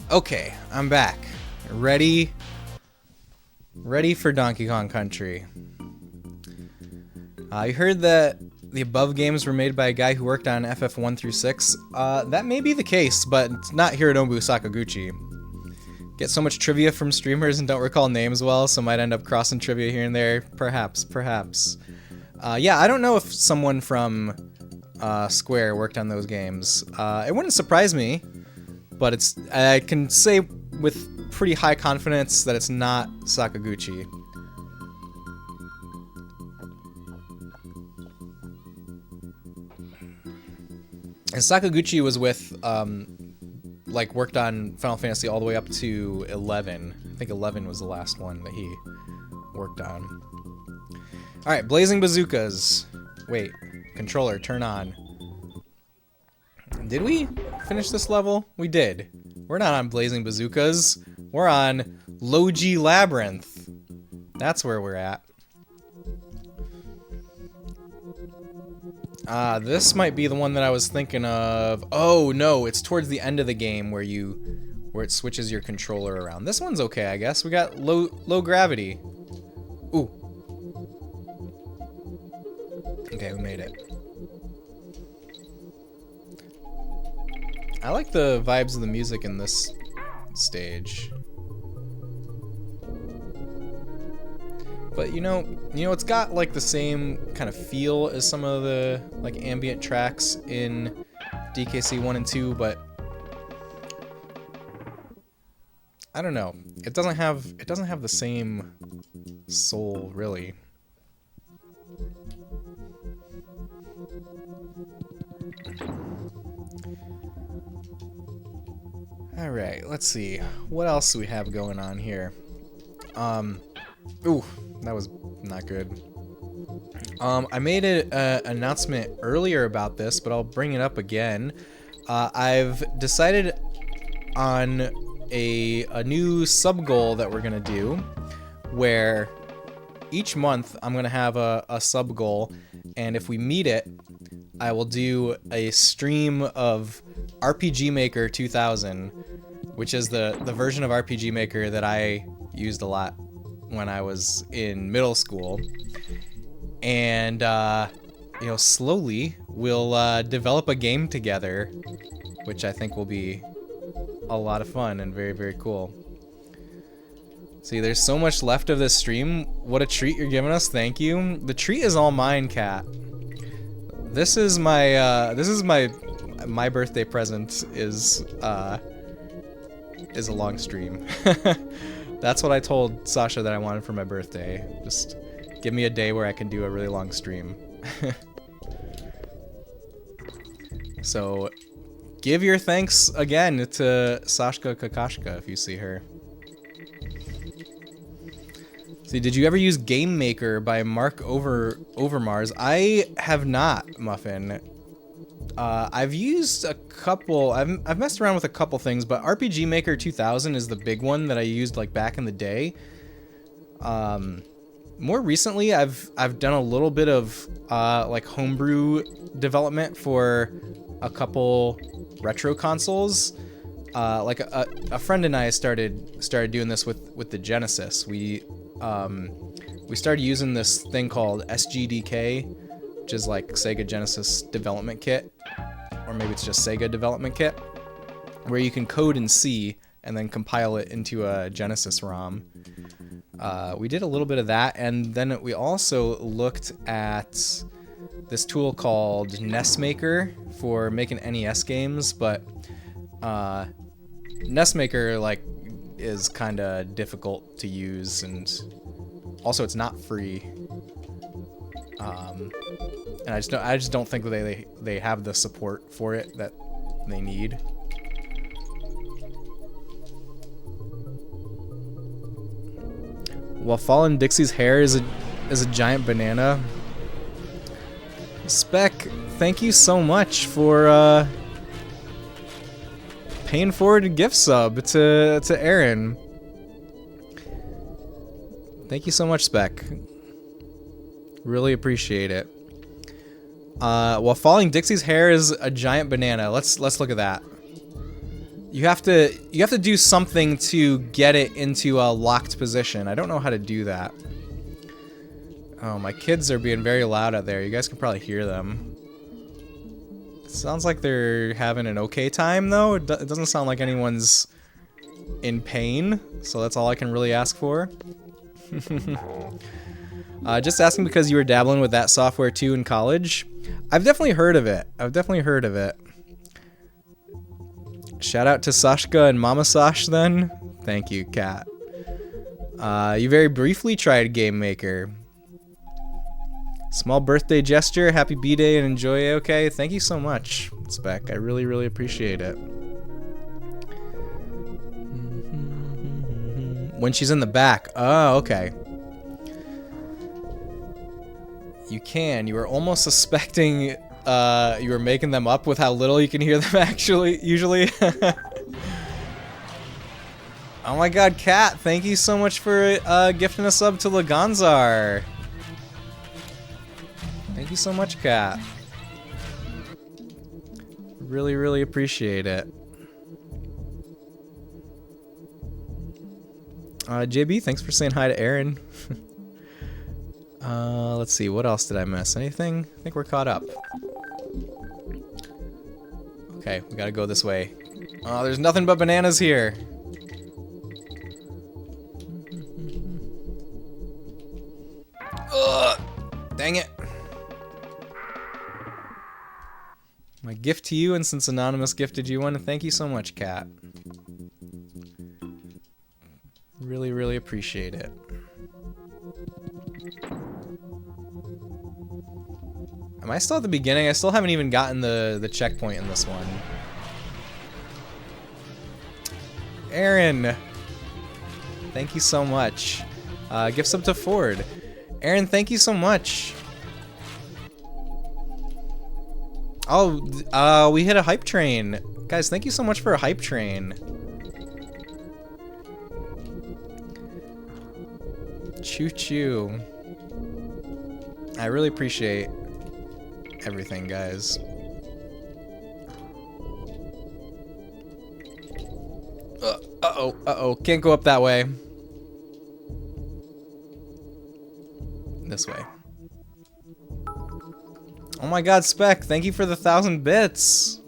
Okay, I'm back. Ready for Donkey Kong Country. I heard that the above games were made by a guy who worked on FF 1 through 6. That may be the case, but it's not Hironobu Sakaguchi. Get so much trivia from streamers and don't recall names well, so might end up crossing trivia here and there. Perhaps. Yeah, I don't know if someone from Square worked on those games. It wouldn't surprise me, but I can say with pretty high confidence that it's not Sakaguchi. And Sakaguchi was with, worked on Final Fantasy all the way up to 11. I think 11 was the last one that he worked on. Alright, Blazing Bazookas. Wait, controller, turn on. Did we finish this level? We did. We're not on Blazing Bazookas. We're on Logi Labyrinth. That's where we're at. This might be the one that I was thinking of. Oh no, it's towards the end of the game where it switches your controller around. This one's okay, I guess. We got low gravity. Ooh. Okay, we made it. I like the vibes of the music in this stage. But you know, it's got like the same kind of feel as some of the like ambient tracks in DKC 1 and 2, but I don't know. It doesn't have the same soul, really. All right, let's see. What else do we have going on here? Ooh, that was not good. I made an announcement earlier about this, but I'll bring it up again. I've decided on a new sub-goal that we're gonna do, where each month I'm gonna have a sub-goal, and if we meet it, I will do a stream of RPG Maker 2000, which is the version of RPG Maker that I used a lot when I was in middle school. And slowly we'll develop a game together, which I think will be a lot of fun and very, very cool. See, there's so much left of this stream. What a treat you're giving us. Thank you. The treat is all mine, Kat. This is my birthday present is a long stream. That's what I told Sasha that I wanted for my birthday. Just give me a day where I can do a really long stream. So, give your thanks again to Sashka Kakashka if you see her. See, did you ever use Game Maker by Mark Overmars? I have not, Muffin. I've used a couple. I've messed around with a couple things, but RPG Maker 2000 is the big one that I used like back in the day. More recently, I've done a little bit of like homebrew development for a couple retro consoles. Like a friend and I started doing this with the Genesis. We started using this thing called SGDK, which is like Sega Genesis Development Kit, or maybe it's just Sega Development Kit, where you can code in C and then compile it into a Genesis ROM. We did a little bit of that, and then we also looked at this tool called NES Maker for making NES games, but NES Maker is kind of difficult to use, and also it's not free. And I just don't think that they have the support for it that they need. While Fallen Dixie's hair is a giant banana. Spec, thank you so much for paying forward a gift sub to Aaron. Thank you so much, Spec. Really appreciate it. While Falling Dixie's hair is a giant banana. Let's look at that. You have to do something to get it into a locked position. I don't know how to do that. Oh, my kids are being very loud out there. You guys can probably hear them. Sounds like they're having an okay time, though. It doesn't sound like anyone's in pain, so that's all I can really ask for. Just asking because you were dabbling with that software too in college. I've definitely heard of it. Shout out to Sashka and Mama Sash then. Thank you, Kat. You very briefly tried Game Maker. Small birthday gesture, happy B-Day and enjoy, okay? Thank you so much, Spec. I really, really appreciate it. When she's in the back. Oh, okay. You were almost suspecting you were making them up with how little you can hear them usually. Oh my god, Kat, thank you so much for gifting a sub to Laganzar. Thank you so much, Kat. Really, really appreciate it. JB, thanks for saying hi to Aaron. Let's see, what else did I miss? Anything? I think we're caught up. Okay, we gotta go this way. Oh, there's nothing but bananas here. Ugh, dang it. My gift to you, and since Anonymous gifted you one, thank you so much, Kat. Really, really appreciate it. Am I still at the beginning? I still haven't even gotten the checkpoint in this one. Aaron! Thank you so much. Gift sub to Ford. Aaron, thank you so much. Oh, we hit a hype train. Guys, thank you so much for a hype train. Choo choo. I really appreciate everything, guys. Uh-oh. Can't go up that way. This way. Oh my god, Spec, thank you for the 1,000 bits.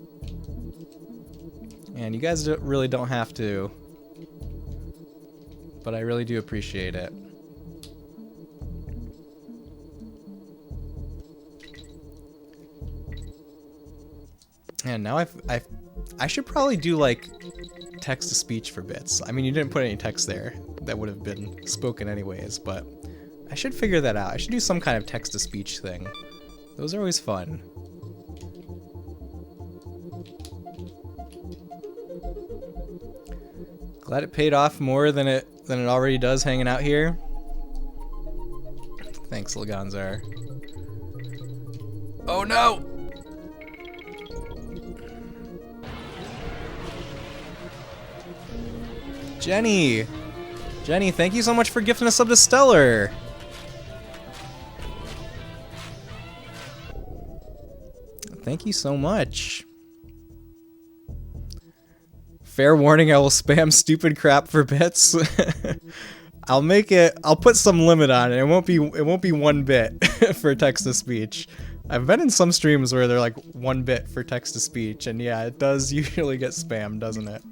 And you guys really don't have to. But I really do appreciate it. And now I should probably do like text to speech for bits. I mean, you didn't put any text there. That would have been spoken anyways, but I should figure that out. I should do some kind of text to speech thing. Those are always fun. Glad it paid off more than it already does hanging out here. Thanks, Laganzar. Oh no! Jenny, thank you so much for gifting a sub to Stellar. Thank you so much. Fair warning, I will spam stupid crap for bits. I'll put some limit on it. It won't be 1 bit for text to speech. I've been in some streams where they're like 1 bit for text to speech, and yeah, it does usually get spammed, doesn't it?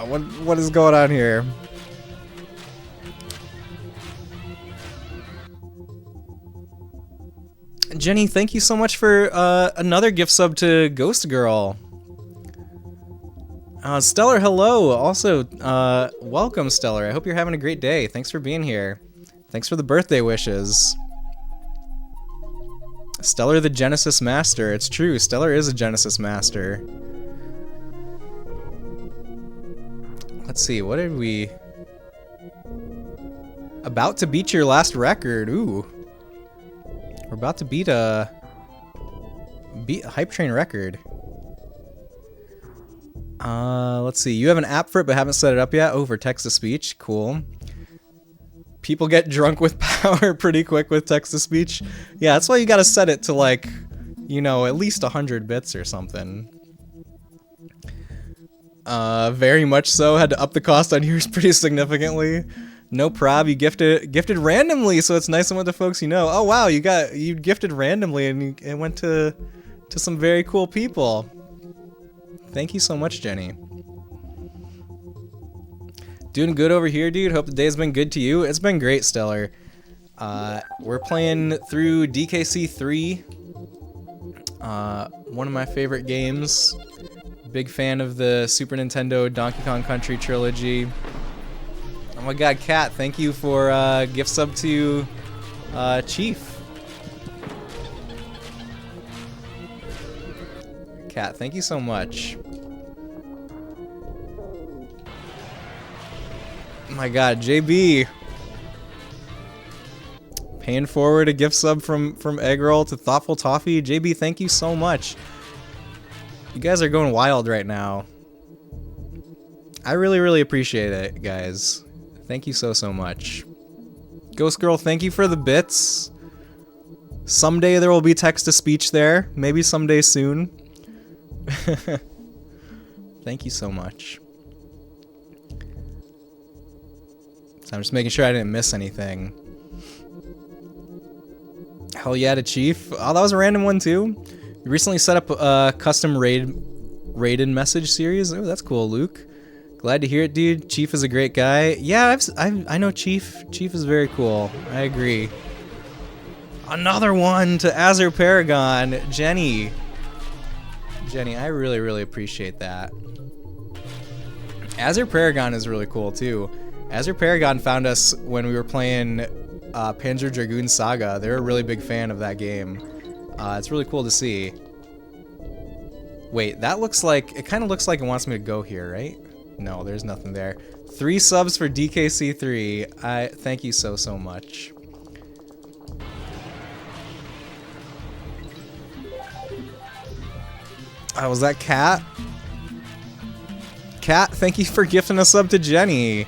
What is going on here? Jenny, thank you so much for another gift sub to Ghost Girl. Stellar, hello. Also, welcome, Stellar. I hope you're having a great day. Thanks for being here. Thanks for the birthday wishes. Stellar the Genesis Master. It's true, Stellar is a Genesis Master. Let's see, what did we... About to beat your last record. Ooh. We're about to beat a Hype Train record. Let's see. You have an app for it but haven't set it up yet? Oh, for text-to-speech. Cool. People get drunk with power pretty quick with text-to-speech. Yeah, that's why you gotta set it to, like, you know, at least 100 bits or something. Very much so. Had to up the cost on yours pretty significantly. No prob, you gifted randomly, so it's nice and what the folks you know. Oh wow, you gifted randomly and it went to some very cool people. Thank you so much, Jenny. Doing good over here, dude. Hope the day's been good to you. It's been great, Stellar. We're playing through DKC 3. One of my favorite games. Big fan of the Super Nintendo Donkey Kong Country trilogy. Oh my god, Kat, thank you for gift sub to Chief. Kat, thank you so much. Oh my god, JB. Paying forward a gift sub from Eggroll to Thoughtful Toffee. JB, thank you so much. You guys are going wild right now. I really, really appreciate it, guys. Thank you so much. Ghost Girl, thank you for the bits. Someday there will be text-to-speech there. Maybe someday soon. Thank you so much. So I'm just making sure I didn't miss anything. Hell yeah to Chief. Oh, that was a random one too. You recently set up a custom raid-in message series. Oh, that's cool, Luke. Glad to hear it, dude. Chief is a great guy. Yeah, I know Chief. Chief is very cool. I agree. Another one to Azure Paragon. Jenny. Jenny, I really, really appreciate that. Azure Paragon is really cool too. Azure Paragon found us when we were playing Panzer Dragoon Saga. They're a really big fan of that game. It's really cool to see. Wait, that looks like... It kind of looks like it wants me to go here, right? No, there's nothing there. 3 subs for DKC3. I thank you so much. Was that Kat? Kat, thank you for gifting a sub to Jenny.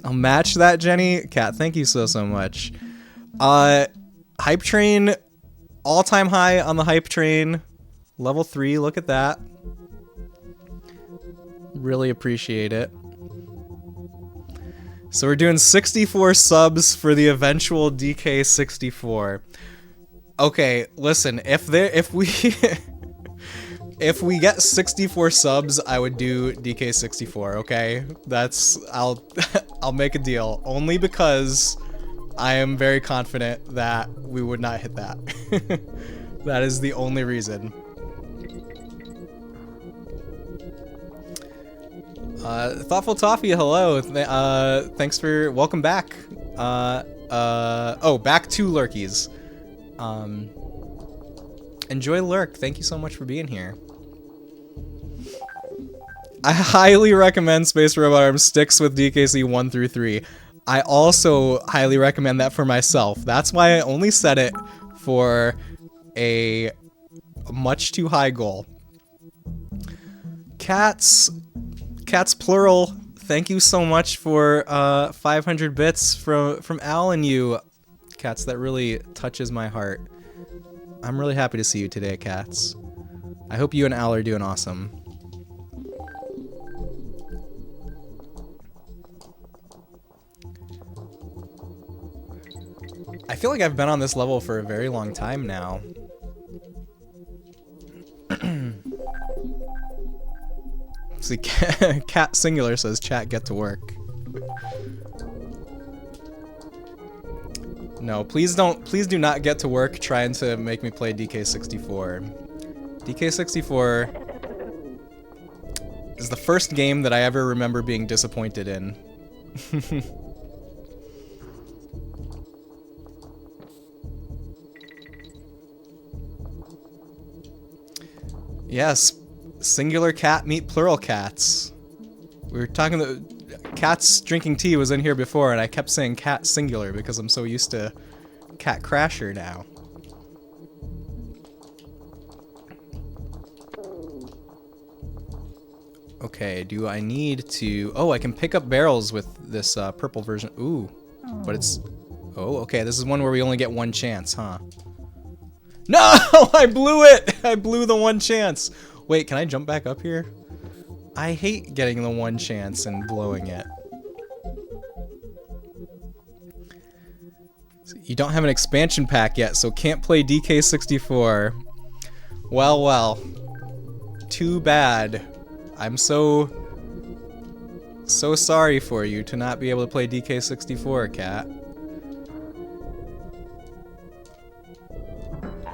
I'll match that, Jenny. Kat, thank you so much. Hype train, all-time high on the hype train. Level 3, look at that. Really appreciate it. So we're doing 64 subs for the eventual DK64. Okay, listen, if we if we get 64 subs, I would do DK64, okay? I'll make a deal. Only because I am very confident that we would not hit that. That is the only reason. Thoughtful Toffee, hello. Thanks for... Welcome back. Oh, back to Lurkies. Enjoy Lurk. Thank you so much for being here. I highly recommend Space Robot Arms sticks with DKC 1 through 3. I also highly recommend that for myself. That's why I only set it for a much too high goal. Cats plural. Thank you so much for 500 bits from Al and you. Cats, that really touches my heart. I'm really happy to see you today, Cats. I hope you and Al are doing awesome. I feel like I've been on this level for a very long time now. See, Cat Singular says, chat, get to work. No, please do not get to work trying to make me play DK64. DK64 is the first game that I ever remember being disappointed in. Yes, singular cat meet plural cats. We were talking the Cats drinking tea was in here before, and I kept saying cat singular because I'm so used to Cat Crasher now. Okay, do I need to... Oh, I can pick up barrels with this purple version. Ooh, but it's... Oh, okay, this is one where we only get one chance, huh? No! I blew it! I blew the one chance. Wait, can I jump back up here? I hate getting the one chance and blowing it. You don't have an expansion pack yet, so can't play DK64. Well, well. Too bad. I'm so sorry for you to not be able to play DK64, Cat.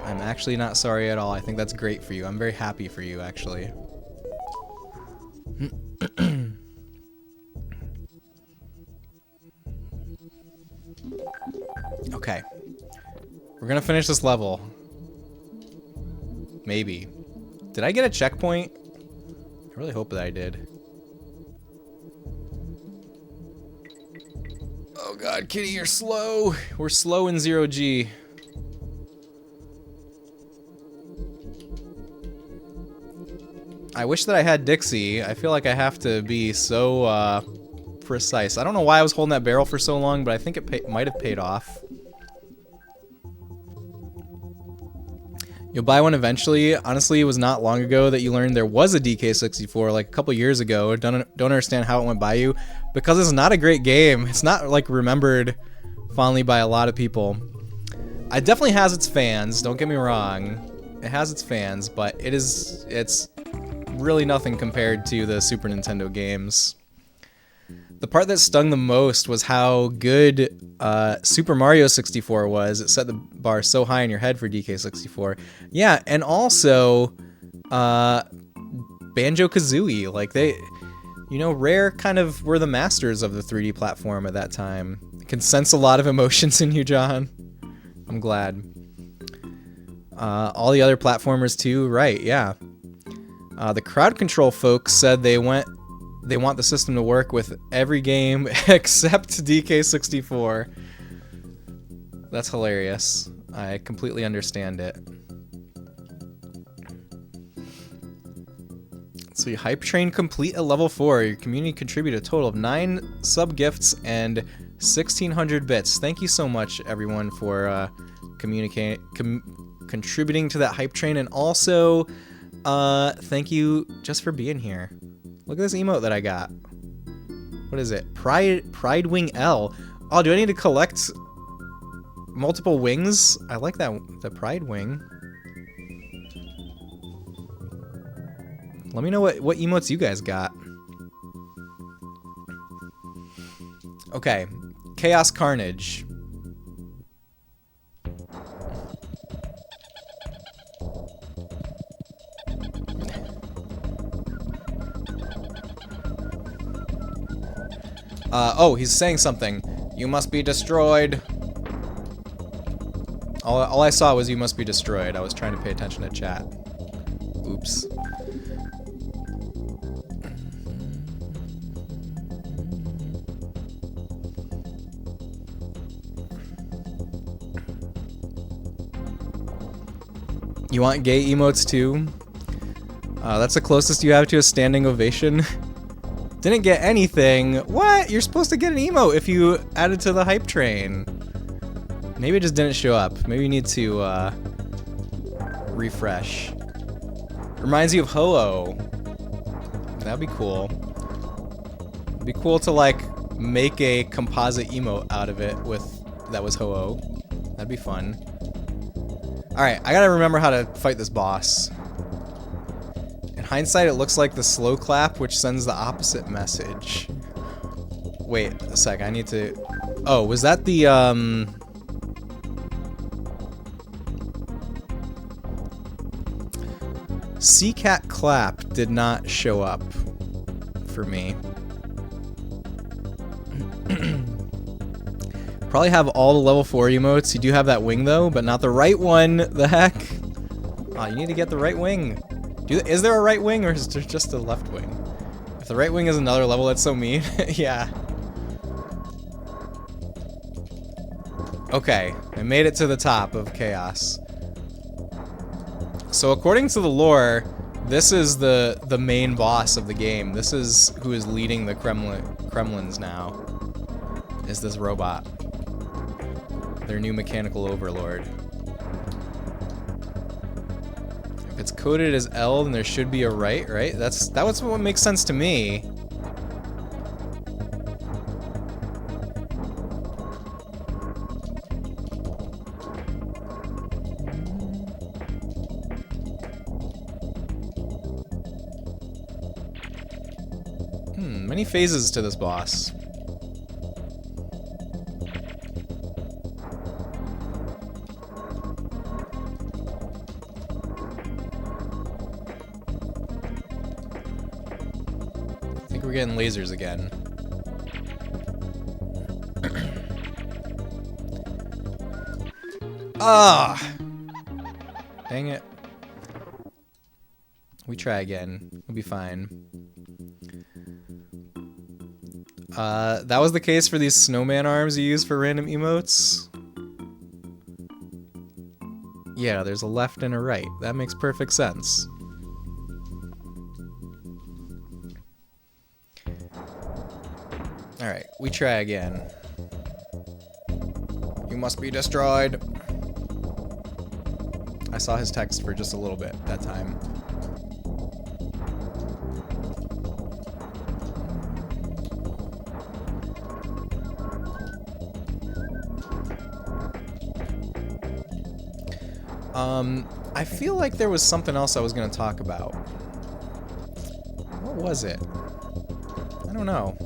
I'm actually not sorry at all. I think that's great for you. I'm very happy for you, actually. Okay. We're gonna finish this level. Maybe. Did I get a checkpoint? I really hope that I did. Oh god, Kitty, you're slow. We're slow in 0G. I wish that I had Dixie. I feel like I have to be so precise. I don't know why I was holding that barrel for so long, but I think it might have paid off. You'll buy one eventually. Honestly, it was not long ago that you learned there was a DK64, like a couple years ago. Don't understand how it went by you, because it's not a great game. It's not like remembered fondly by a lot of people. It definitely has its fans, don't get me wrong. It has its fans, but it's really nothing compared to the Super Nintendo games. The part that stung the most was how good Super Mario 64 was. It set the bar so high in your head for DK64. Yeah, and also Banjo-Kazooie. Like Rare kind of were the masters of the 3D platform at that time. I can sense a lot of emotions in you, John. I'm glad. All the other platformers too, right, yeah. The crowd control folks said they want the system to work with every game except DK64. That's hilarious. I completely understand it. Let's see, Hype Train complete at level 4. Your community contributed a total of 9 sub-gifts and 1,600 bits. Thank you so much, everyone, for contributing to that Hype Train, and also thank you just for being here. Look at this emote that I got. What is it? Pride Wing L. Oh, do I need to collect multiple wings? I like that, the Pride Wing. Let me know what emotes you guys got. Okay, Chaos Carnage. Oh, he's saying something. You must be destroyed. All I saw was you must be destroyed. I was trying to pay attention to chat. Oops. You want gay emotes too? That's the closest you have to a standing ovation. Didn't get anything. What? You're supposed to get an emote if you added to the Hype Train. Maybe it just didn't show up. Maybe you need to refresh. Reminds you of Ho-Oh. That'd be cool. It'd be cool to like make a composite emote out of it that was Ho-Oh. That'd be fun. Alright, I gotta remember how to fight this boss. In hindsight, it looks like the slow clap, which sends the opposite message. Wait a sec, I need to... Oh, was that the, CCat clap did not show up for me. Probably have all the level 4 emotes. You do have that wing though, but not the right one. The heck? Oh, you need to get the right wing. Is there a right wing or is there just a left wing? If the right wing is another level, that's so mean. Yeah. Okay, I made it to the top of Chaos. So according to the lore, this is the main boss of the game. This is who is leading the Kremlins now. is this robot. Their new mechanical overlord. If it's coded as L, then there should be a right? That's what makes sense to me. Many phases to this boss. I think we're getting lasers again. Ah! Dang it. We try again. We'll be fine. That was the case for these snowman arms you use for random emotes. Yeah, there's a left and a right. That makes perfect sense. Alright, we try again. You must be destroyed. I saw his text for just a little bit that time. I feel like there was something else I was going to talk about. What was it? I don't know.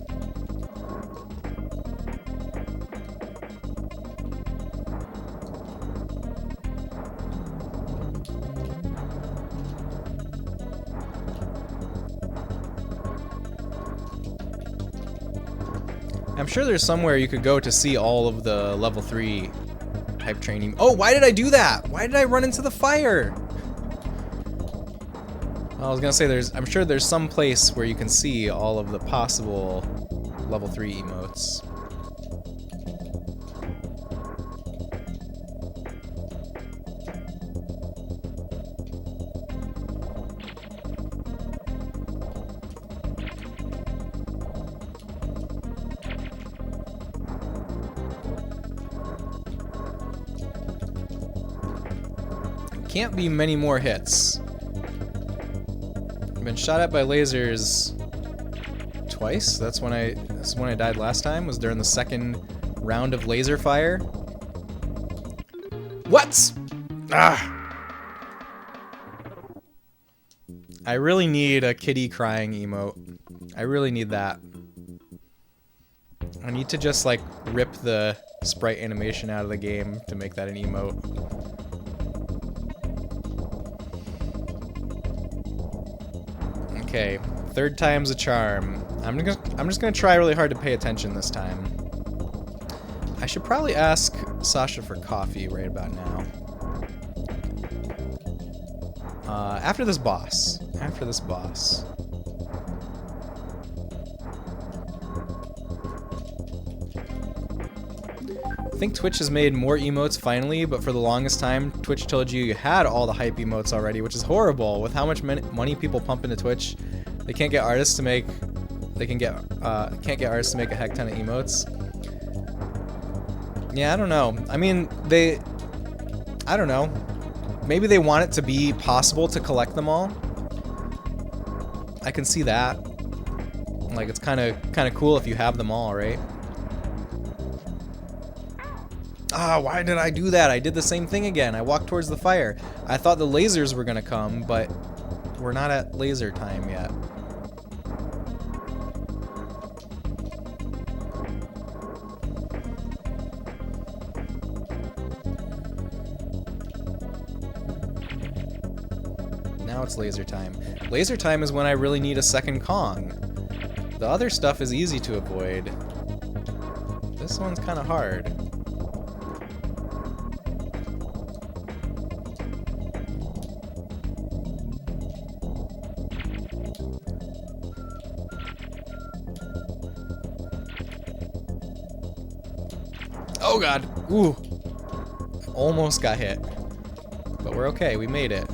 I'm sure there's somewhere you could go to see all of the level 3 type training. Oh, why did I do that? Why did I run into the fire? I was gonna say I'm sure there's some place where you can see all of the possible level 3 emotes. Can't be many more hits. I've been shot at by lasers twice. That's when I died last time, was during the second round of laser fire. What? Ah! I really need a kitty crying emote. I really need that. I need to just like rip the sprite animation out of the game to make that an emote. Okay, third time's a charm. I'm just gonna try really hard to pay attention this time. I should probably ask Sasha for coffee right about now. After this boss. After this boss. I think Twitch has made more emotes finally, but for the longest time, Twitch told you had all the hype emotes already, which is horrible. With how much money people pump into Twitch, they can't get artists to make. They can't get artists to make a heck ton of emotes. Yeah, I don't know. I mean, I don't know. Maybe they want it to be possible to collect them all. I can see that. Like, it's kind of cool if you have them all, right? Ah, why did I do that? I did the same thing again. I walked towards the fire. I thought the lasers were gonna come, but we're not at laser time yet. Now it's laser time. Laser time is when I really need a second Kong. The other stuff is easy to avoid. This one's kind of hard. Oh god! Ooh! Almost got hit. But we're okay, we made it.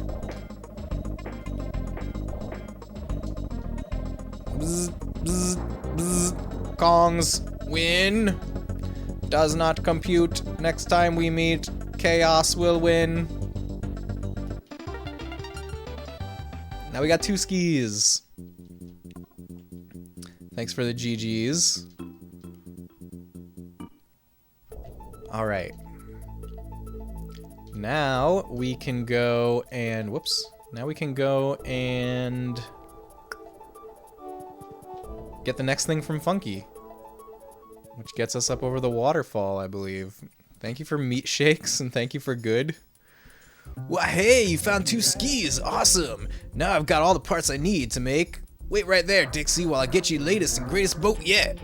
Bzz, bzz, bzz. Kongs win! Does not compute. Next time we meet, chaos will win. Now we got 2 skis. Thanks for the GGs. All right. Now we can go and, whoops. Now we can go and get the next thing from Funky, which gets us up over the waterfall, I believe. Thank you for meat shakes and thank you for good. Why, hey, you found 2 skis. Awesome. Now I've got all the parts I need to make. Wait right there, Dixie, while I get you latest and greatest boat yet.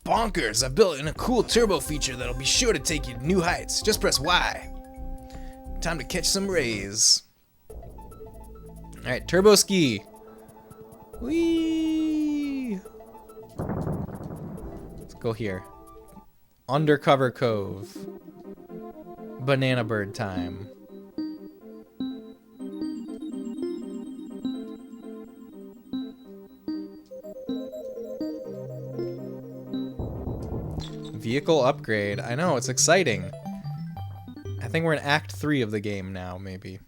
Bonkers, I built in a cool turbo feature that'll be sure to take you to new heights. Just press Y. Time to catch some rays. Alright, turbo ski. Whee! Let's go here. Undercover Cove. Banana bird time. Vehicle upgrade. I know, it's exciting. I think we're in Act 3 of the game now, maybe.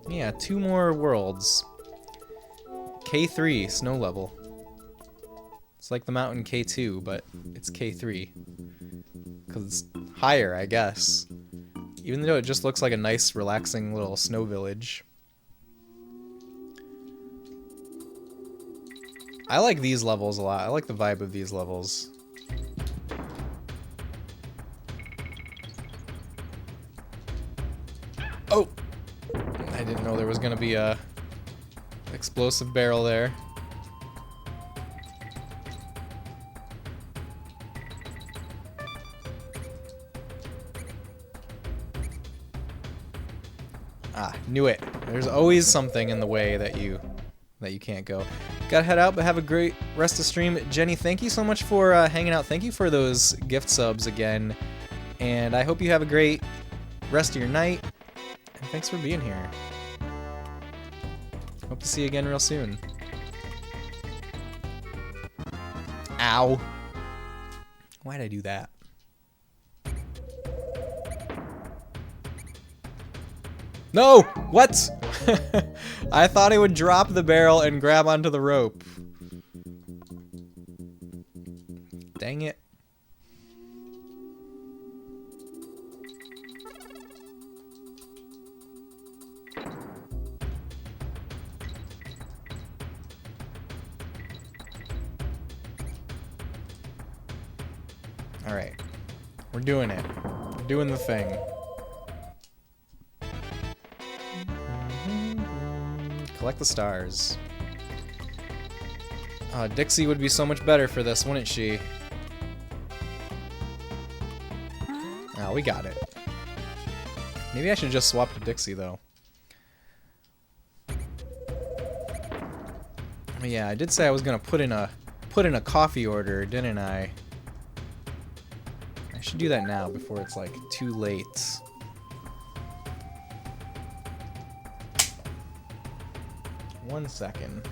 Yeah, 2 more worlds. K3, snow level. It's like the mountain K2, but it's K3. Because it's higher, I guess. Even though it just looks like a nice, relaxing little snow village. I like these levels a lot. I like the vibe of these levels. Oh! I didn't know there was gonna be a explosive barrel there. Ah, knew it. There's always something in the way that you can't go. Gotta head out, but have a great rest of stream. Jenny, thank you so much for hanging out. Thank you for those gift subs again. And I hope you have a great rest of your night. And thanks for being here. Hope to see you again real soon. Ow. Why'd I do that? No! What? I thought I would drop the barrel and grab onto the rope. Dang it. Alright. We're doing it. We're doing the thing. Collect the stars. Dixie would be so much better for this, wouldn't she? Oh, we got it. Maybe I should just swap to Dixie, though. Oh, yeah, I did say I was gonna put in a coffee order, didn't I? I should do that now before it's like too late. One second.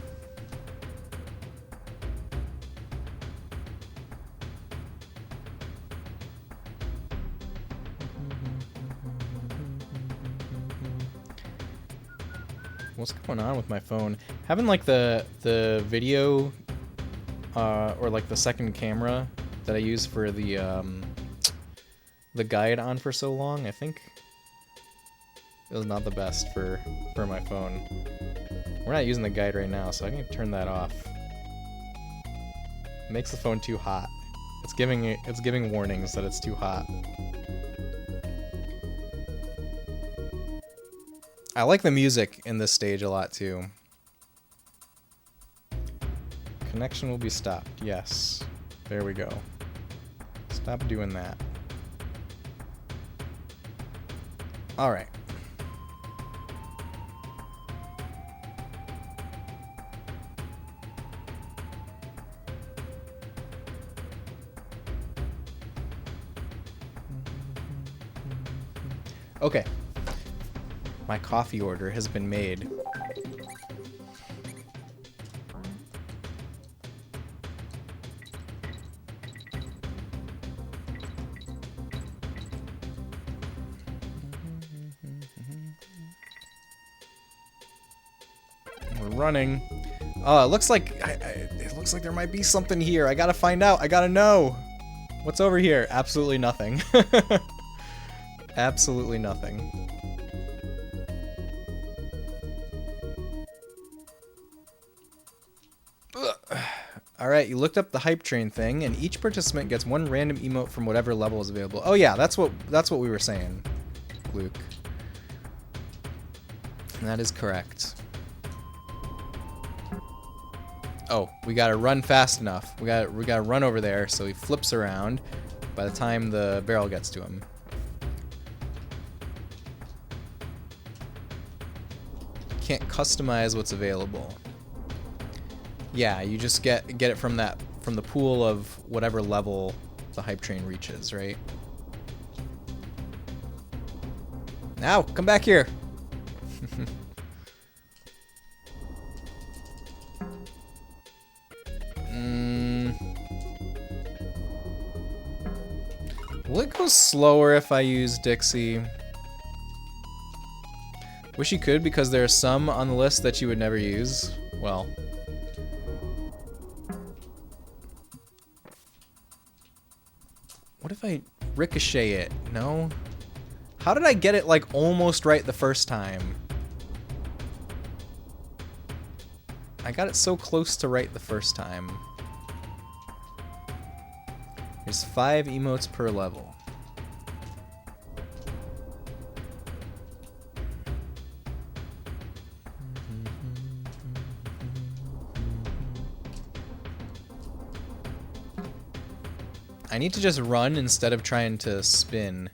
What's going on with my phone? Having like the video or like the second camera that I use for the guide on for so long, I think it was not the best for my phone. We're not using the guide right now, so I can turn that off. It makes the phone too hot. It's giving warnings that it's too hot. I like the music in this stage a lot too. Connection will be stopped. Yes. There we go. Stop doing that. Alright. Okay. My coffee order has been made. We're running. Oh, it looks like it looks like there might be something here. I gotta find out. I gotta know. What's over here? Absolutely nothing. Absolutely nothing. Alright, you looked up the hype train thing, and each participant gets one random emote from whatever level is available. Oh yeah, that's what we were saying, Luke. That is correct. Oh, we gotta run fast enough. We gotta run over there so he flips around by the time the barrel gets to him. Can't customize what's available. Yeah, you just get it from the pool of whatever level the hype train reaches, right? Now, come back here. Will it go slower if I use Dixie? Wish you could, because there are some on the list that you would never use. Well. What if I ricochet it? No? How did I get it, like, almost right the first time? I got it so close to right the first time. There's 5 emotes per level. I need to just run instead of trying to spin.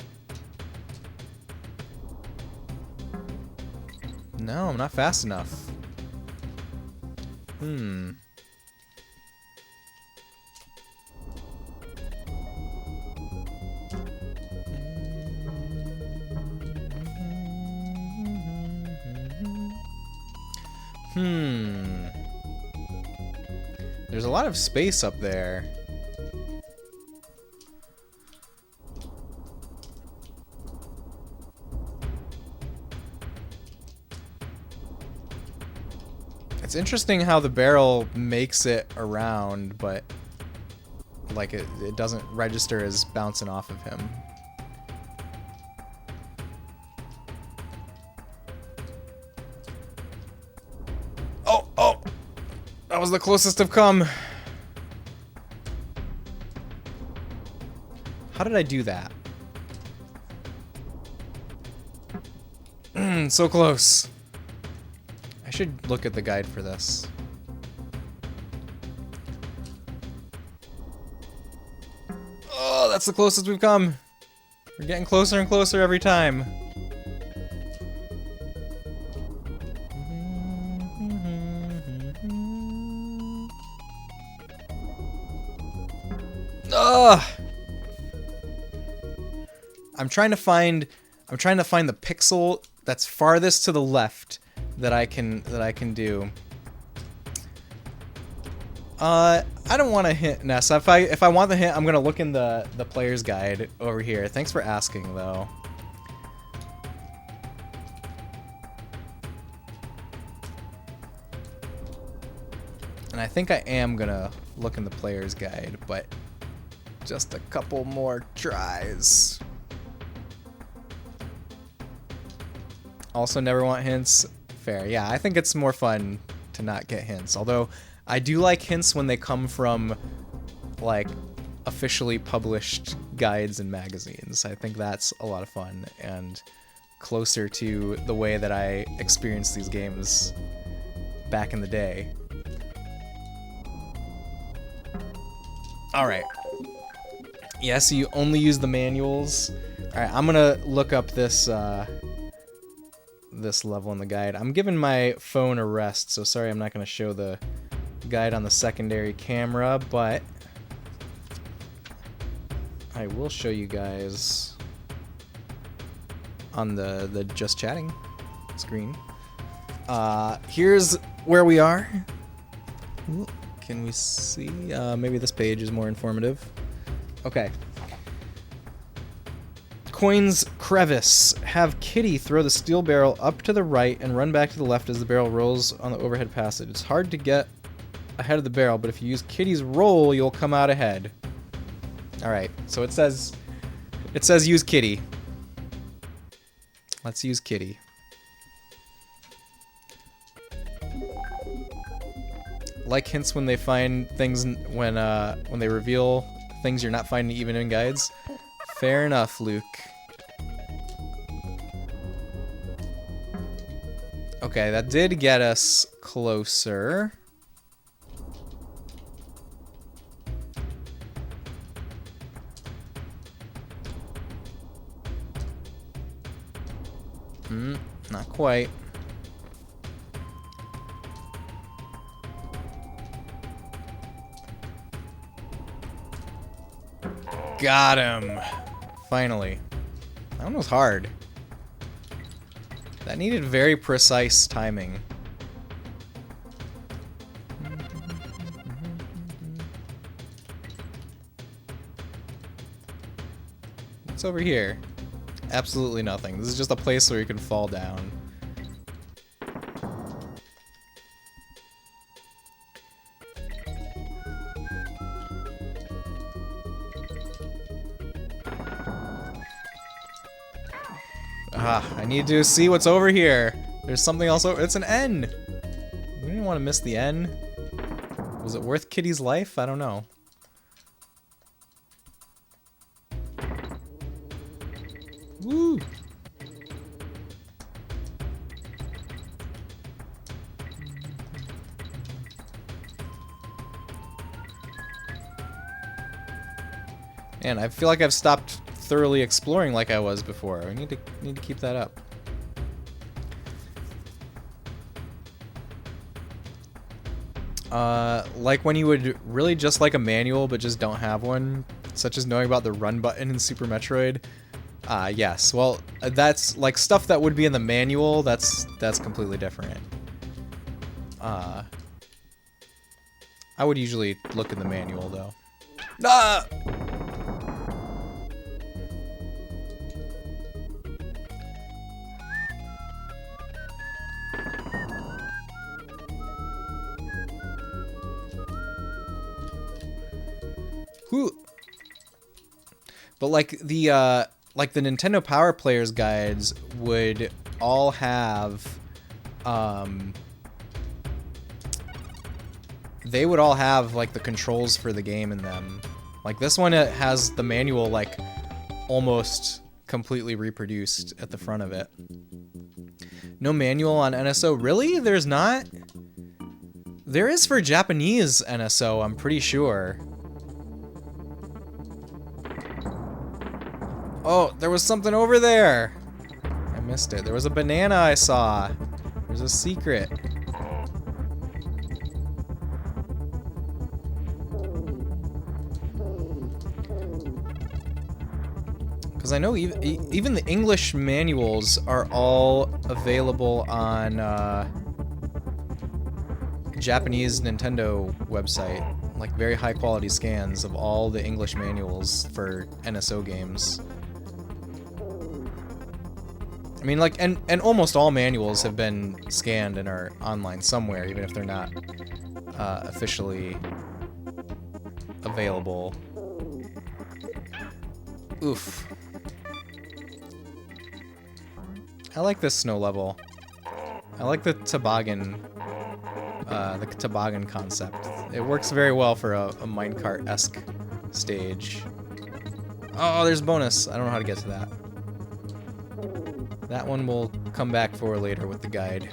No, I'm not fast enough. There's a lot of space up there. It's interesting how the barrel makes it around, but like it doesn't register as bouncing off of him. Oh! That was the closest I've come. How did I do that? So close. I should look at the guide for this. Oh, that's the closest we've come. We're getting closer and closer every time. Ugh! I'm trying to find the pixel that's farthest to the left that I can do. I don't want a hint, Nessa. If I want the hint, I'm gonna look in the player's guide over here. Thanks for asking, though. And I think I am gonna look in the player's guide, but just a couple more tries. Also, never want hints. Fair. Yeah, I think it's more fun to not get hints. Although, I do like hints when they come from, like, officially published guides and magazines. I think that's a lot of fun and closer to the way that I experienced these games back in the day. Alright. Yeah, so you only use the manuals. Alright, I'm gonna look up this, this level in the guide. I'm giving my phone a rest, so sorry I'm not going to show the guide on the secondary camera, but I will show you guys on the just chatting screen. Here's where we are. Ooh, can we see? Maybe this page is more informative. Okay. Coins crevice. Have Kitty throw the steel barrel up to the right and run back to the left as the barrel rolls on the overhead passage. It's hard to get ahead of the barrel, but if you use Kitty's roll, you'll come out ahead. Alright, so it says use Kitty. Let's use Kitty. Like hints when they find things when they reveal things you're not finding even in guides. Fair enough, Luke. Okay, that did get us closer. Not quite. Got him. Finally. That one was hard. That needed very precise timing. What's over here? Absolutely nothing. This is just a place where you can fall down. I need to see what's over here. There's something else over. It's an N. We didn't want to miss the N. Was it worth Kitty's life? I don't know. Woo! Man, I feel like I've stopped thoroughly exploring like I was before. I need to keep that up. Like when you would really just like a manual but just don't have one, such as knowing about the run button in Super Metroid. Yes. Well, that's like stuff that would be in the manual. That's completely different. I would usually look in the manual though. Ah! Who? But like the Nintendo Power Players guides would all have, they would all have like the controls for the game in them. Like this one, it has the manual like almost completely reproduced at the front of it. No manual on NSO? Really? There's not? There is for Japanese NSO, I'm pretty sure. Oh, there was something over there. I missed it. There was a banana I saw. There's a secret. Because I know even the English manuals are all available on Japanese Nintendo website. Like very high quality scans of all the English manuals for NSO games. I mean, like, and almost all manuals have been scanned and are online somewhere, even if they're not officially available. Oof. I like this snow level. I like the toboggan concept. It works very well for a minecart-esque stage. Oh, there's bonus. I don't know how to get to that. That one will come back for later with the guide.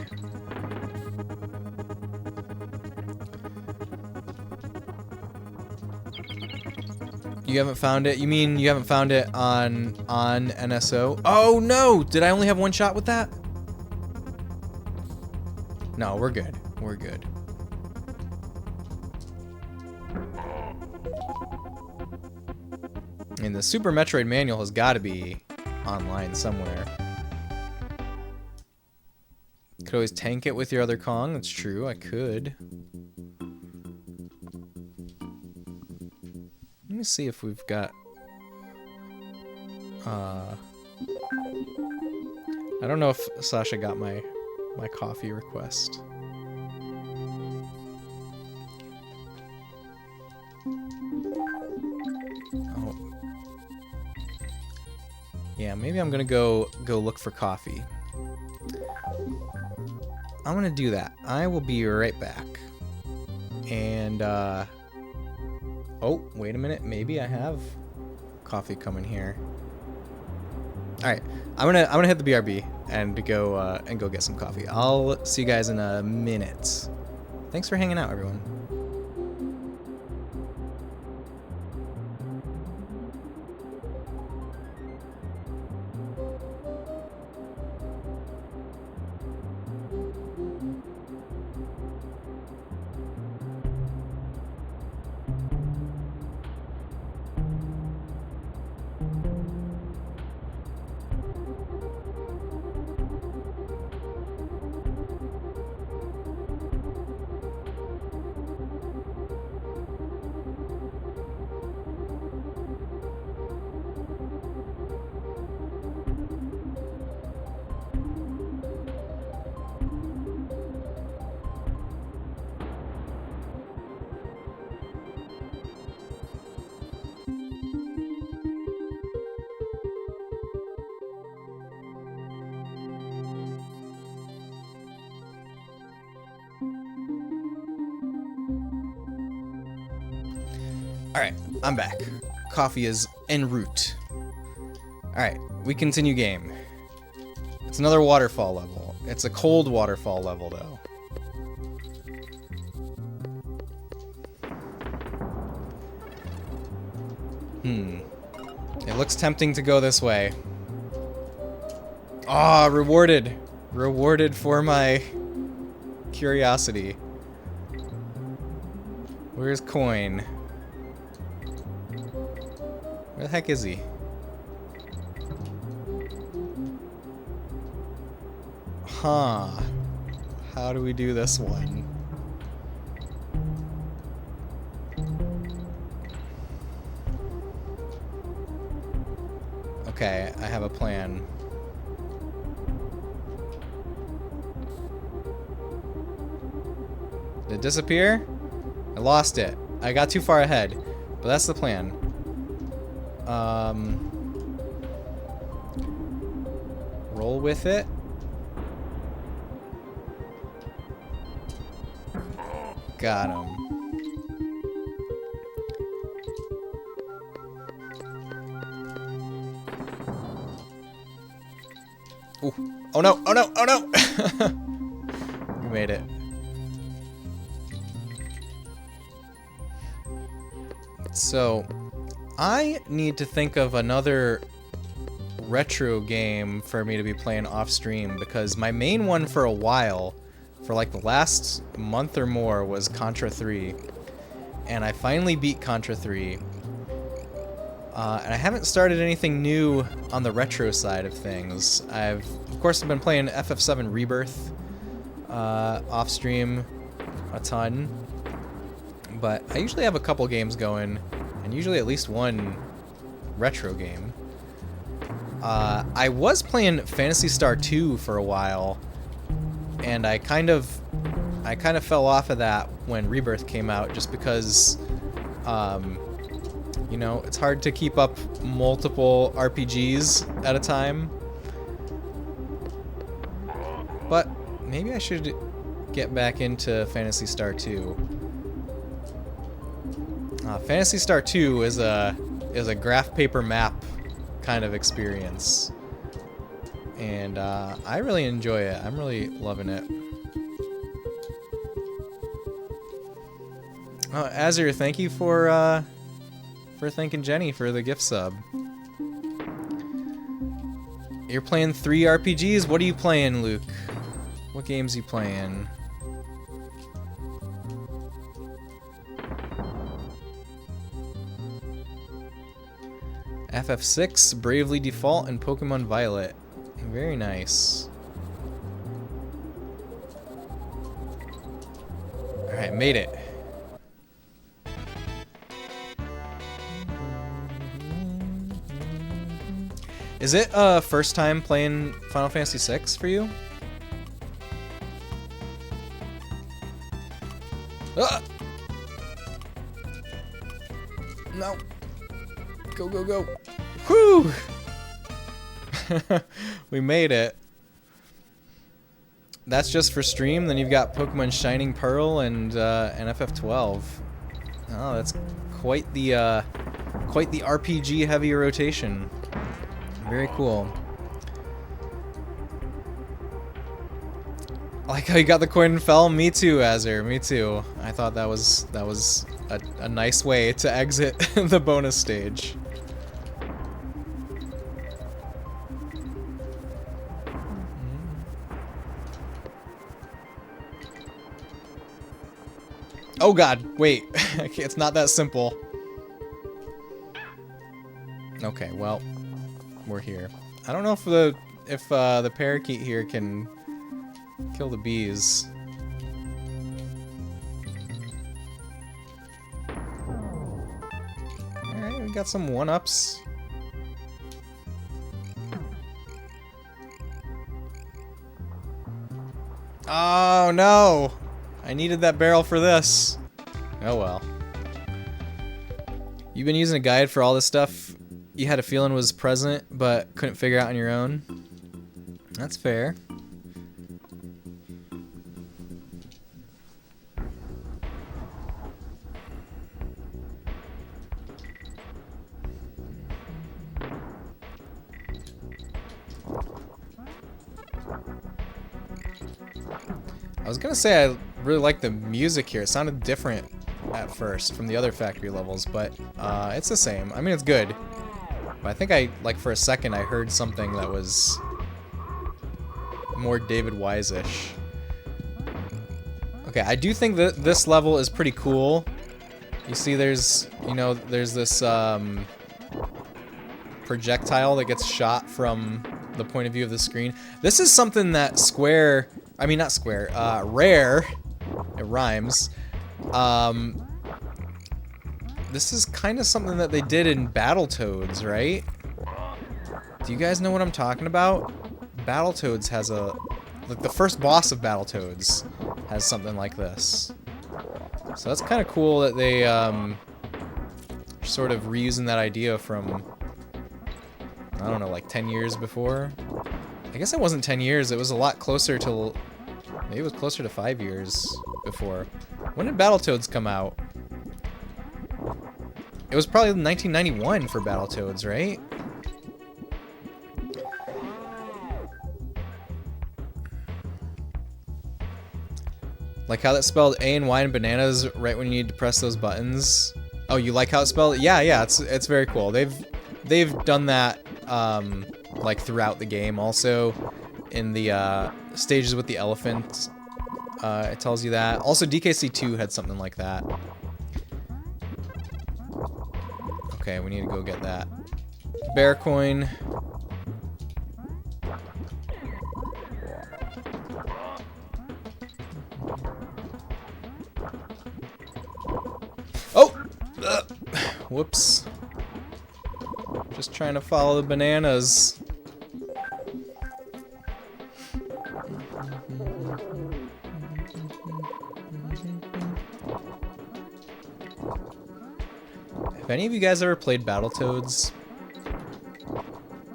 You haven't found it? You mean you haven't found it on NSO? Oh no! Did I only have one shot with that? No, we're good. We're good. And the Super Metroid manual has got to be online somewhere. Could always tank it with your other Kong. That's true. I could. Let me see if we've got... I don't know if Sasha got my coffee request. Oh. Yeah, maybe I'm gonna go look for coffee. I'm gonna do that. I will be right back. And oh, wait a minute. Maybe I have coffee coming here. All right, I'm gonna hit the BRB and go get some coffee. I'll see you guys in a minute. Thanks for hanging out, everyone. Alright, I'm back. Coffee is en route. Alright, we continue game. It's another waterfall level. It's a cold waterfall level, though. It looks tempting to go this way. Ah, rewarded. Rewarded for my curiosity. Where's Coin? Where the heck is he? Huh. How do we do this one? Okay, I have a plan. Did it disappear? I lost it. I got too far ahead, but that's the plan. Roll with it. Got him. Ooh. Oh no, oh no, oh no! We made it. So, I need to think of another retro game for me to be playing off stream, because my main one for a while, for like the last month or more, was Contra 3. And I finally beat Contra 3. And I haven't started anything new on the retro side of things. Of course, been playing FF7 Rebirth off stream a ton. But I usually have a couple games going, and usually at least one retro game. I was playing Phantasy Star 2 for a while, and I kind of fell off of that when Rebirth came out, just because, you know, it's hard to keep up multiple RPGs at a time. But maybe I should get back into Phantasy Star 2. Phantasy Star 2 is a graph paper map kind of experience, and I really enjoy it. I'm really loving it. Azure, thank you for thanking Jenny for the gift sub. You're playing 3 RPGs? What are you playing, Luke? What games you playing? FF6, Bravely Default, and Pokemon Violet. Very nice. Alright, made it. Is it first time playing Final Fantasy VI for you? Ah! No. Go, go, go. Whew! We made it. That's just for stream. Then you've got Pokemon Shining Pearl and FF12. Oh, that's quite the RPG heavy rotation. Very cool. I like how you got the coin and fell. Me too, Azir. Me too. I thought that was a nice way to exit the bonus stage. Oh god, wait. It's not that simple. Okay, well, we're here. I don't know if the parakeet here can kill the bees. Alright, we got some one-ups. Oh no! I needed that barrel for this. Oh well. You've been using a guide for all this stuff you had a feeling was present, but couldn't figure out on your own? That's fair. I was gonna say I really like the music here. It sounded different at first from the other factory levels, but it's the same. I mean, it's good. But I think like for a second I heard something that was more David Wise-ish. Okay, I do think that this level is pretty cool. You see there's this projectile that gets shot from the point of view of the screen. This is something that Rare, it rhymes. This is kind of something that they did in Battletoads, right? Do you guys know what I'm talking about? Battletoads has like the first boss of Battletoads has something like this. So that's kind of cool that they sort of reusing that idea from, I don't know, like 10 years before? I guess it wasn't 10 years, it was a lot closer to, maybe it was closer to 5 years before. When did Battletoads come out? It was probably 1991 for Battletoads, right? Like how that's spelled A and Y and bananas right when you need to press those buttons. Oh, you like how it's spelled? Yeah, it's very cool. They've done that like throughout the game. Also in the stages with the elephant, it tells you that. Also DKC2 had something like that. Okay, we need to go get that bear coin. Oh! Whoops. Just trying to follow the bananas. Have any of you guys ever played Battletoads?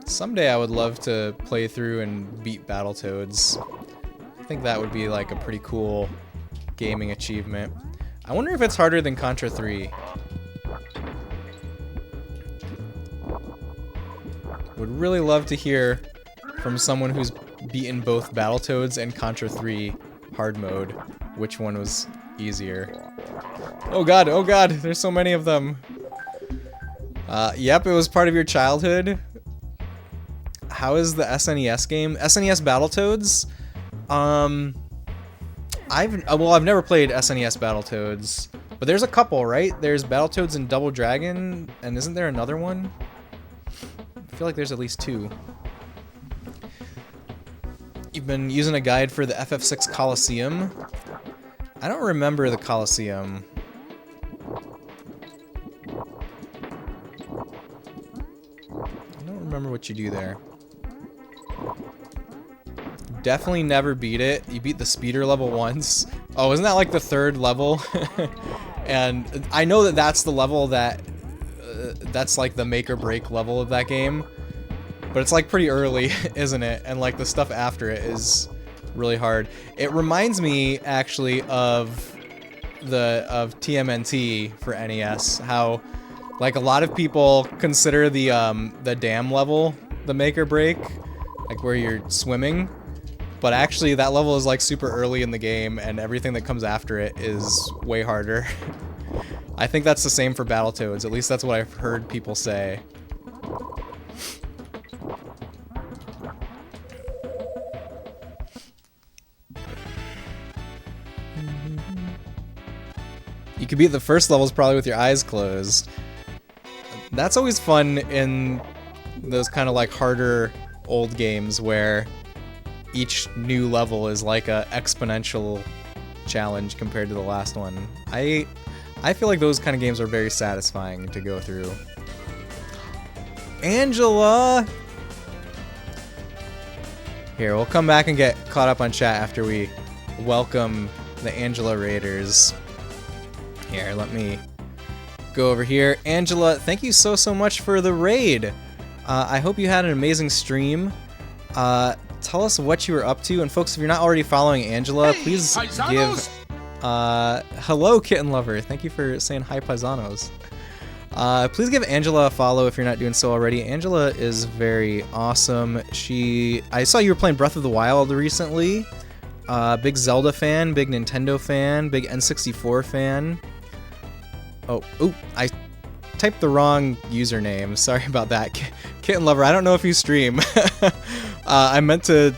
Someday I would love to play through and beat Battletoads. I think that would be like a pretty cool gaming achievement. I wonder if it's harder than Contra 3. Would really love to hear from someone who's beaten both Battletoads and Contra 3 hard mode, which one was easier. Oh god, there's so many of them. Yep, it was part of your childhood. How is the SNES game? SNES Battletoads? I've never played SNES Battletoads, but there's a couple, right? There's Battletoads and Double Dragon, and isn't there another one? I feel like there's at least two. You've been using a guide for the FF6 Coliseum. I don't remember the Colosseum. I don't remember what you do there. Definitely never beat it. You beat the speeder level once. Oh, isn't that like the 3rd level? And I know that that's the level that... that's like the make or break level of that game. But it's like pretty early, isn't it? And like the stuff after it is really hard. It reminds me actually of TMNT for NES. How like a lot of people consider the dam level the make or break, like where you're swimming. But actually that level is like super early in the game and everything that comes after it is way harder. I think that's the same for Battletoads, at least that's what I've heard people say. You could beat the first levels probably with your eyes closed. That's always fun in those kind of like harder old games where each new level is like a exponential challenge compared to the last one. I feel like those kind of games are very satisfying to go through. Angela! Here, we'll come back and get caught up on chat after we welcome the Angela Raiders. Here, let me go over here. Angela, thank you so much for the raid. I hope you had an amazing stream. Tell us what you were up to, and folks, if you're not already following Angela, please give hello Kitten Lover, thank you for saying hi paisanos. Please give Angela a follow if you're not doing so already. Angela is very awesome. I saw you were playing Breath of the Wild recently. Big Zelda fan, big Nintendo fan, big N64 fan. Oh, I typed the wrong username, sorry about that. Kitten Lover, I don't know if you stream. I meant to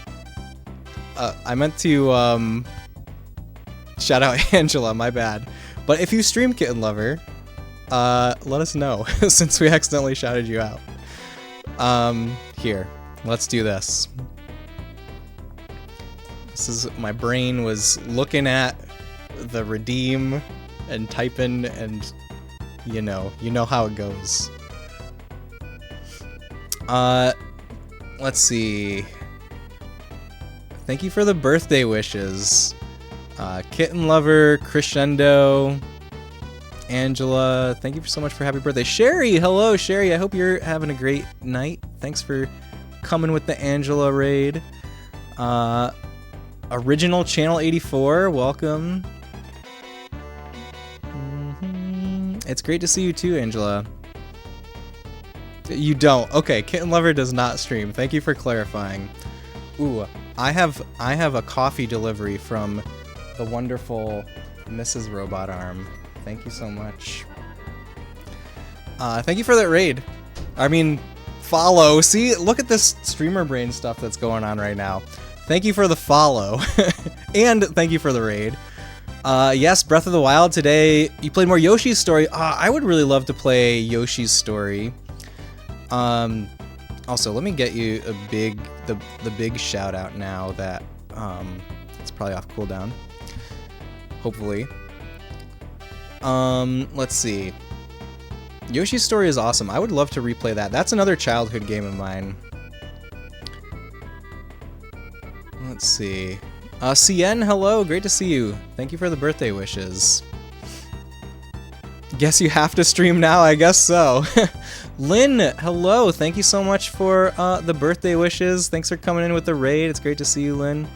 shout out Angela, my bad. But if you stream Kitten Lover, let us know, since we accidentally shouted you out. Here, let's do this. This is, my brain was looking at the redeem and typing, and you know how it goes. Let's see. Thank you for the birthday wishes. Kitten Lover, Crescendo, Angela, thank you so much for happy birthday. Sherry, hello Sherry, I hope you're having a great night. Thanks for coming with the Angela raid. Original Channel 84, welcome. It's great to see you too, Angela. You don't. Okay, Kitten Lover does not stream. Thank you for clarifying. Ooh, I have a coffee delivery from the wonderful Mrs. Robot Arm. Thank you so much. Thank you for that raid. I mean, follow. See, look at this streamer brain stuff that's going on right now. Thank you for the follow. And thank you for the raid. Yes, Breath of the Wild today. You played more Yoshi's Story. I would really love to play Yoshi's Story. Also, let me get you the big shout out now that it's probably off cooldown. Hopefully. Let's see. Yoshi's Story is awesome. I would love to replay that. That's another childhood game of mine. Let's see. CN, hello. Great to see you. Thank you for the birthday wishes. Guess you have to stream now? I guess so. Lynn, hello. Thank you so much for the birthday wishes. Thanks for coming in with the raid. It's great to see you, Lynn.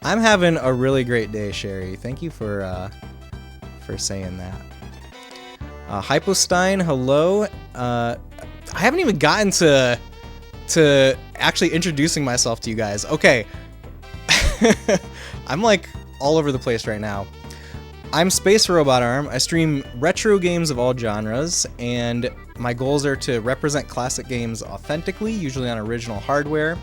I'm having a really great day, Sherry. Thank you for saying that. Hypostein, hello. I haven't even gotten to actually introducing myself to you guys. Okay. I'm like all over the place right now. I'm Space Robot Arm. I stream retro games of all genres, and my goals are to represent classic games authentically, usually on original hardware,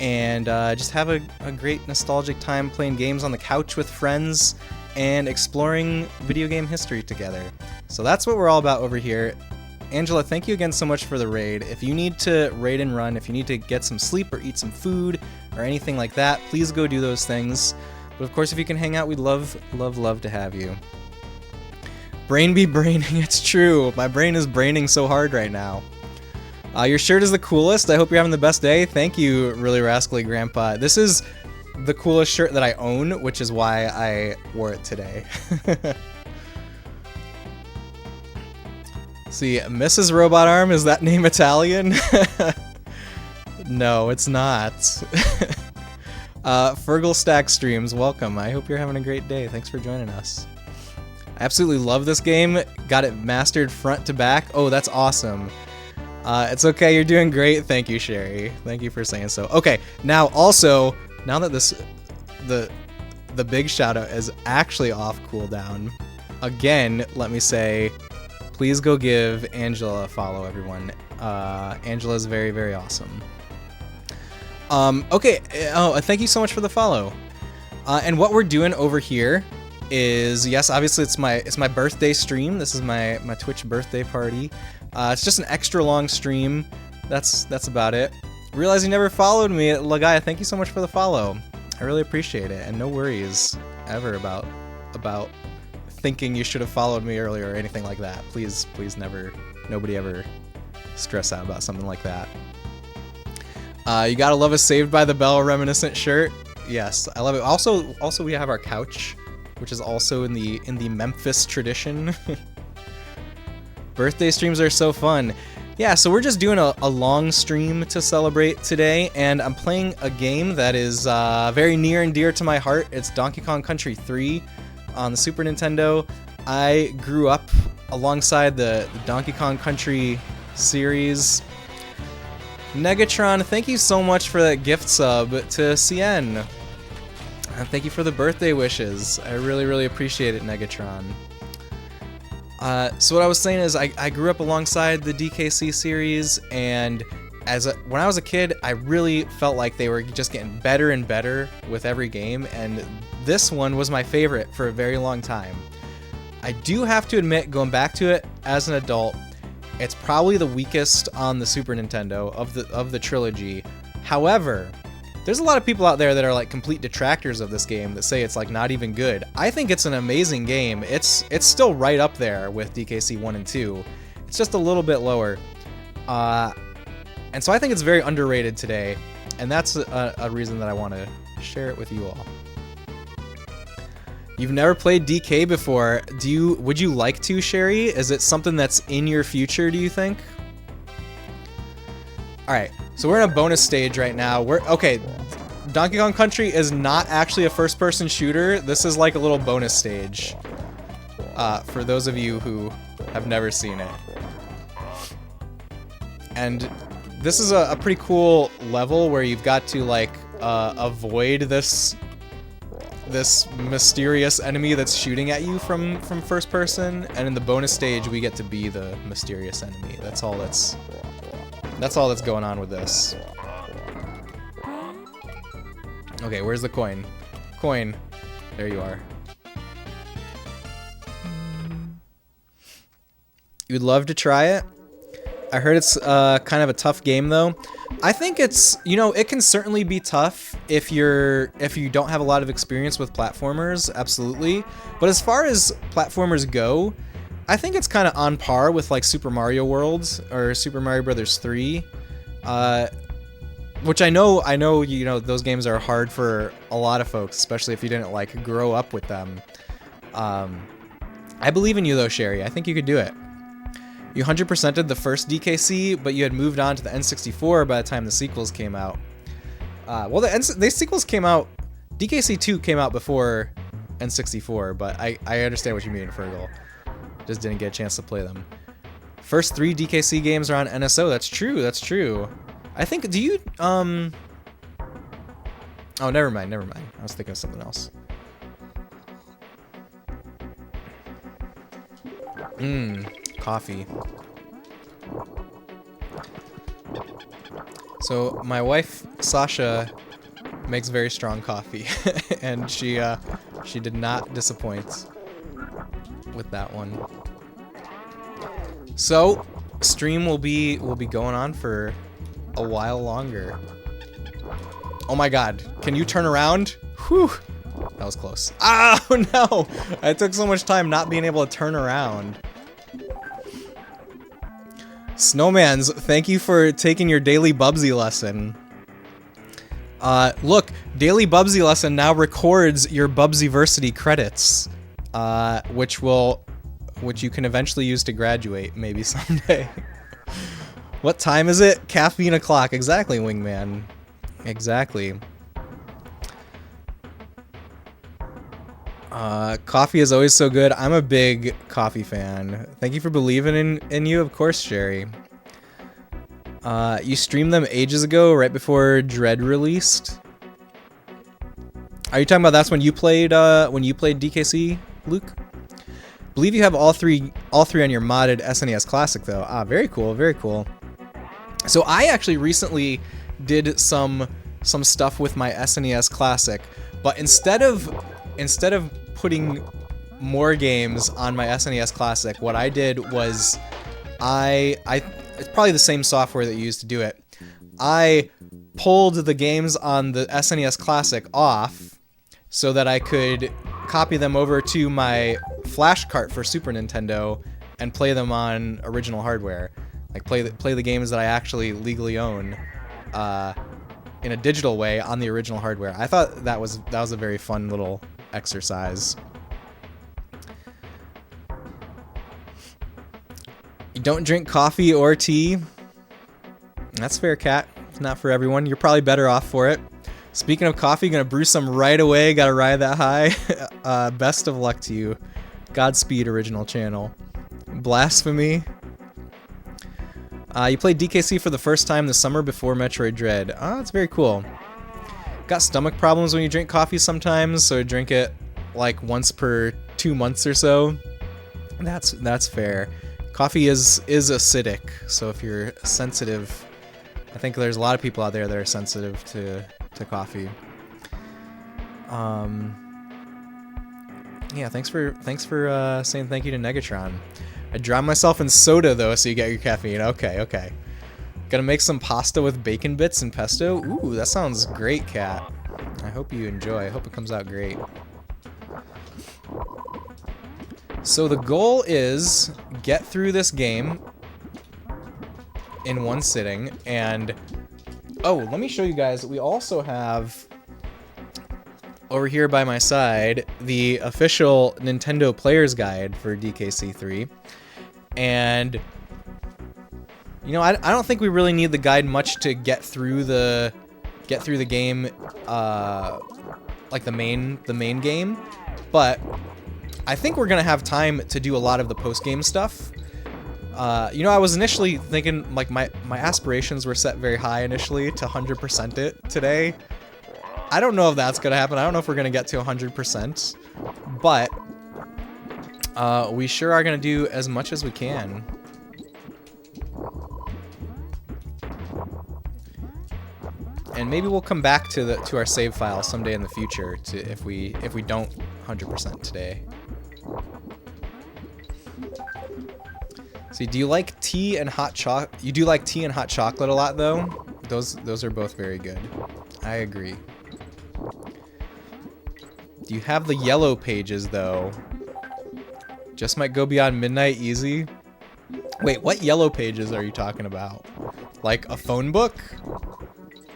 and just have a great nostalgic time playing games on the couch with friends and exploring video game history together. So that's what we're all about over here. Angela, thank you again so much for the raid. If you need to raid and run, if you need to get some sleep or eat some food or anything like that, please go do those things. But of course, if you can hang out, we'd love to have you. Brain be braining, it's true. My brain is braining so hard right now. Your shirt is the coolest. I hope you're having the best day. Thank you, Really Rascally Grandpa. This is the coolest shirt that I own, which is why I wore it today. See, Mrs. Robot Arm, is that name Italian? No, it's not. Fergal Stack Streams, welcome. I hope you're having a great day. Thanks for joining us. I absolutely love this game. Got it mastered front to back. Oh, that's awesome. It's okay, you're doing great. Thank you, Sherry. Thank you for saying so. Okay, now also, now that the big shout out is actually off cooldown, again, let me say, please go give Angela a follow, everyone. Angela's very, very awesome. Okay, thank you so much for the follow. And what we're doing over here is, yes, obviously it's my birthday stream. This is my Twitch birthday party. It's just an extra long stream. That's about it. Realize you never followed me, Lagaya. Thank you so much for the follow. I really appreciate it, and no worries ever about thinking you should have followed me earlier or anything like that. Please never, nobody ever stress out about something like that. You gotta love a Saved by the Bell reminiscent shirt. Yes, I love it. Also we have our couch, which is also in the Memphis tradition. Birthday streams are so fun. Yeah, so we're just doing a long stream to celebrate today, and I'm playing a game that is very near and dear to my heart. It's Donkey Kong Country 3 on the Super Nintendo. I grew up alongside the Donkey Kong Country series. Negatron, thank you so much for that gift sub to CN. And thank you for the birthday wishes. I really, really appreciate it, Negatron. So what I was saying is I grew up alongside the DKC series, and when I was a kid, I really felt like they were just getting better and better with every game, and this one was my favorite for a very long time. I do have to admit, going back to it as an adult, it's probably the weakest on the Super Nintendo of the trilogy. However, there's a lot of people out there that are like complete detractors of this game that say it's like not even good. I think it's an amazing game. It's still right up there with DKC 1 and 2. It's just a little bit lower. And so I think it's very underrated today, and that's a reason that I want to share it with you all. You've never played DK before. Would you like to, Sherry? Is it something that's in your future, do you think? Alright, so we're in a bonus stage right now. Okay, Donkey Kong Country is not actually a first-person shooter. This is like a little bonus stage. For those of you who have never seen it. And this is a pretty cool level where you've got to like avoid this mysterious enemy that's shooting at you from first person, and in the bonus stage we get to be the mysterious enemy. That's all that's going on with this. Okay, where's the coin? Coin. There you are. You'd love to try it? I heard it's kind of a tough game though. I think it's, it can certainly be tough if you don't have a lot of experience with platformers, absolutely. But as far as platformers go, I think it's kind of on par with like Super Mario World or Super Mario Brothers 3. Which I know, those games are hard for a lot of folks, especially if you didn't like grow up with them. I believe in you though, Sherry. I think you could do it. You 100%ed the first DKC, but you had moved on to the N64 by the time the sequels came out. Well, the sequels came out... DKC 2 came out before N64, but I understand what you mean, Fergal. Just didn't get a chance to play them. First 3 DKC games are on NSO. That's true, that's true. I think... Do you... Oh, never mind. I was thinking of something else. Coffee. So my wife Sasha makes very strong coffee, and she did not disappoint with that one. So stream will be going on for a while longer. Oh my God! Can you turn around? Whew! That was close. Oh no! I took so much time not being able to turn around. Snowmans, thank you for taking your daily Bubsy lesson. Look, daily Bubsy lesson now records your Bubsyversity credits, which you can eventually use to graduate, maybe someday. What time is it? Caffeine o'clock. Exactly, Wingman. Exactly. Coffee is always so good. I'm a big coffee fan. Thank you for believing in you, of course, Sherry. You streamed them ages ago, right before Dread released. Are you talking about that's when you played DKC, Luke? Believe you have all three on your modded SNES Classic though. Ah, very cool, very cool. So I actually recently did some stuff with my SNES Classic, but instead of putting more games on my SNES Classic, what I did was it's probably the same software that you used to do it. I pulled the games on the SNES Classic off so that I could copy them over to my flash cart for Super Nintendo and play them on original hardware. Like play the games that I actually legally own in a digital way on the original hardware. I thought that was a very fun little exercise. You don't drink coffee or tea? That's fair, Cat. Not for everyone. You're probably better off for it. Speaking of coffee, gonna brew some right away. Gotta ride that high. Best of luck to you. Godspeed, original channel. Blasphemy. You played DKC for the first time this summer before Metroid Dread. Oh, that's very cool. Got stomach problems when you drink coffee sometimes, so drink it like once per 2 months or so. That's fair. Coffee is acidic, so if you're sensitive, I think there's a lot of people out there that are sensitive to coffee. Yeah, thanks for saying thank you to Negatron. I drown myself in soda though, so you get your caffeine. Okay. Gonna make some pasta with bacon bits and pesto. Ooh, that sounds great, Cat. I hope you enjoy. I hope it comes out great. So the goal is get through this game in one sitting, and oh, let me show you guys. We also have over here by my side the official Nintendo Player's Guide for DKC3, and you know, I don't think we really need the guide much to get through the game, like the main game, but I think we're gonna have time to do a lot of the post-game stuff. You know, I was initially thinking, like, my aspirations were set very high initially to 100% it today. I don't know if that's gonna happen. I don't know if we're gonna get to 100%, but we sure are gonna do as much as we can. And maybe we'll come back to our save file someday in the future if we don't 100% today. See, do you like tea and hot chocolate? You do like tea and hot chocolate a lot, though? Those are both very good. I agree. Do you have the yellow pages, though? Just might go beyond midnight easy? Wait, what yellow pages are you talking about? Like a phone book?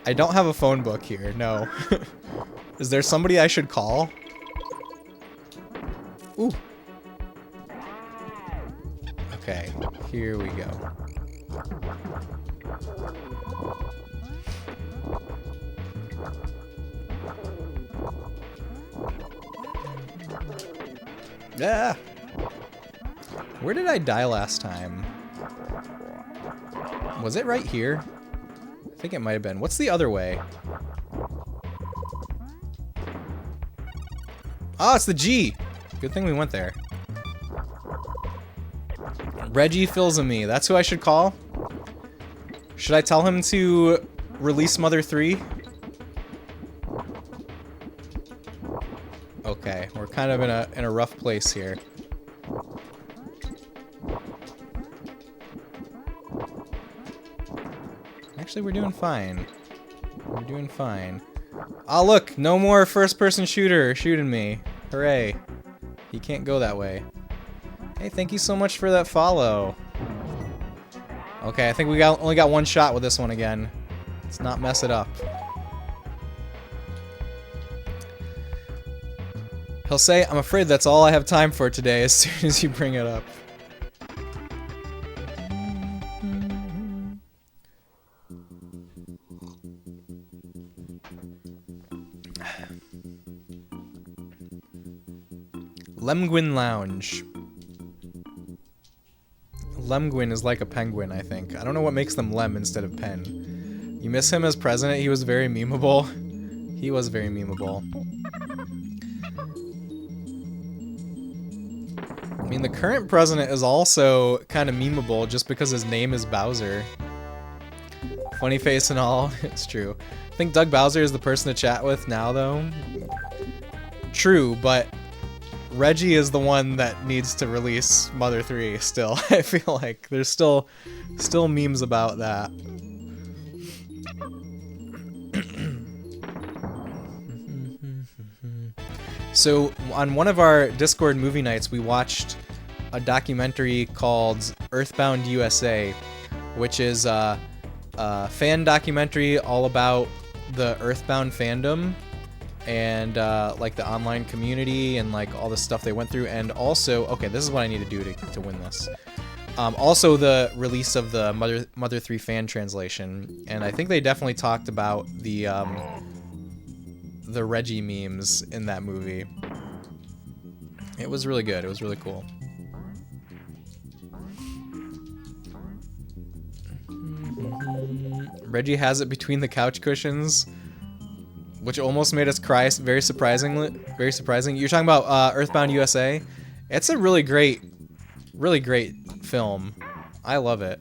I don't have a phone book here, no. Is there somebody I should call? Ooh. Okay, here we go. Yeah. Where did I die last time? Was it right here? I think it might have been. What's the other way? Oh, it's the G! Good thing we went there. Reggie Filsamy. That's who I should call? Should I tell him to release Mother 3? Okay, we're kind of in a rough place here. Actually, we're doing fine. We're doing fine. Oh, look, no more first-person shooter shooting me. Hooray. He can't go that way. Hey, thank you so much for that follow. Okay, I think we only got one shot with this one again. Let's not mess it up. He'll say, I'm afraid that's all I have time for today as soon as you bring it up. Lemguin Lounge. Lemguin is like a penguin, I think. I don't know what makes them Lem instead of Pen. You miss him as president? He was very memeable. He was very memeable. I mean, the current president is also kind of memeable just because his name is Bowser. Funny face and all, it's true. I think Doug Bowser is the person to chat with now, though. True, but Reggie is the one that needs to release Mother 3 still. I feel like there's still memes about that. So on one of our Discord movie nights, we watched a documentary called Earthbound USA, which is a fan documentary all about the Earthbound fandom and like the online community and like all the stuff they went through, and also, okay, this is what I need to do to win this. Also the release of the Mother 3 fan translation, and I think they definitely talked about the Reggie memes in that movie. It was really good. It was really cool. Reggie has it between the couch cushions, which almost made us cry. Very surprisingly, very surprising. You're talking about Earthbound USA. It's a really great film. I love it.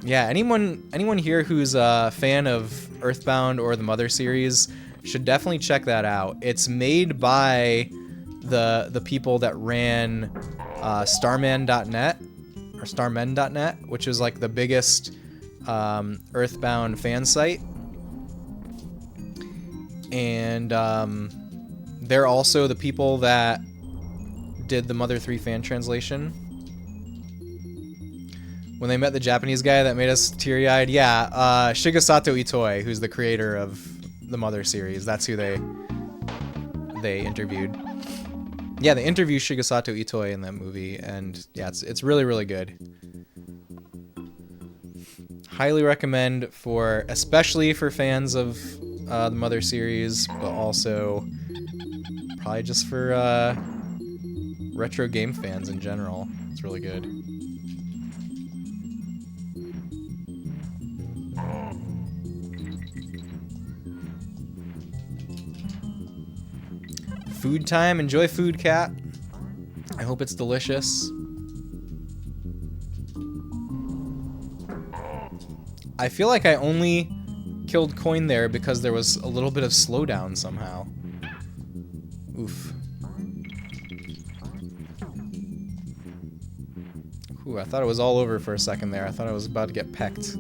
Yeah, anyone here who's a fan of Earthbound or the Mother series should definitely check that out. It's made by the people that ran Starman.net or Starmen.net, which is like the biggest Earthbound fan site. And they're also the people that did the Mother 3 fan translation. When they met the Japanese guy that made us teary-eyed, yeah, Shigesato Itoi, who's the creator of the Mother series, that's who they interviewed. Yeah, they interview Shigesato Itoi in that movie, and yeah, it's really, really good. Highly recommend especially for fans of the Mother series, but also probably just for retro game fans in general. It's really good. Food time. Enjoy food, cat. I hope it's delicious. I feel like I only killed coin there because there was a little bit of slowdown somehow. Oof. Ooh, I thought it was all over for a second there. I thought I was about to get pecked.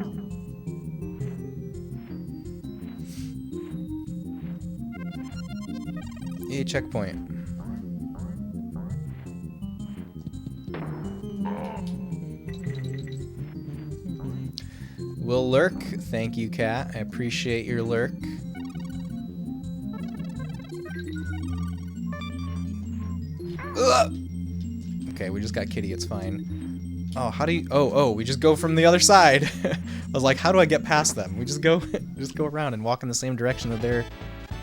Yay, checkpoint. Will lurk. Thank you, cat. I appreciate your lurk. Ugh! Okay, we just got kitty. It's fine. Oh, how do you... Oh, we just go from the other side. I was like, how do I get past them? We just go around and walk in the same direction that they're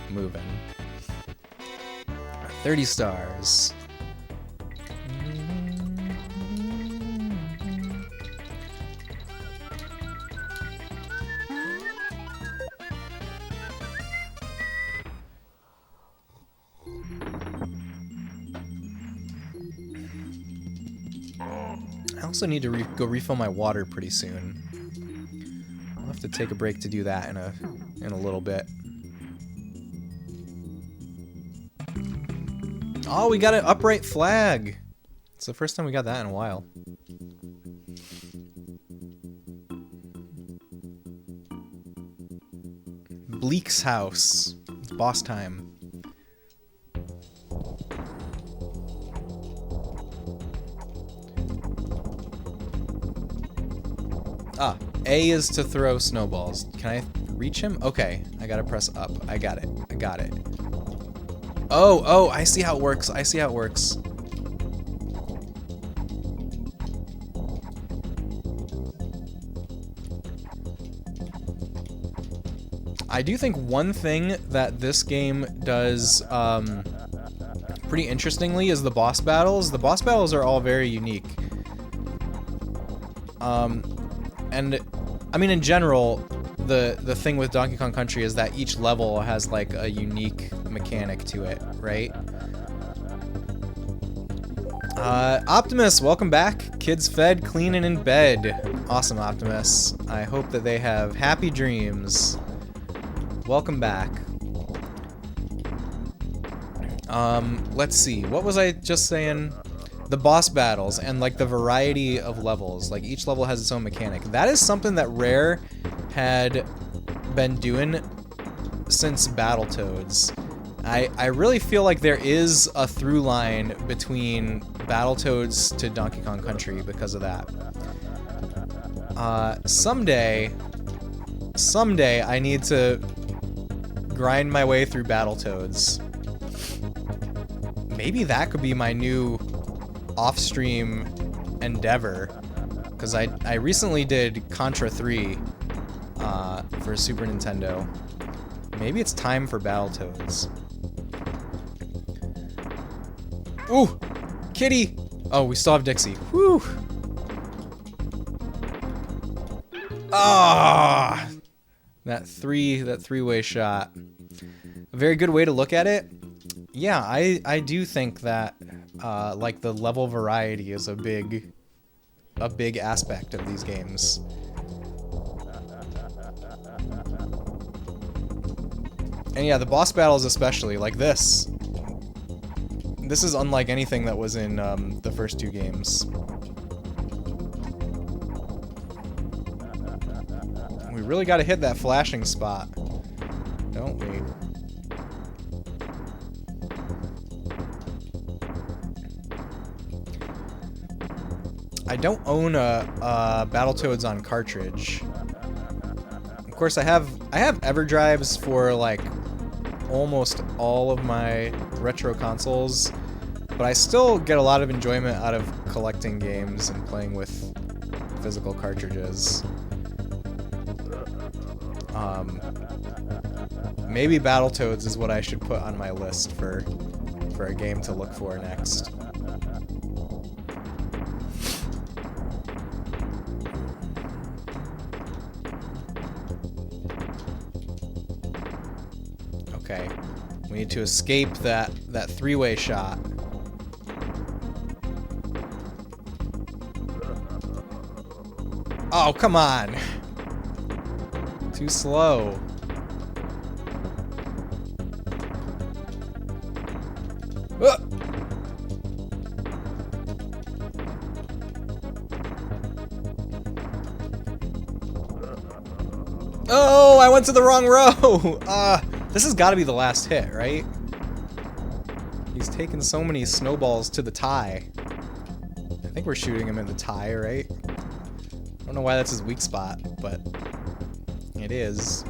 moving. 30 stars. I also need to go refill my water pretty soon. I'll have to take a break to do that in a little bit. Oh, we got an upright flag. It's the first time we got that in a while. Bleak's house. It's boss time. Ah, A is to throw snowballs. Can I reach him? Okay, I gotta press up. I got it. I got it. Oh, I see how it works. I see how it works. I do think one thing that this game does pretty interestingly is the boss battles. The boss battles are all very unique. And I mean, in general, the thing with Donkey Kong Country is that each level has like a unique mechanic to it, right? Optimus, welcome back. Kids fed, clean, and in bed. Awesome, Optimus. I hope that they have happy dreams. Welcome back. Let's see. What was I just saying? The boss battles and like the variety of levels. Like each level has its own mechanic. That is something that Rare had been doing since Battletoads. I really feel like there is a through line between Battletoads to Donkey Kong Country because of that. Someday I need to grind my way through Battletoads. Maybe that could be my new off-stream endeavor, because I recently did Contra 3 for Super Nintendo. Maybe it's time for Battletoads. Ooh! Kitty! Oh, we still have Dixie. Whew! Ah! That three-way shot. A very good way to look at it. Yeah, I do think that like the level variety is a big aspect of these games. And yeah, the boss battles especially, like this. This is unlike anything that was in the first two games. We really got to hit that flashing spot, don't we? I don't own a Battletoads on cartridge. Of course, I have EverDrives for like almost all of my retro consoles, but I still get a lot of enjoyment out of collecting games and playing with physical cartridges. Maybe Battletoads is what I should put on my list for a game to look for next. Okay, we need to escape that three-way shot. Oh, come on! Too slow. Oh, I went to the wrong row! This has got to be the last hit, right? He's taken so many snowballs to the tie. I think we're shooting him in the tie, right? I don't know why that's his weak spot, but it is.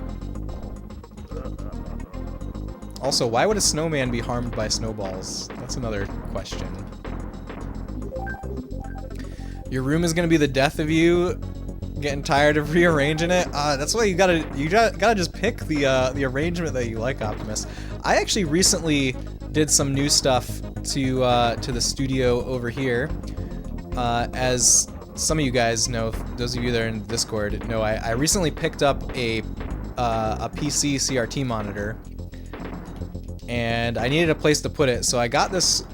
Also, why would a snowman be harmed by snowballs? That's another question. Your room is gonna be the death of you. Getting tired of rearranging it. That's why you gotta just pick the arrangement that you like, Optimus. I actually recently did some new stuff to the studio over here. As some of you guys know, those of you that are in Discord know, I recently picked up a PC CRT monitor, and I needed a place to put it, so I got this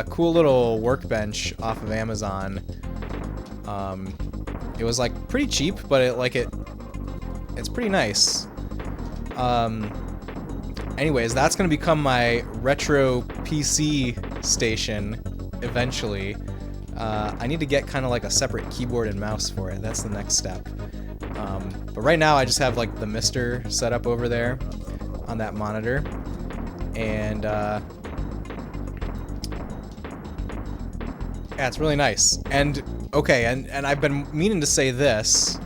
cool little workbench off of Amazon. It was like pretty cheap, but it's pretty nice. Anyways, that's gonna become my retro PC station eventually. I need to get kind of like a separate keyboard and mouse for it. That's the next step. But right now I just have like the Mister set up over there on that monitor. And yeah, it's really nice. And okay, and I've been meaning to say this.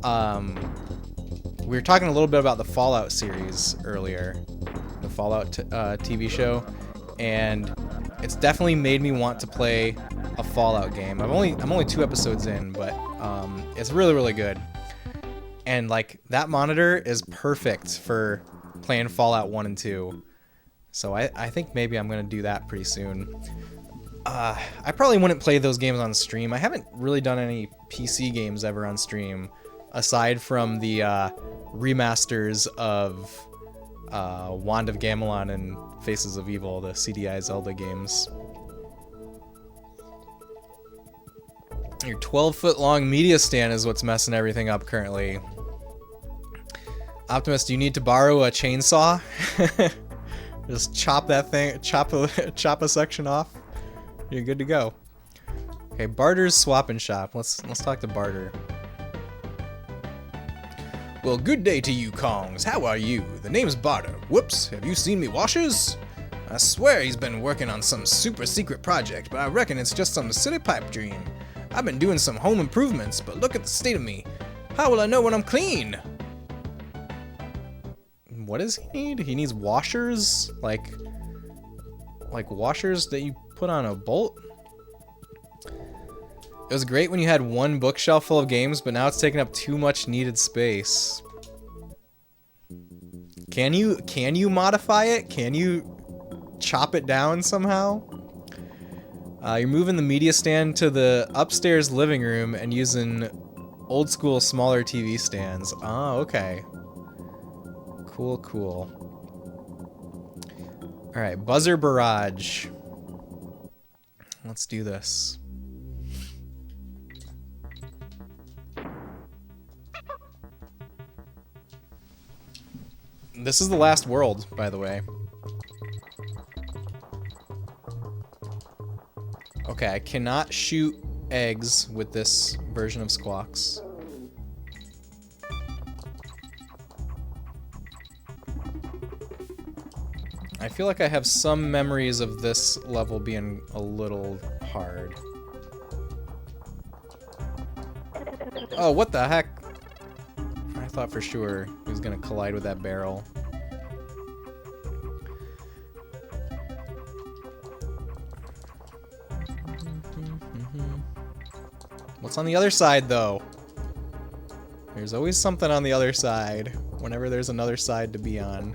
We were talking a little bit about the Fallout series earlier, the Fallout TV show, and it's definitely made me want to play a Fallout game. I'm only 2 episodes in, but it's really, really good. And like that monitor is perfect for playing Fallout 1 and 2. So I think maybe I'm gonna do that pretty soon. I probably wouldn't play those games on stream. I haven't really done any PC games ever on stream, aside from the remasters of Wand of Gamelon and Faces of Evil, the CDI Zelda games. Your 12-foot long media stand is what's messing everything up currently. Optimus, do you need to borrow a chainsaw? Just chop that thing, chop a section off. You're good to go. Okay, Barter's Swap and Shop. Let's talk to Barter. Well, good day to you, Kongs. How are you? The name's Barter. Whoops, have you seen me washers? I swear he's been working on some super secret project, but I reckon it's just some silly pipe dream. I've been doing some home improvements, but look at the state of me. How will I know when I'm clean? What does he need? He needs washers? Like washers that you put on a bolt? It was great when you had one bookshelf full of games, but now it's taking up too much needed space. Can you modify it? Can you chop it down somehow? You're moving the media stand to the upstairs living room and using old school smaller TV stands. Oh, okay. Cool. Alright, Buzzer Barrage. Let's do this. This is the last world, by the way. Okay, I cannot shoot eggs with this version of Squawks. I feel like I have some memories of this level being a little hard. Oh, what the heck? I thought for sure he was gonna collide with that barrel. What's on the other side, though? There's always something on the other side, whenever there's another side to be on.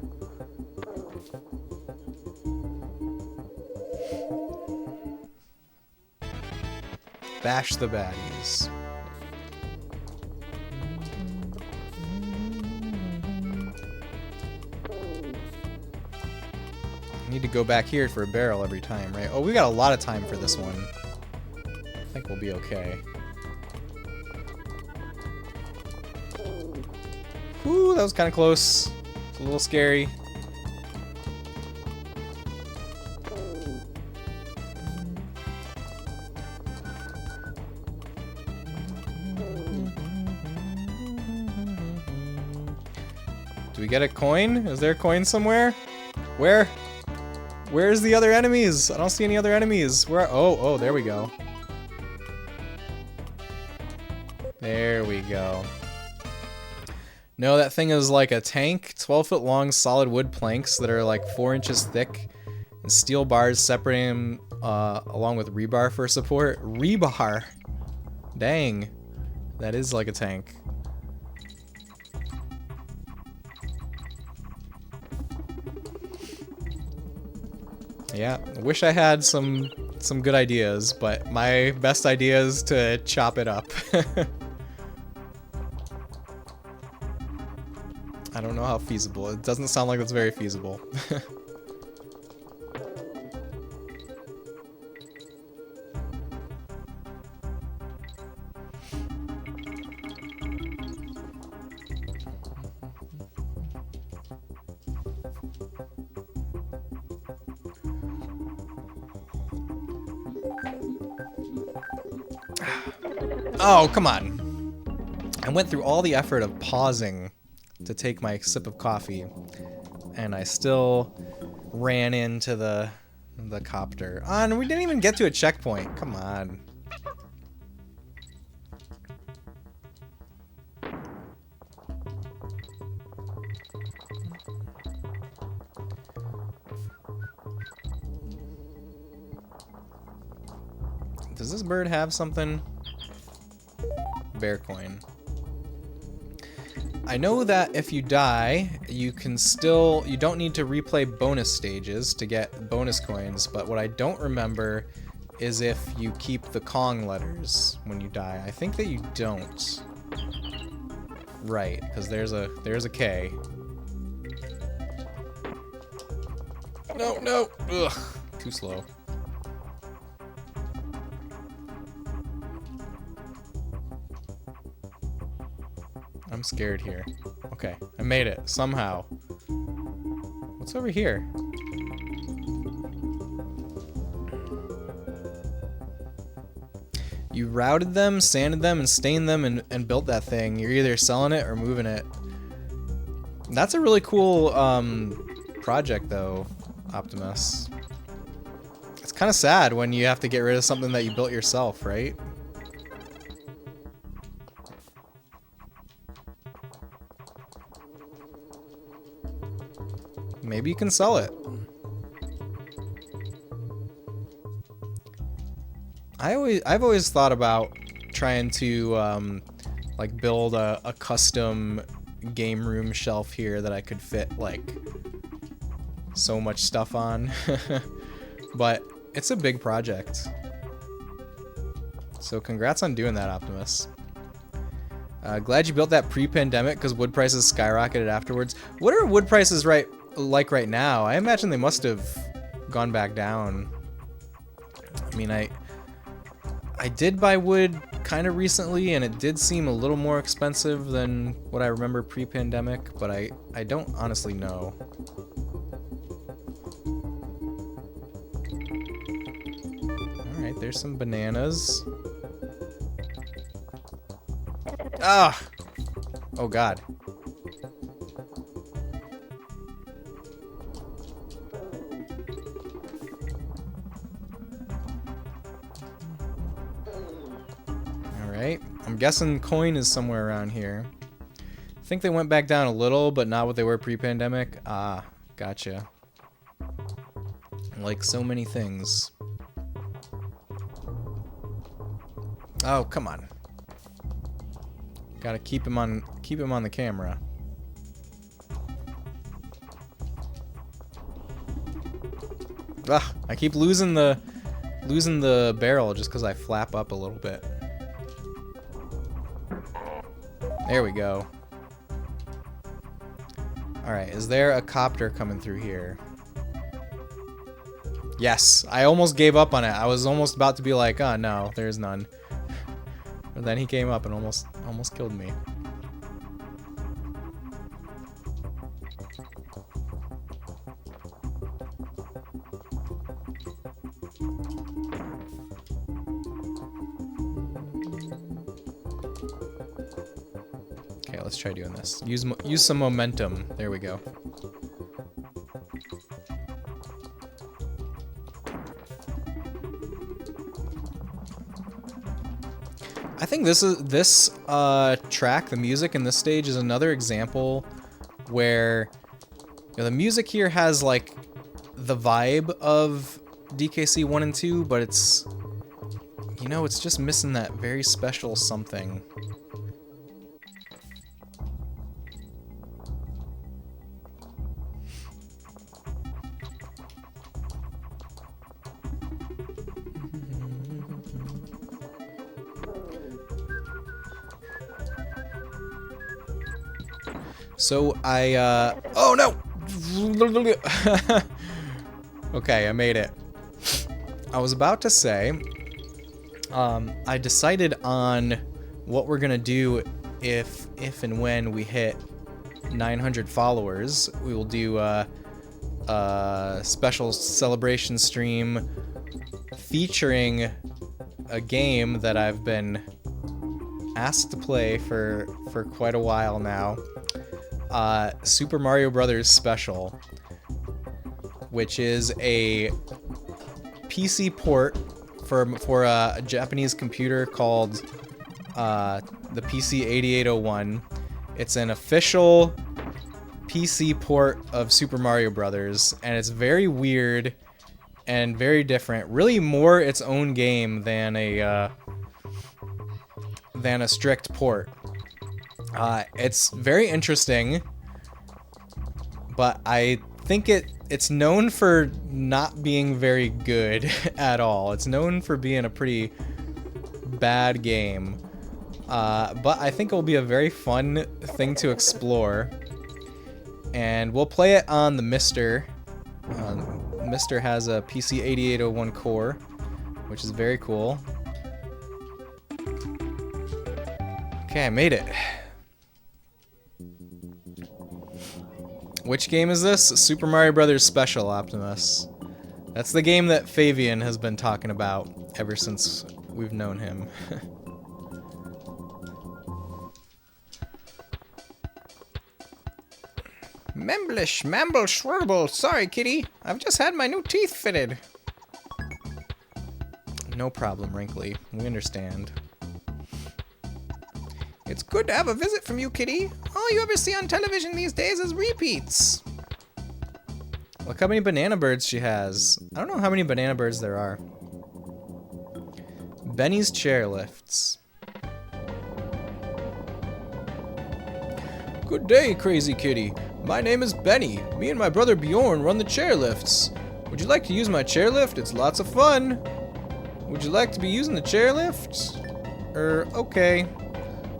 Bash the baddies. I need to go back here for a barrel every time, right? Oh, we got a lot of time for this one. I think we'll be okay. Whew, that was kind of close. It's a little scary. Do we get a coin? Is there a coin somewhere? Where? Where's the other enemies? I don't see any other enemies. Where? Oh, there we go. There we go. No, that thing is like a tank. 12-foot long solid wood planks that are like 4 inches thick, and steel bars separating them along with rebar for support. Rebar! Dang. That is like a tank. Yeah, I wish I had some good ideas, but my best idea is to chop it up. I don't know how feasible. It doesn't sound like it's very feasible. Oh, come on. I went through all the effort of pausing to take my sip of coffee, and I still ran into the copter. And we didn't even get to a checkpoint. Come on. Does this bird have something? Bear coin. I know that if you die, you don't need to replay bonus stages to get bonus coins, but what I don't remember is if you keep the Kong letters when you die. I think that you don't. Right, because there's a K. No, no! Ugh, too slow. I'm scared here. Okay, I made it, somehow. What's over here? You routed them, sanded them, and stained them, and built that thing. You're either selling it or moving it. That's a really cool project, though, Optimus. It's kind of sad when you have to get rid of something that you built yourself, right? Maybe you can sell it. I've always thought about trying to like build a custom game room shelf here that I could fit like so much stuff on. But it's a big project. So congrats on doing that, Optimus. Glad you built that pre-pandemic because wood prices skyrocketed afterwards. What are wood prices like right now? I imagine they must have gone back down. I mean, I did buy wood kind of recently, and it did seem a little more expensive than what I remember pre-pandemic, but I don't honestly know. Alright, there's some bananas. Ah! Oh god. Alright, I'm guessing coin is somewhere around here. I think they went back down a little, but not what they were pre-pandemic. Ah, gotcha. Like so many things. Oh, come on. Gotta keep him on the camera. Ah, I keep losing the barrel just because I flap up a little bit. There we go. Alright, is there a copter coming through here? Yes, I almost gave up on it. I was almost about to be like, oh no, there's none. But then he came up and almost killed me. Okay, let's try doing this. Use some momentum. There we go. I think this track, the music in this stage, is another example where the music here has like the vibe of DKC 1 and 2, but it's it's just missing that very special something. So oh no! Okay, I made it. I was about to say, I decided on what we're gonna do if and when we hit 900 followers. We will do a special celebration stream featuring a game that I've been asked to play for quite a while now. Super Mario Brothers Special, which is a PC port for a Japanese computer called the PC 8801. It's an official PC port of Super Mario Brothers, and it's very weird and very different. Really, more its own game than a strict port. It's very interesting, but I think it's known for not being very good at all. It's known for being a pretty bad game, but I think it'll be a very fun thing to explore. And we'll play it on the Mister. Mister has a PC 8801 core, which is very cool. Okay, I made it. Which game is this? Super Mario Brothers Special, Optimus. That's the game that Fabian has been talking about ever since we've known him. Memblish, mamble, shwerble. Sorry, kitty. I've just had my new teeth fitted. No problem, Wrinkly. We understand. It's good to have a visit from you, kitty. All you ever see on television these days is repeats. Look how many banana birds she has. I don't know how many banana birds there are. Benny's chair lifts. Good day, crazy kitty. My name is Benny. Me and my brother Bjorn run the chairlifts. Would you like to use my chairlift? It's lots of fun. Would you like to be using the chairlift? Okay.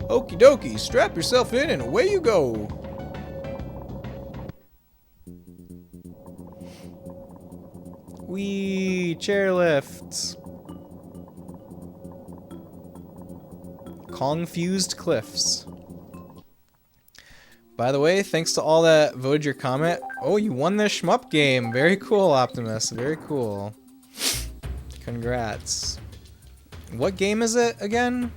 Okie dokie, strap yourself in and away you go. Whee! Chairlifts. Confused cliffs. By the way, thanks to all that voted your comment. Oh, you won this shmup game. Very cool, Optimus. Very cool. Congrats. What game is it again?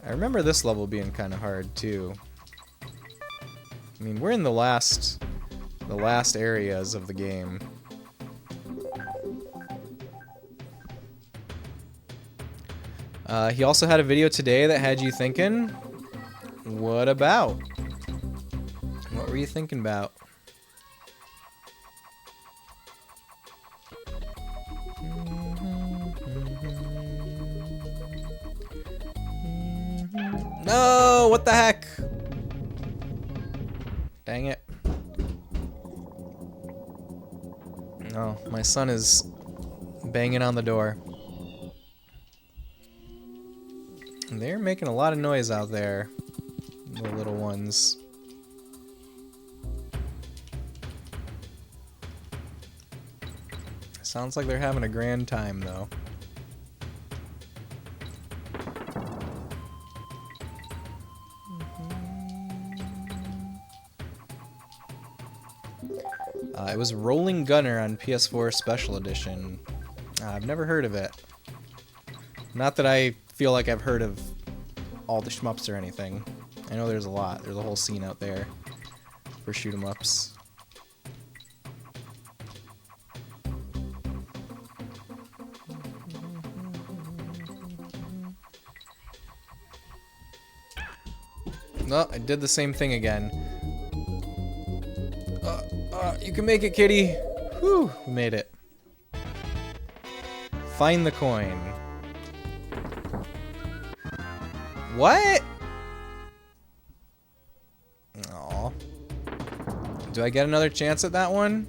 I remember this level being kind of hard too. I mean, we're in the last areas of the game. He also had a video today that had you thinking, what about? What were you thinking about? No, what the heck? Dang it. No, my son is banging on the door. They're making a lot of noise out there, the little ones. Sounds like they're having a grand time, though. It was Rolling Gunner on PS4 Special Edition. I've never heard of it. Not that I feel like I've heard of all the shmups or anything. I know there's a lot. There's a whole scene out there for shoot 'em ups. No, I did the same thing again. You can make it, kitty. Whew, we made it. Find the coin. What? Aw. Do I get another chance at that one?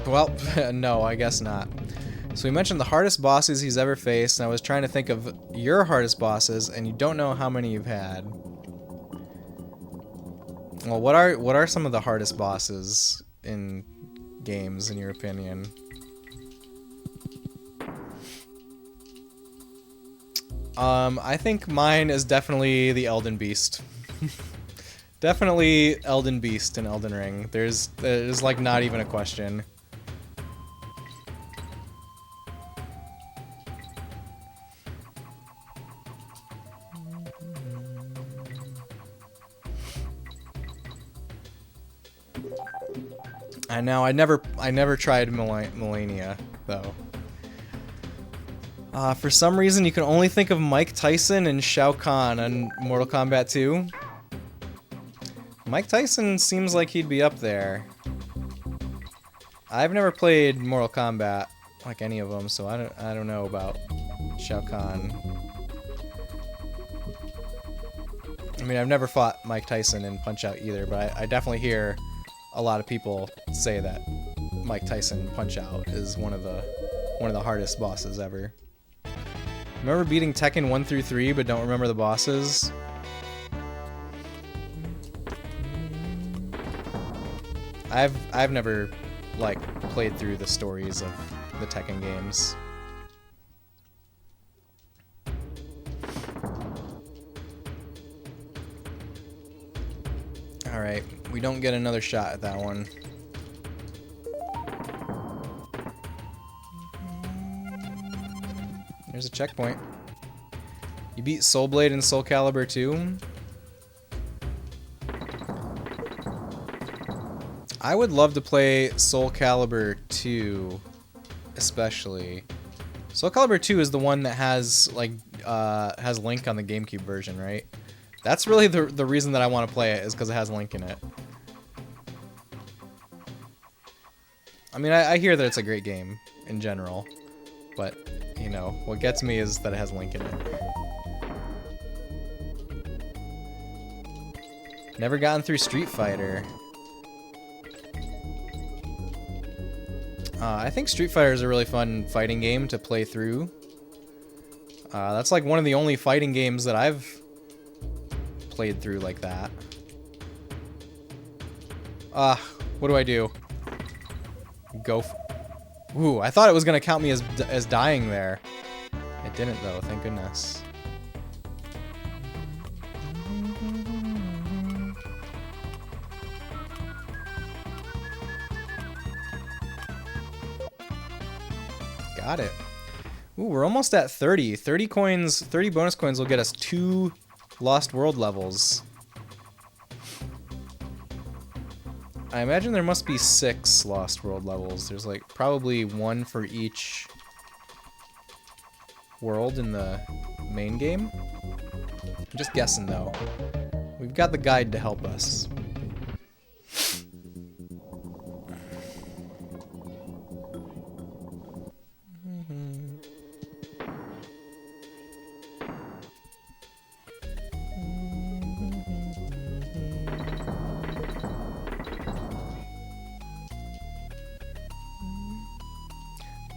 Well, no, I guess not. So we mentioned the hardest bosses he's ever faced, and I was trying to think of your hardest bosses, and you don't know how many you've had. Well, what are some of the hardest bosses in games, in your opinion? I think mine is definitely the Elden Beast. Definitely Elden Beast in Elden Ring. There's like not even a question. I know I never tried Millennia though. For some reason, you can only think of Mike Tyson and Shao Kahn on Mortal Kombat 2. Mike Tyson seems like he'd be up there. I've never played Mortal Kombat, like any of them, so I don't know about Shao Kahn. I mean, I've never fought Mike Tyson in Punch-Out either, but I definitely hear a lot of people say that Mike Tyson in Punch-Out is one of the hardest bosses ever. Remember beating Tekken 1 through 3, but don't remember the bosses? I've never like played through the stories of the Tekken games. All right, we don't get another shot at that one. There's a checkpoint. You beat Soul Blade and Soul Calibur 2. I would love to play Soul Calibur 2, especially. Soul Calibur 2 is the one that has like has Link on the GameCube version, right? That's really the reason that I want to play it, is because it has Link in it. I mean, I hear that it's a great game in general, but you know, what gets me is that it has Link in it. Never gotten through Street Fighter. I think Street Fighter is a really fun fighting game to play through. That's like one of the only fighting games that I've played through like that. What do I do? Go. Ooh, I thought it was gonna count me as dying there. It didn't though, thank goodness. Got it. Ooh, we're almost at 30. 30 coins, 30 bonus coins will get us 2 Lost World levels. I imagine there must be 6 Lost World levels. There's like probably 1 for each world in the main game. I'm just guessing though. We've got the guide to help us.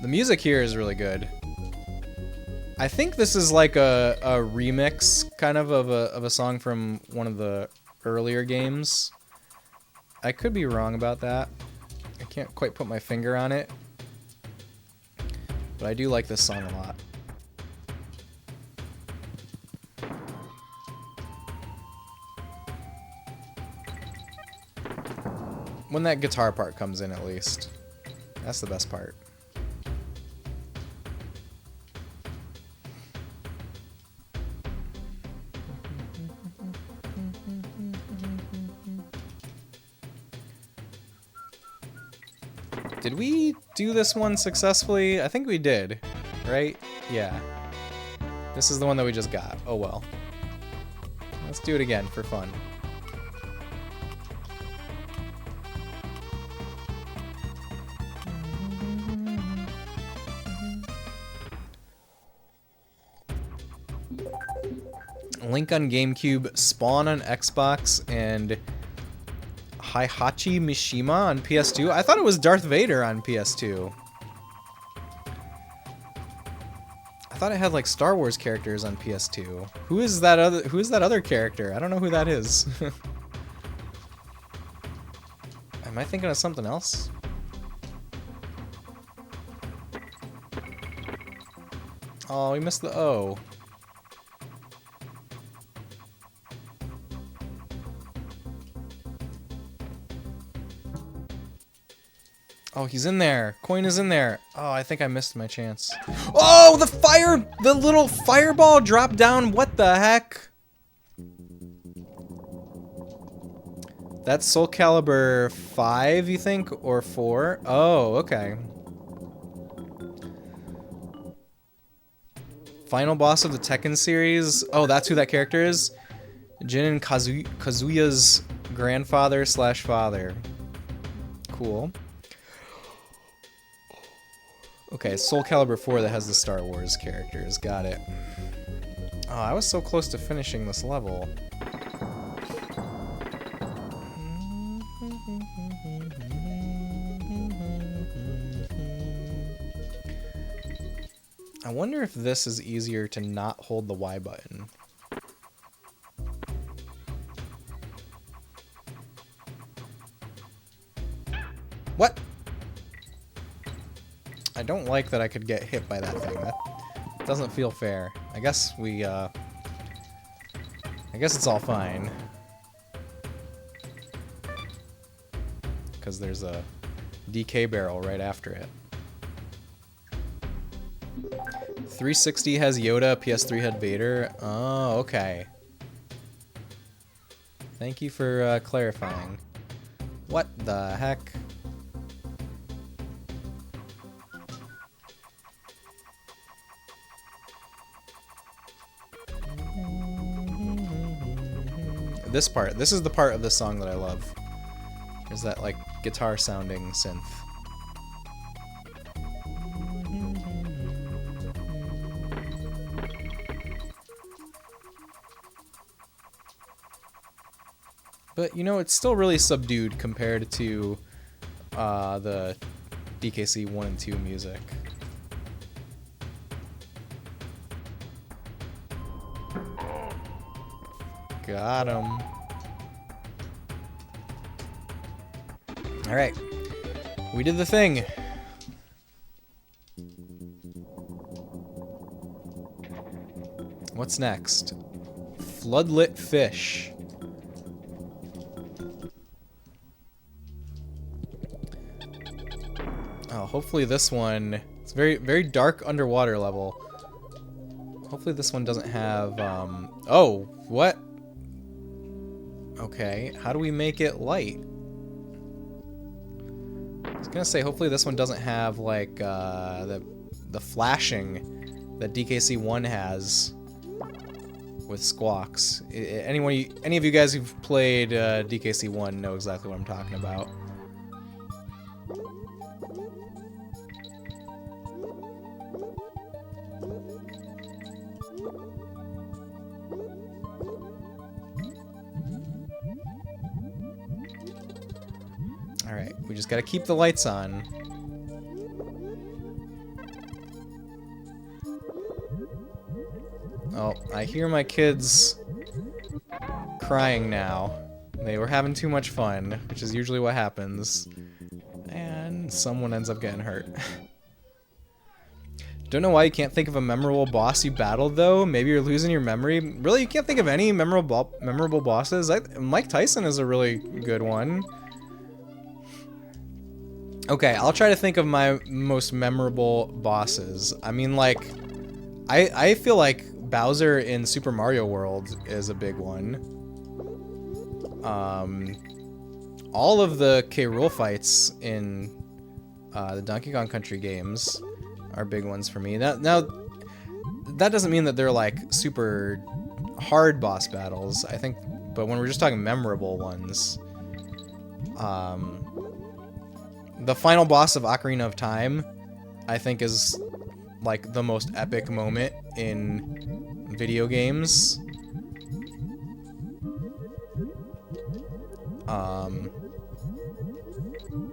The music here is really good. I think this is like a remix kind of a song from one of the earlier games. I could be wrong about that. I can't quite put my finger on it. But I do like this song a lot. When that guitar part comes in, at least. That's the best part. Did we do this one successfully? I think we did, right? Yeah. This is the one that we just got. Oh well. Let's do it again for fun. Link on GameCube, Spawn on Xbox, and Heihachi Mishima on PS2. I thought it was Darth Vader on PS2. I thought it had like Star Wars characters on PS2. Who is that other character? I don't know who that is. Am I thinking of something else? Oh, we missed the O. Oh, he's in there. Coin is in there. Oh, I think I missed my chance. Oh, the little fireball dropped down. What the heck? That's Soul Calibur 5, you think? Or 4? Oh, okay. Final boss of the Tekken series. Oh, that's who that character is? Jin and Kazuya's grandfather / father. Cool. Okay, Soul Calibur 4 that has the Star Wars characters. Got it. Oh, I was so close to finishing this level. I wonder if this is easier to not hold the Y button. What? I don't like that I could get hit by that thing. That doesn't feel fair. I guess it's all fine. Because there's a DK barrel right after it. 360 has Yoda, PS3 had Vader. Oh, okay. Thank you for clarifying. What the heck? This part. This is the part of the song that I love. Is that, like, guitar sounding synth. But, you know, it's still really subdued compared to the DKC 1 and 2 music. Got him. Alright. We did the thing. What's next? Floodlit fish. Oh, hopefully this one... It's very, very dark underwater level. Hopefully this one doesn't have, Oh, what? Okay, how do we make it light? I was gonna say, hopefully this one doesn't have, like, the flashing that DKC 1 has with squawks. Any of you guys who've played DKC 1 know exactly what I'm talking about. Alright, we just gotta keep the lights on. Oh, I hear my kids crying now. They were having too much fun, which is usually what happens. And someone ends up getting hurt. Don't know why you can't think of a memorable boss you battled, though. Maybe you're losing your memory. Really, you can't think of any memorable bosses? Mike Tyson is a really good one. Okay, I'll try to think of my most memorable bosses. I mean, like, I feel like Bowser in Super Mario World is a big one. All of the K. Rool fights in the Donkey Kong Country games are big ones for me. Now, that doesn't mean that they're, like, super hard boss battles, I think, but when we're just talking memorable ones, the final boss of Ocarina of Time, I think, is like the most epic moment in video games.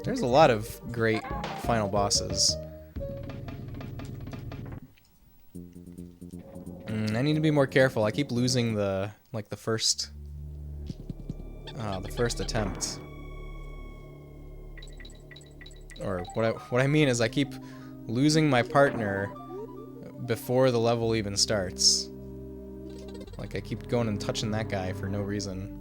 There's a lot of great final bosses. I need to be more careful. I keep losing the first attempt. Or what I mean is I keep losing my partner before the level even starts. Like, I keep going and touching that guy for no reason.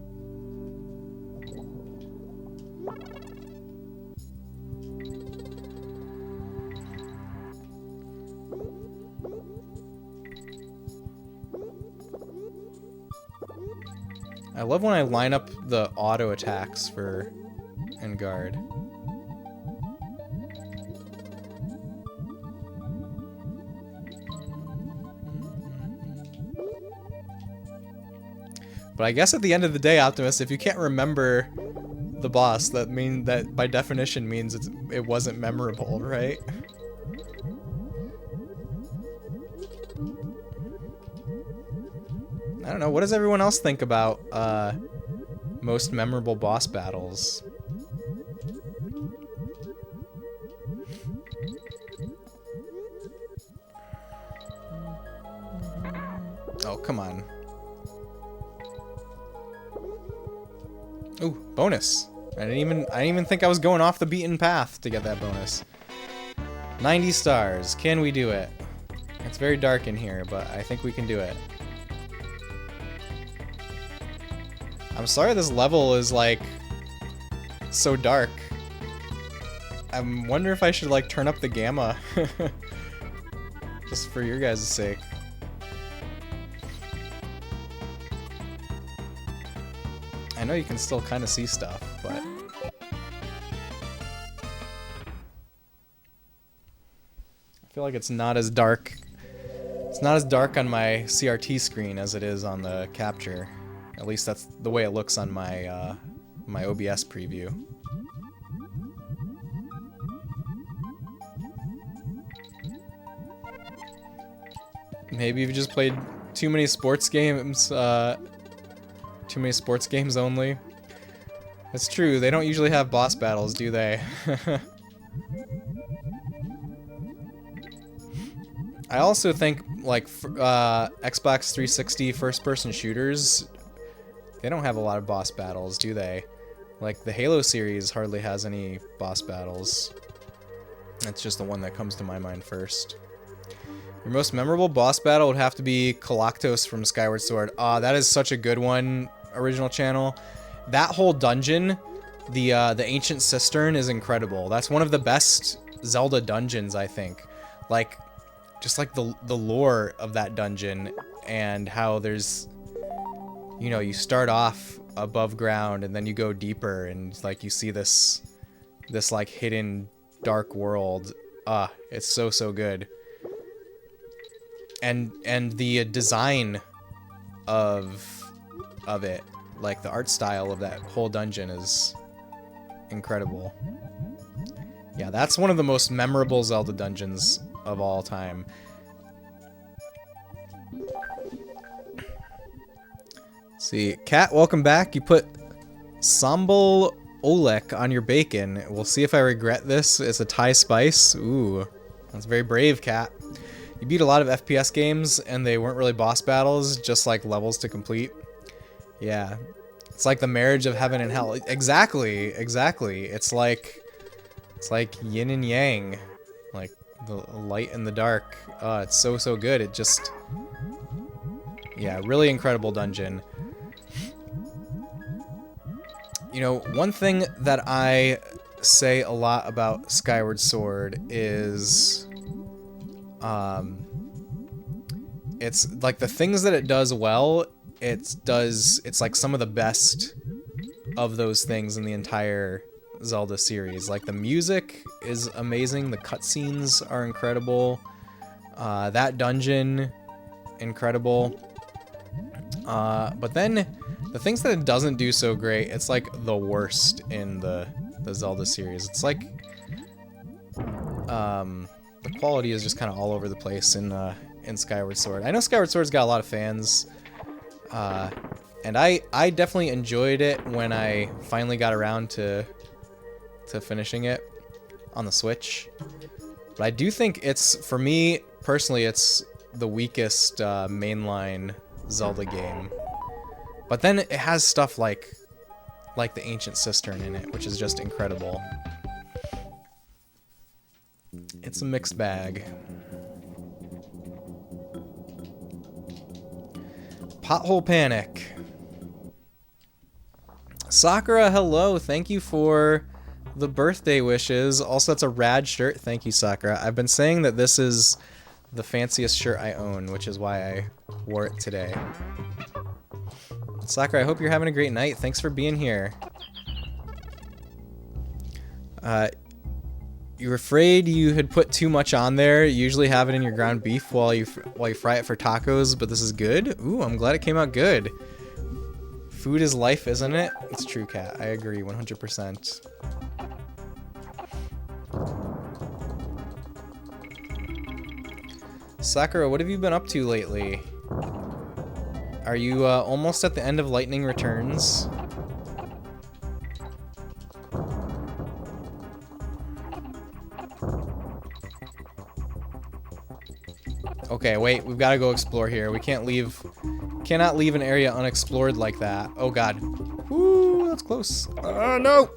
I love when I line up the auto attacks for Engard. But I guess at the end of the day, Optimus, if you can't remember the boss, that by definition means it wasn't memorable, right? I don't know. What does everyone else think about most memorable boss battles? Oh, come on. Ooh, bonus. I didn't even think I was going off the beaten path to get that bonus. 90 stars. Can we do it? It's very dark in here, but I think we can do it. I'm sorry this level is, like, so dark. I wonder if I should, like, turn up the gamma. Just for your guys' sake. I know you can still kind of see stuff, but... I feel like it's not as dark. It's not as dark on my CRT screen as it is on the capture. At least that's the way it looks on my my OBS preview. Maybe you've just played too many sports games. Too many sports games only. That's true. They don't usually have boss battles, do they? I also think like Xbox 360 first-person shooters, they don't have a lot of boss battles, do they? Like the Halo series hardly has any boss battles. That's just the one that comes to my mind first. Your most memorable boss battle would have to be Galactos from Skyward Sword. That is such a good one, original channel. That whole dungeon, the Ancient Cistern, is incredible. That's one of the best Zelda dungeons, I think. Like, just like the lore of that dungeon and how there's, you know, you start off above ground and then you go deeper and like you see this like hidden dark world. It's so good. And the design of it, like the art style of that whole dungeon is incredible. Yeah, that's one of the most memorable Zelda dungeons of all time. See, Kat, welcome back. You put Sambal Olek on your bacon. We'll see if I regret this. It's a Thai spice. Ooh, that's very brave, Kat. You beat a lot of FPS games, and they weren't really boss battles, just like levels to complete. Yeah, it's like the marriage of heaven and hell. Exactly. It's like yin and yang, like the light and the dark. It's so good. It just, yeah, really incredible dungeon. You know, one thing that I say a lot about Skyward Sword is, it's like the things that it does well, it's like some of the best of those things in the entire Zelda series. Like the music is amazing, the cutscenes are incredible, that dungeon, incredible. But then the things that it doesn't do so great, it's like the worst in the Zelda series. It's like the quality is just kind of all over the place in Skyward Sword. I know Skyward Sword's got a lot of fans, and I definitely enjoyed it when I finally got around to finishing it on the Switch. But I do think it's, for me personally, it's the weakest mainline Zelda game. But then it has stuff like the Ancient Cistern in it, which is just incredible. It's a mixed bag. Pothole Panic. Sakura, hello. Thank you for the birthday wishes. Also, that's a rad shirt. Thank you, Sakura. I've been saying that this is the fanciest shirt I own, which is why I wore it today. Sakura, I hope you're having a great night. Thanks for being here. You're afraid you had put too much on there. You usually have it in your ground beef while you fry it for tacos, but this is good. Ooh, I'm glad it came out good. Food is life, isn't it? It's true, Cat. I agree 100%. Sakura, what have you been up to lately? Are you almost at the end of Lightning Returns? Okay, wait, we've got to go explore here. We cannot leave an area unexplored like that. Oh god. Woo, that's close. No!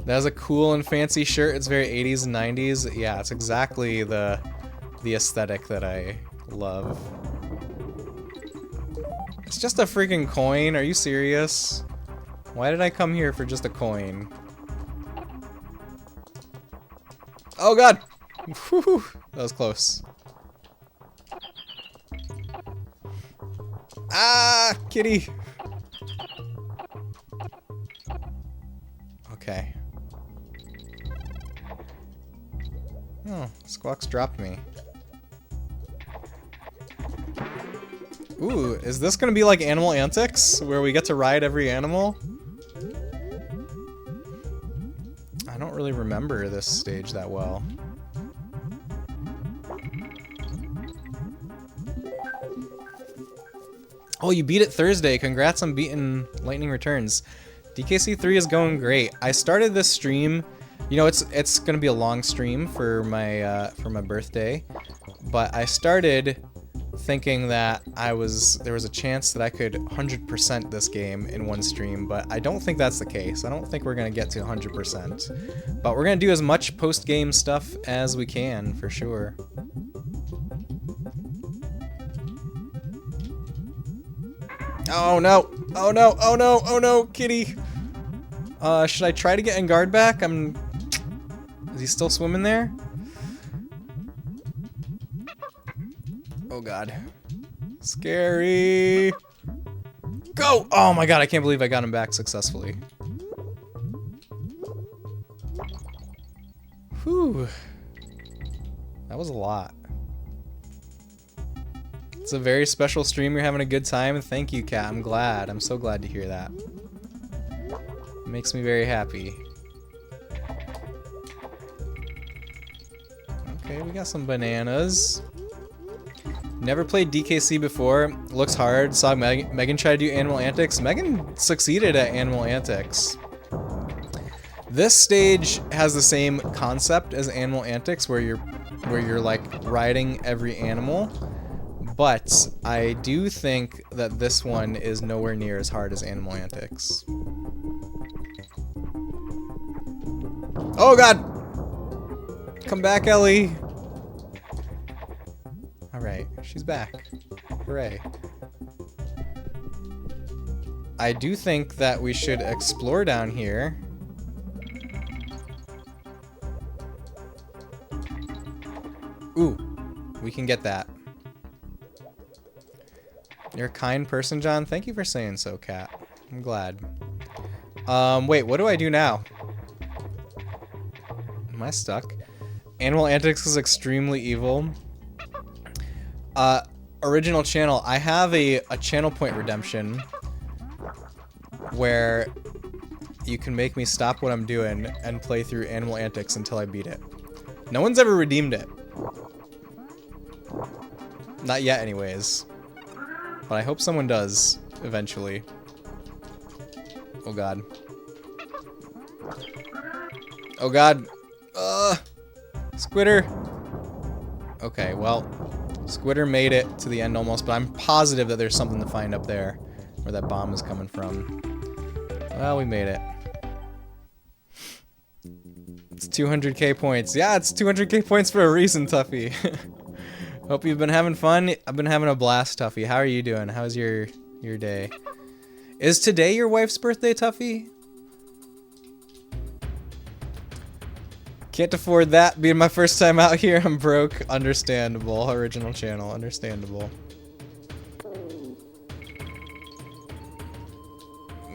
That is a cool and fancy shirt. It's very 80s and 90s. Yeah, it's exactly the aesthetic that I love. It's just a freaking coin. Are you serious? Why did I come here for just a coin? Oh god! Whew, that was close. Ah, kitty! Okay. Oh, Squawks dropped me. Ooh, is this gonna be like Animal Antics, where we get to ride every animal? I don't really remember this stage that well. Oh, you beat it Thursday. Congrats on beating Lightning Returns. DKC3 is going great. I started this stream, you know, it's gonna be a long stream for my birthday, but I started thinking that there was a chance that I could 100% this game in one stream, but I don't think that's the case. I don't think we're gonna get to 100%, but we're gonna do as much post-game stuff as we can for sure. Oh no! Oh no! Oh no! Oh no! Kitty! Should I try to get Engard back? Is he still swimming there? Oh god. Scary! Go! Oh my god, I can't believe I got him back successfully. Whew. That was a lot. It's a very special stream. You're having a good time. Thank you, Kat. I'm glad. I'm so glad to hear that. It makes me very happy. Okay, we got some bananas. Never played DKC before. Looks hard. Saw Megan try to do Animal Antics. Megan succeeded at Animal Antics. This stage has the same concept as Animal Antics, where you're like riding every animal. But I do think that this one is nowhere near as hard as Animal Antics. Oh god! Come back, Ellie! Alright, she's back. Hooray. I do think that we should explore down here. Ooh, we can get that. You're a kind person, John. Thank you for saying so, Kat. I'm glad. Wait, what do I do now? Am I stuck? Animal Antics is extremely evil. Original channel. I have a channel point redemption where you can make me stop what I'm doing and play through Animal Antics until I beat it. No one's ever redeemed it. Not yet, anyways. But I hope someone does, eventually. Oh god. Oh god. Squitter! Okay, well, Squitter made it to the end almost, but I'm positive that there's something to find up there, where that bomb is coming from. Well, we made it. It's 200k points. Yeah, it's 200k points for a reason, Tuffy. Hope you've been having fun. I've been having a blast, Tuffy. How are you doing? How's your day? Is today your wife's birthday, Tuffy? Can't afford that. Being my first time out here, I'm broke. Understandable. Original channel. Understandable.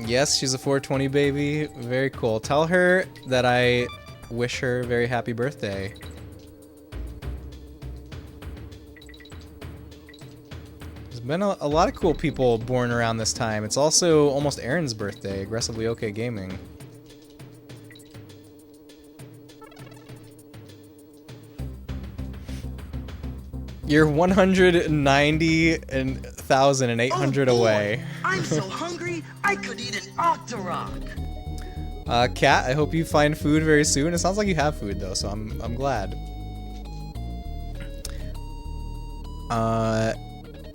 Yes, she's a 420 baby. Very cool. Tell her that I wish her a very happy birthday. There's been a lot of cool people born around this time. It's also almost Aaron's birthday, Aggressively OK Gaming. You're 190,800 away. I'm so hungry, I could eat an Octorok. Kat, I hope you find food very soon. It sounds like you have food though, so I'm glad.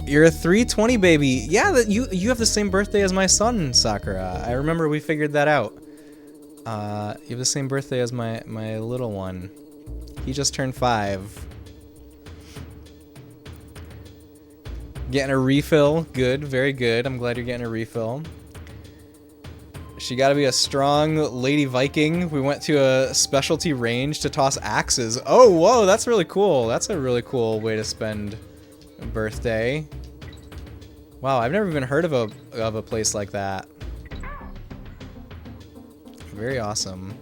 You're a 320 baby. Yeah, that you have the same birthday as my son, Sakura. I remember we figured that out. You have the same birthday as my little one. He just turned 5. Getting a refill. Good, very good. I'm glad you're getting a refill. She got to be a strong lady Viking. We went to a specialty range to toss axes. Oh, whoa, that's really cool. That's a really cool way to spend a birthday. Wow, I've never even heard of a place like that. Very awesome.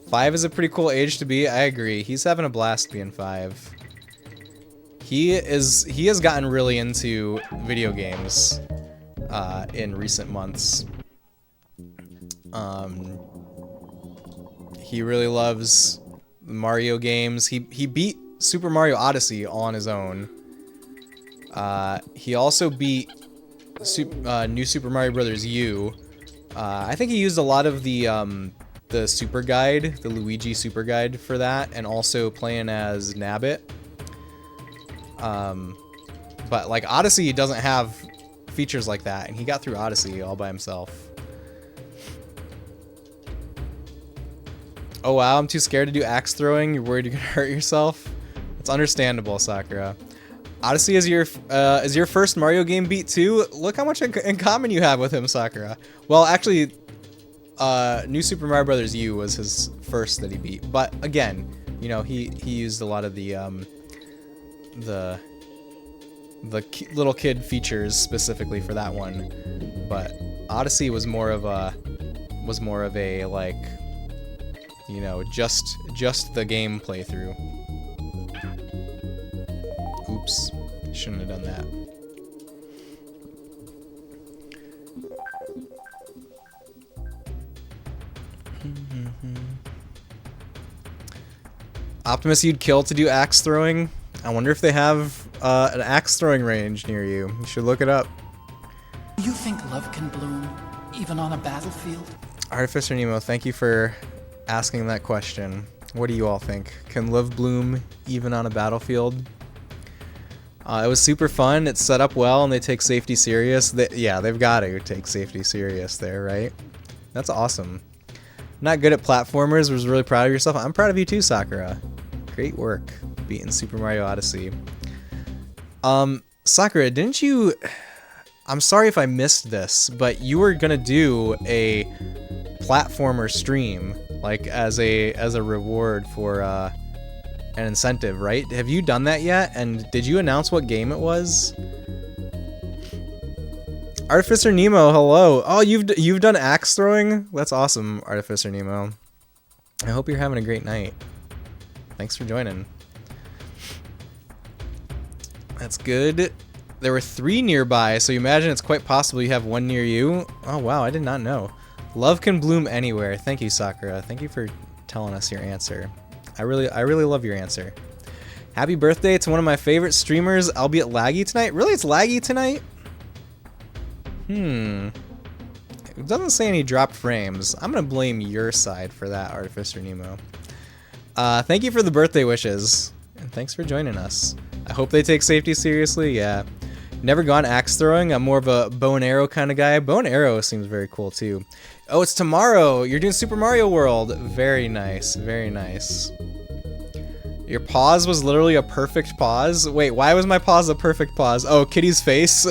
5 is a pretty cool age to be. I agree. He's having a blast being 5. He has gotten really into video games in recent months. He really loves Mario games. He beat Super Mario Odyssey all on his own. He also beat New Super Mario Bros. U. I think he used a lot of the Super Guide, the Luigi Super Guide for that, and also playing as Nabbit. But like Odyssey doesn't have features like that, and he got through Odyssey all by himself. Oh wow, I'm too scared to do axe throwing. You're worried you're gonna hurt yourself? It's understandable, Sakura. Odyssey is your first Mario game beat too? Look how much in common you have with him, Sakura. Well, actually, New Super Mario Bros. U was his first that he beat. But again, you know, he used a lot of the little kid features specifically for that one. But Odyssey was more of a like, you know, just the game playthrough. Oops, shouldn't have done that. Optimus you'd kill to do axe throwing? I wonder if they have an axe throwing range near you. You should look it up. Do you think love can bloom even on a battlefield? Artificer Nemo, thank you for asking that question. What do you all think? Can love bloom even on a battlefield? It was super fun. It's set up well, and they take safety serious. Yeah, they've got to take safety serious there, right? That's awesome. Not good at platformers. Was really proud of yourself. I'm proud of you too, Sakura. Great work beating Super Mario Odyssey. Sakura, didn't you... I'm sorry if I missed this, but you were gonna do a platformer stream, like as a reward for an incentive, right? Have you done that yet? And did you announce what game it was? Artificer Nemo, hello. Oh, you've done axe throwing? That's awesome, Artificer Nemo. I hope you're having a great night. Thanks for joining. That's good. There were 3 nearby, so you imagine it's quite possible you have 1 near you. Oh wow, I did not know. Love can bloom anywhere. Thank you, Sakura. Thank you for telling us your answer. I really love your answer. Happy birthday to one of my favorite streamers, albeit laggy tonight. Really, it's laggy tonight? It doesn't say any dropped frames. I'm gonna blame your side for that, Artificer Nemo. Thank you for the birthday wishes, and thanks for joining us. I hope they take safety seriously. Yeah. Never gone axe throwing. I'm more of a bow and arrow kind of guy. Bow and arrow seems very cool too. Oh, it's tomorrow. You're doing Super Mario World. Very nice. Very nice. Your pause was literally a perfect pause. Wait, why was my pause a perfect pause? Oh, Kitty's face.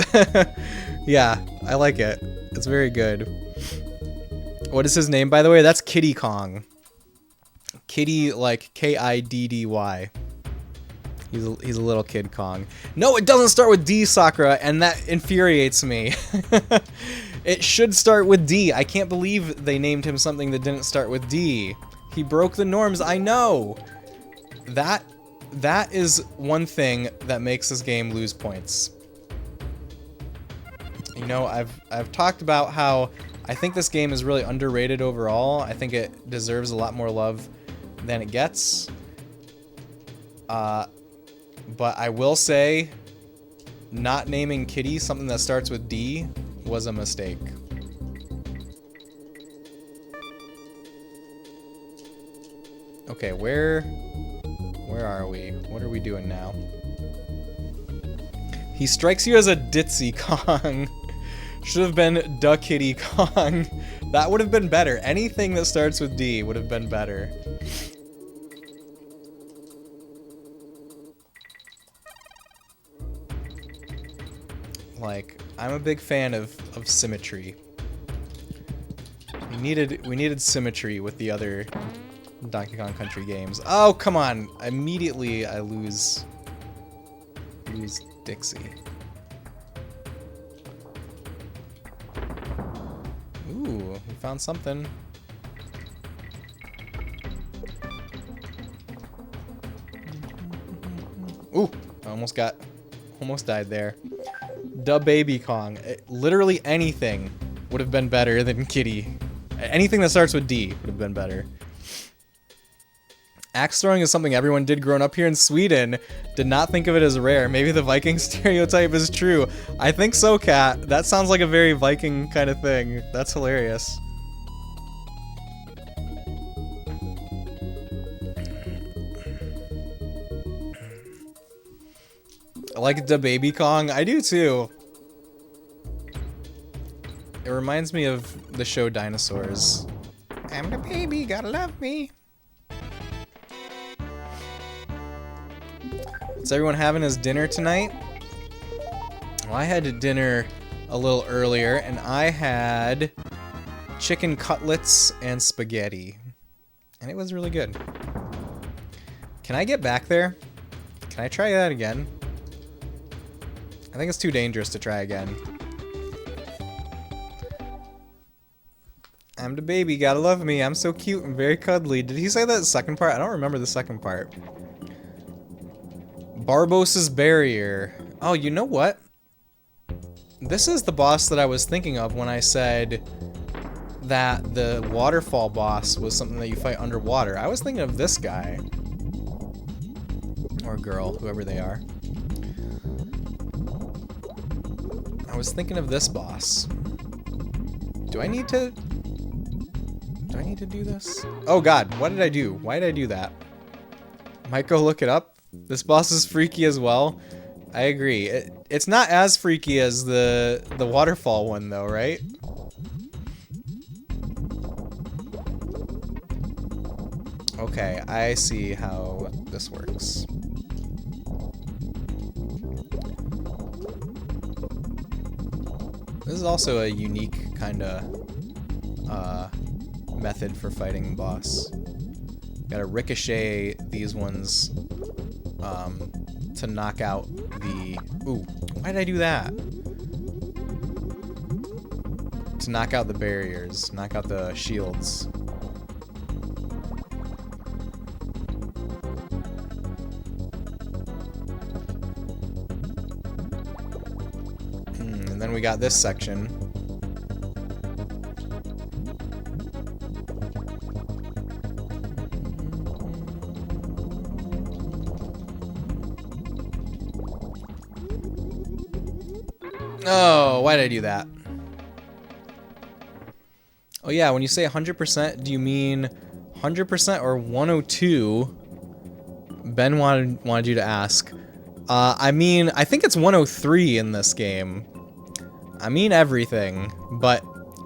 Yeah, I like it. It's very good. What is his name, by the way? That's Kiddy Kong. Kitty, like Kiddy. He's a little kid Kong. No, it doesn't start with D, Sakura, and that infuriates me. It should start with D. I can't believe they named him something that didn't start with D. He broke the norms, I know. That is one thing that makes this game lose points. You know, I've talked about how I think this game is really underrated overall. I think it deserves a lot more love than it gets. But I will say, not naming Kitty something that starts with D was a mistake. Okay, where are we? What are we doing now? He strikes you as a ditzy Kong. Should have been Duh Kitty Kong. That would have been better. Anything that starts with D would have been better. Like, I'm a big fan of symmetry. We needed symmetry with the other Donkey Kong Country games. Oh, come on. Immediately I lose Dixie. Ooh, we found something. Ooh, I almost died there. Duh Baby Kong. Literally anything would have been better than Kitty. Anything that starts with D would have been better. Axe throwing is something everyone did growing up here in Sweden. Did not think of it as rare. Maybe the Viking stereotype is true. I think so, Kat. That sounds like a very Viking kind of thing. That's hilarious. I like the Baby Kong. I do too. It reminds me of the show Dinosaurs. I'm the baby, gotta love me. What's everyone having as dinner tonight? Well, I had dinner a little earlier, and I had chicken cutlets and spaghetti. And it was really good. Can I get back there? Can I try that again? I think it's too dangerous to try again. I'm the baby, gotta love me. I'm so cute and very cuddly. Did he say that second part? I don't remember the second part. Barbos's Barrier. Oh, you know what? This is the boss that I was thinking of when I said that the waterfall boss was something that you fight underwater. I was thinking of this guy. Or girl, whoever they are. I was thinking of this boss. Do I need to do this? Oh god, what did I do? Why did I do that? Might go look it up. This boss is freaky as well. I agree. It's not as freaky as the waterfall one though, right? Okay, I see how this works. This is also a unique kind of method for fighting boss. Gotta ricochet these ones to knock out the... Ooh, why did I do that? To knock out the barriers, knock out the shields. And then we got this section. Oh, why did I do that? Oh yeah, when you say 100%, do you mean 100% or 102? Ben wanted you to ask. I mean, I think it's 103 in this game. I mean everything, but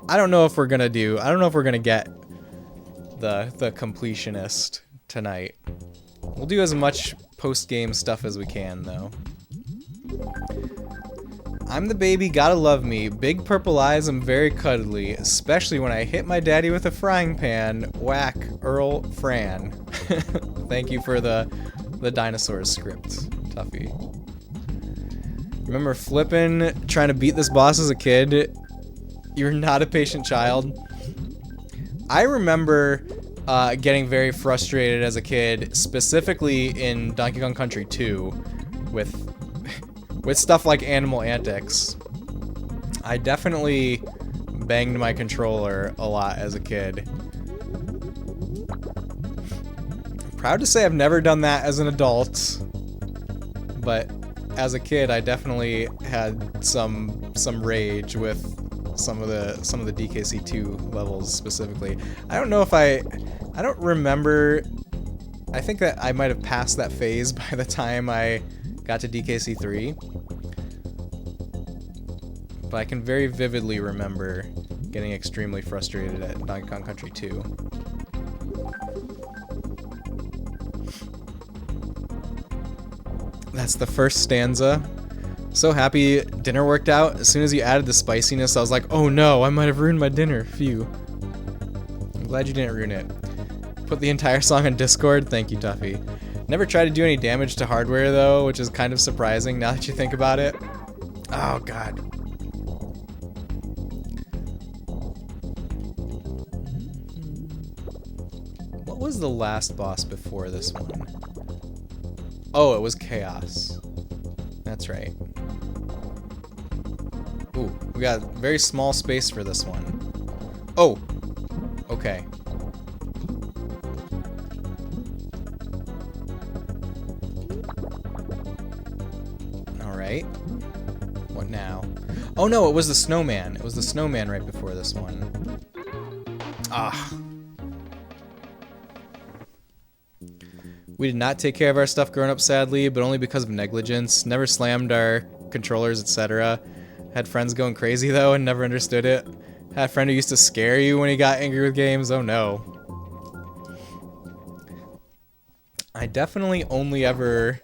I don't know if we're gonna get the completionist tonight. We'll do as much post-game stuff as we can, though. I'm the baby, gotta love me. Big purple eyes, I'm very cuddly. Especially when I hit my daddy with a frying pan. Whack, Earl Fran. Thank you for the dinosaurs script, Tuffy. Remember flippin', trying to beat this boss as a kid? You're not a patient child. I remember getting very frustrated as a kid, specifically in Donkey Kong Country 2, with stuff like Animal Antics. I definitely banged my controller a lot as a kid. Proud to say I've never done that as an adult, but as a kid I definitely had some rage with some of the DKC2 levels specifically. I don't know if I don't remember. I think that I might have passed that phase by the time I got to DKC3. But I can very vividly remember getting extremely frustrated at Donkey Kong Country 2. That's the first stanza. So happy dinner worked out. As soon as you added the spiciness, I was like, oh no, I might have ruined my dinner. Phew. I'm glad you didn't ruin it. Put the entire song on Discord. Thank you, Tuffy. Never tried to do any damage to hardware though, which is kind of surprising now that you think about it. Oh god. What was the last boss before this one? Oh, it was Chaos. That's right. Ooh, we got very small space for this one. Oh! Okay. Alright. What now? Oh no, it was the snowman. It was the snowman right before this one. Ah. We did not take care of our stuff growing up, sadly, but only because of negligence. Never slammed our controllers, etc. Had friends going crazy, though, and never understood it. Had a friend who used to scare you when he got angry with games. Oh, no. I definitely only ever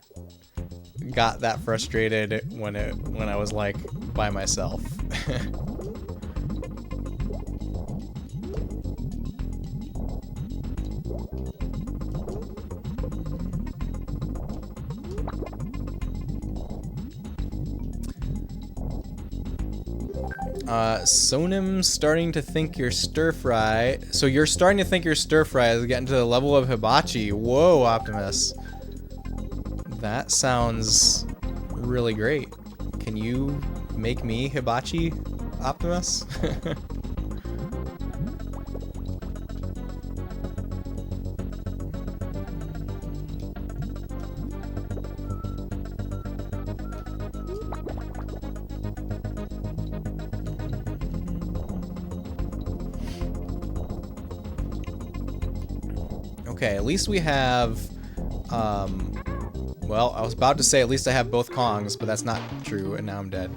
got that frustrated when I was, like, by myself. Sonim starting to think you're stir fry. So you're starting to think you're stir fry is getting to the level of hibachi. Whoa, Optimus. That sounds really great. Can you make me hibachi, Optimus? Okay, at least we have, well, I was about to say at least I have both Kongs, but that's not true, and now I'm dead.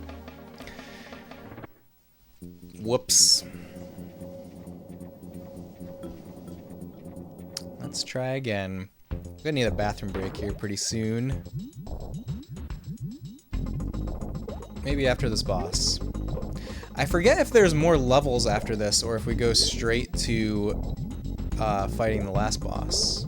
Whoops. Let's try again. We're gonna need a bathroom break here pretty soon. Maybe after this boss. I forget if there's more levels after this, or if we go straight to fighting the last boss.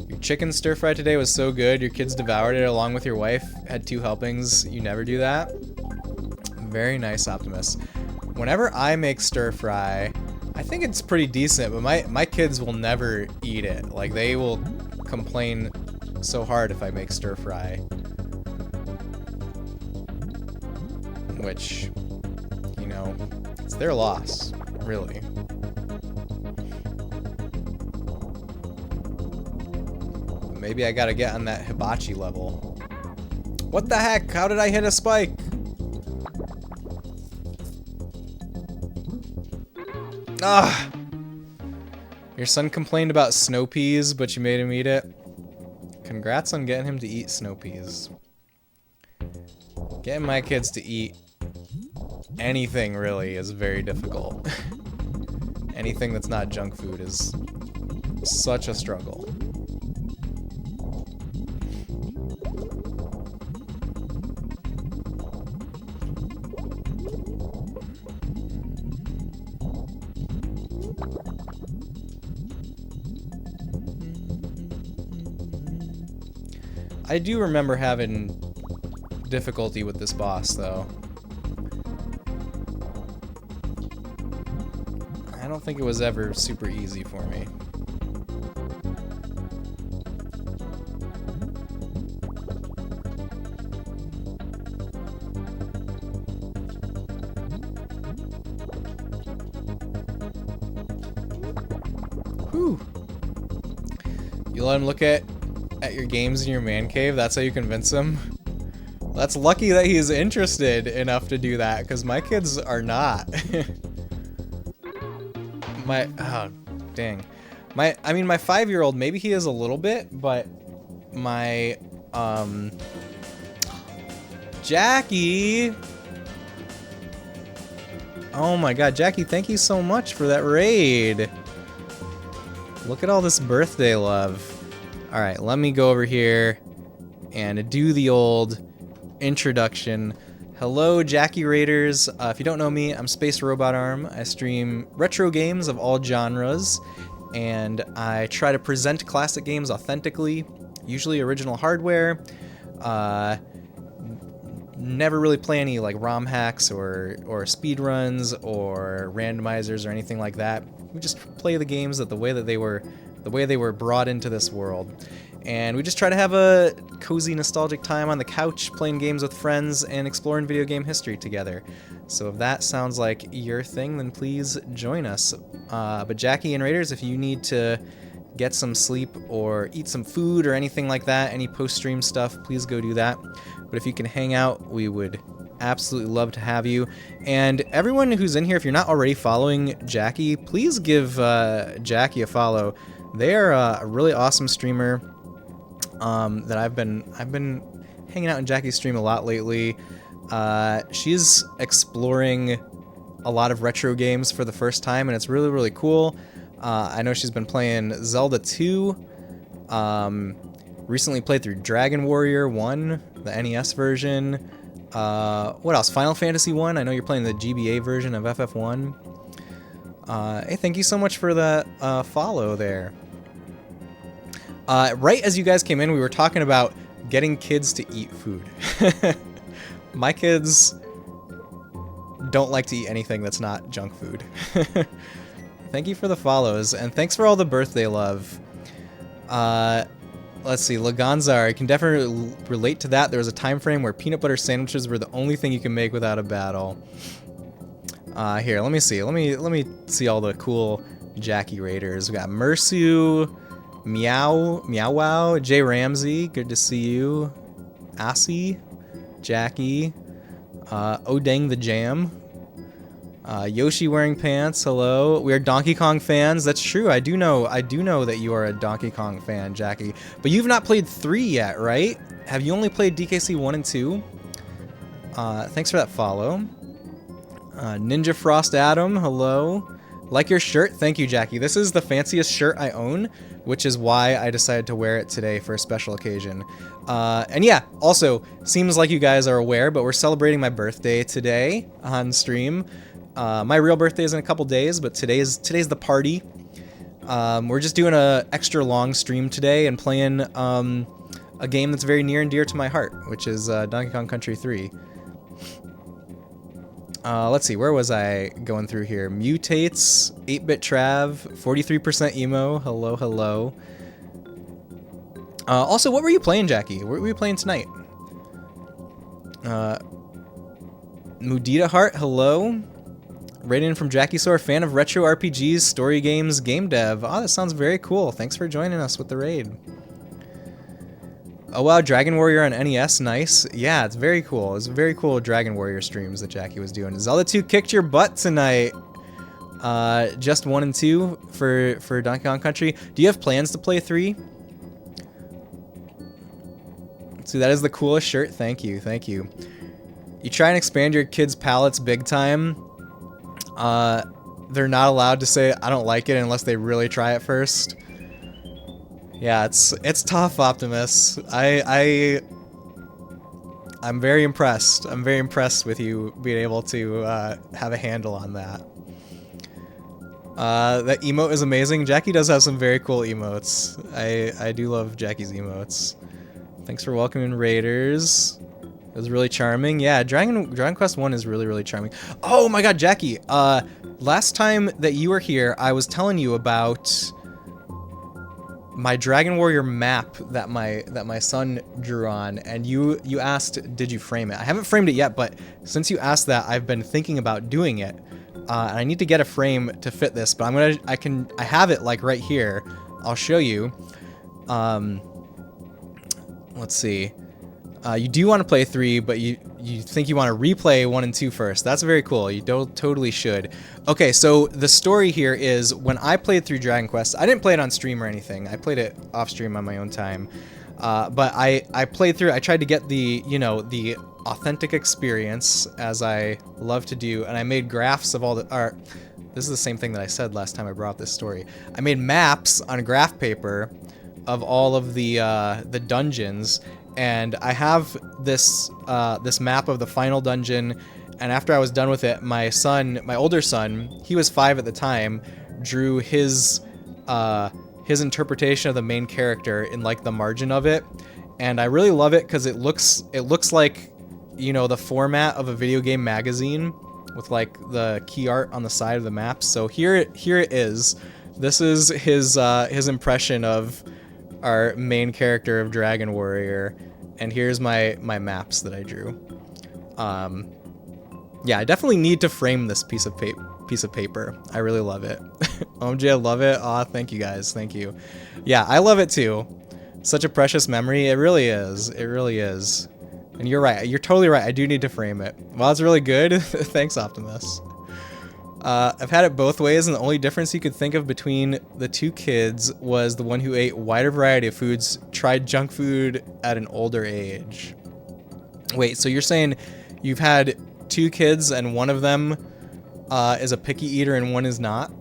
Your chicken stir fry today was so good, your kids devoured it along with your wife, had 2 helpings. You never do that? Very nice, Optimus. Whenever I make stir fry, I think it's pretty decent, but my kids will never eat it. Like, they will complain so hard if I make stir fry, which, you know, it's their loss, really. Maybe I gotta get on that hibachi level. What the heck? How did I hit a spike? Ah! Your son complained about snow peas, but you made him eat it. Congrats on getting him to eat snow peas. Getting my kids to eat anything really is very difficult. Anything that's not junk food is such a struggle. I do remember having difficulty with this boss, though. I don't think it was ever super easy for me. Whew. You let him look at your games in your man cave? That's how you convince him? That's lucky that he's interested enough to do that, because my kids are not. Oh, dang. I mean, my 5-year-old, maybe he is a little bit, but my, Jackie! Oh my god, Jackie, thank you so much for that raid. Look at all this birthday love. Alright, let me go over here and do the old introduction. Hello, Jackie Raiders. If you don't know me, I'm Space Robot Arm. I stream retro games of all genres, and I try to present classic games authentically, usually original hardware. Never really play any like ROM hacks or speed runs or randomizers or anything like that. We just play the games the way they were brought into this world. And we just try to have a cozy, nostalgic time on the couch, playing games with friends and exploring video game history together. So if that sounds like your thing, then please join us. But Jackie and Raiders, if you need to get some sleep or eat some food or anything like that, any post-stream stuff, please go do that. But if you can hang out, we would absolutely love to have you. And everyone who's in here, if you're not already following Jackie, please give Jackie a follow. They are a really awesome streamer that I've been hanging out in Jackie's stream a lot lately. She's exploring a lot of retro games for the first time, and it's really, really cool. I know she's been playing Zelda 2, recently played through Dragon Warrior 1, the NES version. What else? Final Fantasy 1. I know you're playing the GBA version of FF1. Hey, thank you so much for that follow there. Right as you guys came in, we were talking about getting kids to eat food. My kids don't like to eat anything that's not junk food. Thank you for the follows, and thanks for all the birthday love. Let's see, Laganzar, I can definitely relate to that. There was a time frame where peanut butter sandwiches were the only thing you can make without a battle. Here, let me see. Let me see all the cool Jackie Raiders. We got Mersu, Meow Wow, Jay Ramsey, good to see you. Assy, Jackie, Odang the Jam, Yoshi wearing pants, hello. We are Donkey Kong fans. That's true. I do know that you are a Donkey Kong fan, Jackie. But you've not played 3 yet, right? Have you only played DKC 1 and 2? Thanks for that follow. Ninja Frost Adam, hello. Like your shirt? Thank you, Jackie. This is the fanciest shirt I own, which is why I decided to wear it today for a special occasion. And yeah, also, seems like you guys are aware, but we're celebrating my birthday today on stream. My real birthday is in a couple days, but today's the party. We're just doing a extra long stream today and playing a game that's very near and dear to my heart, which is Donkey Kong Country 3. Let's see, where was I going through here? Mutates, 8-Bit Trav, 43% Emo, hello, hello. Also, what were you playing, Jackie? What were you playing tonight? Mudita Heart, hello. Raiden from Jackie Soar, fan of retro RPGs, story games, game dev. Oh, that sounds very cool. Thanks for joining us with the raid. Oh wow, Dragon Warrior on NES, nice. Yeah, it's very cool. It's very cool Dragon Warrior streams that Jackie was doing. Zelda 2 kicked your butt tonight. Just 1 and 2 for Donkey Kong Country. Do you have plans to play 3? See, that is the coolest shirt. Thank you, thank you. You try and expand your kids' palates big time. They're not allowed to say I don't like it unless they really try it first. Yeah, it's tough, Optimus. I'm very impressed. I'm very impressed with you being able to have a handle on that. That emote is amazing. Jackie does have some very cool emotes. I do love Jackie's emotes. Thanks for welcoming Raiders. It was really charming. Yeah, Dragon Quest 1 is really, really charming. Oh my god, Jackie. Last time that you were here, I was telling you about my Dragon Warrior map that my son drew on, and you asked, did you frame it? I haven't framed it yet, but since you asked that, I've been thinking about doing it. And I need to get a frame to fit this, but I have it like right here. I'll show you. Let's see. You do want to play 3, but you think you want to replay 1 and 2 first. That's very cool. You totally should. Okay, so the story here is when I played through Dragon Quest, I didn't play it on stream or anything. I played it off stream on my own time. But I played through. I tried to get the authentic experience, as I love to do, and I made graphs of all the art. This is the same thing that I said last time I brought up this story. I made maps on graph paper of all of the dungeons. And I have this this map of the final dungeon, and after I was done with it, my older son, he was 5 at the time, drew his interpretation of the main character in like the margin of it, and I really love it because it looks like, you know, the format of a video game magazine with like the key art on the side of the map. So here it is. This is his impression of our main character of Dragon Warrior, and here's my maps that I drew. Yeah, I definitely need to frame this piece of paper. I really love it. OMG, I love it. Aw, thank you guys. Thank you. Yeah, I love it too. Such a precious memory. It really is. It really is. And you're right. You're totally right. I do need to frame it. Well, it's really good. Thanks, Optimus. I've had it both ways, and the only difference you could think of between the two kids was the one who ate wider variety of foods, tried junk food at an older age. Wait, so you're saying you've had 2 kids and one of them is a picky eater and one is not?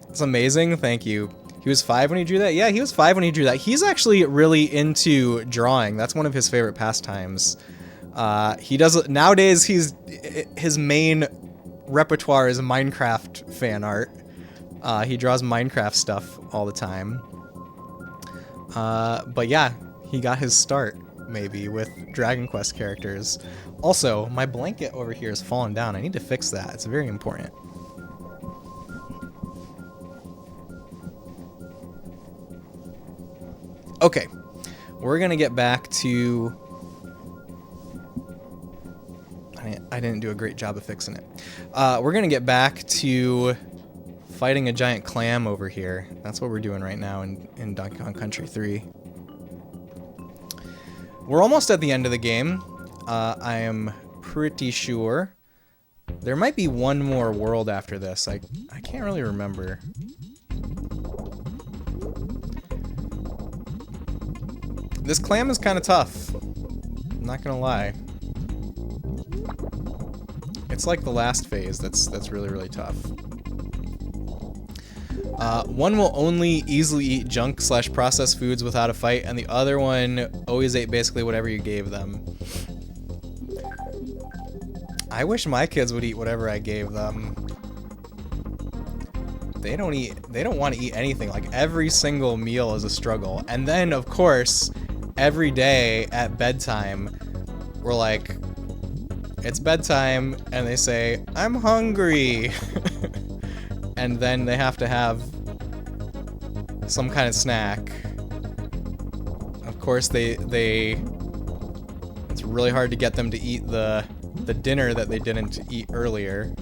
It's amazing. Thank you. He was 5 when he drew that? Yeah, he was 5 when he drew that. He's actually really into drawing. That's one of his favorite pastimes. He does nowadays. His main repertoire is Minecraft fan art. He draws Minecraft stuff all the time. But yeah, he got his start maybe with Dragon Quest characters. Also, my blanket over here has fallen down. I need to fix that. It's very important. Okay, we're gonna get back to... I didn't do a great job of fixing it. We're gonna get back to fighting a giant clam over here. That's what we're doing right now in Donkey Kong Country 3. We're almost at the end of the game. I am pretty sure. There might be one more world after this. I can't really remember. This clam is kind of tough. I'm not gonna lie. It's like the last phase that's really, really tough. One will only easily eat junk/processed foods without a fight, and the other one always ate basically whatever you gave them. I wish my kids would eat whatever I gave them. They don't want to eat anything. Like, every single meal is a struggle. And then, of course, every day at bedtime, we're like, it's bedtime, and they say, I'm hungry. And then they have to have some kind of snack. Of course, it's really hard to get them to eat the dinner that they didn't eat earlier.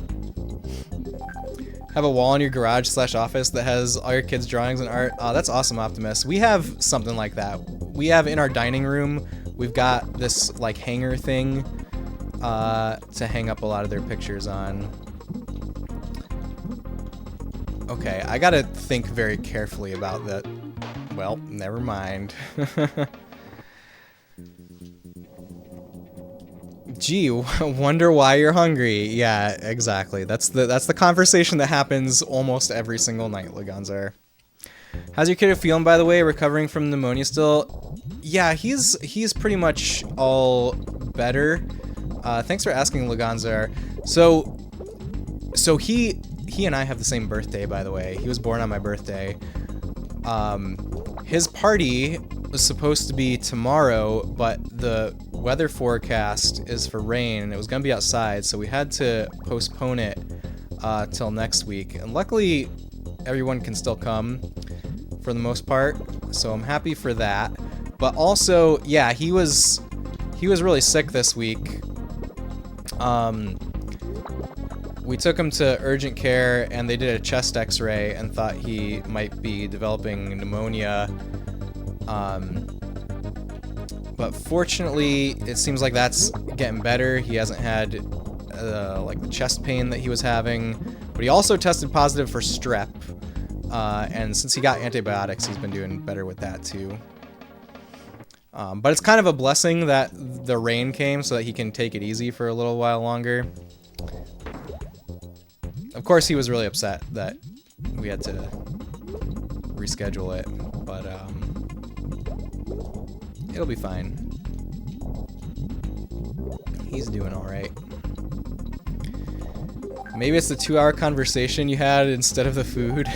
Have a wall in your garage/office that has all your kids' drawings and art. Oh, that's awesome, Optimus. We have something like that. We have in our dining room, we've got this like hanger thing to hang up a lot of their pictures on. Okay, I gotta think very carefully about that. Well, never mind. Gee, wonder why you're hungry. Yeah, exactly. That's the conversation that happens almost every single night, Laganzar. How's your kid feeling, by the way? Recovering from pneumonia still? Yeah, he's pretty much all better. Thanks for asking, Laganzar. So he and I have the same birthday, by the way. He was born on my birthday. His party was supposed to be tomorrow, but the weather forecast is for rain, and it was going to be outside, so we had to postpone it till next week. And luckily, everyone can still come for the most part, so I'm happy for that. But also, yeah, he was really sick this week. We took him to urgent care, and they did a chest x-ray and thought he might be developing pneumonia. But fortunately, it seems like that's getting better. He hasn't had like the chest pain that he was having, but he also tested positive for strep. And since he got antibiotics, he's been doing better with that too. But it's kind of a blessing that the rain came so that he can take it easy for a little while longer. Of course, he was really upset that we had to reschedule it, but it'll be fine. He's doing all right. Maybe it's the 2-hour conversation you had instead of the food.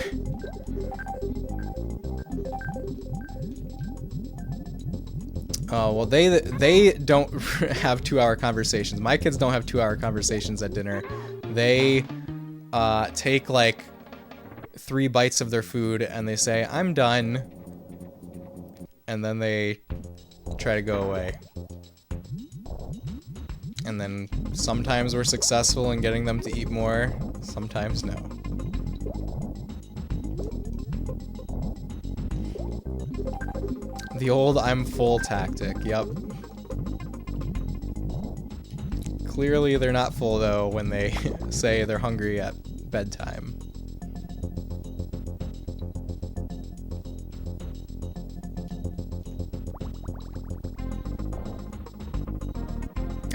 Oh, well, they don't have 2-hour conversations. My kids don't have 2-hour conversations at dinner. They take like 3 bites of their food and they say, "I'm done," and then they try to go away. And then sometimes we're successful in getting them to eat more, sometimes no. The old "I'm full" tactic, yep. Clearly they're not full though when they say they're hungry at bedtime.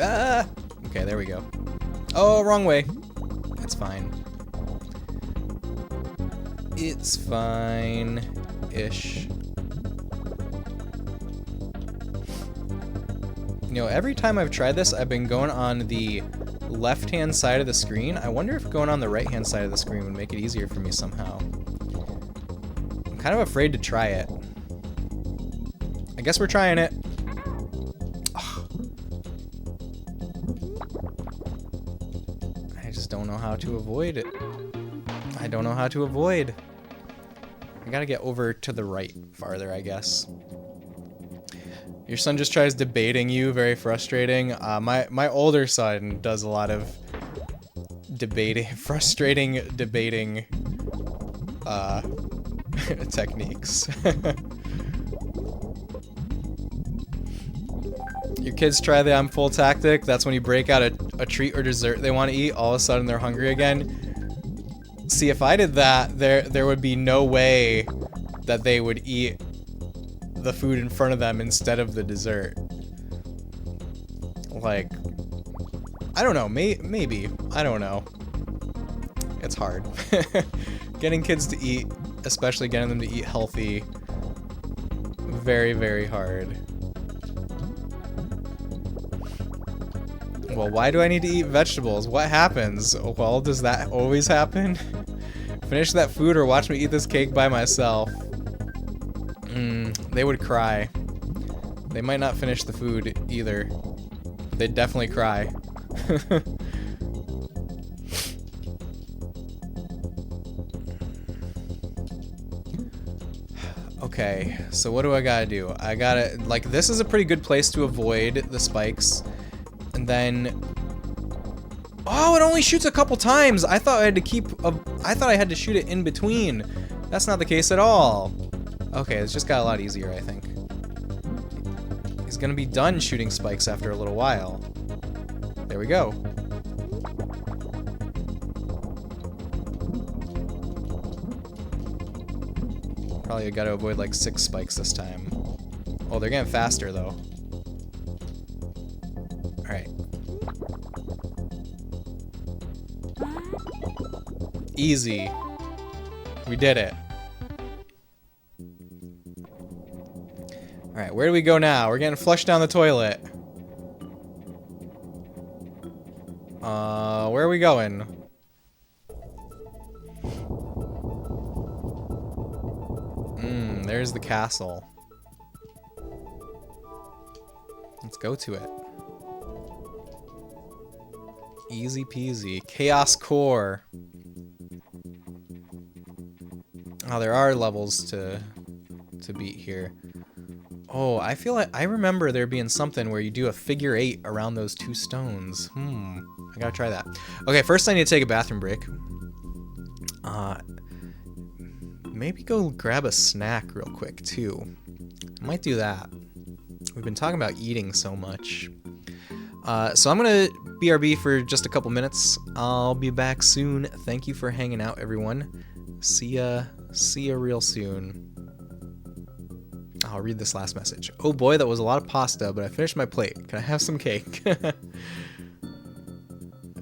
Ah! Okay, there we go. Oh, wrong way. It's fine. It's fine-ish. You know, every time I've tried this, I've been going on the left-hand side of the screen. I wonder if going on the right-hand side of the screen would make it easier for me somehow. I'm kind of afraid to try it. I guess we're trying it. Ugh. I just don't know how to avoid it. I don't know how to avoid. I gotta get over to the right farther, I guess. Your son just tries debating you, very frustrating. My older son does a lot of debating, frustrating debating techniques. Your kids try the "I'm full" tactic. That's when you break out a treat or dessert they want to eat. All of a sudden they're hungry again. See, if I did that, there would be no way that they would eat the food in front of them instead of the dessert. Like, I don't know, maybe, I don't know. It's hard. Getting kids to eat, especially getting them to eat healthy, very, very hard. Well, why do I need to eat vegetables? What happens? Well, does that always happen? Finish that food or watch me eat this cake by myself. They would cry. They might not finish the food either. But they'd definitely cry. Okay, so what do I gotta do? I gotta, like, this is a pretty good place to avoid the spikes. And then, oh, it only shoots a couple times. I thought I had to shoot it in between. That's not the case at all. Okay, it's just got a lot easier, I think. He's gonna be done shooting spikes after a little while. There we go. Probably gotta avoid like 6 spikes this time. Oh, they're getting faster though. Alright. Easy. We did it. Alright, where do we go now? We're getting flushed down the toilet. Where are we going? There's the castle. Let's go to it. Easy peasy. Chaos Core. Oh, there are levels to beat here. Oh, I feel like I remember there being something where you do a figure 8 around those 2 stones. I gotta try that. Okay, first I need to take a bathroom break. Maybe go grab a snack real quick too. I might do that. We've been talking about eating so much. So I'm gonna BRB for just a couple minutes. I'll be back soon. Thank you for hanging out, everyone. See ya real soon. I'll read this last message. Oh boy, that was a lot of pasta, but I finished my plate. Can I have some cake?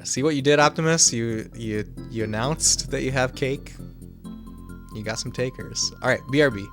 See what you did, Optimus? You announced that you have cake. You got some takers. All right, BRB.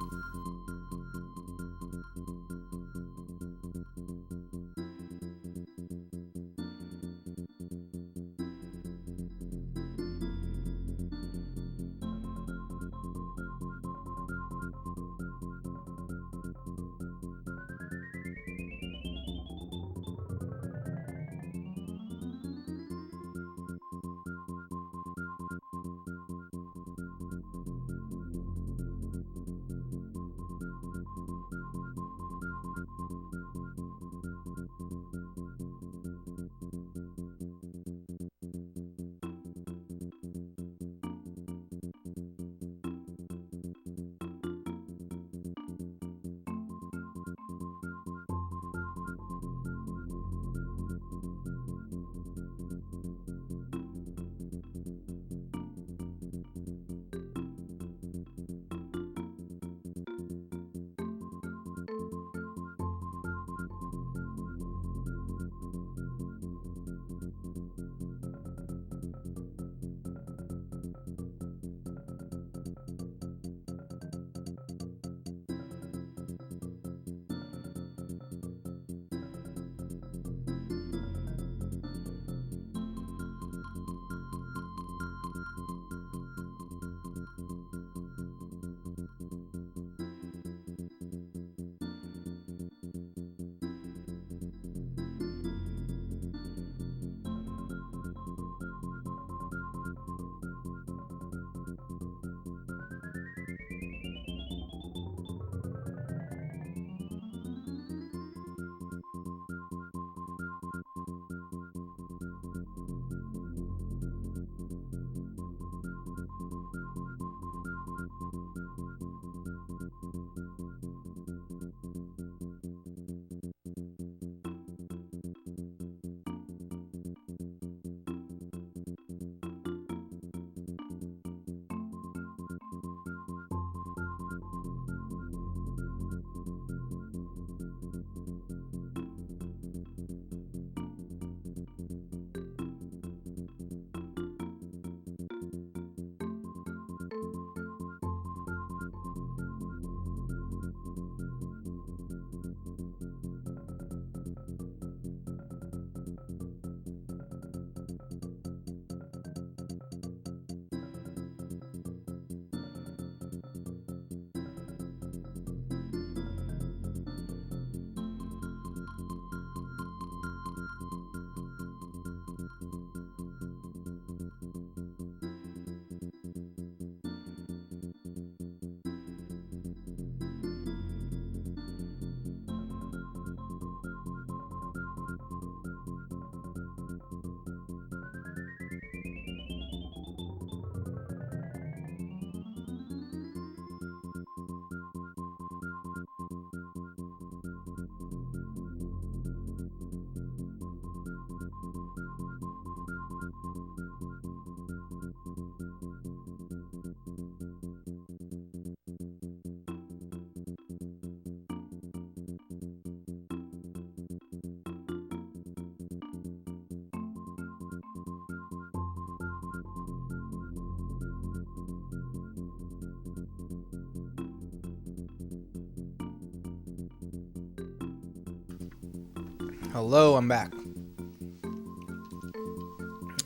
Hello, I'm back.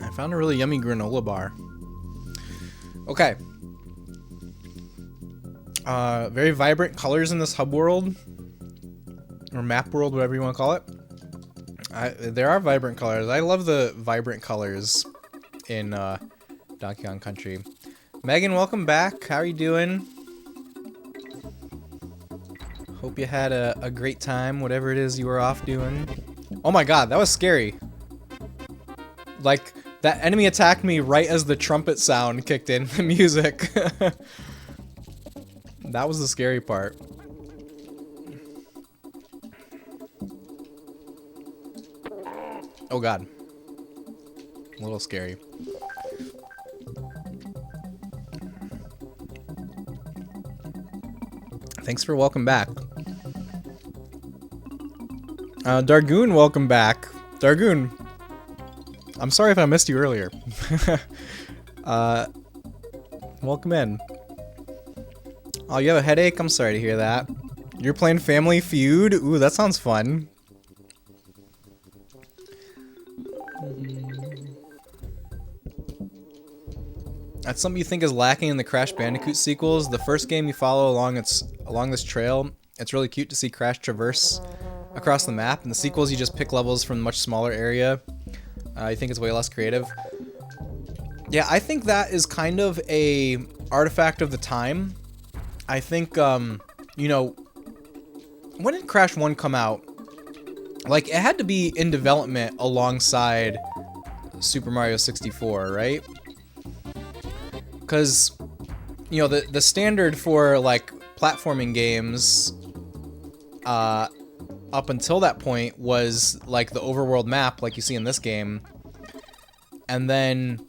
I found a really yummy granola bar. Okay. Very vibrant colors in this hub world. Or map world, whatever you want to call it. There are vibrant colors. I love the vibrant colors in Donkey Kong Country. Megan, welcome back. How are you doing? Hope you had a great time, whatever it is you were off doing. Oh my god, that was scary. Like, that enemy attacked me right as the trumpet sound kicked in, the music. That was the scary part. Oh god. A little scary. Thanks for welcome back. Dargoon, welcome back. Dargoon, I'm sorry if I missed you earlier. Welcome in. Oh, you have a headache? I'm sorry to hear that. You're playing Family Feud? Ooh, that sounds fun. That's something you think is lacking in the Crash Bandicoot sequels. The first game you follow along this trail, it's really cute to see Crash traverse across the map. In the sequels, you just pick levels from a much smaller area. I think it's way less creative. Yeah, I think that is kind of a artifact of the time. I think, you know, when did Crash 1 come out? Like, it had to be in development alongside Super Mario 64, right? Because, you know, the standard for, like, platforming games, up until that point was, like, the overworld map, like you see in this game. And then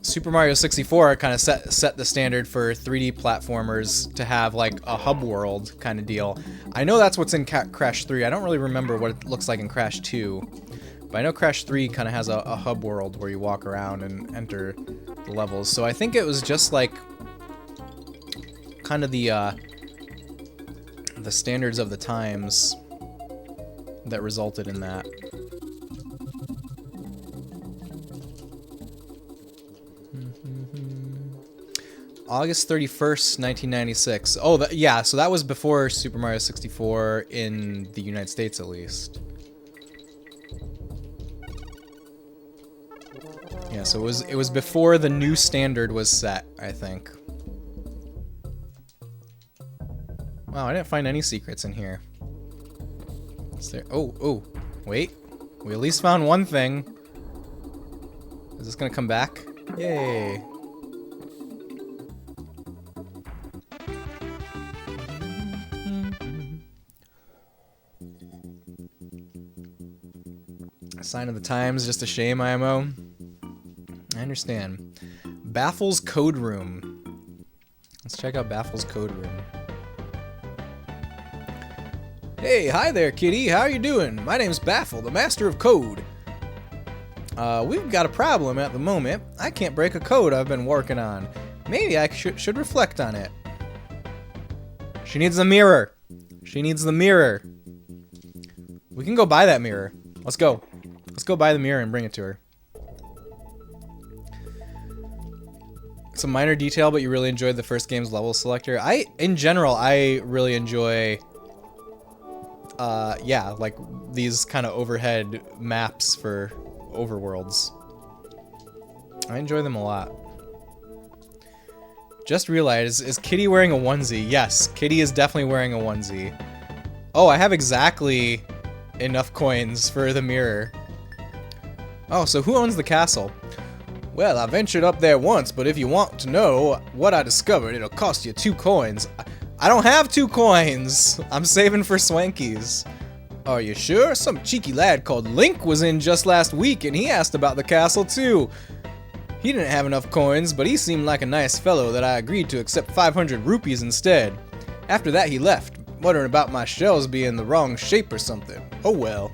Super Mario 64 kind of set the standard for 3D platformers to have, like, a hub world kind of deal. I know that's what's in Crash 3. I don't really remember what it looks like in Crash 2. But I know Crash 3 kind of has a hub world where you walk around and enter the levels. So I think it was just, like, kind of the standards of the times that resulted in that. August 31st, 1996. Oh, yeah, so that was before Super Mario 64 in the United States, at least. Yeah, so it was before the new standard was set, I think. Wow, I didn't find any secrets in here. Is there? Oh, wait. We at least found one thing. Is this gonna come back? Yay. Sign of the times, just a shame, IMO. I understand. Baffle's Code Room. Let's check out Baffle's Code Room. Hey, hi there, kitty. How are you doing? My name's Baffle, the master of code. We've got a problem at the moment. I can't break a code I've been working on. Maybe I should reflect on it. She needs the mirror. She needs the mirror. We can go buy that mirror. Let's go. Let's go buy the mirror and bring it to her. It's a minor detail, but you really enjoyed the first game's level selector. In general, I really enjoy, yeah, like these kind of overhead maps for overworlds. I enjoy them a lot. Just realized, is Kitty wearing a onesie? Yes, Kitty is definitely wearing a onesie. Oh, I have exactly enough coins for the mirror. Oh, so who owns the castle? Well, I ventured up there once, but if you want to know what I discovered, it'll cost you 2 coins. I don't have 2 coins! I'm saving for Swankies. Are you sure? Some cheeky lad called Link was in just last week, and he asked about the castle too. He didn't have enough coins, but he seemed like a nice fellow that I agreed to accept 500 rupees instead. After that he left, muttering about my shells being the wrong shape or something. Oh well.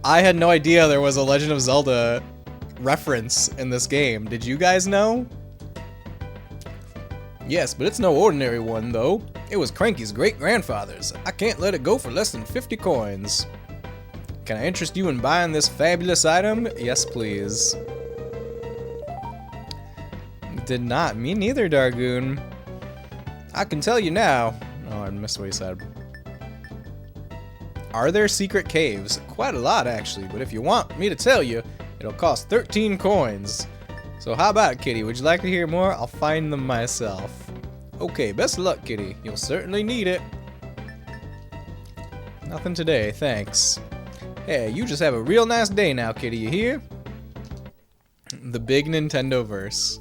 I had no idea there was a Legend of Zelda reference in this game. Did you guys know? Yes, but it's no ordinary one, though. It was Cranky's great-grandfather's. I can't let it go for less than 50 coins. Can I interest you in buying this fabulous item? Yes, please. Did not. Me neither, Dargoon. I can tell you now. Oh, I missed what he said. Are there secret caves? Quite a lot, actually, but if you want me to tell you, it'll cost 13 coins. So how about it, Kitty? Would you like to hear more? I'll find them myself. Okay, best of luck, Kitty. You'll certainly need it. Nothing today, thanks. Hey, you just have a real nice day now, Kitty, you hear? The big Nintendo verse,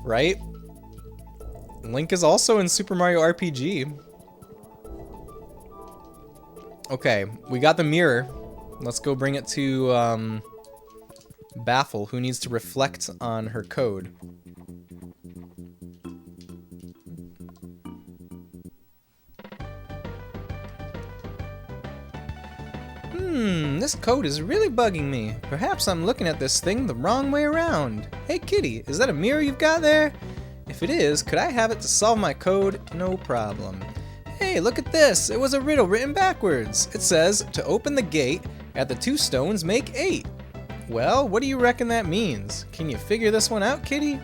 right? Link is also in Super Mario RPG. Okay, we got the mirror. Let's go bring it to Baffle, who needs to reflect on her code. This code is really bugging me. Perhaps I'm looking at this thing the wrong way around. Hey Kitty, is that a mirror you've got there? If it is, could I have it to solve my code? No problem. Hey, look at this. It was a riddle written backwards. It says, to open the gate, add the 2 stones, make 8. Well, what do you reckon that means? Can you figure this one out, Kitty?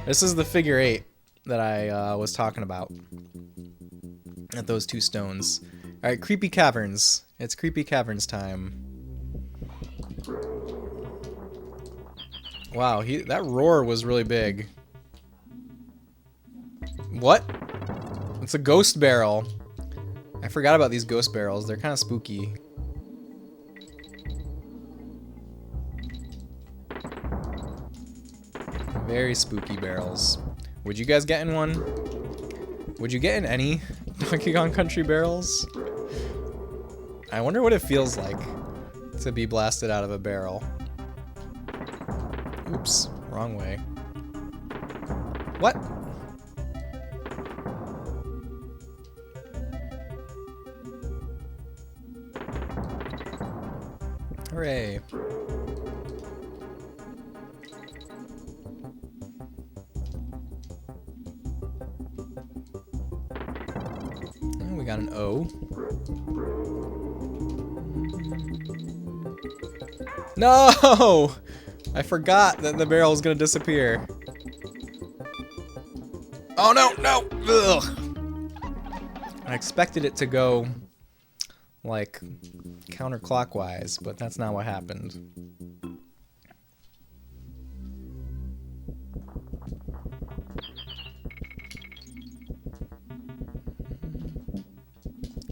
This is the figure 8 that I was talking about. At those 2 stones. Alright, Creepy Caverns. It's Creepy Caverns time. Wow, that roar was really big. What? It's a ghost barrel. I forgot about these ghost barrels. They're kind of spooky. Very spooky barrels. Would you guys get in one? Would you get in any Donkey Kong Country barrels? I wonder what it feels like to be blasted out of a barrel. Oops, wrong way. What? Hooray. Oh, we got an O. No! I forgot that the barrel was gonna disappear. Oh no, no! Ugh. I expected it to go like counterclockwise, but that's not what happened.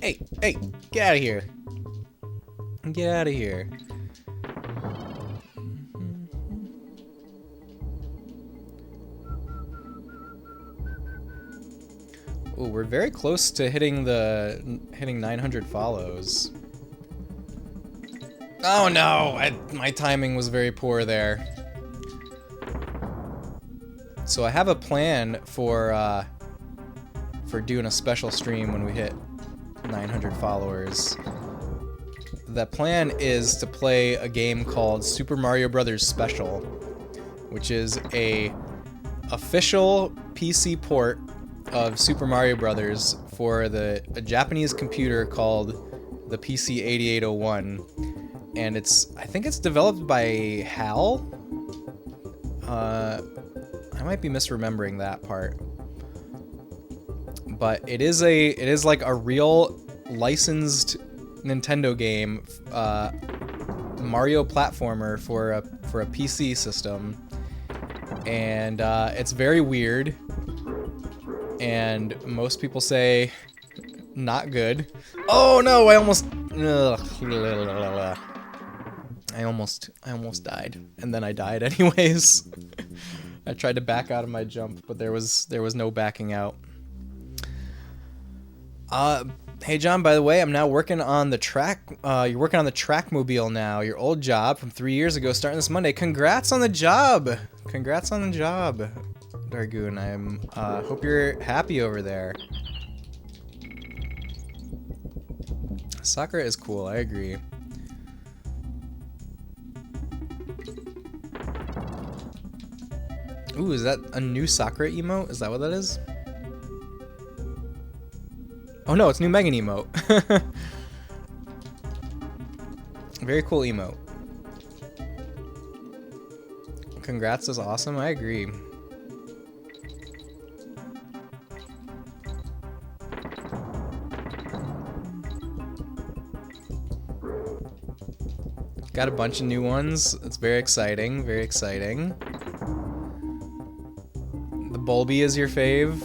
Hey, hey, get out of here. Get out of here. Ooh, we're very close to hitting 900 follows. Oh no, my timing was very poor there. So I have a plan for doing a special stream when we hit 900 followers. The plan is to play a game called Super Mario Bros. Special, which is a official PC port of Super Mario Brothers for a Japanese computer called the PC 8801, and I think it's developed by HAL. I might be misremembering that part, but it is like a real licensed Nintendo game, Mario platformer for a PC system, and it's very weird. And most people say not good. Oh no, I almost died. And then I died anyways. I tried to back out of my jump, but there was no backing out. Hey John, by the way, I'm now working on the track. You're working on the Trackmobile now. Your old job from 3 years ago, starting this Monday. Congrats on the job. Congrats on the job, Dargoon. I hope you're happy over there. Soccer is cool. I agree. Ooh, is that a new Sakura emote? Is that what that is? Oh no, it's new Megan emote. Very cool emote. Congrats is awesome. I agree. got a bunch of new ones. It's very exciting, very exciting. The Bulby is your fave.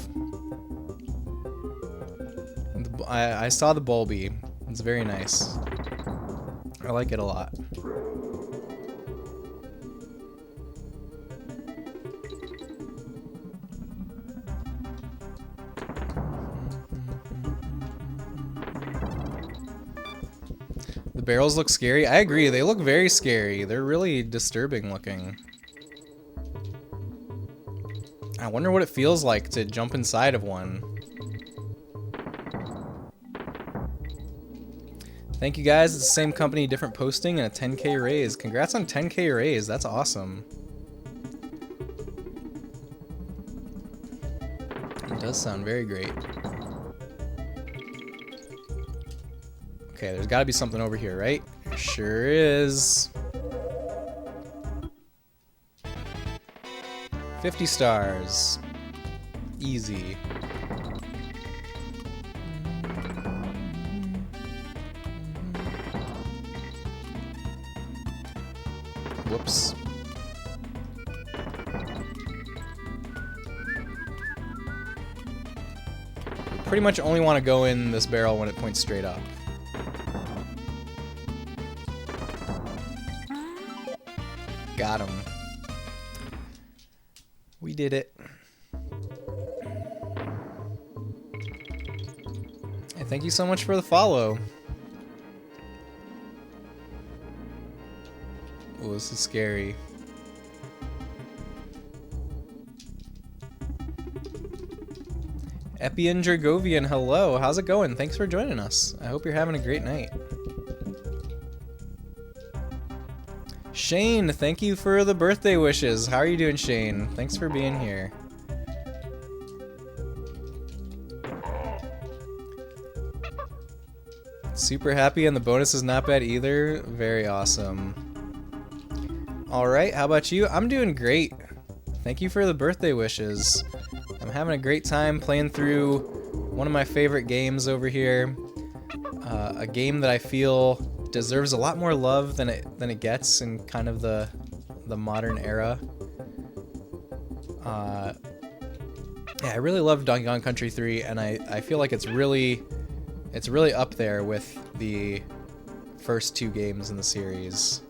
I saw the Bulby. It's very nice. I like it a lot. The barrels look scary. I agree, they look very scary. They're really disturbing looking. I wonder what it feels like to jump inside of one. Thank you guys, it's the same company, different posting, and a 10K raise. Congrats on 10K raise, that's awesome. It does sound very great. Okay, there's gotta be something over here, right? Sure is. 50 stars. Easy. Whoops. Pretty much only want to go in this barrel when it points straight up. Got him. We did it. Hey, thank you so much for the follow. Oh, this is scary. Epian Dragovian, hello. How's it going? Thanks for joining us. I hope you're having a great night. Shane, thank you for the birthday wishes. How are you doing, Shane? Thanks for being here. Super happy, and the bonus is not bad either. Very awesome. Alright, how about you? I'm doing great. Thank you for the birthday wishes. I'm having a great time playing through one of my favorite games over here. A game that I feel deserves a lot more love than it gets in kind of the modern era. Yeah, I really love Donkey Kong Country 3, and I feel like it's really up there with the first two games in the series.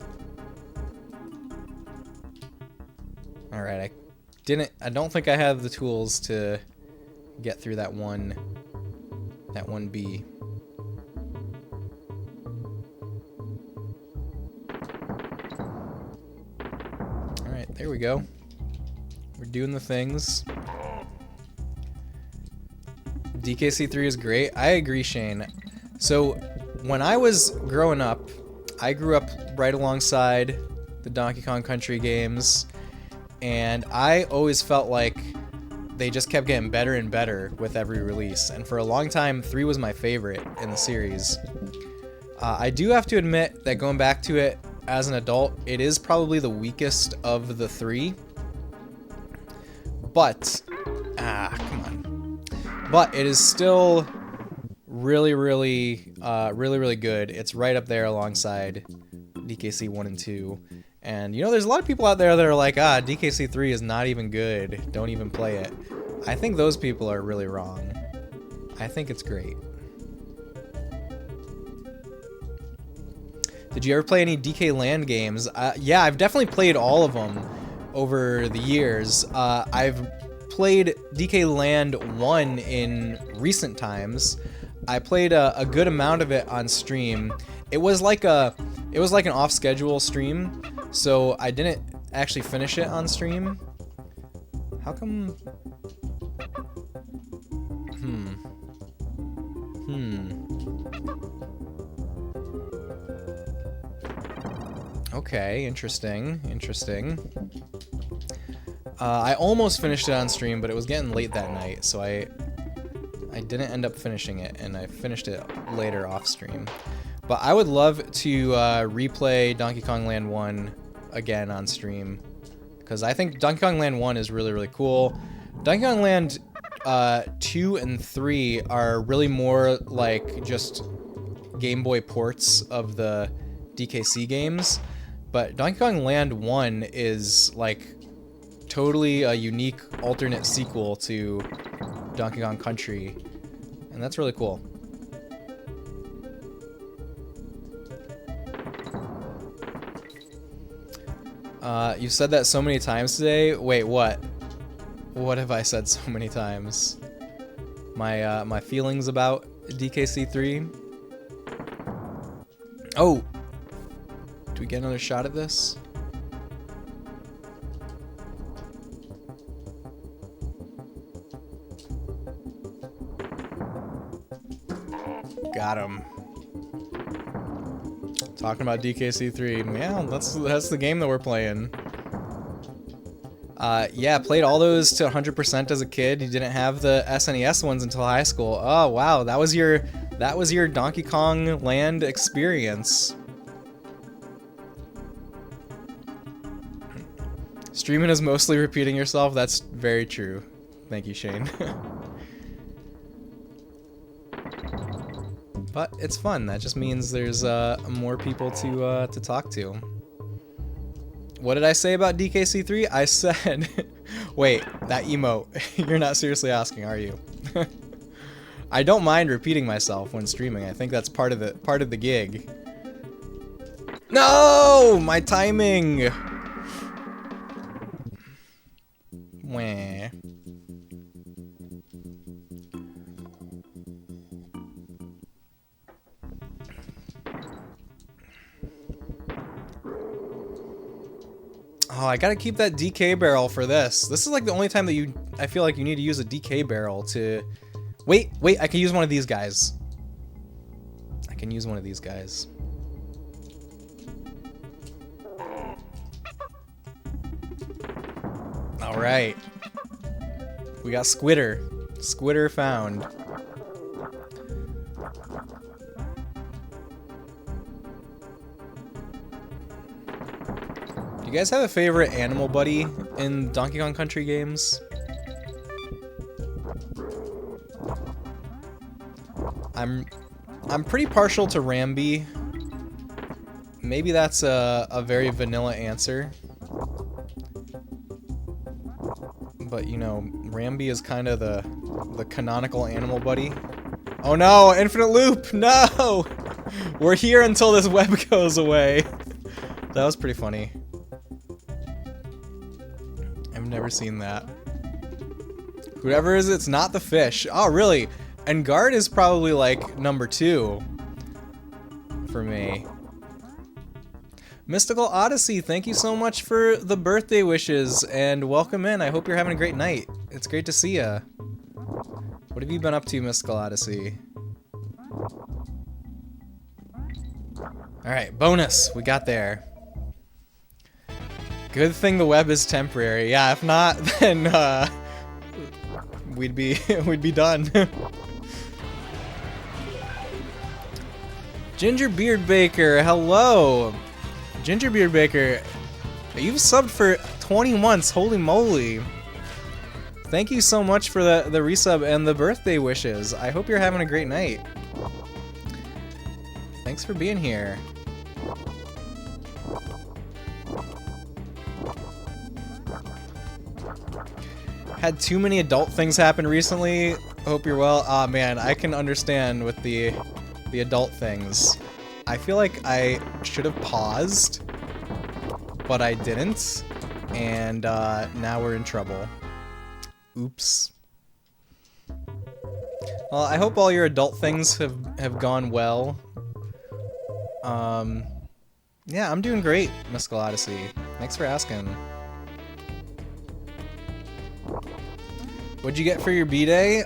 All right, I don't think I have the tools to get through that one B. There we go. We're doing the things. DKC3 is great. I agree, Shane. So, when I was growing up, I grew up right alongside the Donkey Kong Country games, and I always felt like they just kept getting better and better with every release. And for a long time, 3 was my favorite in the series. I do have to admit that going back to it, as an adult, it is probably the weakest of the 3. But, come on. But it is still really good. It's right up there alongside DKC 1 and 2. And, you know, there's a lot of people out there that are like, DKC 3 is not even good. Don't even play it. I think those people are really wrong. I think it's great. Did you ever play any DK Land games? Yeah, I've definitely played all of them over the years. I've played DK Land 1 in recent times. I played a good amount of it on stream. It was like an off-schedule stream, so I didn't actually finish it on stream. How come? Okay, interesting. I almost finished it on stream, but it was getting late that night, so I didn't end up finishing it, and I finished it later off stream. But I would love to replay Donkey Kong Land 1 again on stream, because I think Donkey Kong Land 1 is really cool. Donkey Kong Land 2 and 3 are really more like just Game Boy ports of the DKC games. But Donkey Kong Land 1 is like totally a unique alternate sequel to Donkey Kong Country, and that's really cool. You said that so many times today. Wait, what? What have I said so many times? My feelings about DKC3. Oh, do we get another shot at this? Got him. Talking about DKC3. Yeah, that's the game that we're playing. Yeah, played all those to 100% as a kid. You didn't have the SNES ones until high school. Oh wow, that was your Donkey Kong Land experience. Streaming is mostly repeating yourself. That's very true. Thank you, Shane. But it's fun. That just means there's more people to talk to. What did I say about DKC3? I said, wait, that emote. You're not seriously asking, are you? I don't mind repeating myself when streaming. I think that's part of the gig. No, my timing. Wah. Oh, I gotta keep that DK barrel for this. This is like the only time that I feel like you need to use a DK barrel to... Wait, I can use one of these guys. I can use one of these guys. Alright. We got Squitter. Squitter found. Do you guys have a favorite animal buddy in Donkey Kong Country games? I'm pretty partial to Rambi. Maybe that's a very vanilla answer. But you know, Rambi is kind of the canonical animal buddy. Oh no, infinite loop! No! We're here until this web goes away. That was pretty funny. I've never seen that. Whoever is it's not the fish. Oh, really? And Guard is probably like number 2 for me. Mystical Odyssey, thank you so much for the birthday wishes and welcome in. I hope you're having a great night. It's great to see ya. What have you been up to, Mystical Odyssey? Alright, bonus. We got there. Good thing the web is temporary. Yeah, if not, then we'd be done. Gingerbeard Baker, hello. Gingerbeard Baker, you've subbed for 20 months. Holy moly! Thank you so much for the resub and the birthday wishes. I hope you're having a great night. Thanks for being here. Had too many adult things happen recently. Hope you're well. Ah man, I can understand with the adult things. I feel like I should have paused, but I didn't, and now we're in trouble. Oops. Well, I hope all your adult things have gone well. Yeah, I'm doing great, Mystical Odyssey. Thanks for asking. What'd you get for your B-Day?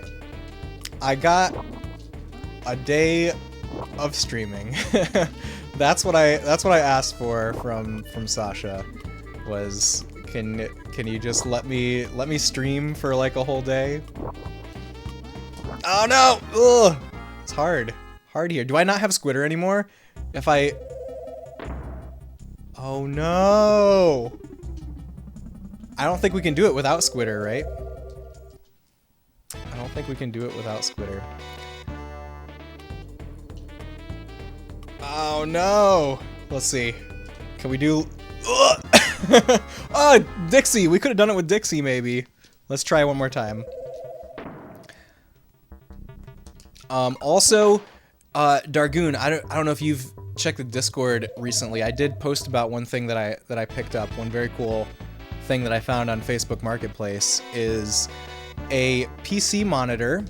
I got a day of streaming. That's what I asked for from Sasha. Was can you just let me stream for like a whole day? Oh no! Ugh! It's hard here. Do I not have Squitter anymore? If I... Oh no! I don't think we can do it without Squitter, right? I don't think we can do it without Squitter. Oh no! Let's see. Can we do Oh, Dixie. We could have done it with Dixie, maybe. Let's try one more time. Also, Dargoon, I don't know if you've checked the Discord recently. I did post about one thing that I picked up. One very cool thing that I found on Facebook Marketplace is a PC monitor,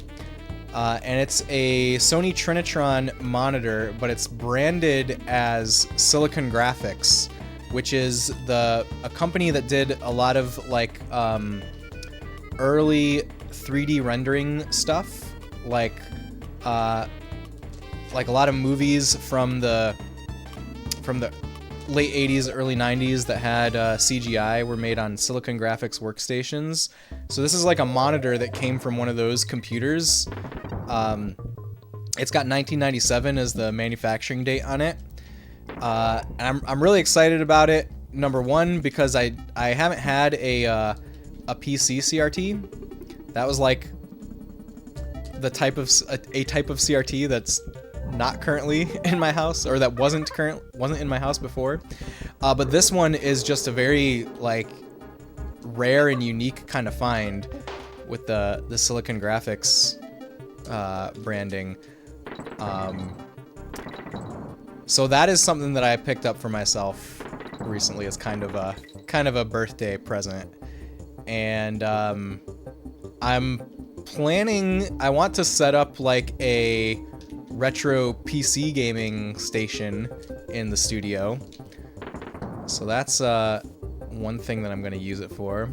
and it's a Sony Trinitron monitor, but it's branded as Silicon Graphics, which is a company that did a lot of like early 3D rendering stuff, like a lot of movies from the late 80s, early 90s that had CGI were made on Silicon Graphics workstations. So this is like a monitor that came from one of those computers. It's got 1997 as the manufacturing date on it. And I'm really excited about it. Number one, because I haven't had a PC CRT. That was like the type of a type of CRT that's not currently in my house, or that wasn't in my house before. But this one is just a very like rare and unique kind of find with the Silicon Graphics branding. So that is something that I picked up for myself recently as kind of a birthday present, and I'm planning. I want to set up like a retro PC gaming station in the studio. So that's one thing that I'm going to use it for.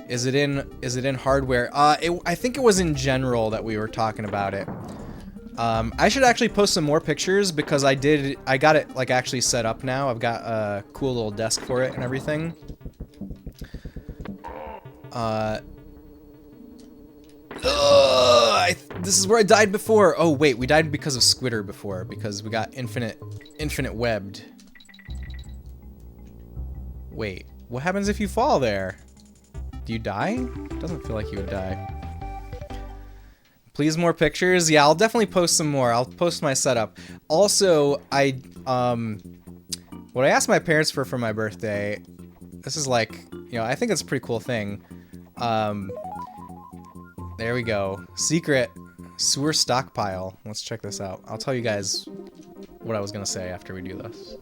Is it in hardware? I think it was in general that we were talking about it. I should actually post some more pictures because I got it like actually set up now. I've got a cool little desk for it and everything. This is where I died before. Oh wait, we died because of Squitter before, because we got infinite webbed. Wait, what happens if you fall there? Do you die? Doesn't feel like you would die. Please, more pictures. Yeah, I'll definitely post some more. I'll post my setup. Also, what I asked my parents for my birthday, this is like, you know, I think it's a pretty cool thing. There we go. Secret sewer stockpile. Let's check this out. I'll tell you guys what I was gonna say after we do this.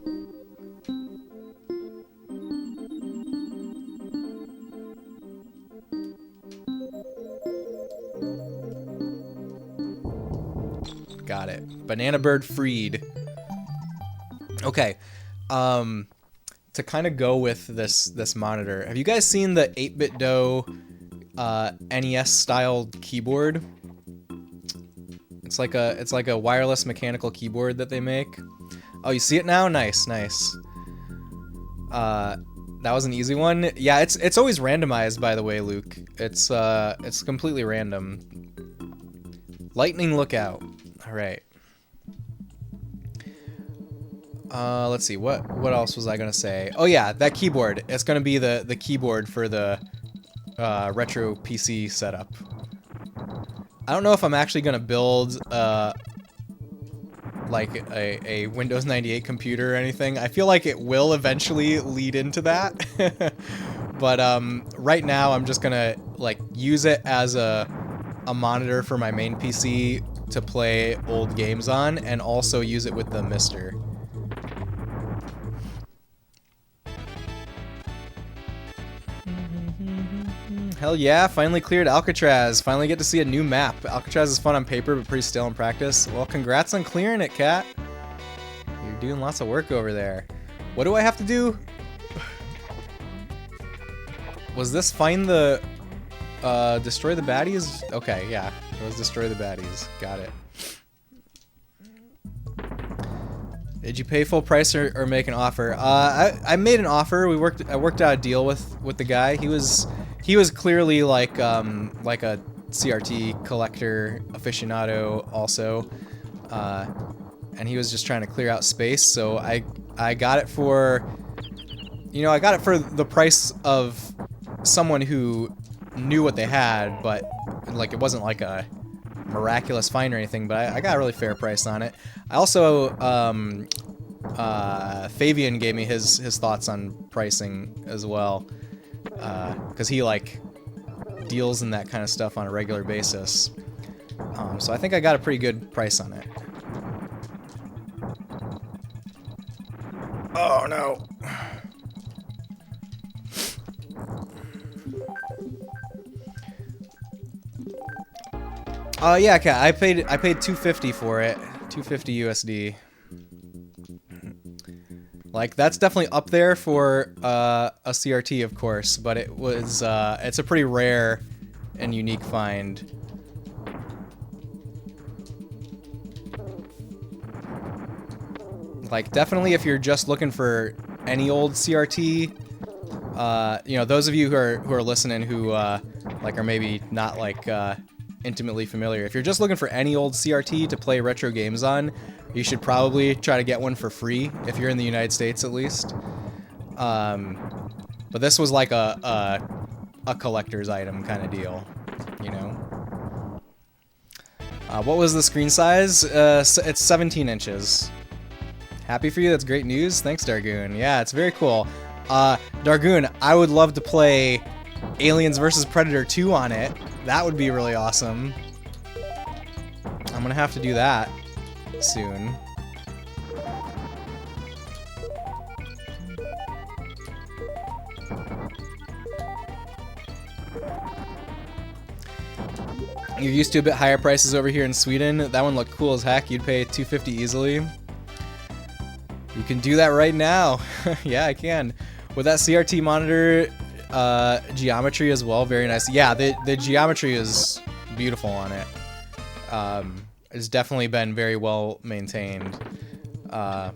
Got it. Banana bird freed. Okay. To kind of go with this monitor, have you guys seen the 8-bit dough NES styled keyboard? It's like a wireless mechanical keyboard that they make. Oh, you see it now? Nice. That was an easy one. Yeah, it's always randomized, by the way, Luke. It's completely random. Lightning lookout. All right. Let's see. What else was I gonna say? Oh yeah, that keyboard. It's gonna be the keyboard for the retro PC setup. I don't know if I'm actually gonna build like a Windows 98 computer or anything. I feel like it will eventually lead into that. But right now I'm just gonna like use it as a monitor for my main PC to play old games on, and also use it with the Mister. Hell yeah, finally cleared Alcatraz. Finally get to see a new map. Alcatraz is fun on paper, but pretty stale in practice. Well, congrats on clearing it, Cat. You're doing lots of work over there. What do I have to do? Was this find the... destroy the baddies? Okay, yeah. It was destroy the baddies. Got it. Did you pay full price or make an offer? I made an offer. I worked out a deal with the guy. He was clearly like a CRT collector aficionado also, and he was just trying to clear out space. So I got it for, I got it for the price of someone who knew what they had, but like it wasn't like a miraculous find or anything. But I got a really fair price on it. I also Fabian gave me his thoughts on pricing as well, because he like deals in that kind of stuff on a regular basis. So I think I got a pretty good price on it. Oh no. Yeah, okay. I paid $250 for it. $250 USD. Like, that's definitely up there for a CRT, of course, but it was it's a pretty rare and unique find. Like, definitely if you're just looking for any old CRT, you know, those of you who are listening who like are maybe not like intimately familiar, if you're just looking for any old CRT to play retro games on, you should probably try to get one for free if you're in the United States at least. But this was like a collector's item kind of deal, you know. What was the screen size? It's 17 inches. Happy for you, that's great news. Thanks, Dargoon. Yeah, it's very cool. Dargoon, I would love to play Aliens vs. Predator 2 on it. That would be really awesome. I'm gonna have to do that soon. You're used to a bit higher prices over here in Sweden. That one looked cool as heck. You'd pay $250 easily. You can do that right now. Yeah, I can. With that CRT monitor, geometry as well, very nice. Yeah, the geometry is beautiful on it. It's definitely been very well maintained. Oh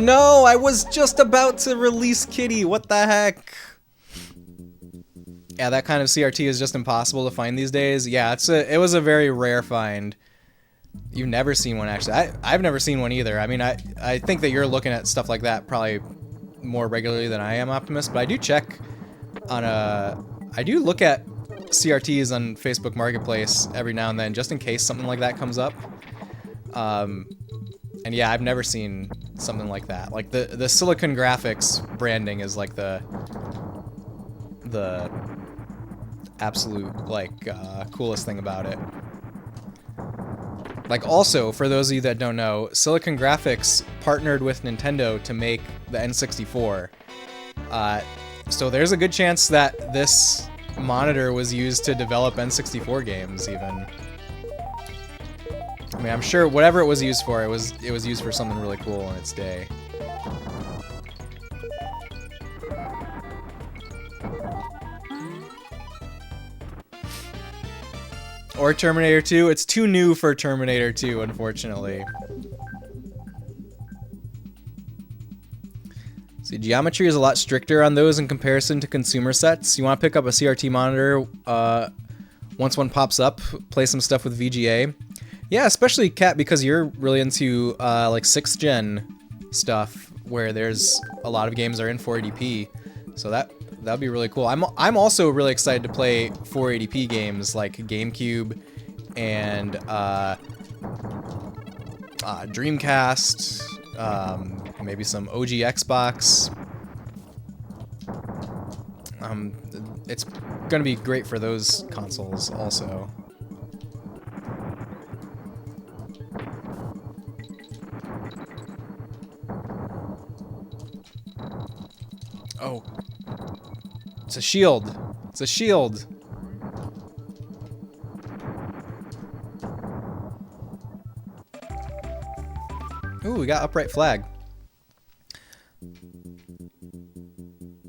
no, I was just about to release Kitty. What the heck? Yeah, that kind of CRT is just impossible to find these days. Yeah, it was a very rare find. You've never seen one, actually. I've never seen one either. I mean, I think that you're looking at stuff like that probably more regularly than I am, Optimus, but I do check on I do look at CRTs on Facebook Marketplace every now and then, just in case something like that comes up. And yeah, I've never seen something like that. Like, the Silicon Graphics branding is like the absolute, like, coolest thing about it. Like, also, for those of you that don't know, Silicon Graphics partnered with Nintendo to make the N64. So there's a good chance that this monitor was used to develop N64 games, even. I mean, I'm sure whatever it was used for, it was used for something really cool in its day. Or Terminator 2. It's too new for Terminator 2, unfortunately. See, geometry is a lot stricter on those in comparison to consumer sets. You want to pick up a CRT monitor, once one pops up, play some stuff with VGA. Yeah, especially, Kat, because you're really into, like, 6th gen stuff, where there's a lot of games that are in 480p. So that'd be really cool. I'm also really excited to play 480p games like GameCube and Dreamcast, maybe some OG Xbox. It's gonna be great for those consoles also. Oh. It's a shield. It's a shield. Ooh, we got upright flag.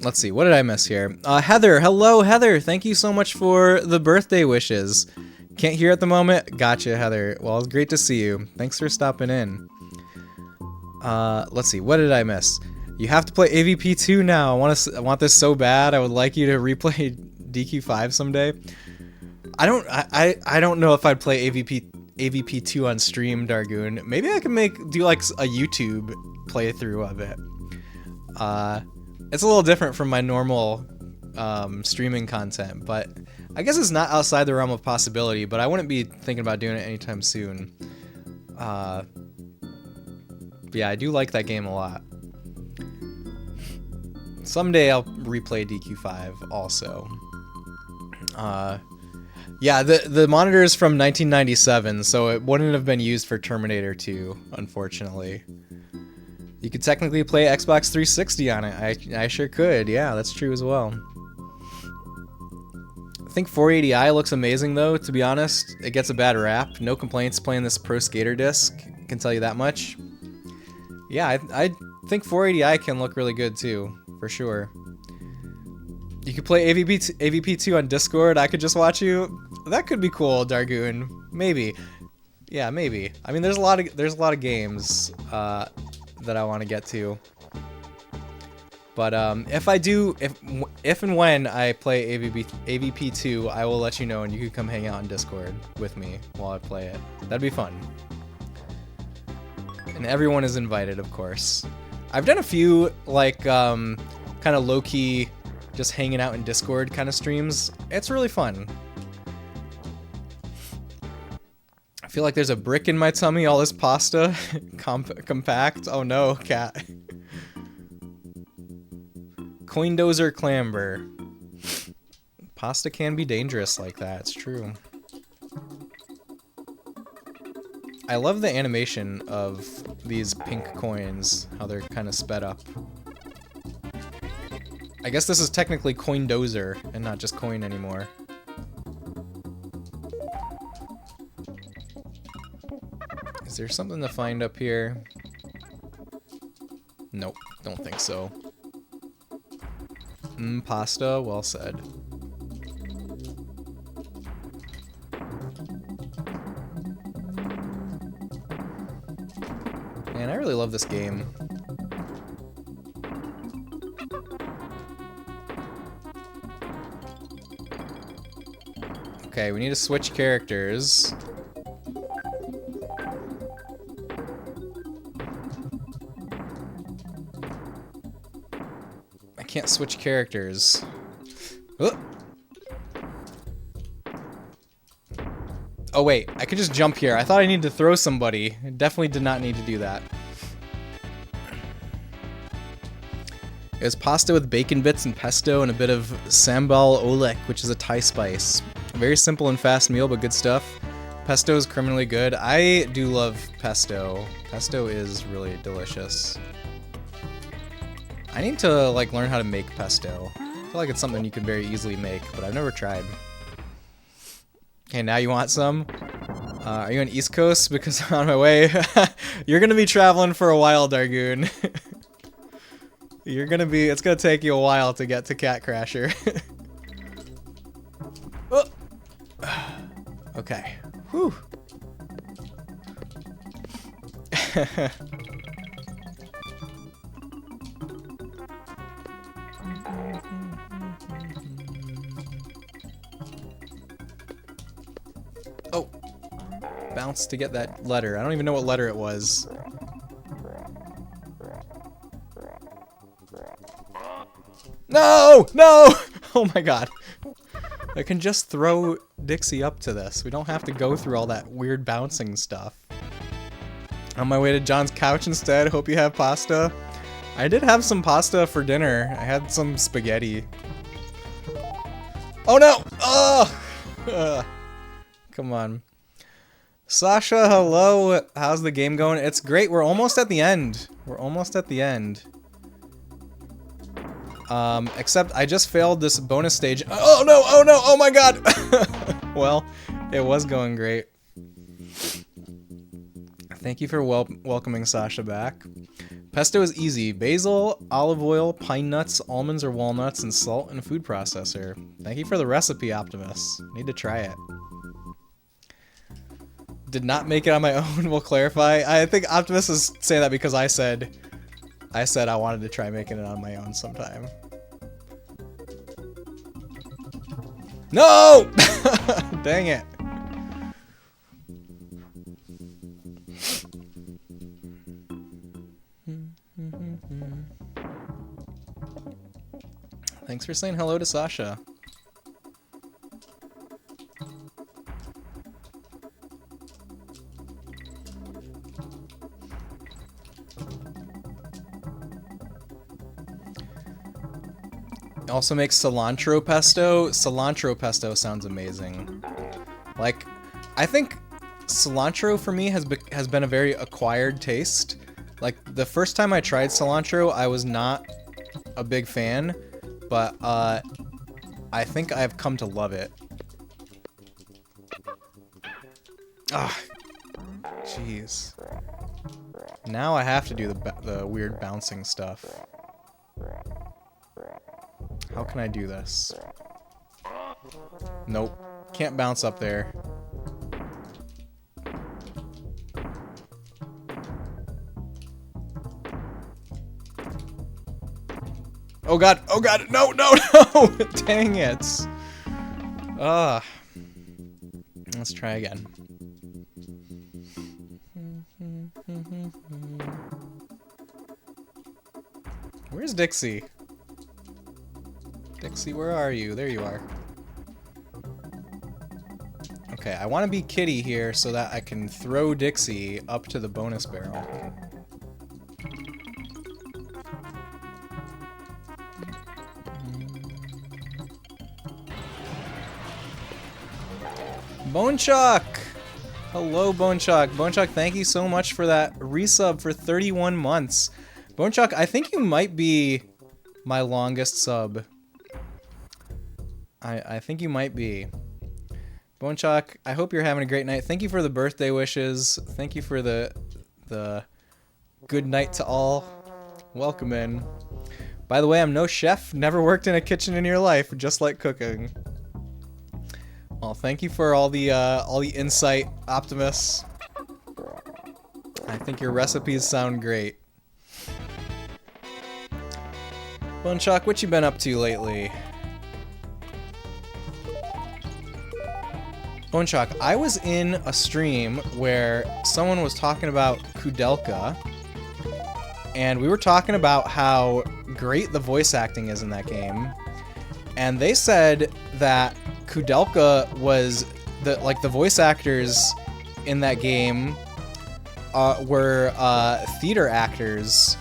Let's see, what did I miss here? Heather, hello Heather. Thank you so much for the birthday wishes. Can't hear at the moment? Gotcha, Heather. Well, it's great to see you. Thanks for stopping in. Let's see, what did I miss? You have to play AVP2 now. I want this so bad. I would like you to replay DQ5 someday. I don't know if I'd play AVP2 on stream, Dargoon. Maybe I can do like a YouTube playthrough of it. It's a little different from my normal streaming content, but I guess it's not outside the realm of possibility, but I wouldn't be thinking about doing it anytime soon. Yeah, I do like that game a lot. Someday I'll replay DQ5 also. Yeah, the monitor is from 1997, so it wouldn't have been used for Terminator 2, unfortunately. You could technically play Xbox 360 on it. I sure could. Yeah, that's true as well. I think 480i looks amazing though, to be honest. It gets a bad rap. No complaints playing this Pro Skater disc, can tell you that much. Yeah, I think 480i can look really good too, for sure. You could play AVP2 on Discord. I could just watch you. That could be cool, Dargoon. Maybe. Yeah, maybe. I mean, there's a lot of games that I want to get to. But if and when I play AVP2, I will let you know, and you can come hang out on Discord with me while I play it. That'd be fun. And everyone is invited, of course. I've done a few like kind of low-key, just hanging out in Discord kind of streams. It's really fun. I feel like there's a brick in my tummy. All this pasta, compact. Oh no, cat. Coindozer clamber. Pasta can be dangerous like that. It's true. I love the animation of these pink coins. How they're kind of sped up. I guess this is technically Coindozer and not just coin anymore. Is there something to find up here? Nope, don't think so. Pasta, well said. Man, I really love this game. Okay, we need to switch characters. I can't switch characters. Oh wait, I could just jump here. I thought I needed to throw somebody. I definitely did not need to do that. It was pasta with bacon bits and pesto and a bit of sambal olek, which is a Thai spice. A very simple and fast meal, but good stuff. Pesto is criminally good. I do love pesto. Pesto is really delicious. I need to like learn how to make pesto. I feel like it's something you could very easily make, but I've never tried. Okay, now you want some? Are you on East Coast? Because I'm on my way. You're gonna be traveling for a while, Dargoon. It's gonna take you a while to get to Cat Crasher. Oh. Okay. Whew. Oh. Bounce to get that letter. I don't even know what letter it was. No! No! Oh my god. I can just throw Dixie up to this. We don't have to go through all that weird bouncing stuff. On my way to John's couch instead. Hope you have pasta. I did have some pasta for dinner. I had some spaghetti. Oh no! Oh! Come on. Sasha, hello. How's the game going? It's great. We're almost at the end. We're almost at the end. Except I just failed this bonus stage. Oh no, oh no, oh my god! Well, it was going great. Thank you for welcoming Sasha back. Pesto is easy. Basil, olive oil, pine nuts, almonds or walnuts, and salt in a food processor. Thank you for the recipe, Optimus. Need to try it. Did not make it on my own, we'll clarify. I think Optimus is saying that because I said I wanted to try making it on my own sometime. No! Dang it. Thanks for saying hello to Sasha. Also makes cilantro pesto. Cilantro pesto sounds amazing. Like, I think cilantro for me has been a very acquired taste. Like, the first time I tried cilantro, I was not a big fan, but I think I've come to love it. Ah, jeez. Now I have to do the weird bouncing stuff. How can I do this? Nope. Can't bounce up there. Oh god, no, no, no! Dang it. Ugh. Let's try again. Where's Dixie? Dixie, where are you? There you are. Okay, I want to be Kitty here so that I can throw Dixie up to the bonus barrel. Bonechuck! Hello, Bonechuck. Bonechuck, thank you so much for that resub for 31 months. Bonechuck, I think you might be my longest sub. I think you might be. Bonechuck, I hope you're having a great night. Thank you for the birthday wishes. Thank you for the good night to all. Welcome in. By the way, I'm no chef. Never worked in a kitchen in your life. Just like cooking. Well, thank you for all the insight, Optimus. I think your recipes sound great. Bonechuck, what you been up to lately? Bonechuck, I was in a stream where someone was talking about Kudelka, and we were talking about how great the voice acting is in that game, and they said that Kudelka was the voice actors in that game were theater actors,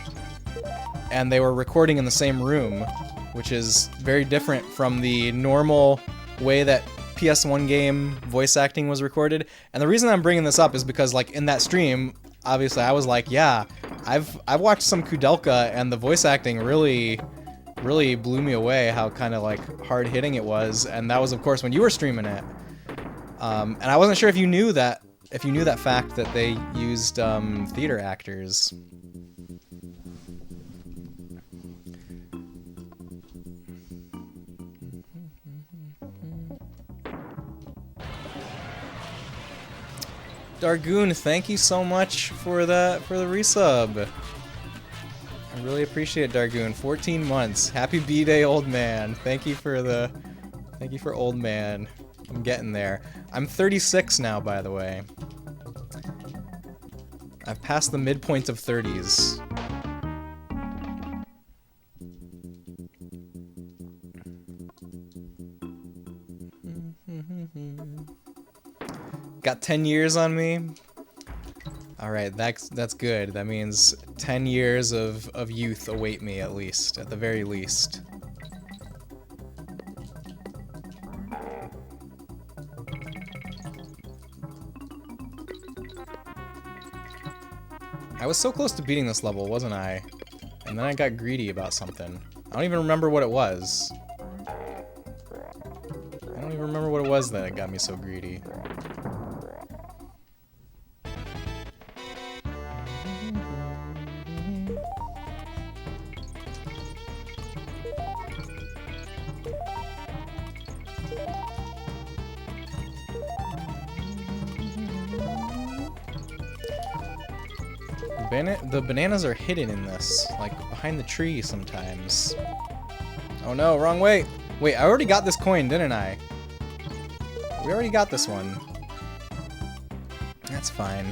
and they were recording in the same room, which is very different from the normal way that PS1 game voice acting was recorded. And the reason I'm bringing this up is because, like, in that stream, obviously I was like, yeah, I've watched some Kudelka, and the voice acting really blew me away, how kind of like hard hitting it was. And that was, of course, when you were streaming it. And I wasn't sure if you knew that fact that they used theater actors. Dargoon, thank you so much for the resub. I really appreciate it, Dargoon. 14 months. Happy B-Day, old man. Thank you for old man. I'm getting there. I'm 36 now, by the way. I've passed the midpoint of 30s. Got 10 years on me. All right, that's good. That means 10 years of youth await me, at least, at the very least. I was so close to beating this level, wasn't I? And then I got greedy about something. I don't even remember what it was. I don't even remember what it was that got me so greedy. The bananas are hidden in this, like behind the tree sometimes. Oh no, wrong way! Wait, I already got this coin, didn't I? We already got this one. That's fine.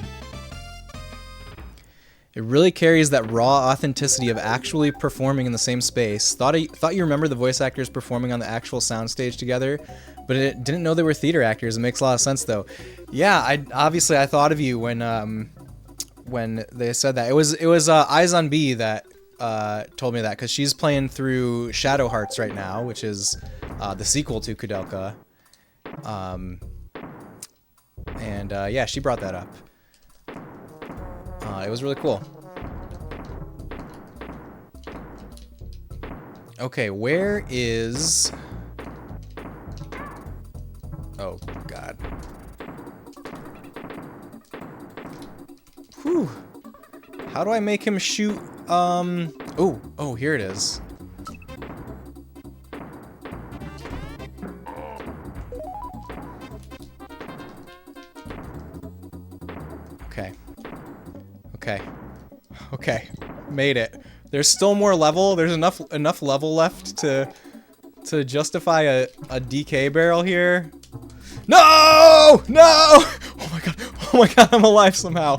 It really carries that raw authenticity of actually performing in the same space. Thought you remember the voice actors performing on the actual soundstage together, but it didn't know they were theater actors. It makes a lot of sense though. Yeah, I thought of you when they said that. It was Eyes on B that told me that because she's playing through Shadow Hearts right now, which is the sequel to Kudelka. Yeah, she brought that up. It was really cool. Okay, where is... Oh, God. Whew. How do I make him shoot, Oh, here it is. Okay. Okay. Okay. Made it. There's still more level. There's enough level left to justify a DK barrel here. No! No! Oh my god. Oh my god, I'm alive somehow.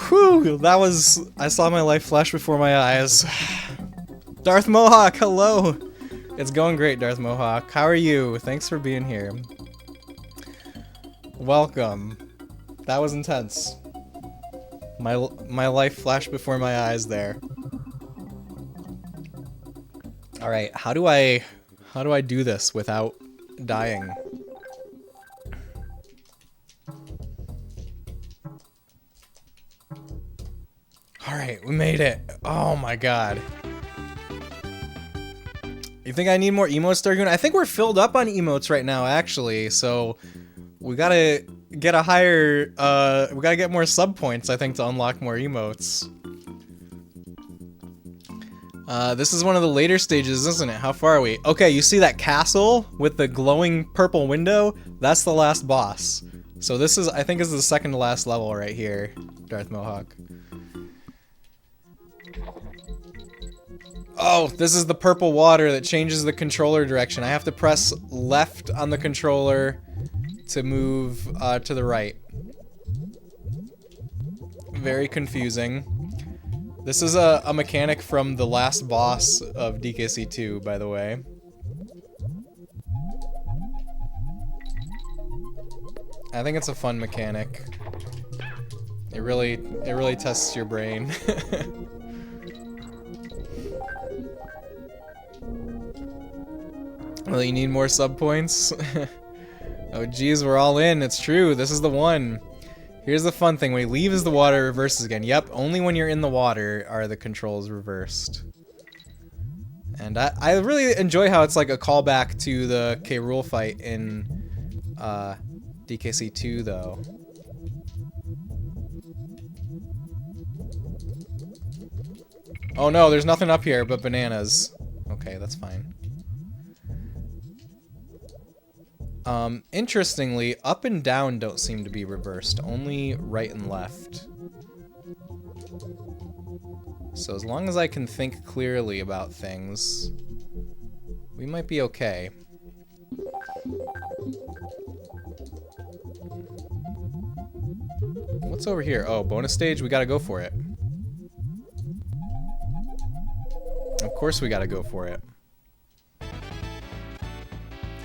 Whew, that was... I saw my life flash before my eyes. Darth Mohawk, hello! It's going great, Darth Mohawk. How are you? Thanks for being here. Welcome. That was intense. My life flashed before my eyes there. Alright, how do I do this without dying? Alright, we made it. Oh my god. You think I need more emotes, Dargoon? I think we're filled up on emotes right now, actually, so we gotta get a higher, we gotta get more sub points, I think, to unlock more emotes. This is one of the later stages, isn't it? How far are we? Okay, you see that castle with the glowing purple window? That's the last boss. So this is, I think, is the second to last level right here, Darth Mohawk. Oh, this is the purple water that changes the controller direction. I have to press left on the controller to move to the right. Very confusing. This is a mechanic from the last boss of DKC 2, by the way. I think it's a fun mechanic. It really tests your brain. Well, you need more sub points? Oh geez, we're all in. It's true. This is the one. Here's the fun thing. When you leave, is the water reverses again. Yep, only when you're in the water are the controls reversed. And I really enjoy how it's like a callback to the K. Rool fight in DKC 2, though. Oh no, there's nothing up here but bananas. Okay, that's fine. Interestingly, up and down don't seem to be reversed, only right and left. So as long as I can think clearly about things, we might be okay. What's over here? Oh, bonus stage? We gotta go for it. Of course we gotta go for it.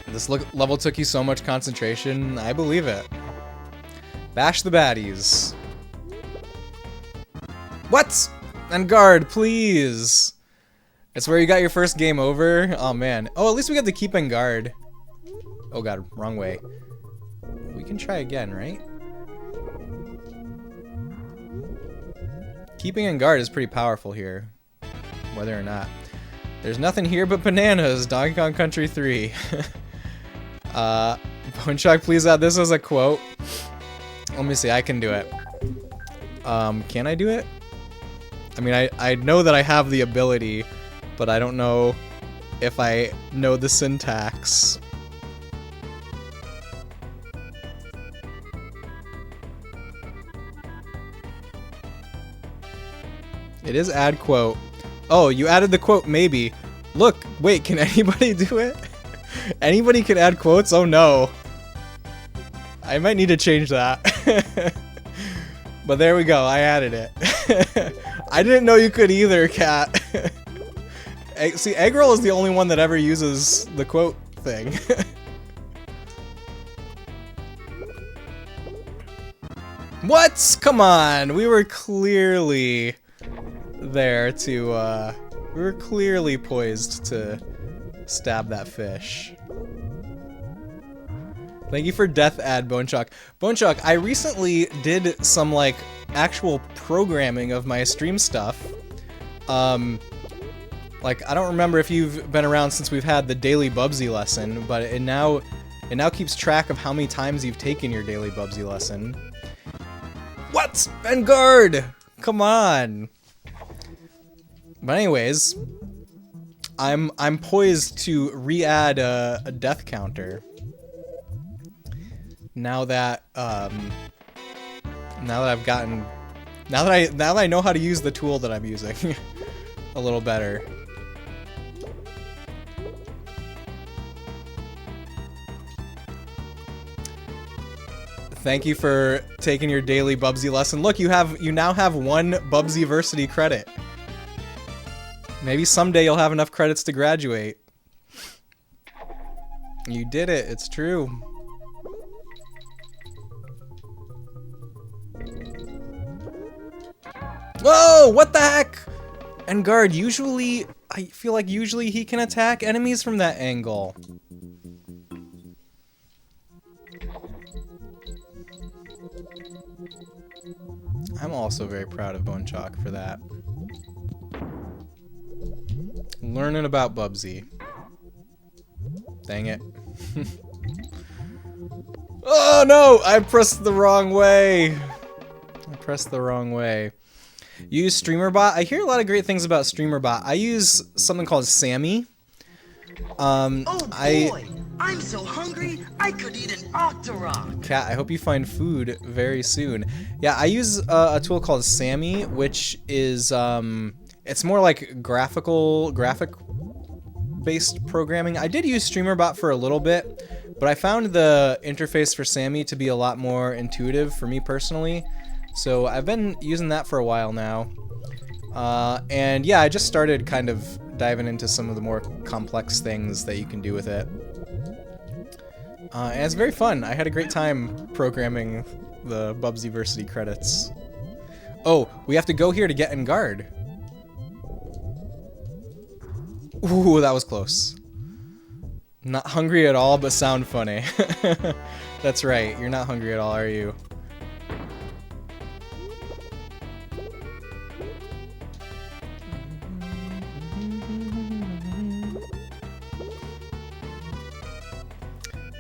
This level took you so much concentration. I believe it. Bash the baddies. What? And guard, please. It's where you got your first game over. Oh man. Oh, at least we got to keep en guard. Oh god, wrong way. We can try again, right? Keeping en guard is pretty powerful here. Whether or not. There's nothing here but bananas. Donkey Kong Country 3. Boneshock, please add this as a quote. Let me see, I can do it. Can I do it? I mean, I know that I have the ability, but I don't know if I know the syntax. It is add quote. Oh, you added the quote, maybe. Look, wait, can anybody do it? Anybody can add quotes? Oh no. I might need to change that. But there we go, I added it. I didn't know you could either, Cat. See, Eggroll is the only one that ever uses the quote thing. What? Come on, we were clearly there to, we were clearly poised to stab that fish. Thank you for death ad, Bonechuck. Bonechuck, I recently did some, like, actual programming of my stream stuff. Like, I don't remember if you've been around since we've had the daily Bubsy lesson, but it now keeps track of how many times you've taken your daily Bubsy lesson. What? Vanguard! Come on! But anyways, I'm poised to re-add a death counter. Now that I know how to use the tool that I'm using a little better. Thank you for taking your daily Bubsy lesson. Look, you now have 1 Bubsy-versity credit. Maybe someday you'll have enough credits to graduate. You did it, it's true. Whoa, what the heck? And guard, usually, I feel like usually he can attack enemies from that angle. I'm also very proud of Bonechuck for that. Learning about Bubsy. Dang it. Oh no! I pressed the wrong way! I pressed the wrong way. Use StreamerBot. I hear a lot of great things about StreamerBot. I use something called Sammy. Oh boy! I'm so hungry, I could eat an Octorok! Cat, I hope you find food very soon. Yeah, I use a tool called Sammy, which is, it's more like graphic-based programming. I did use StreamerBot for a little bit, but I found the interface for Sammy to be a lot more intuitive for me personally. So I've been using that for a while now. And yeah, I just started kind of diving into some of the more complex things that you can do with it. And it's very fun. I had a great time programming the Bubsy-versity credits. Oh, we have to go here to get in guard. Ooh, that was close. Not hungry at all, but sound funny. That's right, you're not hungry at all, are you?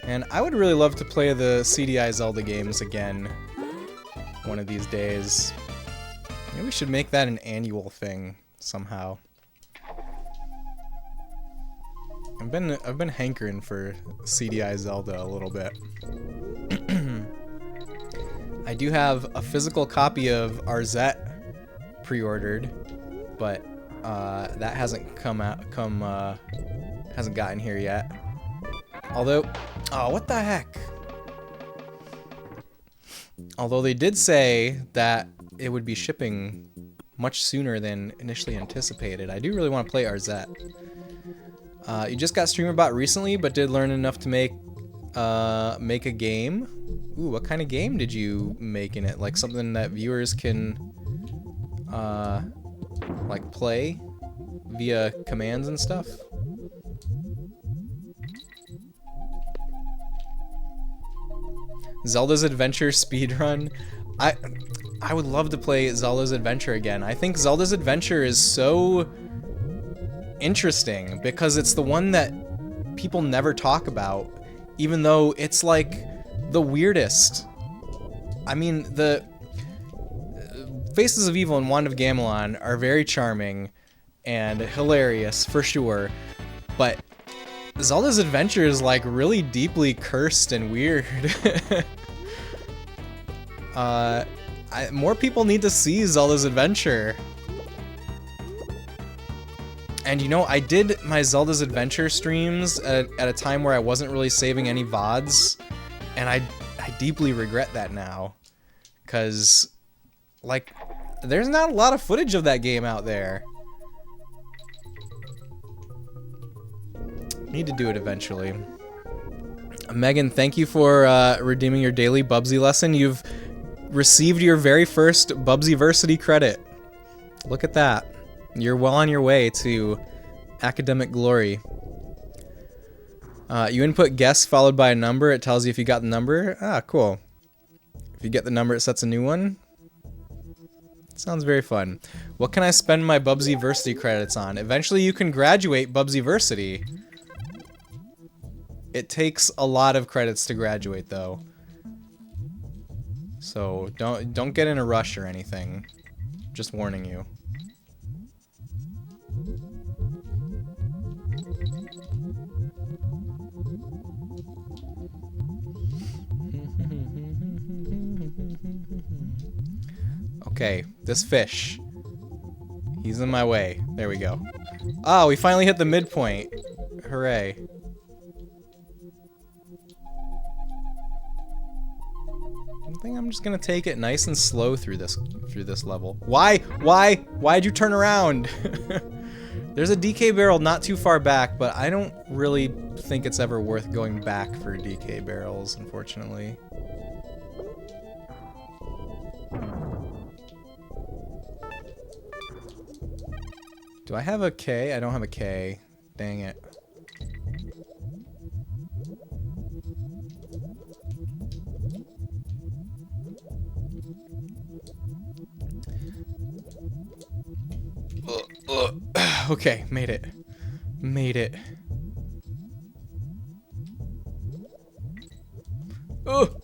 And I would really love to play the CDI Zelda games again one of these days. Maybe we should make that an annual thing somehow. I've been hankering for CDI Zelda a little bit. I do have a physical copy of Arzette pre-ordered, but that hasn't hasn't gotten here yet. Although, oh, what the heck? Although they did say that it would be shipping much sooner than initially anticipated. I do really want to play Arzette. You just got StreamerBot recently, but did learn enough to make a game. Ooh, what kind of game did you make in it? Like something that viewers can like play via commands and stuff? Zelda's Adventure speedrun. I would love to play Zelda's Adventure again. I think Zelda's Adventure is so interesting because it's the one that people never talk about, even though it's like the weirdest. I mean, the Faces of Evil and Wand of Gamelon are very charming and hilarious for sure, but Zelda's Adventure is like really deeply cursed and weird. More people need to see Zelda's Adventure. And you know, I did my Zelda's Adventure streams at a time where I wasn't really saving any VODs, and I deeply regret that now. 'Cause, like, there's not a lot of footage of that game out there. Need to do it eventually. Megan, thank you for redeeming your daily Bubsy lesson. You've received your very first Bubsy-versity credit. Look at that. You're well on your way to academic glory. You input guess followed by a number. It tells you if you got the number. Ah, cool. If you get the number, it sets a new one. Sounds very fun. What can I spend my Bubsy-versity credits on? Eventually you can graduate Bubsy-versity. It takes a lot of credits to graduate, though. So don't get in a rush or anything. Just warning you. Okay, this fish. He's in my way. There we go. Oh, we finally hit the midpoint. Hooray. I think I'm just gonna take it nice and slow through this level. Why? Why'd you turn around? There's a DK barrel not too far back, but I don't really think it's ever worth going back for DK barrels, unfortunately. Do I have a K? I don't have a K. Dang it. Okay, made it. Made it. Oh!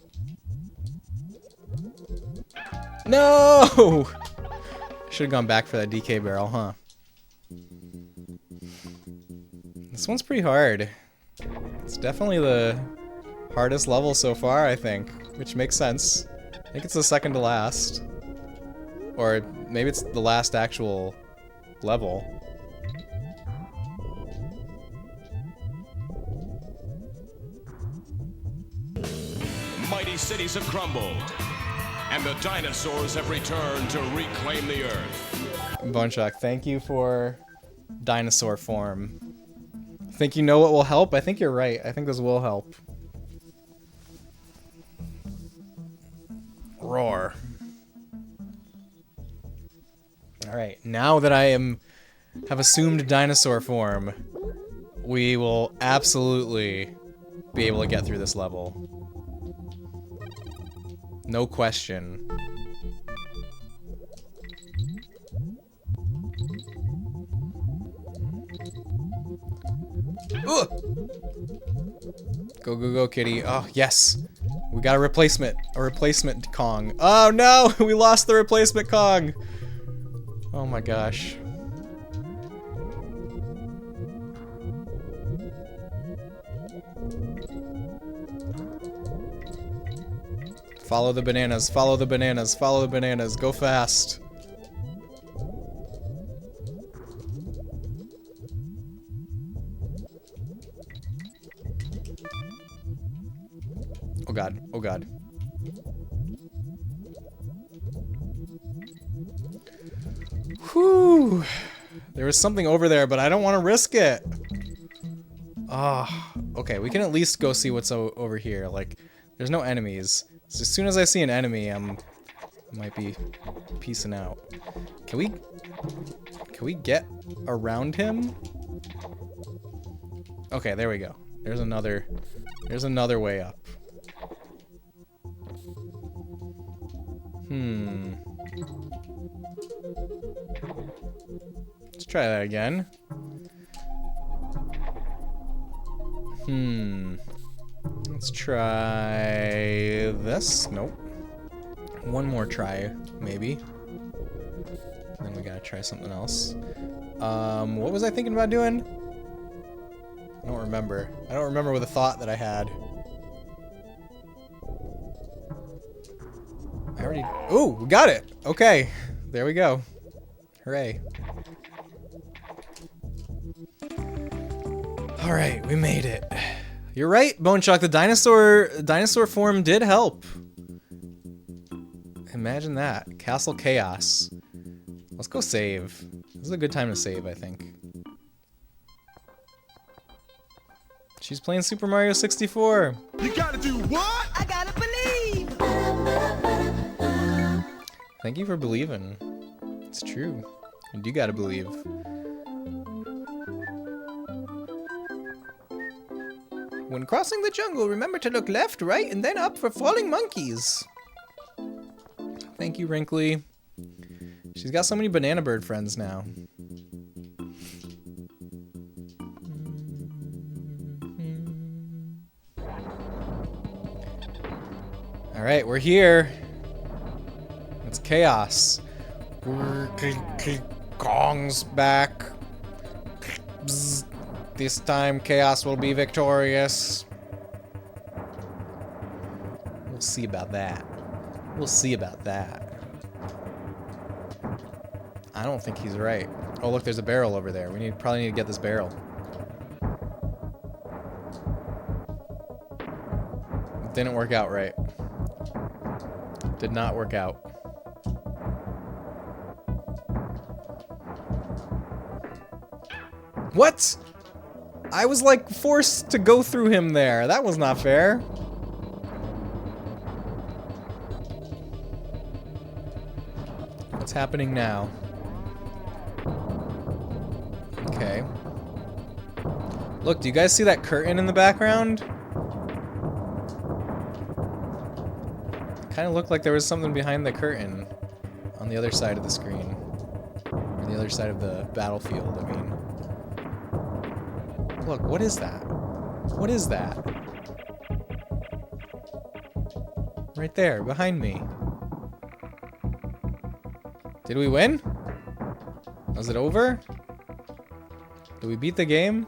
No! Should have gone back for that DK barrel, huh? This one's pretty hard. It's definitely the hardest level so far, I think, which makes sense. I think it's the second to last. Or maybe it's the last actual level. Mighty cities have crumbled, and the dinosaurs have returned to reclaim the Earth. Bone Shock, thank you for dinosaur form. Think you know what will help? I think you're right. I think this will help. Roar. Alright, now that I have assumed dinosaur form, we will absolutely be able to get through this level. No question. Ugh! Go, go, go, kitty. Oh, yes. We got a replacement Kong. Oh, no! We lost the replacement Kong! Oh my gosh. Follow the bananas, follow the bananas, follow the bananas. Go fast. Oh god, oh god. Whew. There was something over there, but I don't want to risk it. Ah, okay, we can at least go see what's over here. Like, there's no enemies. So as soon as I see an enemy, I might be peacing out. Can we get around him? Okay, there we go. There's another way up. Let's try that again. Let's try this. Nope. One more try, maybe. Then we gotta try something else. What was I thinking about doing? I don't remember. I don't remember with the thought that I had. I already... Ooh, we got it! Okay. There we go. Hooray. Alright, we made it. You're right, Bone Shock. The dinosaur form did help. Imagine that. Castle Chaos. Let's go save. This is a good time to save, I think. She's playing Super Mario 64. You gotta do what? I gotta believe. Thank you for believing. It's true. And you gotta believe. When crossing the jungle, remember to look left, right, and then up for falling monkeys. Thank you, Wrinkly. She's got so many banana bird friends now. Alright, we're here. It's chaos. Kong's back. Bzz. This time, chaos will be victorious. We'll see about that. We'll see about that. I don't think he's right. Oh, look, there's a barrel over there. We probably need to get this barrel. It didn't work out right. Did not work out. What? I was like forced to go through him there. That was not fair. What's happening now? Okay. Look, do you guys see that curtain in the background? It kind of looked like there was something behind the curtain on the other side of the screen. On the other side of the battlefield, I mean. Look, what is that? What is that? Right there, behind me. Did we win? Was it over? Did we beat the game?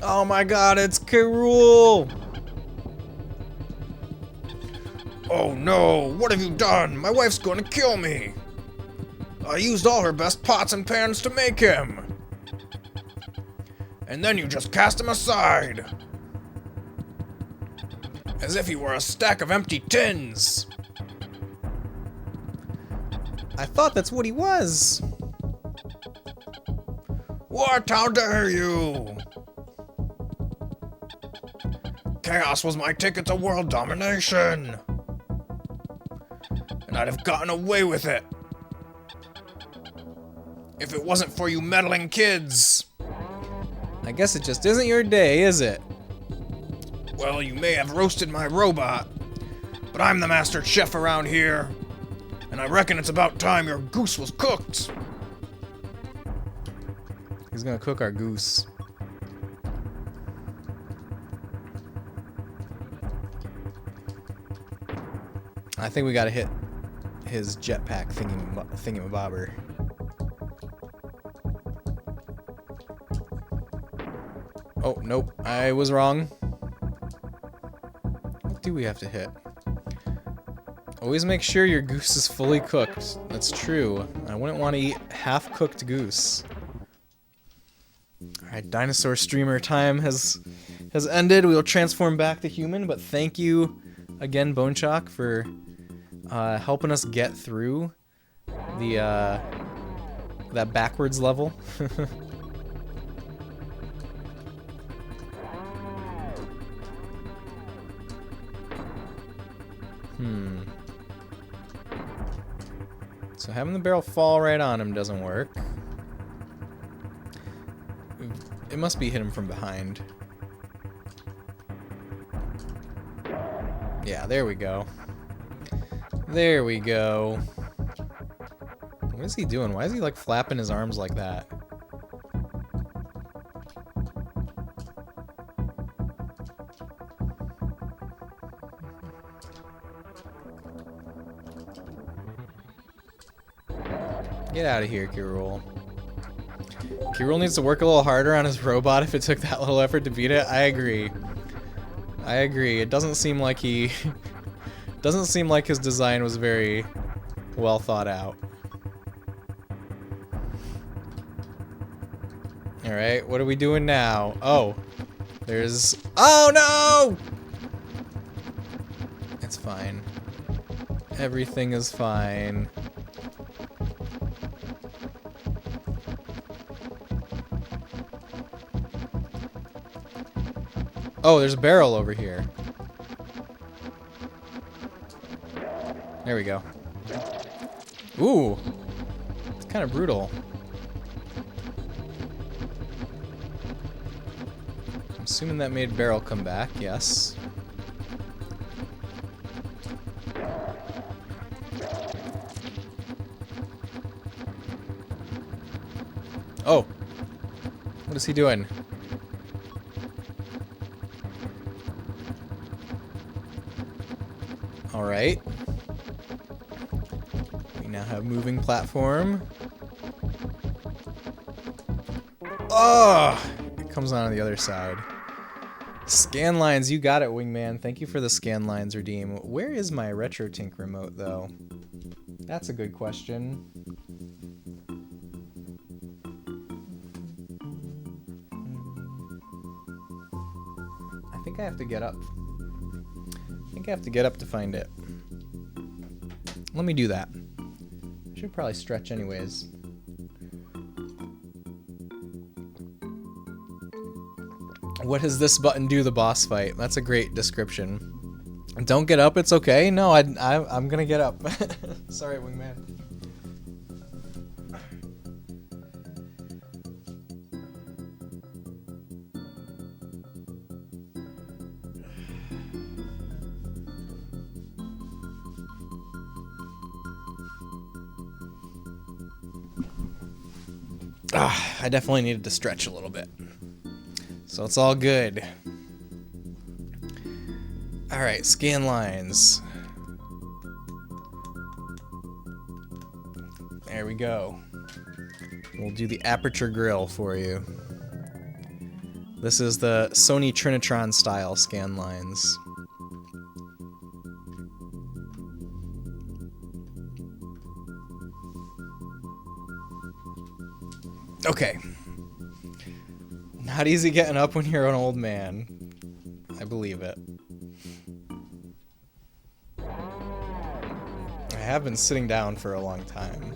Oh my god, it's K-Rool! Oh no, what have you done? My wife's going to kill me. I used all her best pots and pans to make him. And then you just cast him aside. As if he were a stack of empty tins. I thought that's what he was. What? How dare you? Chaos was my ticket to world domination. And I'd have gotten away with it. If it wasn't for you meddling kids. I guess it just isn't your day, is it? Well, you may have roasted my robot, but I'm the master chef around here. And I reckon it's about time your goose was cooked. He's gonna cook our goose. I think we gotta hit his jetpack thingy-mabobber. Oh, nope. I was wrong. What do we have to hit? Always make sure your goose is fully cooked. That's true. I wouldn't want to eat half-cooked goose. Alright, dinosaur streamer time has ended. We will transform back to human, but thank you again, Bonechock, for helping us get through the that backwards level. So having the barrel fall right on him doesn't work. It must be hit him from behind. Yeah, there we go. There we go. What is he doing? Why is he like flapping his arms like that? Get out of here, K-Rool. K-Rool needs to work a little harder on his robot if it took that little effort to beat it. I agree. I agree. It doesn't seem like he... doesn't seem like his design was very well thought out. Alright, what are we doing now? Oh. There's... Oh no! It's fine. Everything is fine. Oh, there's a barrel over here. There There we go. Ooh. It's kind of brutal. I'm assuming that made Barrel come back, yes. Oh. What is he doing? Alright. We now have moving platform. Oh! It comes on the other side. Scan lines, you got it, Wingman. Thank you for the scan lines redeem. Where is my RetroTink remote, though? That's a good question. I think I have to get up. I think I have to get up to find it. Let me do that. I should probably stretch anyways. What does this button do the boss fight? That's a great description. Don't get up, it's okay. No, I'm gonna get up. Sorry, Wingman. I definitely needed to stretch a little bit. So it's all good. Alright, scan lines. There we go. We'll do the aperture grill for you. This is the Sony Trinitron style scan lines. Okay. Not easy getting up when you're an old man. I believe it. I have been sitting down for a long time.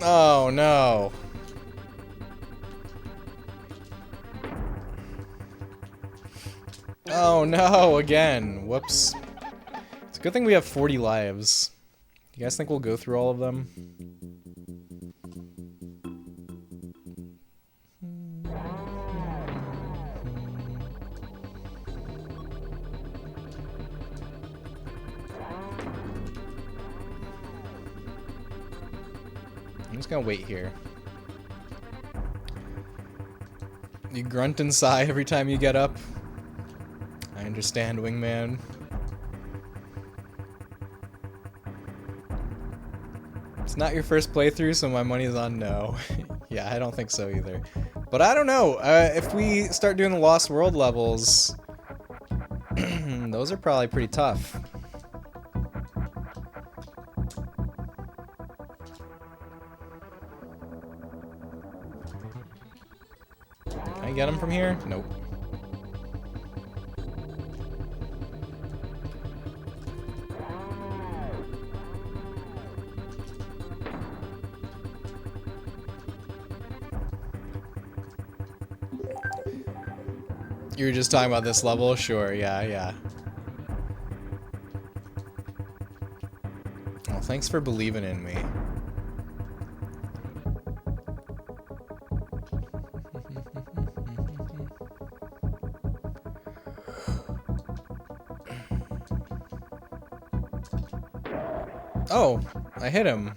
Oh no. Oh no, again. Whoops. It's a good thing we have 40 lives. You guys think we'll go through all of them? I'm just gonna wait here. You grunt and sigh every time you get up. I understand, Wingman. It's not your first playthrough, so my money's on no. Yeah, I don't think so either. But I don't know. If we start doing the Lost World levels, those are probably pretty tough. Can I get him from here? Nope. You were just talking about this level? Sure, yeah. Well, thanks for believing in me. Oh, I hit him.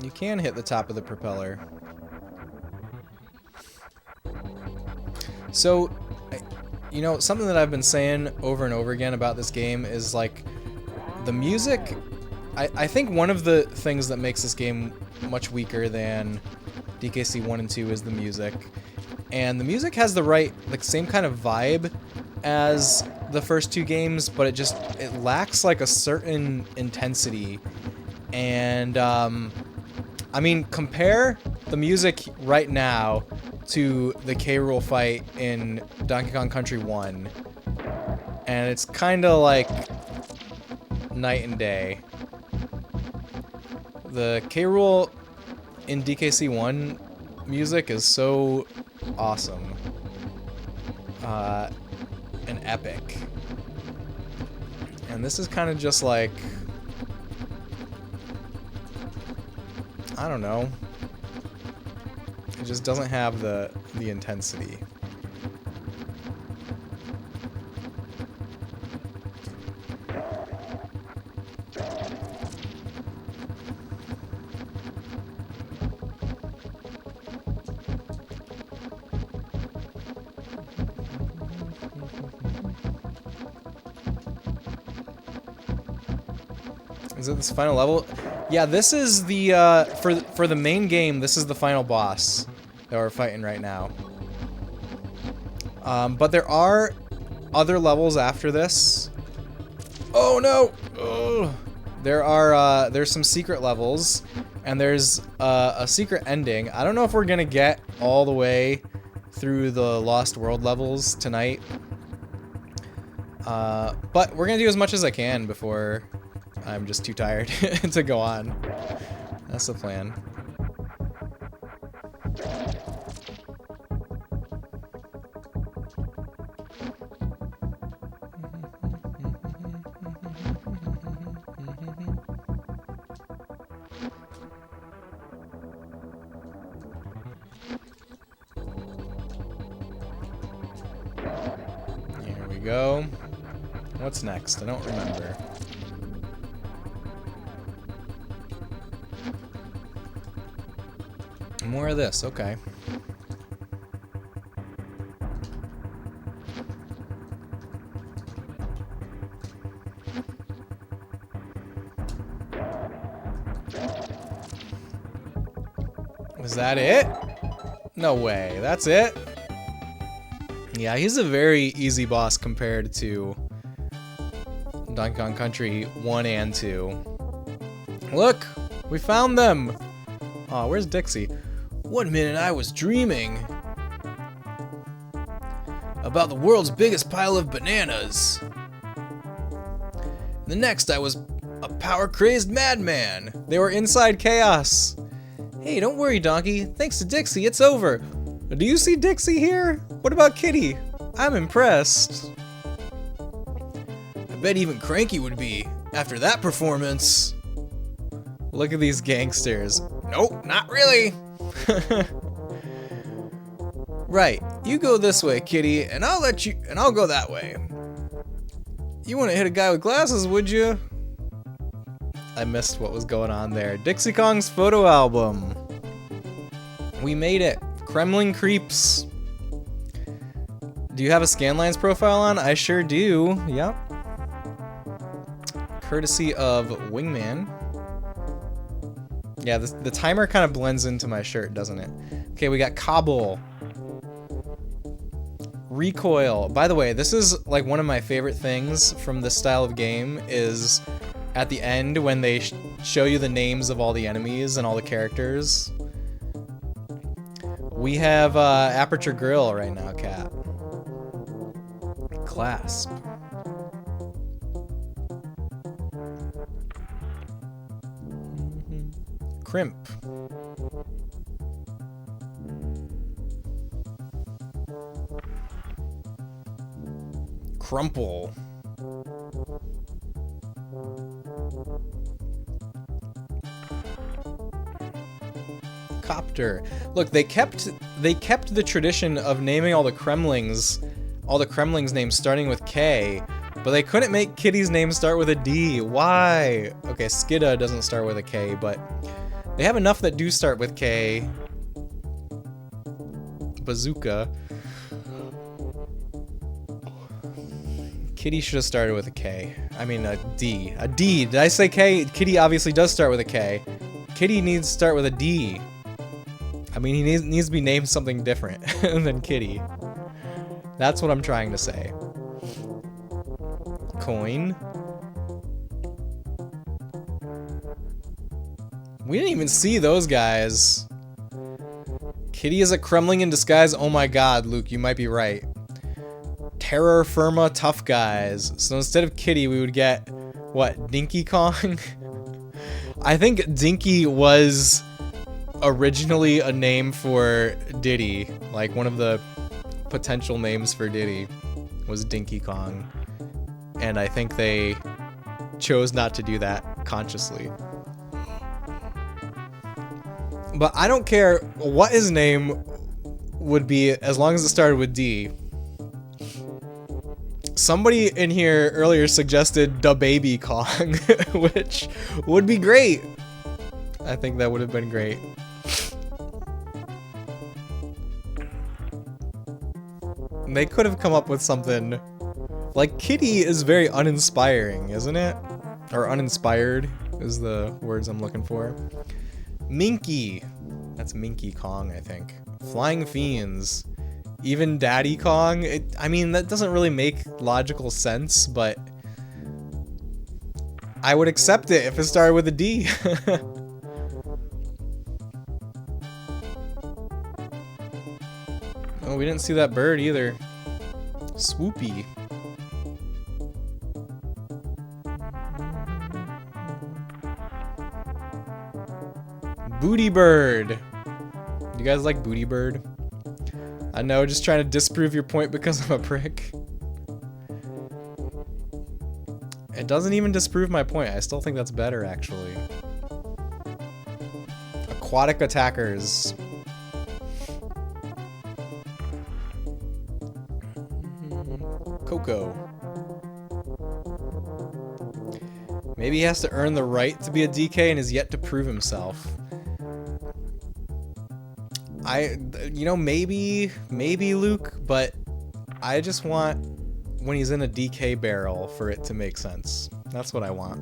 You can hit the top of the propeller. So, you know, something that I've been saying over and over again about this game is, like, the music. I think one of the things that makes this game much weaker than DKC 1 and 2 is the music. And the music has the same kind of vibe as the first two games, but it lacks, like, a certain intensity. And, I mean, compare the music right now to the K. Rool fight in Donkey Kong Country 1, and it's kind of like night and day. The K. Rool in DKC 1 music is so awesome and epic. And this is kind of just like, I don't know. It just doesn't have the intensity. Is it this final level? Yeah, this is the for the main game. This is the final boss that we're fighting right now. But there are other levels after this. Oh no! Ugh. There's some secret levels, and there's a secret ending. I don't know if we're gonna get all the way through the Lost World levels tonight. But we're gonna do as much as I can before I'm just too tired to go on. That's the plan. Here we go. What's next? I don't remember. More of this, okay. Was that it? No way, that's it? Yeah, he's a very easy boss compared to Donkey Kong Country 1 and 2. Look! We found them! Aw, where's Dixie? 1 minute I was dreaming about the world's biggest pile of bananas. The next I was a power-crazed madman. They were inside chaos. Hey, don't worry, Donkey. Thanks to Dixie, it's over. Do you see Dixie here? What about Kitty? I'm impressed. I bet even Cranky would be after that performance. Look at these gangsters. Nope, not really. Right, you go this way, Kitty, and I'll go that way. You wouldn't hit a guy with glasses, would you? I missed what was going on there. Dixie Kong's photo album. We made it. Kremling Creeps. Do you have a Scanlines profile on? I sure do. Yep. Courtesy of Wingman. Yeah, the timer kind of blends into my shirt, doesn't it? Okay, we got Kabul. Recoil. By the way, this is like one of my favorite things from this style of game is at the end when they show you the names of all the enemies and all the characters. We have Aperture Grill right now, Cat. Clasp. Crimp. Crumple. Copter. Look, they kept the tradition of naming all the Kremlings names starting with K, but they couldn't make Kitty's name start with a D. Why? Okay, Skidda doesn't start with a K, but they have enough that do start with K. Bazooka. Kitty should have started with a K. I mean a D. A D. Did I say K? Kitty obviously does start with a K. Kitty needs to start with a D. I mean, he needs to be named something different than Kitty. That's what I'm trying to say. Coin. We didn't even see those guys. Kitty is a Kremling in disguise. Oh my god, Luke, you might be right. Terror Firma Tough Guys. So instead of Kitty, we would get, what, Dinky Kong? I think Dinky was originally a name for Diddy. Like one of the potential names for Diddy. was Dinky Kong. And I think they chose not to do that consciously. But I don't care what his name would be as long as it started with D. Somebody in here earlier suggested Da Baby Kong, which would be great. I think that would have been great. They could have come up with something. Like, Kitty is very uninspiring, isn't it? Or uninspired is the words I'm looking for. Minky. That's Minky Kong, I think. Flying Fiends. Even Daddy Kong. I mean, that doesn't really make logical sense, but I would accept it if it started with a D. Oh, we didn't see that bird either. Swoopy. Booty Bird. Do you guys like Booty Bird? I know, just trying to disprove your point because I'm a prick. It doesn't even disprove my point. I still think that's better, actually. Aquatic Attackers. Coco. Maybe he has to earn the right to be a DK and is yet to prove himself. You know, maybe Luke, but I just want when he's in a DK barrel for it to make sense. That's what I want.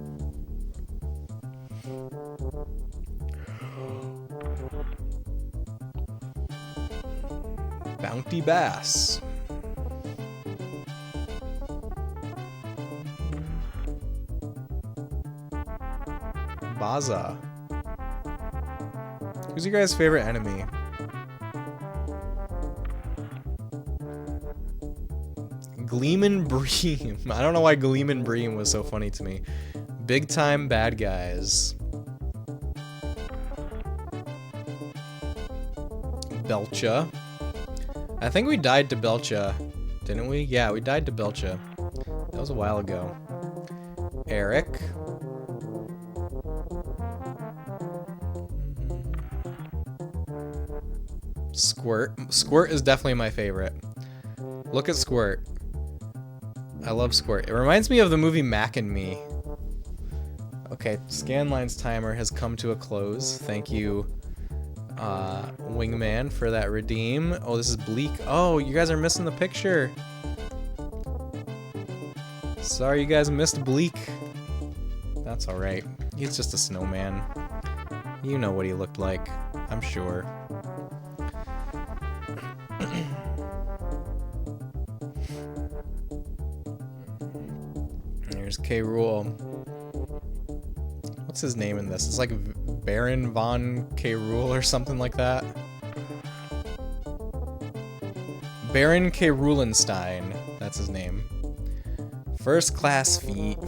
Bounty Bass. Baza. Who's your guys' favorite enemy? Gleeman Bream. I don't know why Gleeman Bream was so funny to me. Big time bad guys. Belcha. I think we died to Belcha, didn't we? Yeah, we died to Belcha. That was a while ago. Eric. Squirt. Squirt is definitely my favorite. Look at Squirt. I love Squirt. It reminds me of the movie Mac and Me. Okay, Scanline's timer has come to a close. Thank you, Wingman, for that redeem. Oh, this is Bleak. Oh, you guys are missing the picture. Sorry you guys missed Bleak. That's alright. He's just a snowman. You know what he looked like, I'm sure. There's K. Rool. What's his name in this? It's like Baron von K. Rool or something like that. Baron K. Rulenstein. That's his name. First class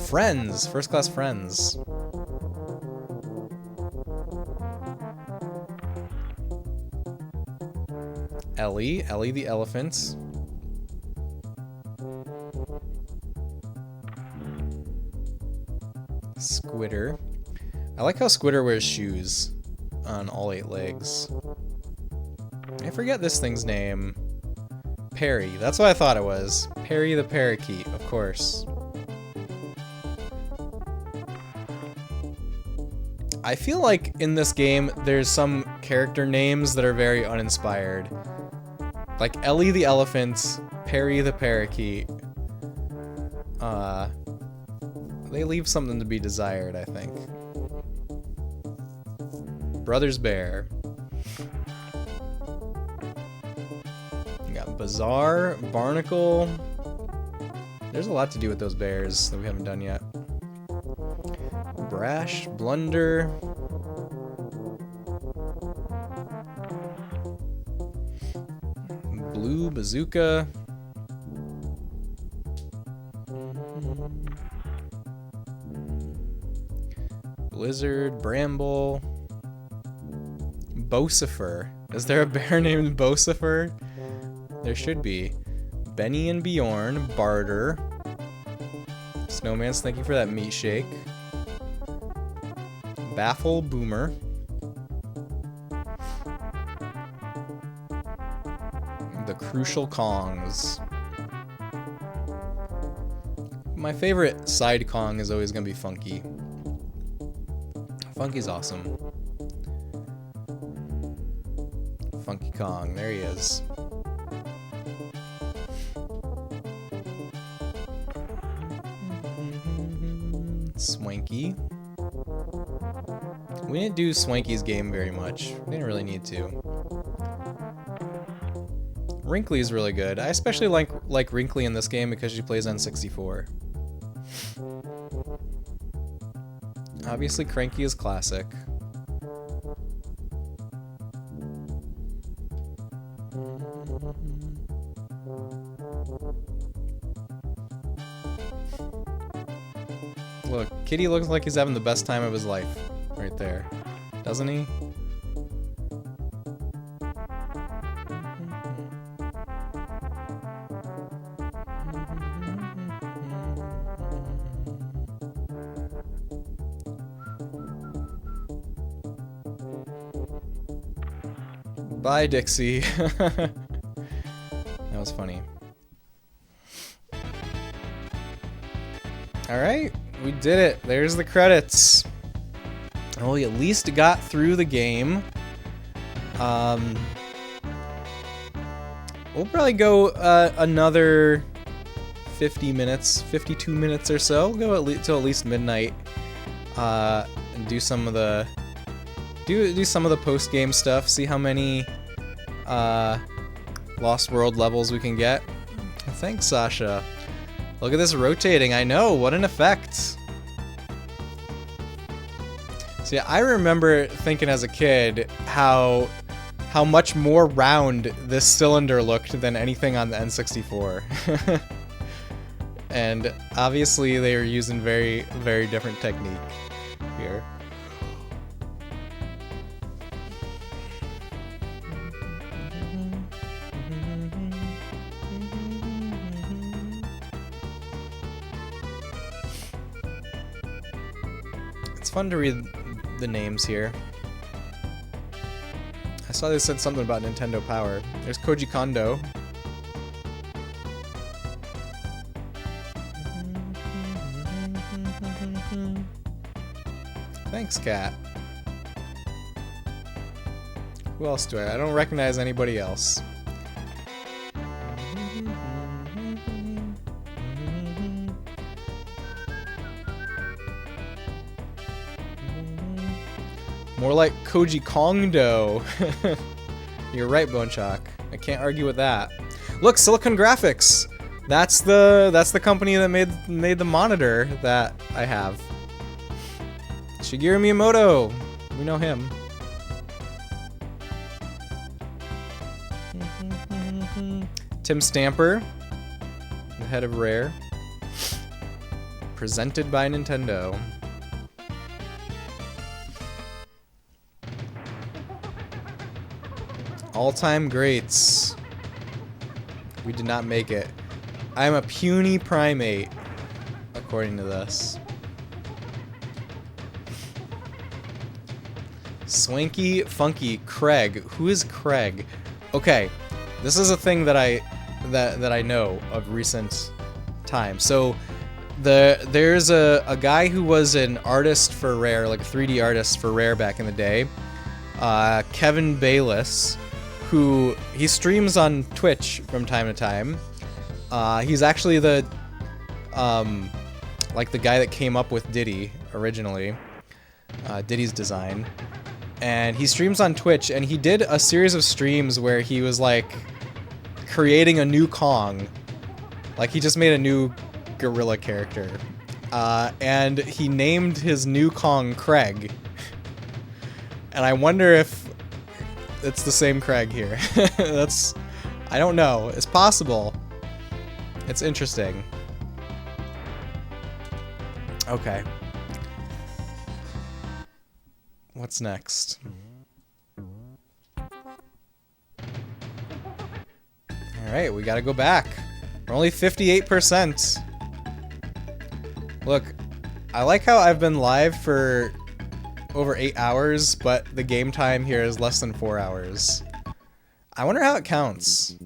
friends. First class friends. Ellie. Ellie the elephant. Squitter. I like how Squitter wears shoes on all 8 legs. I forget this thing's name. Perry. That's what I thought it was. Perry the parakeet, of course. I feel like in this game there's some character names that are very uninspired. Like Ellie the elephant, Perry the parakeet. They leave something to be desired, I think. Brothers Bear. We got Bazaar, Barnacle. There's a lot to do with those bears that we haven't done yet. Brash, Blunder. Blue Bazooka. Blizzard, Bramble, Bocifer. Is there a bear named Bocifer? There should be. Benny and Bjorn, Barter. Snowman's thanking for that meat shake. Baffle Boomer. The Crucial Kongs. My favorite side Kong is always gonna be Funky. Funky's awesome. Funky Kong, there he is. Swanky. We didn't do Swanky's game very much. We didn't really need to. Wrinkly's really good. I especially like Wrinkly in this game because she plays on 64. Obviously, Cranky is classic. Look, Kitty looks like he's having the best time of his life. Right there. Doesn't he? Bye, Dixie. That was funny. Alright, we did it. There's the credits. Well, we at least got through the game. We'll probably go another 50 minutes, 52 minutes or so. Go till at least midnight. And do some of the do some of the post-game stuff. See how many Lost World levels we can get. Thanks, Sasha. Look at this rotating. I know, what an effect. See, I remember thinking as a kid how much more round this cylinder looked than anything on the N64. And obviously they were using very, very different technique here. It's fun to read the names here. I saw they said something about Nintendo Power. There's Koji Kondo. Thanks, Cat. Who else do I don't recognize anybody else. More like Koji Kondo. You're right, Bonechock. I can't argue with that. Look, Silicon Graphics. That's the company that made the monitor that I have. Shigeru Miyamoto. We know him. Tim Stamper, the head of Rare. Presented by Nintendo. All-time greats. We did not make it. I'm a puny primate, according to this. Swanky Funky Craig. Who is Craig? Okay, this is a thing that I know of recent time. So there's a guy who was an artist for Rare, like a 3D artist for Rare back in the day, Kevin Bayless, who he streams on Twitch from time to time. He's actually the like the guy that came up with Diddy originally, Diddy's design. And he streams on Twitch, and he did a series of streams where he was like creating a new Kong. Like he just made a new gorilla character. And he named his new Kong Craig. And I wonder if it's the same Craig here. I don't know. It's possible. It's interesting. Okay. What's next? Alright, we gotta go back. We're only 58%. Look, I like how I've been live for over 8 hours, but the game time here is less than 4 hours. I wonder how it counts.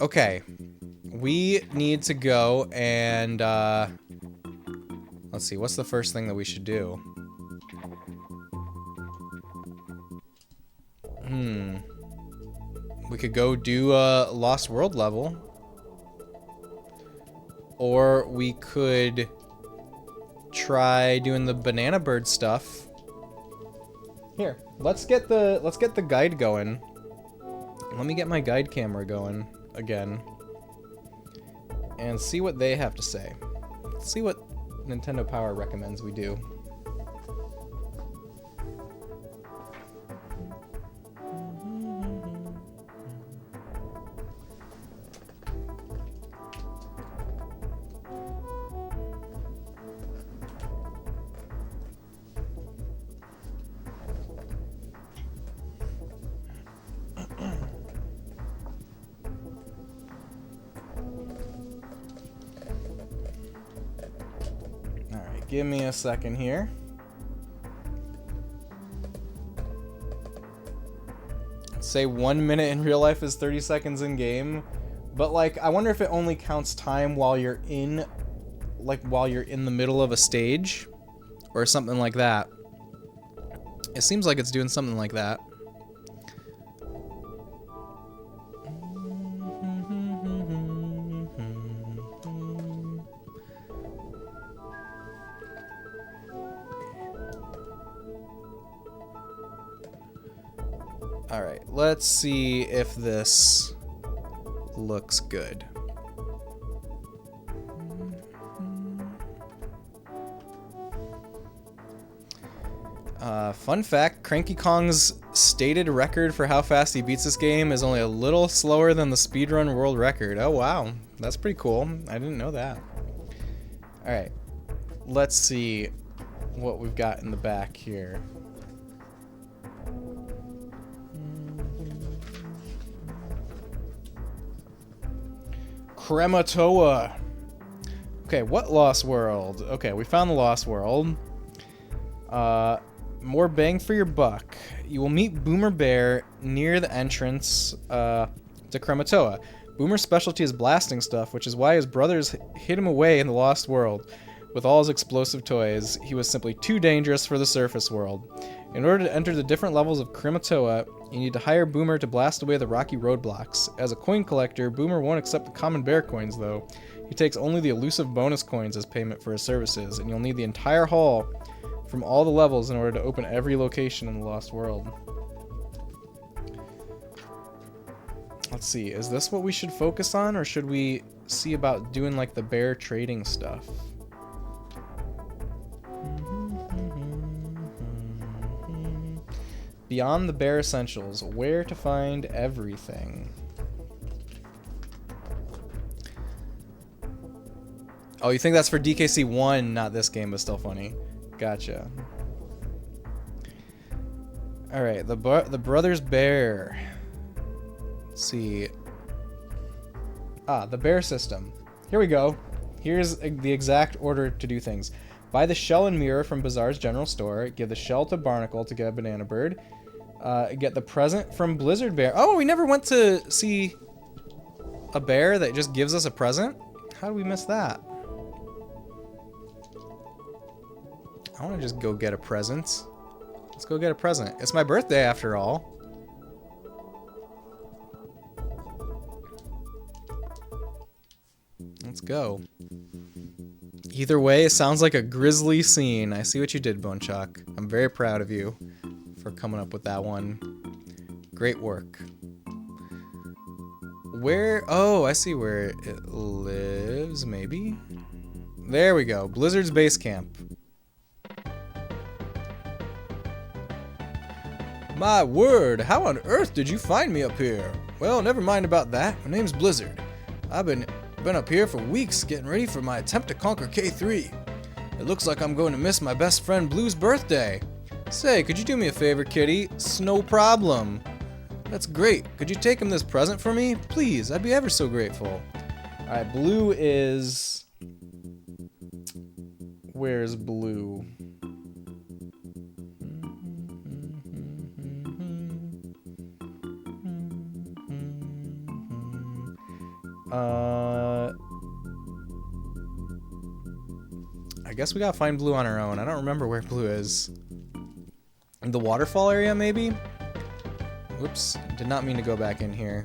Okay. We need to go and, let's see, what's the first thing that we should do? We could go do a Lost World level. Or we could try doing the banana bird stuff. Here, let's get the guide going. Let me get my guide camera going again. And see what they have to say. See what Nintendo Power recommends we do. Give me a second here. Say 1 minute in real life is 30 seconds in game, but like I wonder if it only counts time while you're in, like while you're in the middle of a stage, or something like that. It seems like it's doing something like that. Alright, let's see if this looks good. Fun fact, Cranky Kong's stated record for how fast he beats this game is only a little slower than the speedrun world record. Oh wow, that's pretty cool. I didn't know that. Alright, let's see what we've got in the back here. Krematoa. Okay, what Lost World? Okay, we found the Lost World. More bang for your buck. You will meet Boomer Bear near the entrance to Krematoa. Boomer's specialty is blasting stuff, which is why his brothers hid him away in the Lost World. With all his explosive toys, he was simply too dangerous for the surface world. In order to enter the different levels of Krematoa, you need to hire Boomer to blast away the rocky roadblocks. As a coin collector, Boomer won't accept the common bear coins, though. He takes only the elusive bonus coins as payment for his services, and you'll need the entire haul from all the levels in order to open every location in the Lost World. Let's see, is this what we should focus on, or should we see about doing like the bear trading stuff? Beyond the Bear Essentials, where to find everything. Oh, you think that's for DKC 1, not this game, but still funny. Gotcha. Alright, the Brothers Bear. Let's see. Ah, the bear system. Here we go. Here's the exact order to do things. Buy the shell and mirror from Bazaar's general store. Give the shell to Barnacle to get a banana bird. Get the present from Blizzard Bear. Oh, we never went to see a bear that just gives us a present? How did we miss that? I want to just go get a present. Let's go get a present. It's my birthday after all. Let's go. Either way, it sounds like a grisly scene. I see what you did, Bonechuck. I'm very proud of you for coming up with that one. Great work. Where? Oh, I see where it lives, maybe? There we go. Blizzard's base camp. My word, how on earth did you find me up here? Well, never mind about that. My name's Blizzard. I've been up here for weeks getting ready for my attempt to conquer K3. It looks like I'm going to miss my best friend Blue's birthday. Say, could you do me a favor, kitty? Sno problem. That's great. Could you take him this present for me? Please, I'd be ever so grateful. Alright, blue is... Where's blue? I guess we gotta find blue on our own. I don't remember where blue is. In the waterfall area, maybe? Whoops, did not mean to go back in here.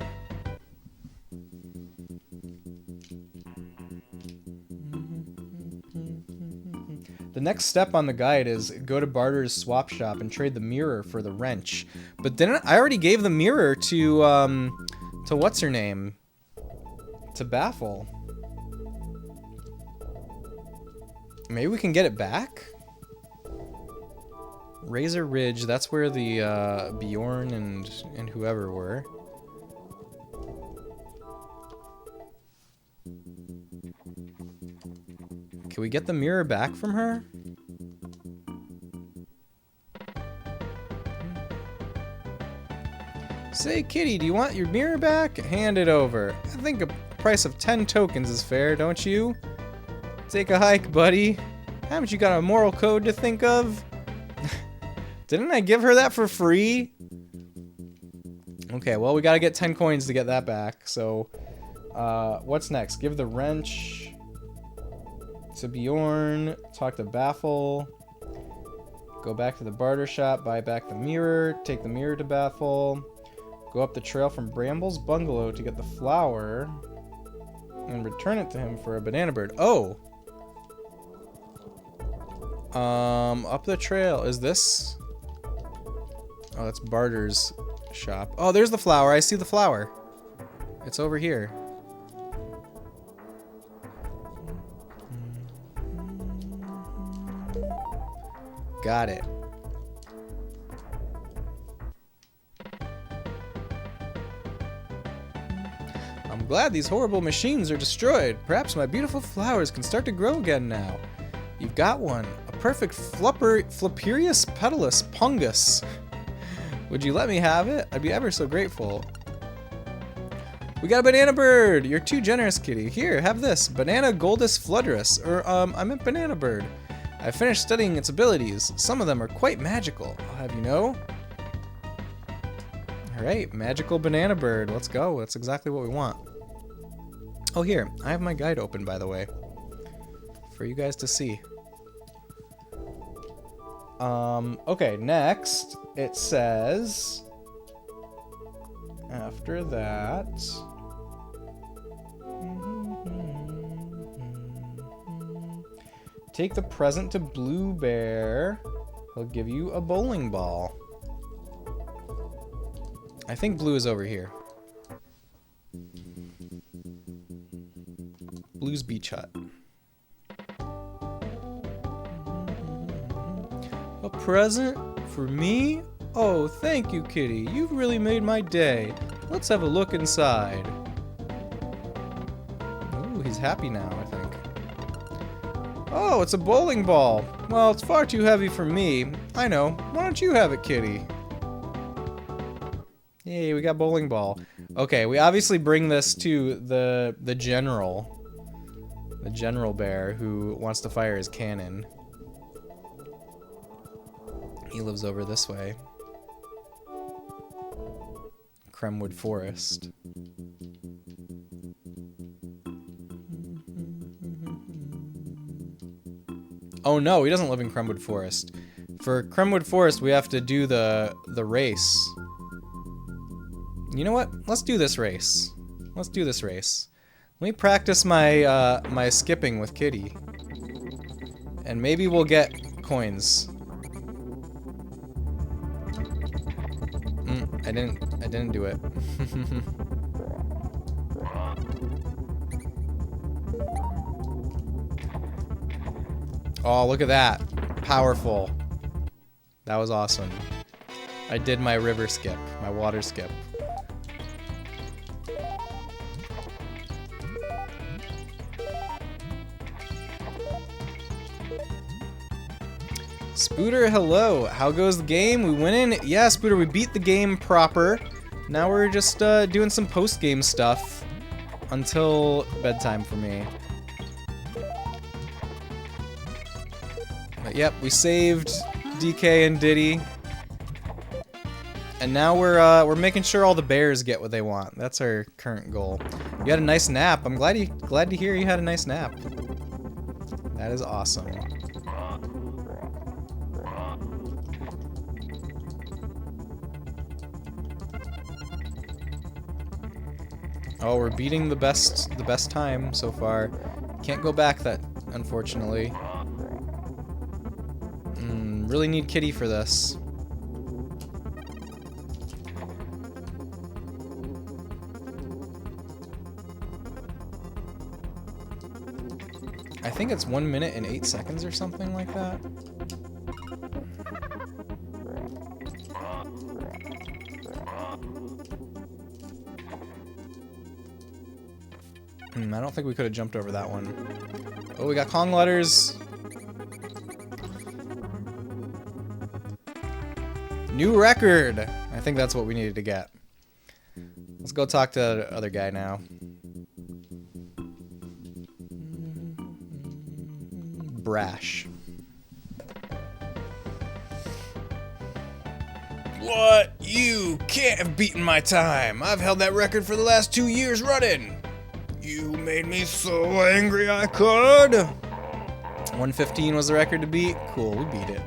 The next step on the guide is go to Barter's swap shop and trade the mirror for the wrench. But didn't I already gave the mirror to what's her name? To Baffle. Maybe we can get it back? Razor Ridge, that's where the Bjorn and whoever were. Can we get the mirror back from her? Say, Kitty, do you want your mirror back? Hand it over. I think a price of 10 tokens is fair, don't you? Take a hike, buddy. Haven't you got a moral code to think of? Didn't I give her that for free? Okay, well, we gotta get 10 coins to get that back, so... what's next? Give the wrench to Bjorn, talk to Baffle, go back to the barter shop, buy back the mirror, take the mirror to Baffle, go up the trail from Bramble's bungalow to get the flower, and return it to him for a banana bird. Oh! Up the trail. Is this? Oh, that's Barter's shop. Oh, there's the flower. I see the flower. It's over here. Got it. I'm glad these horrible machines are destroyed. Perhaps my beautiful flowers can start to grow again now. You've got one. A perfect Flapperius petalus pungus. Would you let me have it? I'd be ever so grateful. We got a banana bird! You're too generous, Kitty. Here, have this. Banana Goldus flutterus. Or, I meant banana bird. I finished studying its abilities. Some of them are quite magical. I'll have you know. Alright, magical banana bird. Let's go. That's exactly what we want. Oh, here. I have my guide open, by the way. For you guys to see. Okay, next it says after that take the present to Blue Bear. He'll give you a bowling ball. I think blue is over here. Blue's Beach Hut. A present for me? Oh, thank you, Kitty. You've really made my day. Let's have a look inside. Ooh, he's happy now, I think. Oh, it's a bowling ball. Well, it's far too heavy for me. I know. Why don't you have it, Kitty? Yay, we got bowling ball. Okay, we obviously bring this to the general. The general bear who wants to fire his cannon. He lives over this way. Cremwood Forest. Oh no, he doesn't live in Cremwood Forest. For Cremwood Forest, we have to do the race. You know what? Let's do this race. Let's do this race. Let me practice my my skipping with Kitty. And maybe we'll get coins. I didn't do it. Oh, look at that. Powerful. That was awesome. I did my river skip, my water skip. Spooter, hello. How goes the game? We win in? Yeah, Spooter, we beat the game proper. Now we're just doing some post-game stuff until bedtime for me. But yep, we saved DK and Diddy. And now we're making sure all the bears get what they want. That's our current goal. You had a nice nap. I'm glad to hear you had a nice nap. That is awesome. Oh, we're beating the best time so far. Can't go back that, unfortunately. Really need Kitty for this. I think it's 1 minute and 8 seconds or something like that. I don't think we could have jumped over that one. Oh, we got Kong letters. New record! I think that's what we needed to get. Let's go talk to the other guy now. Brash. What? You can't have beaten my time. I've held that record for the last 2 years running. You made me so angry I could. 115 was the record to beat. Cool, we beat it.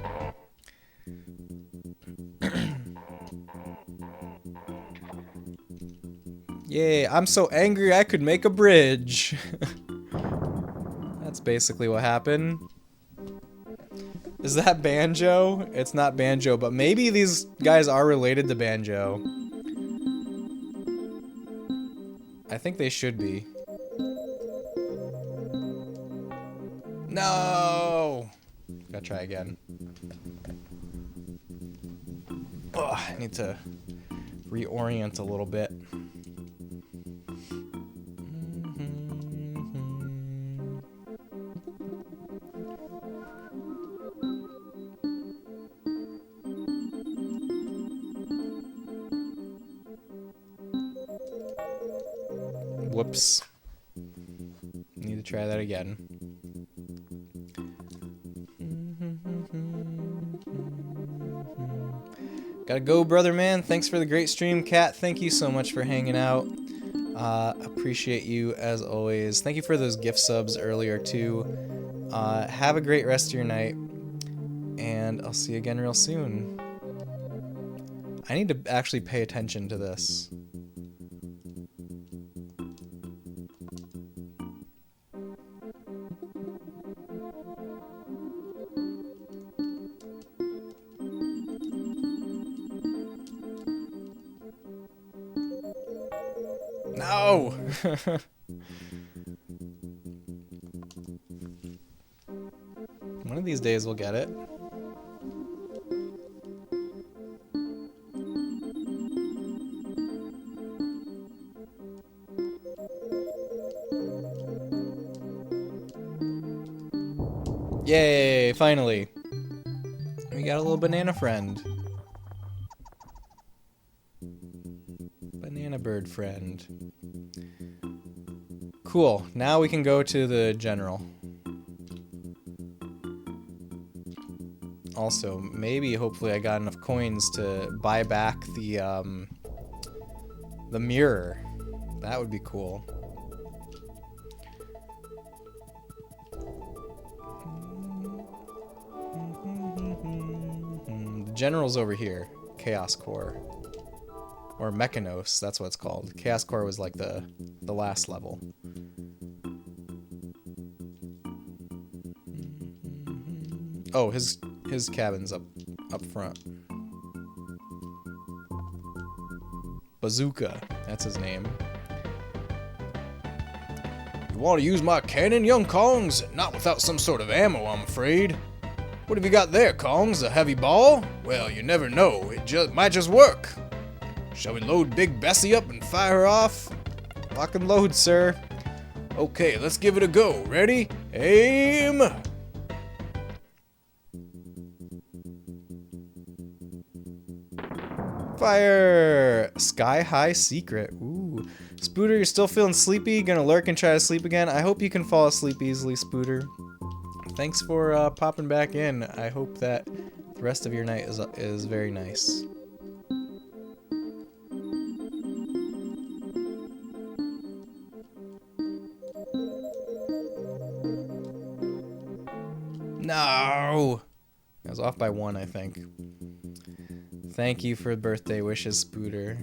Yay, I'm so angry I could make a bridge. That's basically what happened. Is that Banjo? It's not Banjo, but maybe these guys are related to Banjo. I think they should be. No! Gotta try again. Ugh, I need to reorient a little bit. Whoops. Need to try that again. Gotta go, brother man. Thanks for the great stream. Kat, thank you so much for hanging out. Appreciate you as always. Thank you for those gift subs earlier too. Have a great rest of your night. And I'll see you again real soon. I need to actually pay attention to this. No! One of these days we'll get it. Yay, finally. We got a little banana friend. Banana bird friend. Cool, now we can go to the general. Also, maybe, hopefully I got enough coins to buy back the mirror. That would be cool. The general's over here. Chaos Core. Or Mechanos, that's what it's called. Chaos Core was like the last level. Oh, his cabin's up front. Bazooka, that's his name. You want to use my cannon, young Kongs? Not without some sort of ammo, I'm afraid. What have you got there, Kongs? A heavy ball? Well, you never know. It might just work. Shall we load Big Bessie up and fire her off? Lock and load, sir. Okay, let's give it a go. Ready? Aim! Fire! Sky High Secret. Ooh. Spooter, you're still feeling sleepy? Gonna lurk and try to sleep again? I hope you can fall asleep easily, Spooter. Thanks for popping back in. I hope that the rest of your night is very nice. No! I was off by 1, I think. Thank you for birthday wishes, Spooter.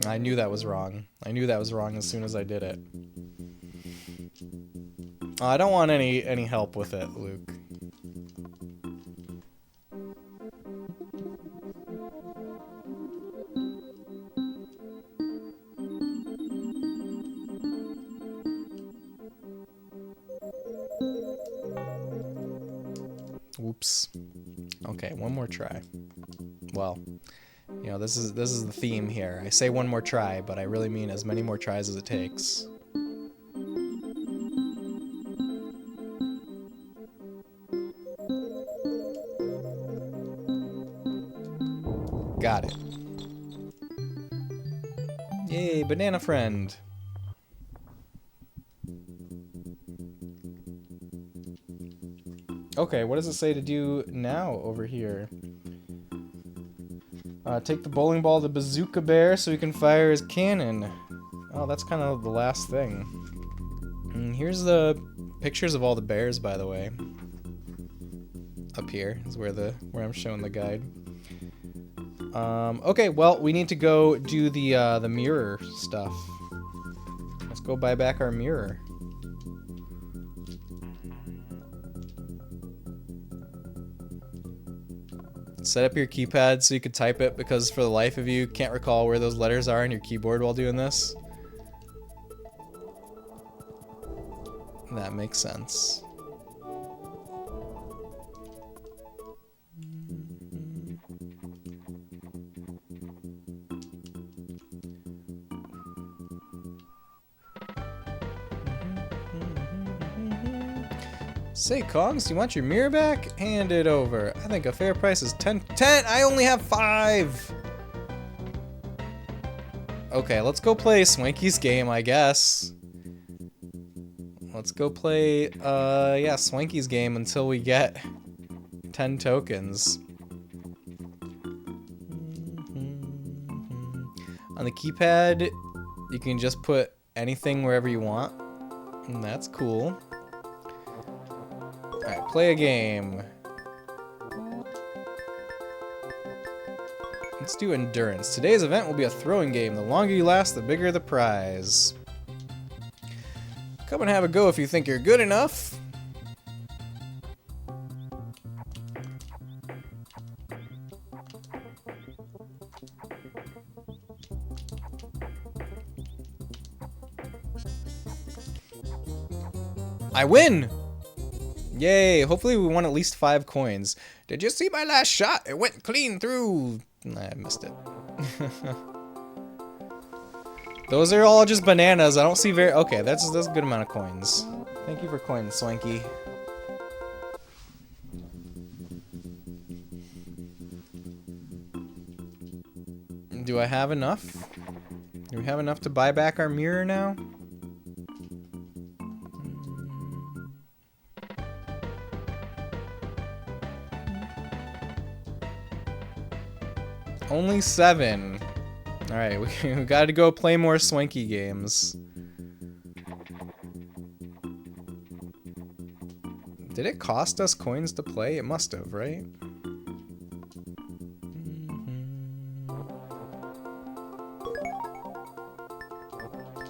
I knew that was wrong. I knew that was wrong as soon as I did it. Oh, I don't want any help with it, Luke. Whoops. Okay, one more try. Well, you know, this is the theme here. I say one more try, but I really mean as many more tries as it takes. Got it. Yay, banana friend. Okay, what does it say to do now over here? Take the bowling ball to Bazooka Bear so he can fire his cannon. Oh, that's kind of the last thing. And here's the pictures of all the bears, by the way. Up here is where I'm showing the guide. Okay, well, we need to go do the mirror stuff. Let's go buy back our mirror. Set up your keypad so you could type it, because for the life of you can't recall where those letters are on your keyboard while doing this. That makes sense. Say, Kongs, you want your mirror back? Hand it over. I think a fair price is 10. I only have 5! Okay, let's go play Swanky's game, I guess. Let's go play, yeah, Swanky's game until we get 10 tokens. On the keypad, you can just put anything wherever you want. And that's cool. Alright, play a game. Let's do endurance. Today's event will be a throwing game. The longer you last, the bigger the prize. Come and have a go if you think you're good enough. I win! Yay, hopefully we won at least 5 coins. Did you see my last shot? It went clean through. I missed it. Those are all just bananas. I don't see very... Okay, that's a good amount of coins. Thank you for coins, Swanky. Do I have enough? Do we have enough to buy back our mirror now? Only 7. Alright, we gotta go play more Swanky games. Did it cost us coins to play? It must have, right?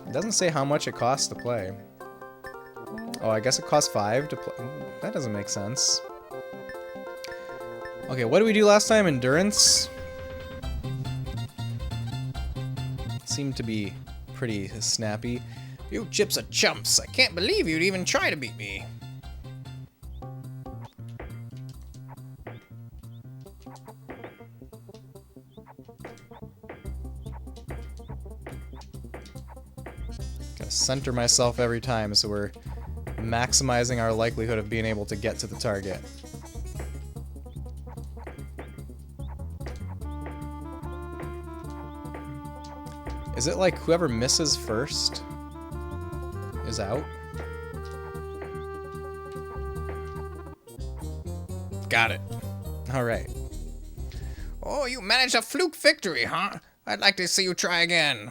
It doesn't say how much it costs to play. Oh, I guess it costs 5 to play. That doesn't make sense. Okay, what did we do last time? Endurance? Seemed to be pretty snappy. You chips are chumps. I can't believe you'd even try to beat me. center myself every time so we're maximizing our likelihood of being able to get to the target. Is it like whoever misses first is out? Got it. Alright. Oh, you managed a fluke victory, huh? I'd like to see you try again.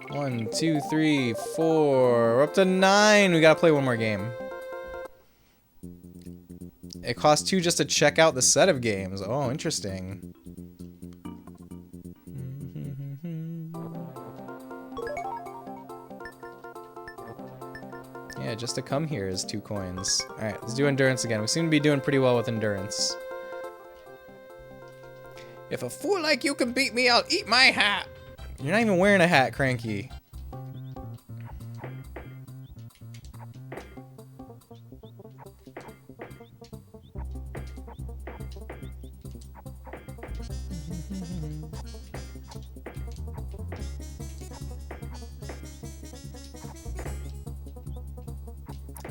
One, two, three, four. We're up to 9. We gotta play one more game. It costs 2 just to check out the set of games. Oh, interesting. Yeah, just to come here is 2 coins. Alright, let's do endurance again. We seem to be doing pretty well with endurance. If a fool like you can beat me, I'll eat my hat. You're not even wearing a hat, Cranky.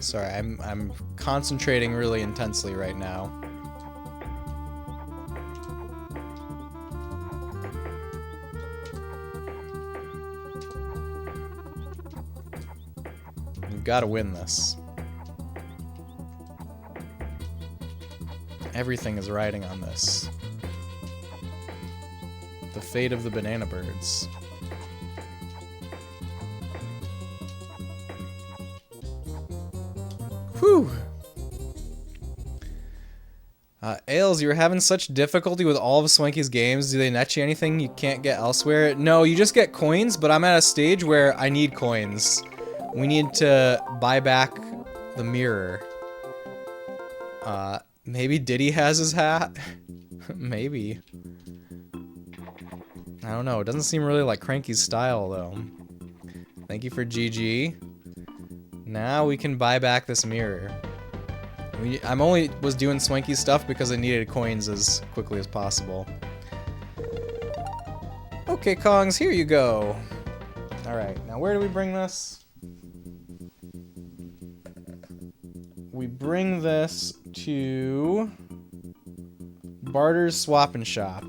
Sorry, I'm concentrating really intensely right now. We've got to win this. Everything is riding on this. The fate of the banana birds. Whew. Ailes, you were having such difficulty with all of Swanky's games. Do they net you anything you can't get elsewhere? No, you just get coins, but I'm at a stage where I need coins. We need to buy back the mirror. Maybe Diddy has his hat? Maybe. I don't know. It doesn't seem really like Cranky's style, though. Thank you for GG. Now we can buy back this mirror. I'm only was doing Swanky stuff because I needed coins as quickly as possible. Okay, Kongs, here you go. Alright, now where do we bring this? We bring this to Barter's Swap and Shop.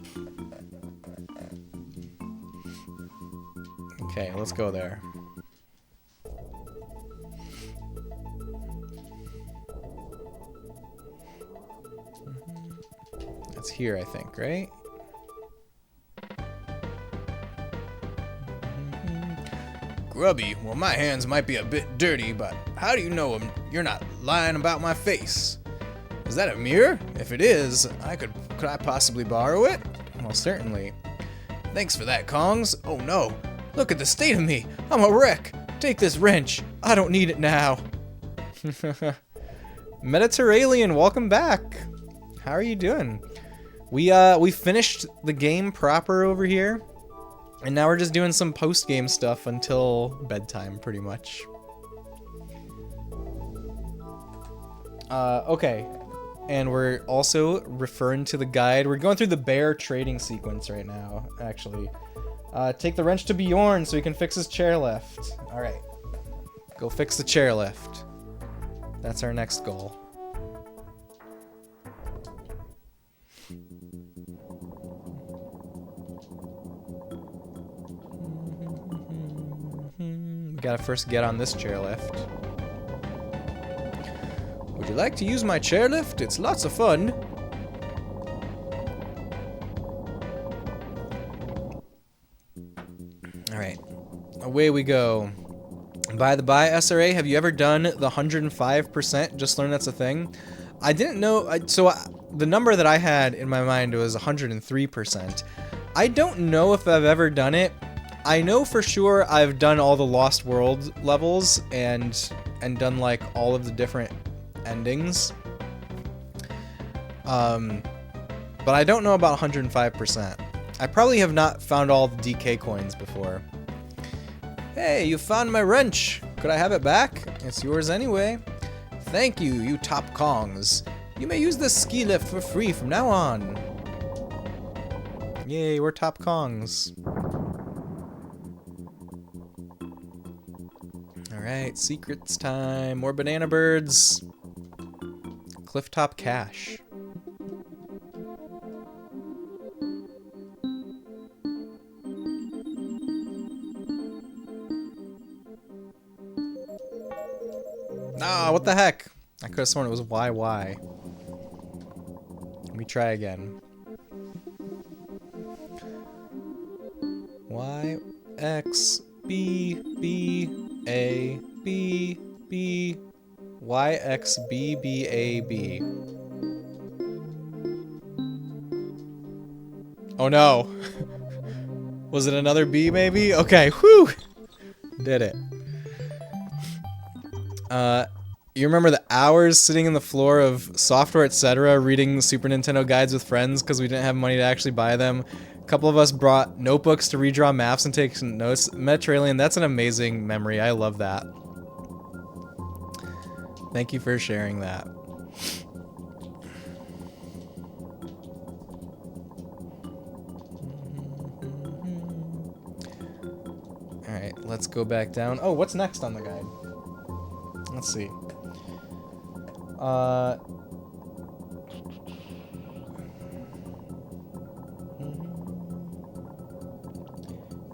Okay, let's go there. It's here, I think, right? Grubby, well, my hands might be a bit dirty, but how do you know you're not lying about my face? Is that a mirror? If it is, could I possibly borrow it? Well, certainly. Thanks for that, Kongs. Oh no, look at the state of me. I'm a wreck. Take this wrench. I don't need it now. Mediterranean, welcome back. How are you doing? We finished the game proper over here, and now we're just doing some post-game stuff until bedtime, pretty much. Okay, and we're also referring to the guide. We're going through the bear trading sequence right now, actually. Take the wrench to Bjorn so he can fix his chairlift. All right, go fix the chairlift. That's our next goal. We gotta first get on this chairlift. Would you like to use my chairlift? It's lots of fun. Alright, away we go. By the by, SRA, have you ever done the 105%? Just learned that's a thing. I didn't know, the number that I had in my mind was 103%. I don't know if I've ever done it. I know for sure I've done all the Lost World levels and done like all of the different endings. But I don't know about 105%. I probably have not found all the DK coins before. Hey, you found my wrench. Could I have it back? It's yours anyway. Thank you, you top Kongs. You may use this ski lift for free from now on. Yay, we're top Kongs. Alright, secrets time. More banana birds. Clifftop cache. Ah, what the heck? I could have sworn it was YY. Let me try again. Y, X, B, B, A, B, B, Y, X, B, B, A, B. Oh no. Was it another B maybe? Okay, whew! Did it. You remember the hours sitting in the floor of Software Etc. reading Super Nintendo guides with friends because we didn't have money to actually buy them? A couple of us brought notebooks to redraw maps and take some notes. Mediterranean, that's an amazing memory. I love that. Thank you for sharing that. Alright, let's go back down. Oh, what's next on the guide? Let's see.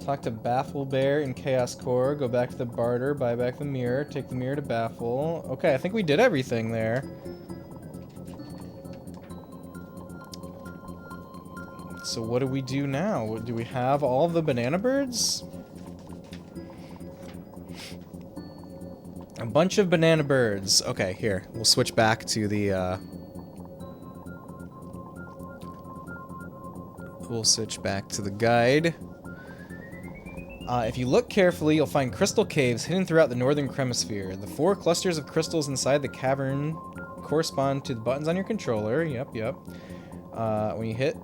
Talk to Baffle Bear in Chaos Core. Go back to the barter. Buy back the mirror. Take the mirror to Baffle. Okay, I think we did everything there. So what do we do now? Do we have all the banana birds? A bunch of banana birds. Okay, here. We'll switch back to the, we'll switch back to the guide. If you look carefully, you'll find crystal caves hidden throughout the northern hemisphere. The 4 clusters of crystals inside the cavern correspond to the buttons on your controller. Yep. When you hit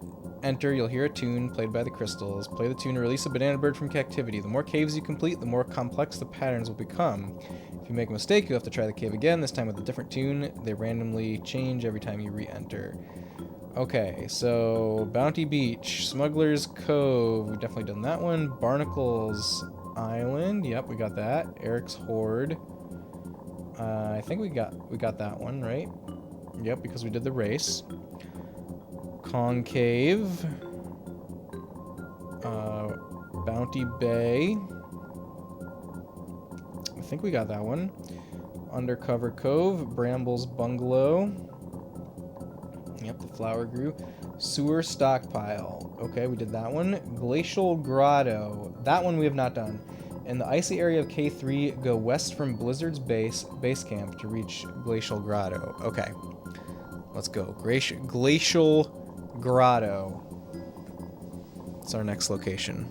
enter, you'll hear a tune played by the crystals. Play the tune to release a banana bird from captivity. The more caves you complete, the more complex the patterns will become. If you make a mistake, you'll have to try the cave again, this time with a different tune. They randomly change every time you re-enter. Okay, so Bounty Beach, Smuggler's Cove, we've definitely done that one. Barnacles Island, yep, we got that. Eric's Hoard, I think we got that one, right? Yep, because we did the race. Concave, Bounty Bay, I think we got that one. Undercover Cove, Brambles Bungalow. Yep, the flower grew. Sewer Stockpile. Okay, we did that one. Glacial Grotto. That one we have not done. In the icy area of K3, go west from Blizzard's base camp to reach Glacial Grotto. Okay. Let's go. Glacial Grotto. It's our next location.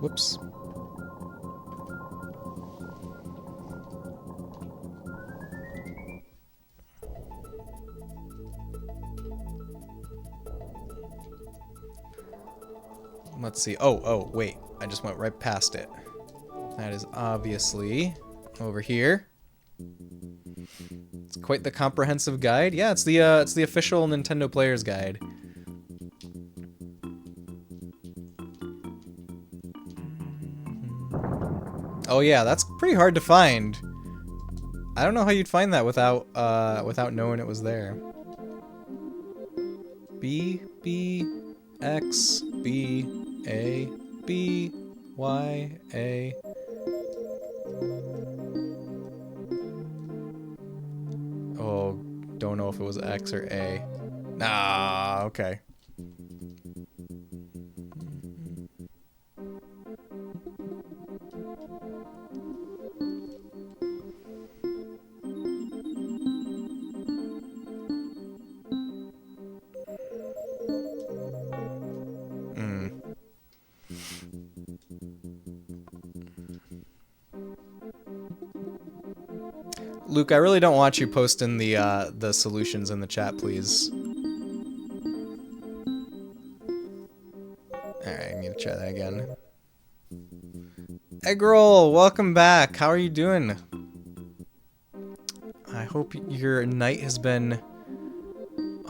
Whoops. Let's see. Oh, wait. I just went right past it. That is obviously over here. It's quite the comprehensive guide. Yeah, it's the official Nintendo Player's Guide. Oh yeah, that's pretty hard to find. I don't know how you'd find that without knowing it was there. B X B A B Y A. Oh, don't know if it was X or A. Ah, okay. Luke, I really don't want you posting the solutions in the chat, please. Alright, I'm gonna try that again. Eggroll, welcome back. How are you doing? I hope your night has been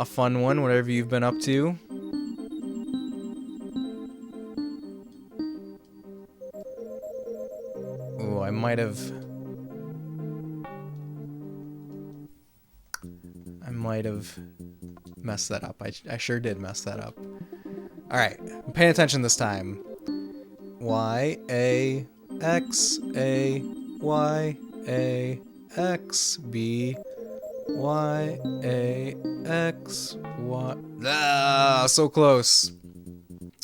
a fun one, whatever you've been up to. Ooh, I might have messed that up. I sure did mess that up. Alright, I'm paying attention this time. Y, A, X, A, Y, A, X, B, Y, A, X, Y. Ah, so close.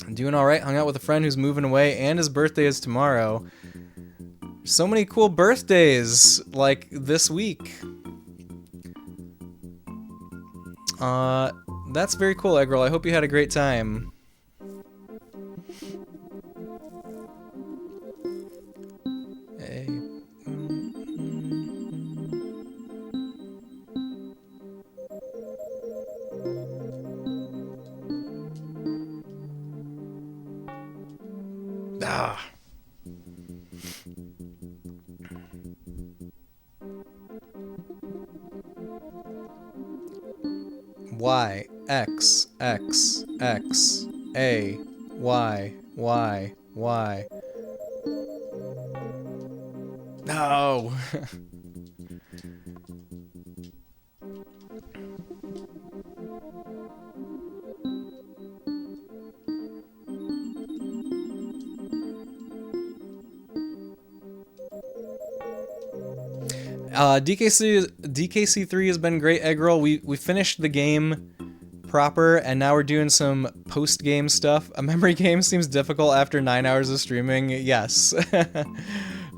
I'm doing alright. Hung out with a friend who's moving away, and his birthday is tomorrow. So many cool birthdays, like, this week. That's very cool, Eggroll. I hope you had a great time. Ah. Y, X, X, X, A, Y, Y, Y. No! DKC3 has been great, Eggroll. We finished the game proper, and now we're doing some post-game stuff. A memory game seems difficult after 9 hours of streaming. Yes,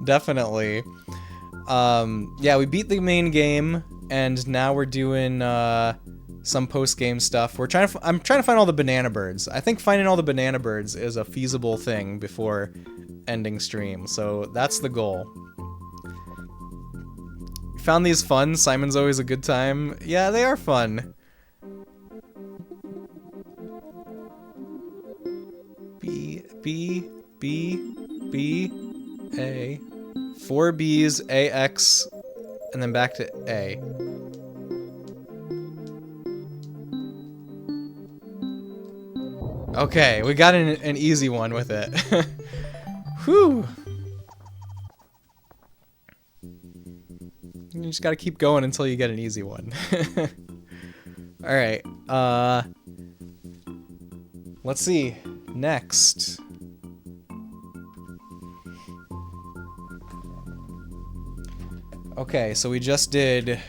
definitely. Yeah, we beat the main game, and now we're doing some post-game stuff. I'm trying to find all the banana birds. I think finding all the banana birds is a feasible thing before ending stream, so that's the goal. Found these fun. Simon's always a good time. Yeah, they are fun. B, B, B, B, A. 4 B's, A, X, and then back to A. Okay, we got an easy one with it. Whew. You just gotta keep going until you get an easy one. Alright, let's see. Next. Okay, so we just did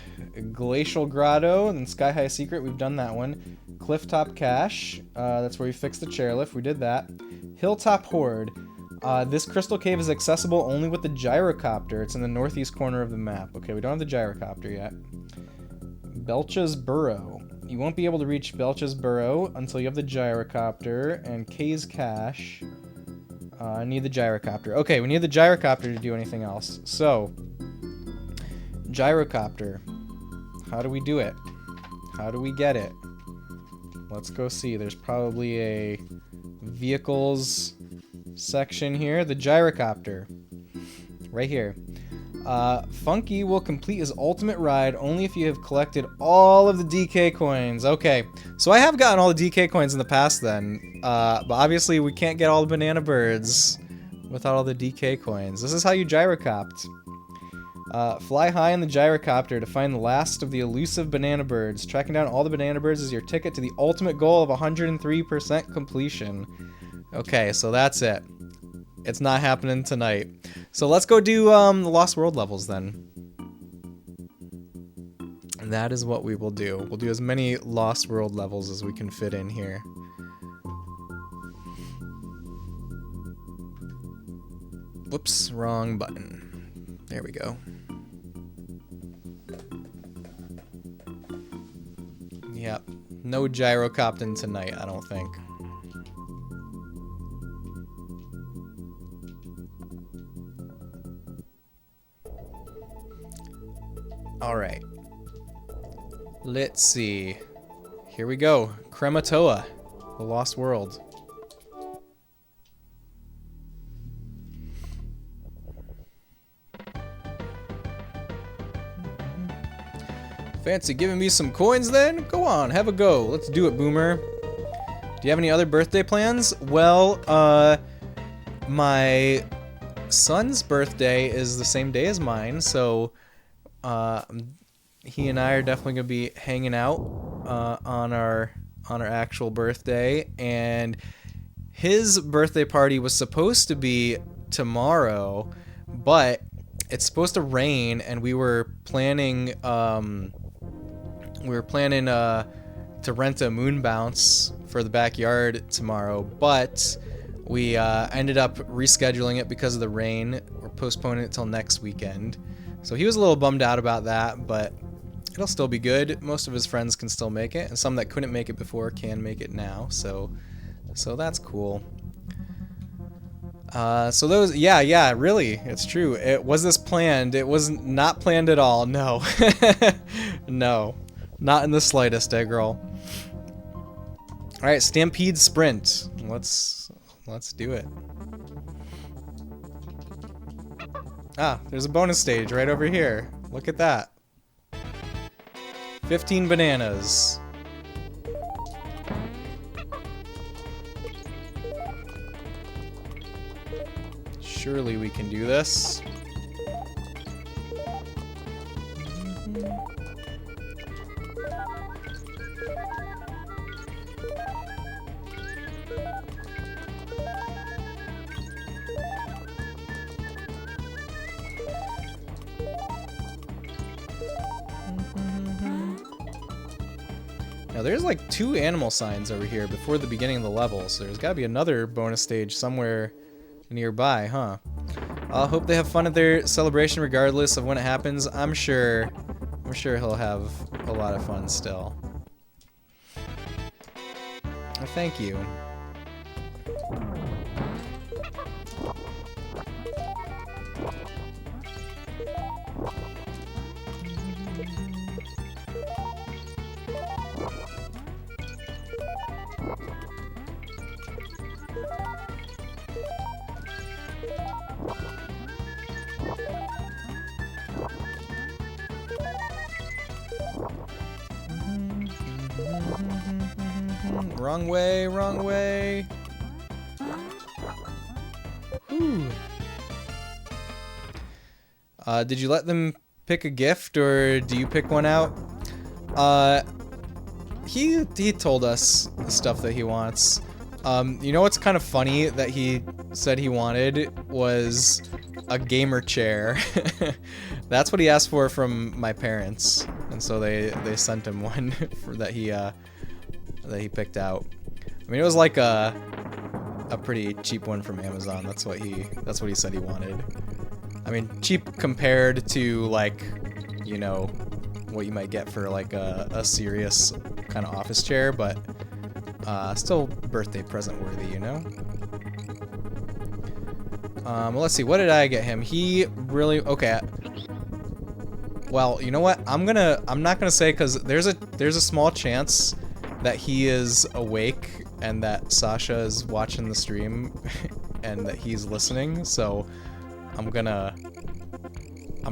Glacial Grotto and then Sky High Secret. We've done that one. Clifftop Cache. That's where we fixed the chairlift. We did that. Hilltop Horde. This crystal cave is accessible only with the gyrocopter. It's in the northeast corner of the map. Okay, we don't have the gyrocopter yet. Belcha's Burrow. You won't be able to reach Belcha's Burrow until you have the gyrocopter. And Kay's Cache. I need the gyrocopter. Okay, we need the gyrocopter to do anything else. So, gyrocopter. How do we do it? How do we get it? Let's go see. There's probably a vehicles section here. The gyrocopter. Right here. Funky will complete his ultimate ride only if you have collected all of the DK coins. Okay, so I have gotten all the DK coins in the past then. But obviously we can't get all the banana birds without all the DK coins. This is how you gyrocopt. Fly high in the gyrocopter to find the last of the elusive banana birds. Tracking down all the banana birds is your ticket to the ultimate goal of 103% completion. Okay, so that's it. It's not happening tonight. So let's go do the Lost World levels then. And that is what we will do. We'll do as many Lost World levels as we can fit in here. Whoops, wrong button. There we go. Yep, no gyrocopting tonight, I don't think. Alright. Let's see. Here we go. Krematoa, the Lost World. Fancy giving me some coins then? Go on, have a go. Let's do it, Boomer. Do you have any other birthday plans? Well, my son's birthday is the same day as mine, so he and I are definitely gonna be hanging out on our actual birthday. And his birthday party was supposed to be tomorrow, but it's supposed to rain, and we were planning to rent a moon bounce for the backyard tomorrow, but we ended up rescheduling it because of the rain. We're postponing it till next weekend. So he was a little bummed out about that, but it'll still be good. Most of his friends can still make it, and some that couldn't make it before can make it now. So that's cool. So those, yeah, really, it's true. Was this planned? It was not planned at all. No, no, not in the slightest, Eggroll. All right, Stampede Sprint. Let's do it. Ah, there's a bonus stage right over here. Look at that. 15 bananas. Surely we can do this. Now there's like 2 animal signs over here before the beginning of the level, so there's gotta be another bonus stage somewhere nearby, huh? I hope they have fun at their celebration regardless of when it happens. I'm sure he'll have a lot of fun still. Well, thank you. Wrong way, wrong way. Ooh. Did you let them pick a gift, or do you pick one out? He told us the stuff that he wants. You know what's kind of funny that he said he wanted was a gamer chair. That's what he asked for from my parents, and so they sent him one that he picked out. I mean, it was like a pretty cheap one from Amazon. That's what he said he wanted. I mean, cheap compared to, like, you know, what you might get for like a serious kind of office chair, but still birthday present worthy, you know? Well, let's see, what did I get him? He really, okay. Well, you know what? I'm not gonna say, because there's a small chance that he is awake and that Sasha is watching the stream and that he's listening, so I'm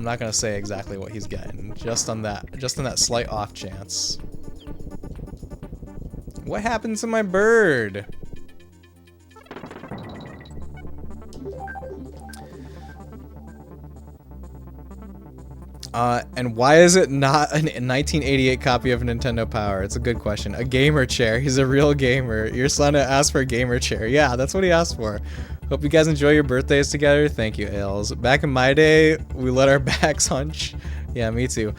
not gonna say exactly what he's getting, just on that slight off chance. What happened to my bird? And why is it not a 1988 copy of Nintendo Power? It's a good question. A gamer chair. He's a real gamer. Your son asked for a gamer chair. Yeah, that's what he asked for. Hope you guys enjoy your birthdays together. Thank you, Ailes. Back in my day, we let our backs hunch. Yeah, me too.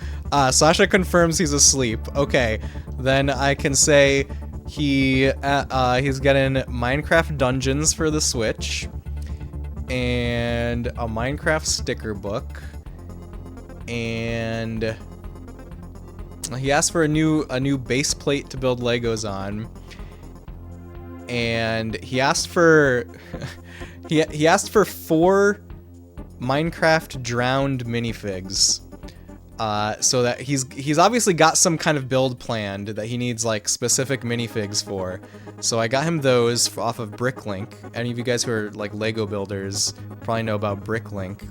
Sasha confirms he's asleep. Okay, then I can say he's getting Minecraft Dungeons for the Switch and a Minecraft sticker book. And he asked for a new base plate to build Legos on, and he asked for he asked for 4 Minecraft drowned minifigs, so that he's obviously got some kind of build planned that he needs like specific minifigs for. So I got him those off of Bricklink. Any of you guys who are like Lego builders probably know about Bricklink.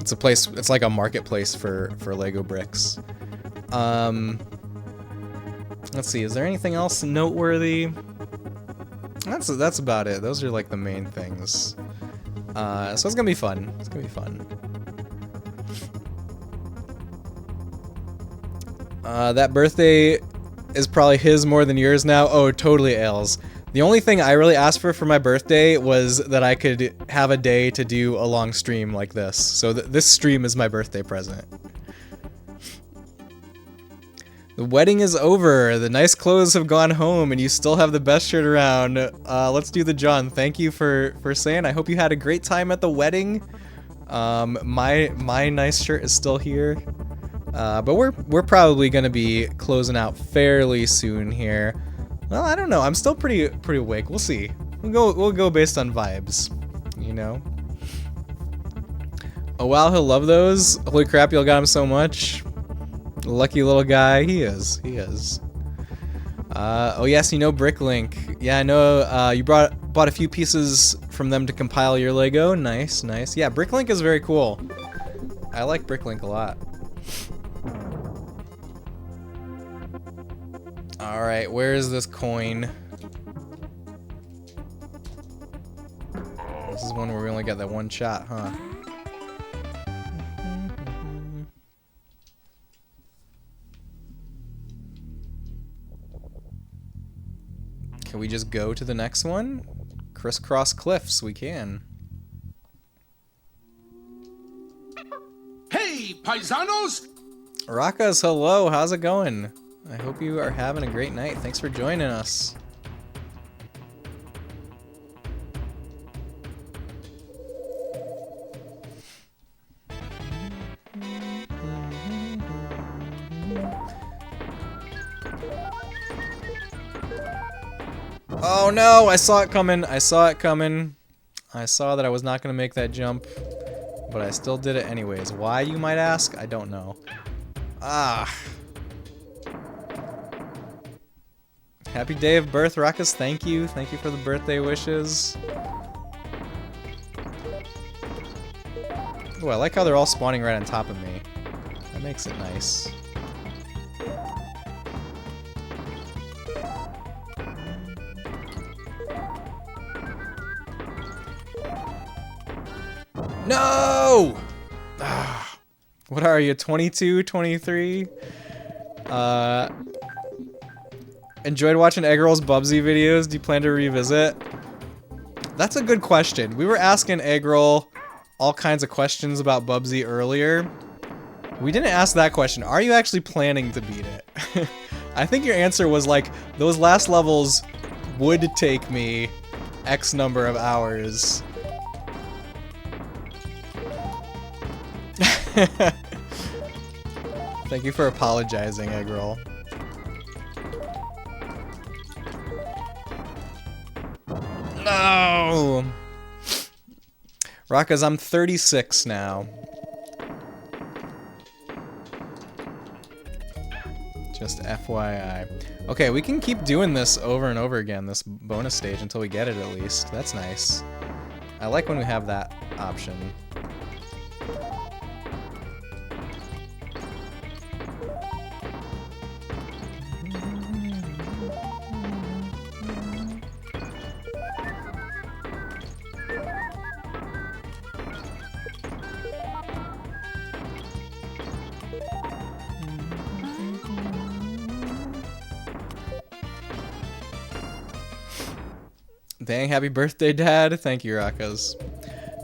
It's a place. It's like a marketplace for Lego bricks. Let's see. Is there anything else noteworthy? That's about it. Those are like the main things. So it's gonna be fun. It's gonna be fun. That birthday is probably his more than yours now. Oh, totally, Ailes. The only thing I really asked for my birthday was that I could have a day to do a long stream like this. So this stream is my birthday present. The wedding is over. The nice clothes have gone home, and you still have the best shirt around. Let's do the John. Thank you for saying. I hope you had a great time at the wedding. My nice shirt is still here, but we're probably gonna be closing out fairly soon here. Well, I don't know. I'm still pretty awake. We'll see. We'll go based on vibes, you know. Oh wow, he'll love those. Holy crap, y'all got him so much. Lucky little guy, he is. He is. Oh yes, you know Bricklink. Yeah, I know. You bought a few pieces from them to compile your Lego. Nice, nice. Yeah, Bricklink is very cool. I like Bricklink a lot. All right, where is this coin? This is one where we only got that one shot, huh? Can we just go to the next one? Crisscross cliffs, we can. Hey, paisanos! Rakas, hello, how's it going? I hope you are having a great night. Thanks for joining us. Oh no, I saw it coming. I saw it coming. I saw that I was not going to make that jump, but I still did it anyways. Why, you might ask? I don't know. Ah. Happy day of birth, Rakas. Thank you. Thank you for the birthday wishes. Ooh, I like how they're all spawning right on top of me. That makes it nice. No! Ah. What are you, 22, 23? Enjoyed watching Eggroll's Bubsy videos. Do you plan to revisit? That's a good question. We were asking Eggroll all kinds of questions about Bubsy earlier. We didn't ask that question. Are you actually planning to beat it? I think your answer was like, those last levels would take me X number of hours. Thank you for apologizing, Eggroll. No! Rakas, I'm 36 now. Just FYI. Okay, we can keep doing this over and over again, this bonus stage, until we get it at least. That's nice. I like when we have that option. Dang, happy birthday, Dad. Thank you, Rakas.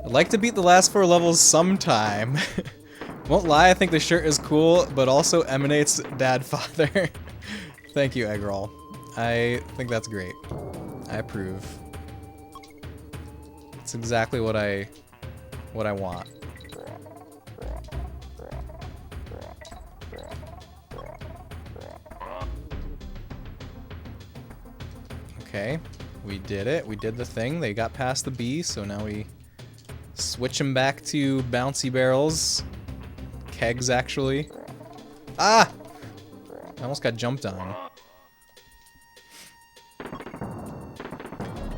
I'd like to beat the last 4 levels sometime. Won't lie, I think the shirt is cool, but also emanates Dad Father. Thank you, Eggroll. I think that's great. I approve. It's exactly what I want. Okay. We did it. We did the thing. They got past the bee, so now we switch them back to bouncy barrels. Kegs, actually. Ah! I almost got jumped on.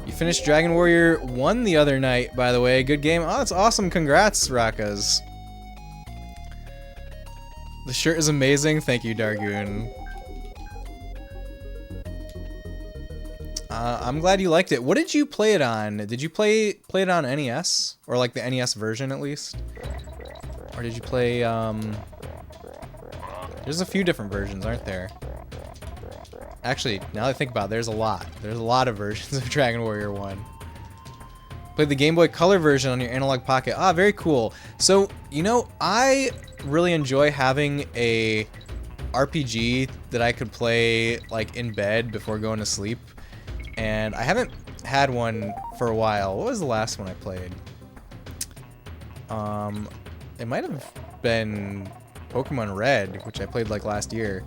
You finished Dragon Warrior 1 the other night, by the way. Good game. Oh, that's awesome. Congrats, Rakas. The shirt is amazing. Thank you, Dargoon. I'm glad you liked it. What did you play it on? Did you play it on NES? Or like the NES version at least? Or did you play, there's a few different versions, aren't there? Actually, now that I think about it, there's a lot. There's a lot of versions of Dragon Warrior 1. Played the Game Boy Color version on your Analog Pocket. Ah, very cool. So, you know, I really enjoy having a RPG that I could play like in bed before going to sleep. And I haven't had one for a while. What was the last one I played? It might have been Pokemon Red, which I played like last year.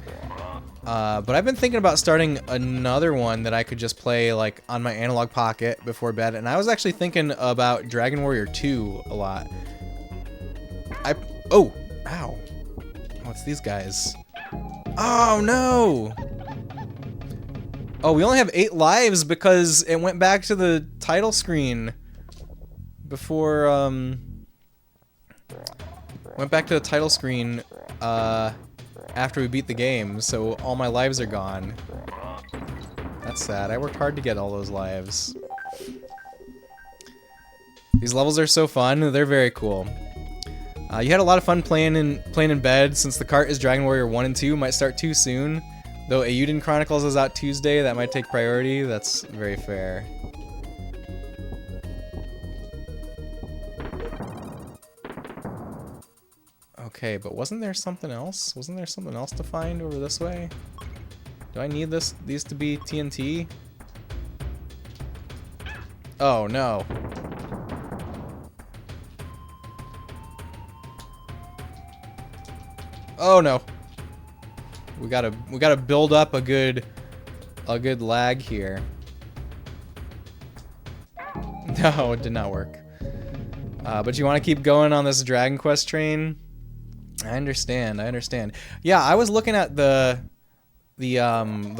But I've been thinking about starting another one that I could just play like on my Analog Pocket before bed. And I was actually thinking about Dragon Warrior 2 a lot. Oh, ow. What's these guys? Oh no! Oh, we only have 8 lives because it went back to the title screen before, went back to the title screen, after we beat the game, so all my lives are gone. That's sad. I worked hard to get all those lives. These levels are so fun. They're very cool. You had a lot of fun playing in bed since the cart is Dragon Warrior 1 and 2. Might start too soon. Though Eiyuden Chronicles is out Tuesday, that might take priority. That's very fair. Okay, but wasn't there something else? Wasn't there something else to find over this way? Do I need these to be TNT? Oh no. Oh no. We gotta build up a good lag here. No, it did not work. But you want to keep going on this Dragon Quest train? I understand. Yeah, I was looking at the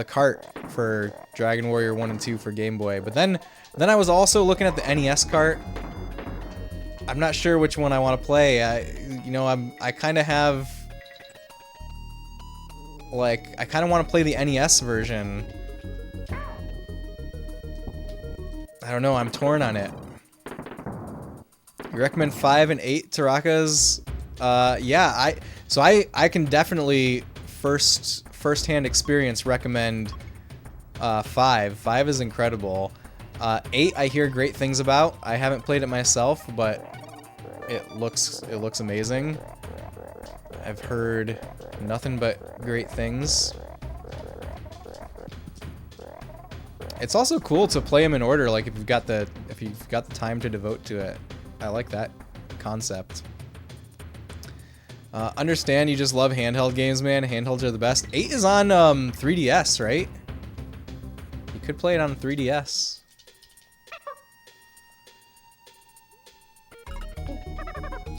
cart for Dragon Warrior 1 and 2 for Game Boy, but then I was also looking at the NES cart. I'm not sure which one I want to play. I kind of have I kind of want to play the NES version. I don't know, I'm torn on it. You recommend 5 and 8 Tarakas? Yeah, I can definitely first-hand experience recommend 5. 5 is incredible. 8 I hear great things about. I haven't played it myself, but it looks amazing. I've heard nothing but great things. It's also cool to play them in order, like if you've got the time to devote to it. I like that concept. Understand you just love handheld games, man. Handhelds are the best. 8 is on 3DS, right? You could play it on 3DS.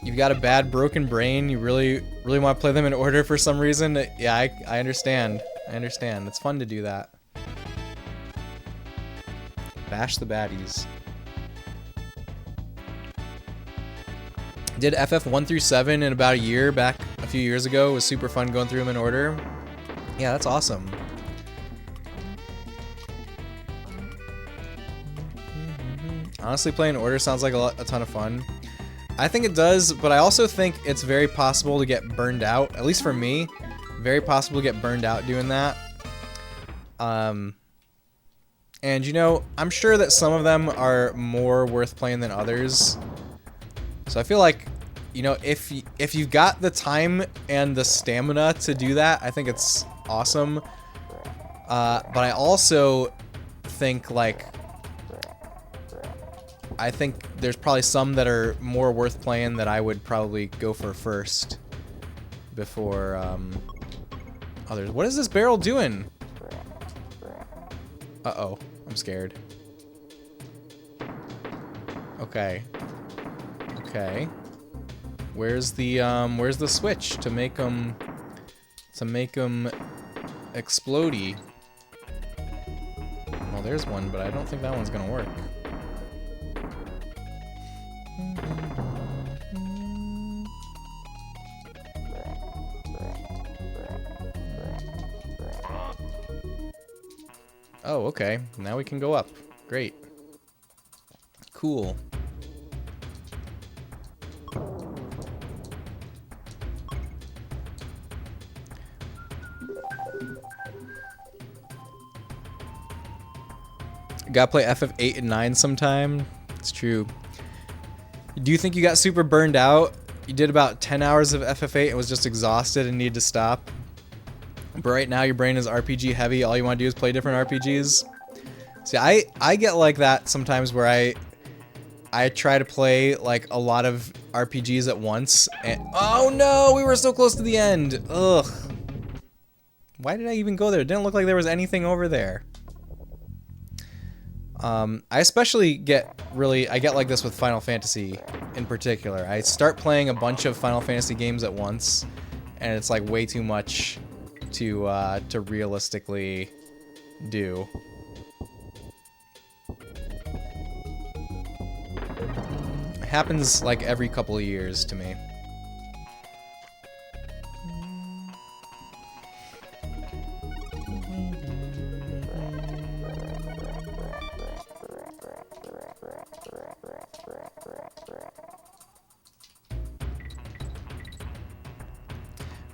You've got a bad broken brain. You really want to play them in order for some reason. Yeah, I understand. It's fun to do that. Bash the baddies. Did FF 1 through 7 in about a year back a few years ago. It was super fun going through them in order. Yeah, that's awesome. Honestly, playing in order sounds like a ton of fun. I think it does, but I also think it's very possible to get burned out. At least for me, very possible to get burned out doing that. And you know, I'm sure that some of them are more worth playing than others. So I feel like, you know, if you've got the time and the stamina to do that, I think it's awesome. But I also think I think there's probably some that are more worth playing that I would probably go for first before others. What is this barrel doing? Uh-oh, I'm scared. Okay. Where's the switch to make them explodey? Well, there's one, but I don't think that one's gonna work. Oh, okay. Now we can go up. Great. Cool. Gotta play FF8 and 9 sometime. It's true. Do you think you got super burned out? You did about 10 hours of FF8 and was just exhausted and needed to stop? But right now your brain is RPG heavy. All you want to do is play different RPGs? See, I get like that sometimes where I try to play like a lot of RPGs at once and oh no, we were so close to the end. Ugh. Why did I even go there? It didn't look like there was anything over there. I especially get like this with Final Fantasy in particular. I start playing a bunch of Final Fantasy games at once, and it's like way too much to realistically do. It happens like every couple of years to me.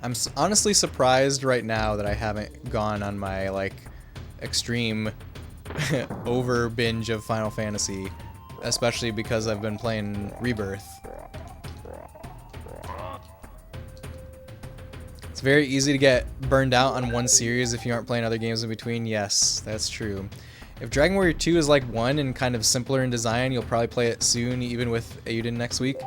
I'm honestly surprised right now that I haven't gone on my, like, extreme over binge of Final Fantasy, especially because I've been playing Rebirth. It's very easy to get burned out on one series if you aren't playing other games in between. Yes, that's true. If Dragon Warrior 2 is like 1 and kind of simpler in design, you'll probably play it soon, even with Aiden next week.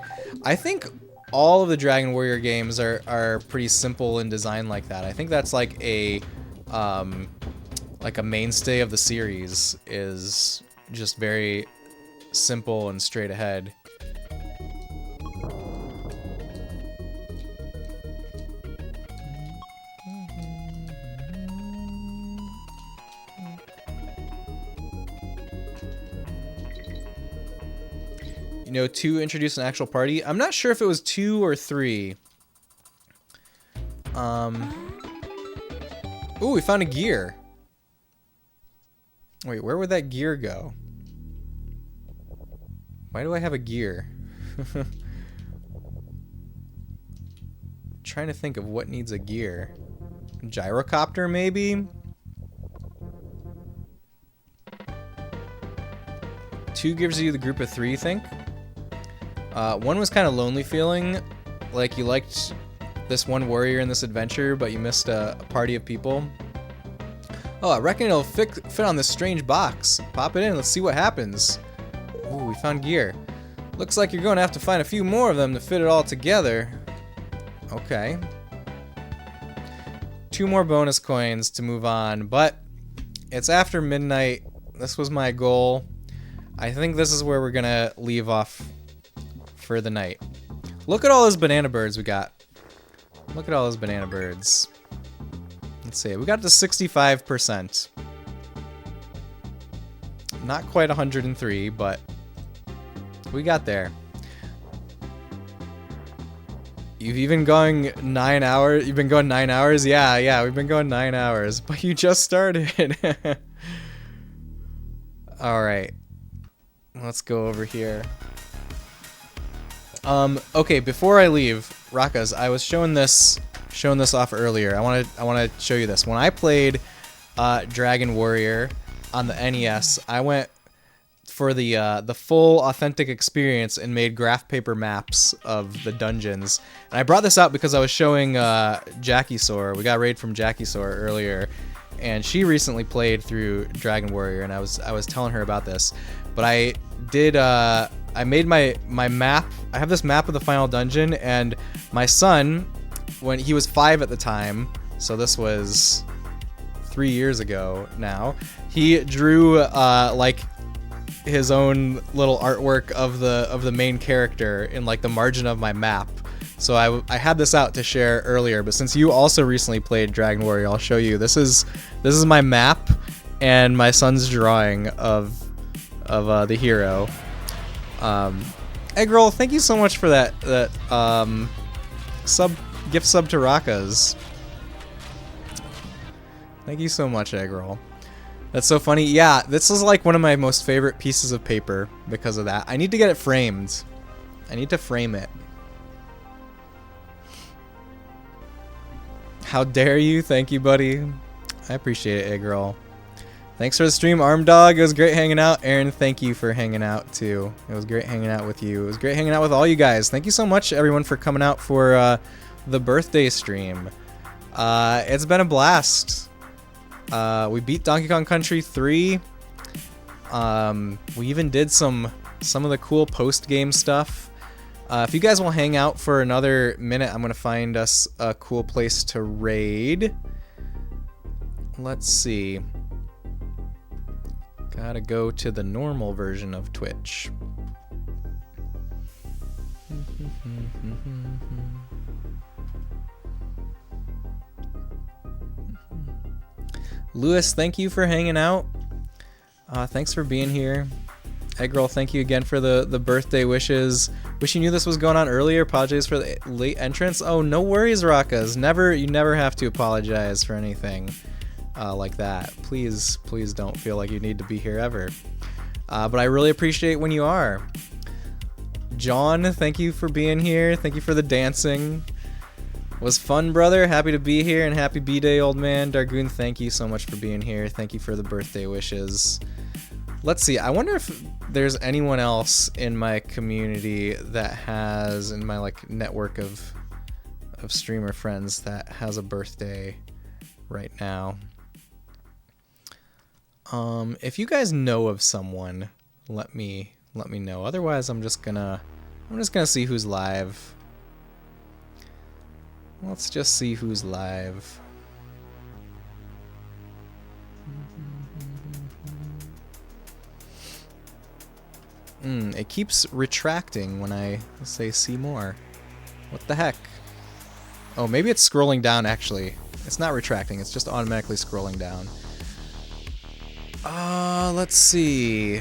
I think all of the Dragon Warrior games are pretty simple in design like that. I think that's like a mainstay of the series, is just very simple and straight ahead. You know, 2 introduced an actual party. I'm not sure if it was 2 or 3. Ooh, we found a gear. Wait, where would that gear go? Why do I have a gear? Trying to think of what needs a gear. Gyrocopter, maybe? 2 gives you the group of 3, you think? 1 was kind of lonely feeling, like you liked this one warrior in this adventure, but you missed a party of people. Oh, I reckon it'll fit on this strange box. Pop it in, let's see what happens. Ooh, we found gear. Looks like you're going to have to find a few more of them to fit it all together. Okay. 2 more bonus coins to move on, but it's after midnight. This was my goal. I think this is where we're going to leave off for the night. Look at all those banana birds we got. Look at all those banana birds. Let's see, we got to 65%. Not quite 103, but we got there. You've even going 9 hours. You've been going 9 hours? Yeah, we've been going 9 hours, but you just started. Alright. Let's go over here. Okay, before I leave, Rakas, I was showing this off earlier. I want to show you this. When I played Dragon Warrior on the NES, I went for the full authentic experience and made graph paper maps of the dungeons. And I brought this out because I was showing Jackie Soar. We got a raid from Jackie Soar earlier, and she recently played through Dragon Warrior, and I was telling her about this. But I did I made my map. I have this map of the final dungeon, and my son, when he was 5 at the time, so this was 3 years ago now, he drew like his own little artwork of the main character in like the margin of my map. So I had this out to share earlier, but since you also recently played Dragon Warrior, I'll show you. This is my map and my son's drawing of the hero. Eggroll, thank you so much for that gift sub to Rakas. Thank you so much, Eggroll. That's so funny. Yeah, this is like one of my most favorite pieces of paper because of that. I need to get it framed. I need to frame it. How dare you? Thank you, buddy. I appreciate it, Eggroll. Thanks for the stream, Armdog. It was great hanging out. Aaron, thank you for hanging out, too. It was great hanging out with you. It was great hanging out with all you guys. Thank you so much, everyone, for coming out for the birthday stream. It's been a blast. We beat Donkey Kong Country 3. We even did some of the cool post-game stuff. If you guys will hang out for another minute, I'm going to find us a cool place to raid. Let's see. Gotta go to the normal version of Twitch. Lewis, thank you for hanging out. Thanks for being here. Eggroll, thank you again for the birthday wishes. Wish you knew this was going on earlier. Apologize for the late entrance. Oh, no worries, Rakas. You never have to apologize for anything like that. Please don't feel like you need to be here ever. But I really appreciate when you are. John, thank you for being here. Thank you for the dancing. Was fun, brother. Happy to be here, and happy B-Day, old man. Dargoon, thank you so much for being here. Thank you for the birthday wishes. Let's see. I wonder if there's anyone else in my community that has, in my like network of streamer friends, that has a birthday right now. If you guys know of someone, let me know. Otherwise, I'm just gonna see who's live. Let's just see who's live. It keeps retracting when I say see more. What the heck? Oh, maybe it's scrolling down actually. It's not retracting, it's just automatically scrolling down. Let's see.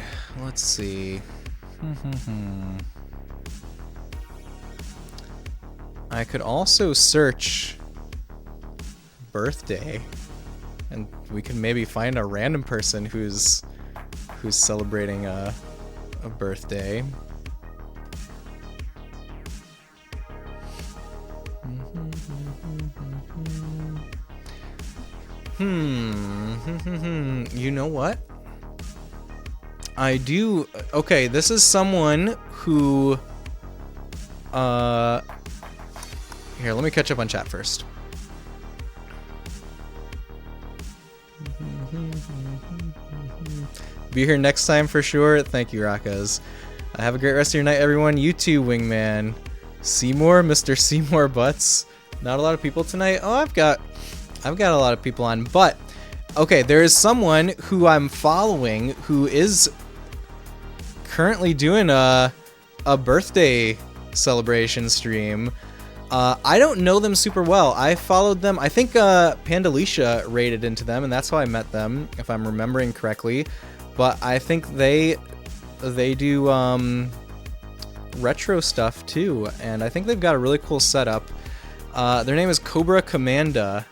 I could also search birthday, and we can maybe find a random person who's celebrating a birthday. You know what? I do. Okay, this is someone who here, let me catch up on chat first. Be here next time for sure. Thank you, Rakas. Have a great rest of your night, everyone. You too, Wingman. Seymour, Mr. Seymour Butts. Not a lot of people tonight. Oh, I've got a lot of people on, but okay, there is someone who I'm following who is currently doing a birthday celebration stream. I don't know them super well. I followed them. I think Pandalicia raided into them, and that's how I met them, if I'm remembering correctly. But I think they do retro stuff too, and I think they've got a really cool setup. Their name is Cobra Commanda.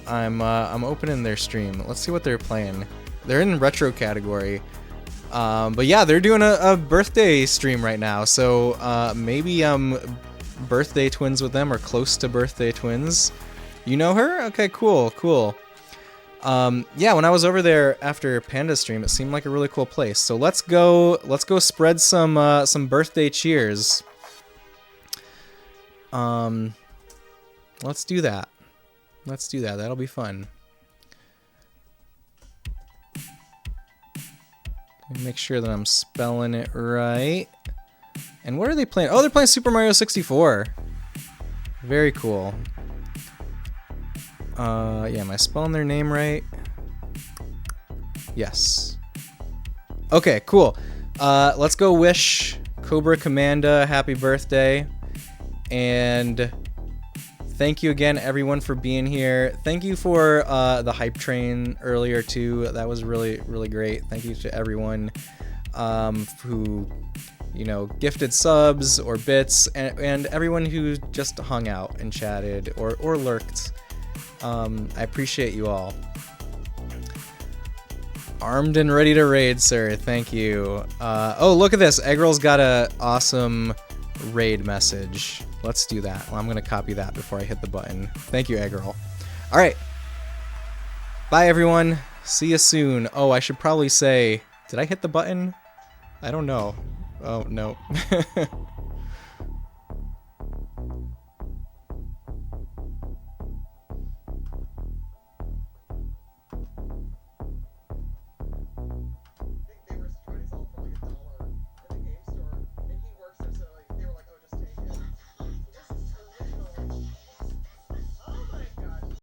I'm opening their stream. Let's see what they're playing. They're in retro category. But yeah, they're doing a birthday stream right now, so maybe I'm birthday twins with them, or close to birthday twins. You know her? Okay, cool. Yeah, when I was over there after Panda stream, it seemed like a really cool place. So let's go spread some birthday cheers. Let's do that. That'll be fun. Make sure that I'm spelling it right. And what are they playing? Oh, they're playing Super Mario 64. Very cool. Yeah, am I spelling their name right? Yes. Okay, cool. Let's go wish Cobra Commanda happy birthday. And thank you again, everyone, for being here. Thank you for the hype train earlier, too. That was really, really great. Thank you to everyone who, gifted subs or bits, and everyone who just hung out and chatted or lurked. I appreciate you all. Armed and ready to raid, sir. Thank you. Oh, look at this. Eggroll's got a awesome raid message. Let's do that. Well, I'm going to copy that before I hit the button. Thank you, Eggroll. All right. Bye, everyone. See you soon. Oh, I should probably say, did I hit the button? I don't know. Oh, no.